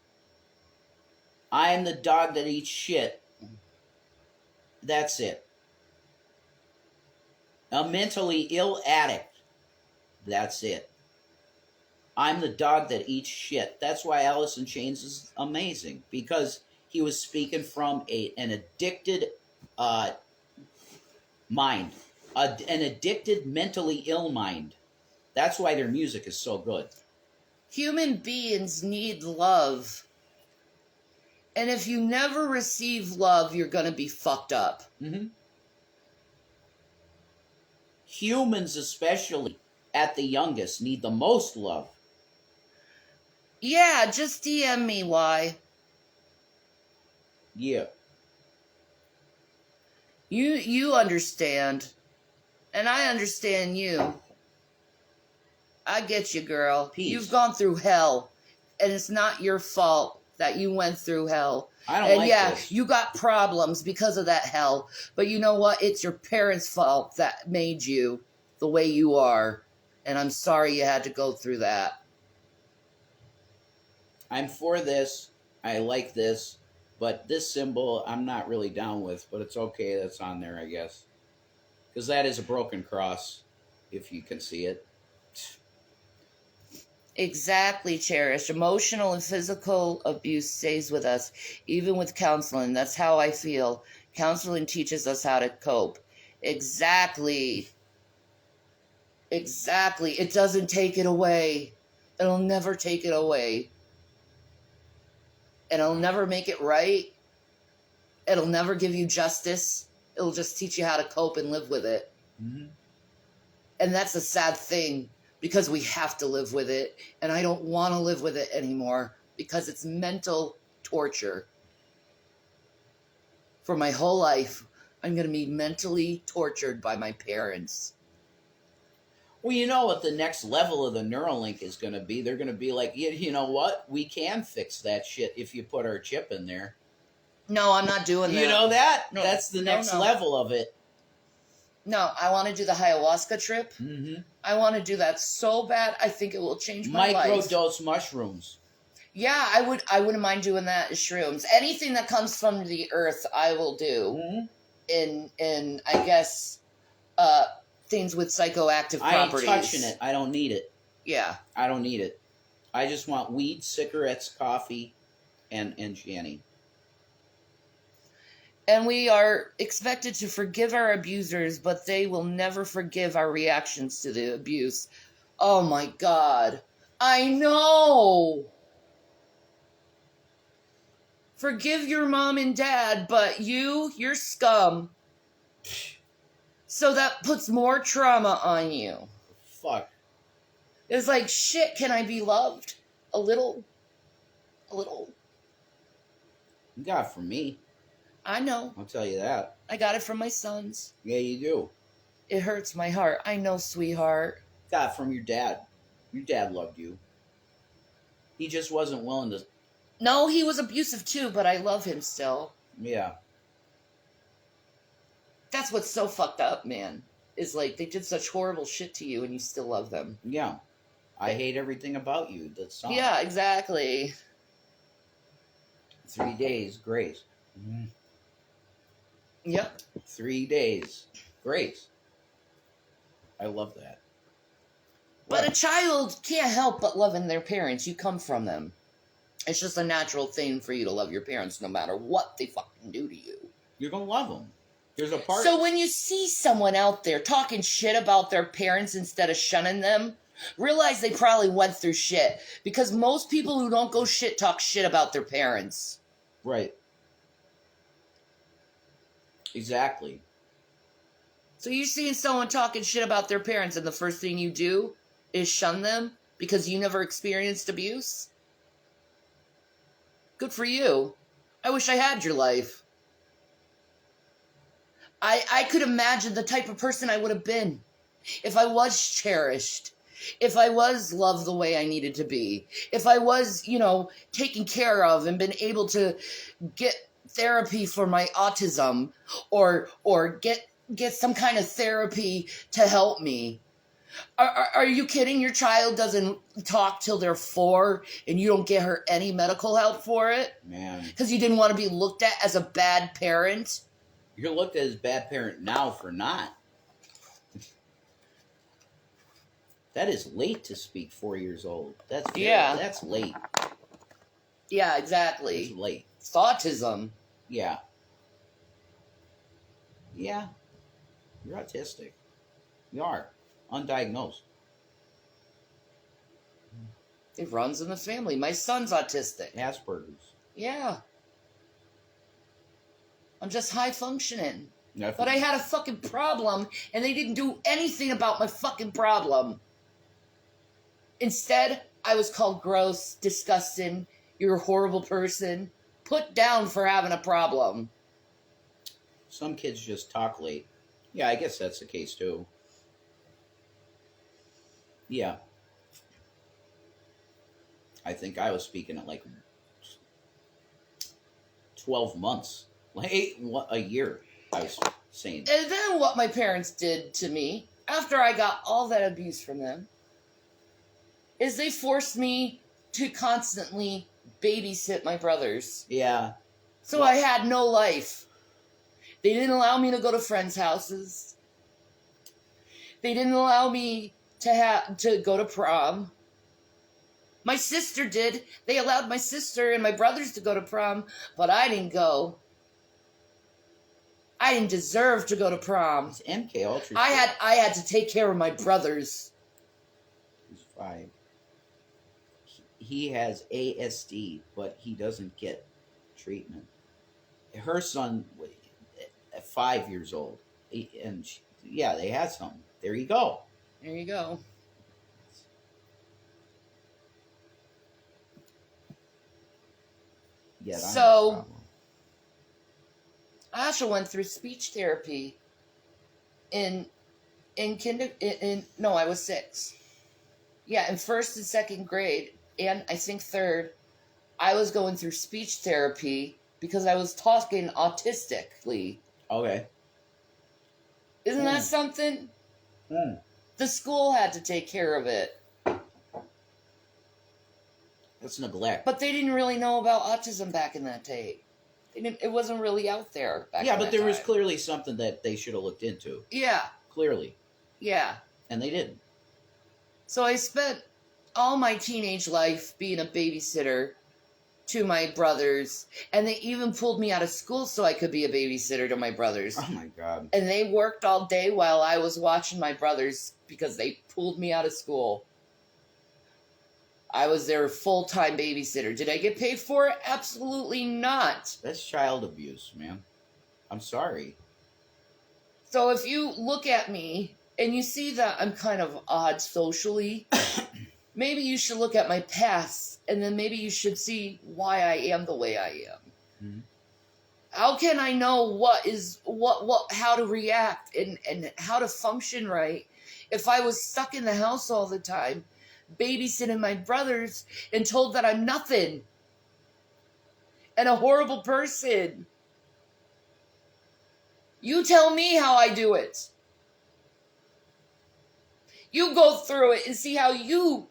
Speaker 2: I am the dog that eats shit. That's it. A mentally ill addict. That's it. I'm the dog that eats shit. That's why Alice in Chains is amazing. Because he was speaking from an addicted mind. An addicted, mentally ill mind. That's why their music is so good.
Speaker 1: Human beings need love. And if you never receive love, you're going to be fucked up.
Speaker 2: Mm-hmm. Humans, especially at the youngest, need the most love.
Speaker 1: Yeah, just DM me why.
Speaker 2: Yeah.
Speaker 1: You understand. And I understand you. I get you, girl.
Speaker 2: Peace.
Speaker 1: You've gone through hell. And it's not your fault that you went through hell.
Speaker 2: I don't
Speaker 1: And
Speaker 2: like
Speaker 1: yeah,
Speaker 2: this.
Speaker 1: you got problems because of that hell. But you know what? It's your parents' fault that made you the way you are. And I'm sorry you had to go through that.
Speaker 2: I'm for this. I like this. But this symbol, I'm not really down with. But it's okay that's on there, I guess. Because that is a broken cross, if you can see it.
Speaker 1: Exactly, Cherish. Emotional and physical abuse stays with us, even with counseling. That's how I feel. Counseling teaches us how to cope. Exactly. Exactly. It doesn't take it away. It'll never take it away. And it'll never make it right. It'll never give you justice. It'll just teach you how to cope and live with it.
Speaker 2: Mm-hmm.
Speaker 1: And that's a sad thing because we have to live with it. And I don't want to live with it anymore because it's mental torture. For my whole life, I'm going to be mentally tortured by my parents.
Speaker 2: Well, you know what the next level of the Neuralink is going to be? They're going to be like, you know what? We can fix that shit if you put our chip in there.
Speaker 1: No, I'm not doing that.
Speaker 2: You know that?
Speaker 1: No.
Speaker 2: That's the
Speaker 1: No,
Speaker 2: next
Speaker 1: no.
Speaker 2: level of it.
Speaker 1: No, I want to do the ayahuasca trip.
Speaker 2: Mm-hmm.
Speaker 1: I want to do that so bad. I think it will change my life.
Speaker 2: Microdose mushrooms.
Speaker 1: Yeah, I wouldn't mind doing that. Shrooms. Anything that comes from the earth, I will do.
Speaker 2: Mm-hmm.
Speaker 1: In I guess things with psychoactive
Speaker 2: I ain't
Speaker 1: properties.
Speaker 2: touching it. I don't need it.
Speaker 1: Yeah.
Speaker 2: I don't need it. I just want weed, cigarettes, coffee, and Jenny.
Speaker 1: And we are expected to forgive our abusers, but they will never forgive our reactions to the abuse. Oh my God. I know. Forgive your mom and dad, but you're scum. So that puts more trauma on you.
Speaker 2: Fuck.
Speaker 1: It's like, shit, can I be loved? A little.
Speaker 2: You got it from me.
Speaker 1: I know.
Speaker 2: I'll tell you that.
Speaker 1: I got it from my sons.
Speaker 2: Yeah, you do.
Speaker 1: It hurts my heart. I know, sweetheart.
Speaker 2: Got it from your dad. Your dad loved you. He just wasn't willing to.
Speaker 1: No, he was abusive too, but I love him still.
Speaker 2: Yeah.
Speaker 1: That's what's so fucked up, man. Is like they did such horrible shit to you and you still love them.
Speaker 2: Yeah. I hate everything about you. That song.
Speaker 1: Yeah, exactly.
Speaker 2: 3 days, grace. Mm-hmm.
Speaker 1: Yep.
Speaker 2: 3 days, grace. I love that.
Speaker 1: But a child can't help but loving their parents. You come from them. It's just a natural thing for you to love your parents no matter what they fucking do to you.
Speaker 2: You're going to love them. There's a part.
Speaker 1: So when you see someone out there talking shit about their parents instead of shunning them, realize they probably went through shit. Because most people who don't go shit talk shit about their parents.
Speaker 2: Right. Exactly.
Speaker 1: So you're seeing someone talking shit about their parents and the first thing you do is shun them because you never experienced abuse? Good for you. I wish I had your life. I could imagine the type of person I would have been if I was cherished, if I was loved the way I needed to be, if I was, taken care of and been able to get therapy for my autism or get some kind of therapy to help me. Are you kidding? Your child doesn't talk till they're 4 and you don't get her any medical help for it?
Speaker 2: Man.
Speaker 1: Because you didn't want to be looked at as a bad parent?
Speaker 2: You're looked at as a bad parent now for not. That is late to speak 4 years old. That's late.
Speaker 1: Yeah, exactly.
Speaker 2: It's late.
Speaker 1: It's autism.
Speaker 2: Yeah. Yeah. You're autistic. You are. Undiagnosed.
Speaker 1: It runs in the family. My son's autistic.
Speaker 2: Asperger's.
Speaker 1: Yeah. I'm just high functioning.
Speaker 2: Nothing.
Speaker 1: But I had a fucking problem, and they didn't do anything about my fucking problem. Instead, I was called gross, disgusting, you're a horrible person, put down for having a problem.
Speaker 2: Some kids just talk late. Yeah, I guess that's the case too. Yeah. I think I was speaking at like 12 months. Like a year, I was saying.
Speaker 1: And then what my parents did to me, after I got all that abuse from them, is they forced me to constantly babysit my brothers.
Speaker 2: Yeah.
Speaker 1: So I had no life. They didn't allow me to go to friends' houses. They didn't allow me to go to prom. My sister did. They allowed my sister and my brothers to go to prom, but I didn't go. I didn't deserve to go to prom.
Speaker 2: It's MK Ultra.
Speaker 1: I had to take care of my brothers.
Speaker 2: He's 5. He has ASD, but he doesn't get treatment. Her son, at 5 years old, and they had something. There you go.
Speaker 1: There you go.
Speaker 2: Yeah.
Speaker 1: So, I also went through speech therapy I was 6. Yeah, in 1st and 2nd grade, and I think 3rd, I was going through speech therapy because I was talking autistically.
Speaker 2: Okay.
Speaker 1: Isn't that something? The school had to take care of it.
Speaker 2: That's neglect.
Speaker 1: But they didn't really know about autism back in that day. It wasn't really out there back
Speaker 2: Yeah,
Speaker 1: in
Speaker 2: but
Speaker 1: that
Speaker 2: there was
Speaker 1: time.
Speaker 2: clearly something that they should have looked into.
Speaker 1: Yeah,
Speaker 2: Clearly.
Speaker 1: yeah.
Speaker 2: And they didn't.
Speaker 1: So I spent all my teenage life being a babysitter to my brothers, and they even pulled me out of school so I could be a babysitter to my brothers.
Speaker 2: Oh my God.
Speaker 1: And they worked all day while I was watching my brothers because they pulled me out of school. I was their full-time babysitter. Did I get paid for it? Absolutely not.
Speaker 2: That's child abuse, man. I'm sorry.
Speaker 1: So if you look at me and you see that I'm kind of odd socially, maybe you should look at my past, and then maybe you should see why I am the way I am.
Speaker 2: Mm-hmm.
Speaker 1: How can I know how to react and how to function right if I was stuck in the house all the time, babysitting my brothers and told that I'm nothing and a horrible person? You tell me how I do it. You go through it and see how you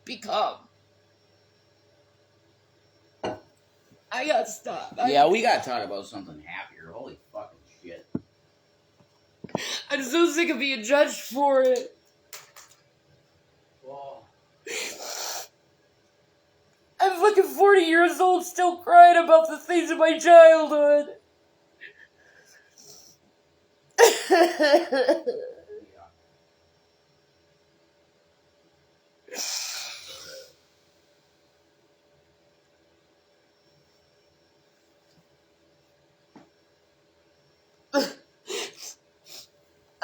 Speaker 1: become. I gotta stop.
Speaker 2: Yeah, we gotta talk about something happier. Holy fucking shit.
Speaker 1: I'm so sick of being judged for it.
Speaker 2: Whoa.
Speaker 1: I'm fucking 40 years old still crying about the things of my childhood.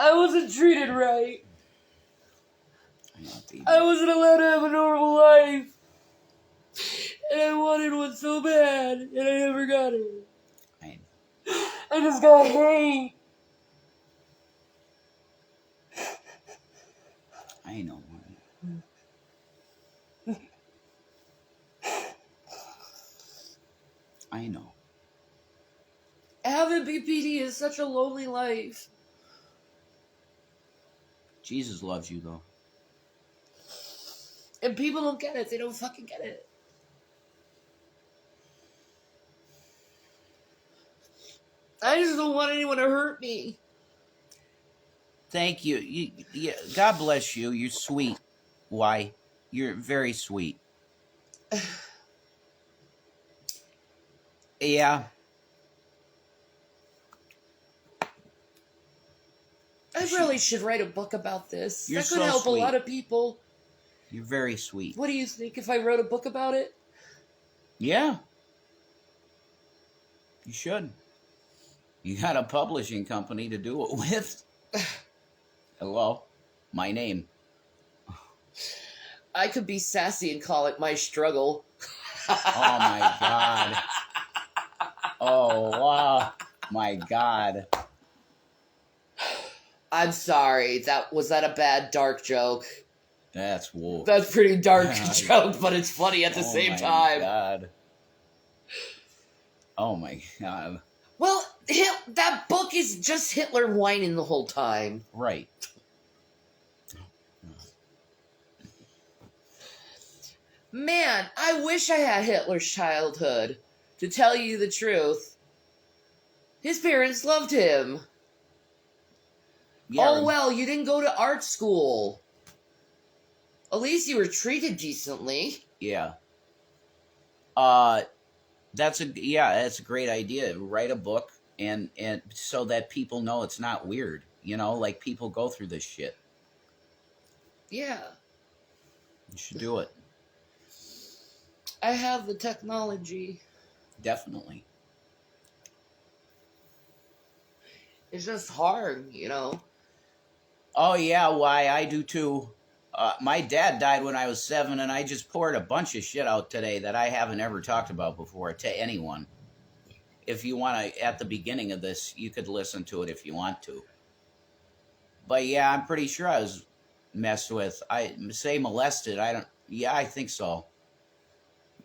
Speaker 1: I wasn't treated right. I wasn't allowed to have a normal life. And I wanted one so bad, and I never got it. I just got hate.
Speaker 2: I know. I know.
Speaker 1: Having BPD is such a lonely life.
Speaker 2: Jesus loves you, though.
Speaker 1: And people don't get it. They don't fucking get it. I just don't want anyone to hurt me.
Speaker 2: Thank you. God bless you. You're sweet. Why? You're very sweet. Yeah.
Speaker 1: I really should write a book about this.
Speaker 2: You're
Speaker 1: That could
Speaker 2: so
Speaker 1: help
Speaker 2: sweet.
Speaker 1: a lot of people.
Speaker 2: You're very sweet.
Speaker 1: What do you think if I wrote a book about it?
Speaker 2: Yeah. You should. You got a publishing company to do it with. Hello? My name.
Speaker 1: I could be sassy and call it My Struggle.
Speaker 2: Oh, my God. Oh, wow. My God.
Speaker 1: I'm sorry. Was that a bad dark joke?
Speaker 2: That's wolf.
Speaker 1: That's a pretty dark joke, but it's funny at the same time.
Speaker 2: God. Oh my God.
Speaker 1: Well, that book is just Hitler whining the whole time.
Speaker 2: Right.
Speaker 1: Man, I wish I had Hitler's childhood. To tell you the truth, his parents loved him.
Speaker 2: Yeah.
Speaker 1: Oh, well, you didn't go to art school. At least you were treated decently.
Speaker 2: Yeah. That's a great idea. Write a book and so that people know it's not weird. You know, like people go through this shit.
Speaker 1: Yeah.
Speaker 2: You should do it.
Speaker 1: I have the technology.
Speaker 2: Definitely.
Speaker 1: It's just hard, you know.
Speaker 2: Oh yeah, why I do too. My dad died when I was 7, and I just poured a bunch of shit out today that I haven't ever talked about before to anyone. If you want to, at the beginning of this, you could listen to it if you want to. But yeah, I'm pretty sure I was messed with. I say molested. I think so.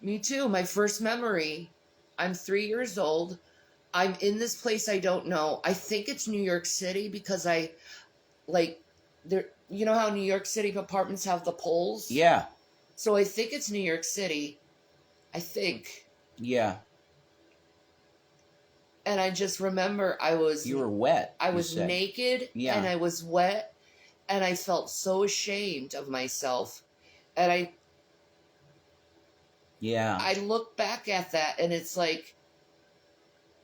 Speaker 1: Me too. My first memory. I'm 3 years old. I'm in this place I don't know. I think it's New York City because there. You know how New York City apartments have the poles?
Speaker 2: Yeah.
Speaker 1: So I think it's New York City. I think.
Speaker 2: Yeah.
Speaker 1: And I just remember
Speaker 2: You were wet.
Speaker 1: I was naked
Speaker 2: Yeah.
Speaker 1: and I was wet and I felt so ashamed of myself. And I look back at that and it's like,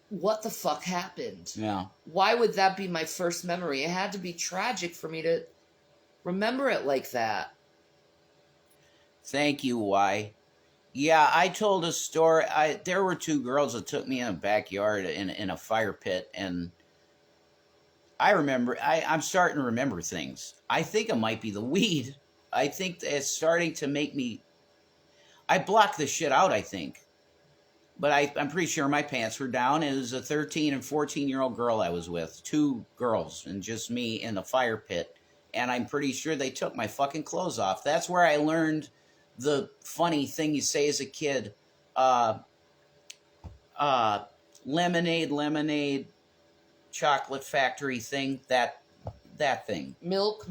Speaker 1: what the fuck happened?
Speaker 2: Yeah.
Speaker 1: Why would that be my first memory? It had to be tragic for me to remember it like that.
Speaker 2: Thank you, Y. Yeah, I told a story. There were 2 girls that took me in a backyard in a fire pit, and I remember. I'm starting to remember things. I think it might be the weed. I think it's starting to make me. I blocked the shit out, I think. But I'm pretty sure my pants were down. It was a 13 and 14-year-old girl I was with. 2 girls and just me in the fire pit. And I'm pretty sure they took my fucking clothes off. That's where I learned the funny thing you say as a kid. Lemonade, chocolate factory thing. That thing.
Speaker 1: Milk,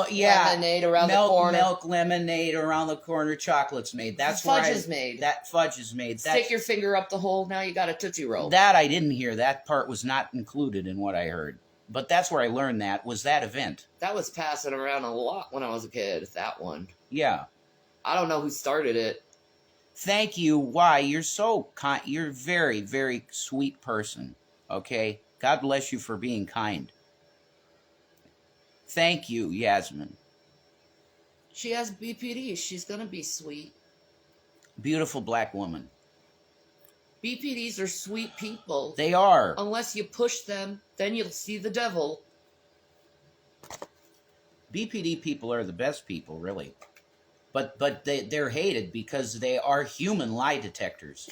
Speaker 2: yeah.
Speaker 1: lemonade around the corner.
Speaker 2: Milk, lemonade around the corner, chocolate's made. That's
Speaker 1: fudge is made.
Speaker 2: That fudge is made.
Speaker 1: Stick your finger up the hole, now you got a Tootsie Roll.
Speaker 2: That I didn't hear. That part was not included in what I heard. But that's where I learned was that event.
Speaker 1: That was passing around a lot when I was a kid, that one.
Speaker 2: Yeah.
Speaker 1: I don't know who started it.
Speaker 2: Thank you. Why? You're so kind. You're a very, very sweet person. Okay? God bless you for being kind. Thank you, Yasmin.
Speaker 1: She has BPD. She's going to be sweet.
Speaker 2: Beautiful black woman.
Speaker 1: BPDs are sweet people.
Speaker 2: They are.
Speaker 1: Unless you push them, then you'll see the devil.
Speaker 2: BPD people are the best people, really. But they're hated because they are human lie detectors.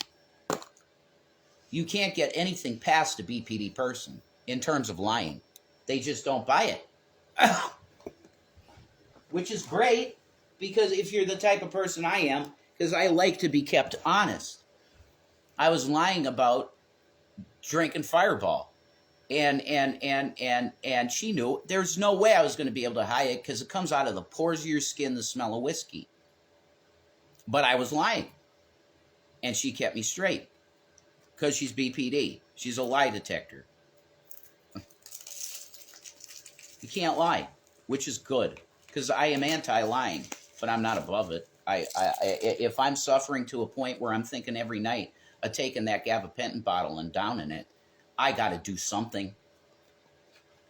Speaker 2: You can't get anything past a BPD person in terms of lying. They just don't buy it. Which is great, because if you're the type of person I am, because I like to be kept honest. I was lying about drinking Fireball. And she knew there's no way I was going to be able to hide it because it comes out of the pores of your skin, the smell of whiskey. But I was lying. And she kept me straight. Because she's BPD. She's a lie detector. You can't lie, which is good. Because I am anti-lying, but I'm not above it. If I'm suffering to a point where I'm thinking every night of taking that gabapentin bottle and downing it, I got to do something.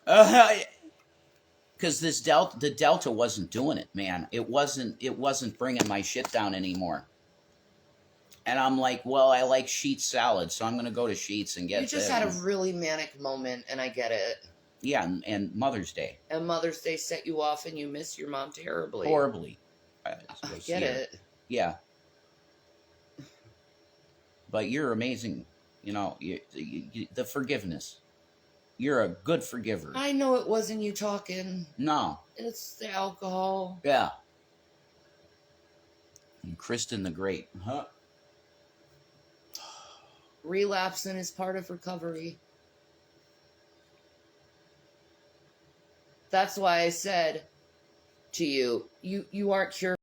Speaker 2: Because the Delta wasn't doing it, man. It wasn't bringing my shit down anymore. And I'm like, well, I like Sheetz salad, so I'm going to go to Sheetz and get.
Speaker 1: You just had a really manic moment, and I get it.
Speaker 2: Yeah, and Mother's Day.
Speaker 1: And Mother's Day set you off, and you miss your mom terribly.
Speaker 2: Horribly.
Speaker 1: I get it.
Speaker 2: Yeah. But you're amazing. You know, the forgiveness. You're a good forgiver.
Speaker 1: I know it wasn't you talking.
Speaker 2: No.
Speaker 1: It's the alcohol.
Speaker 2: Yeah. And Kristen the Great. Huh?
Speaker 1: relapsing is part of recovery. That's why I said to you, you aren't cured.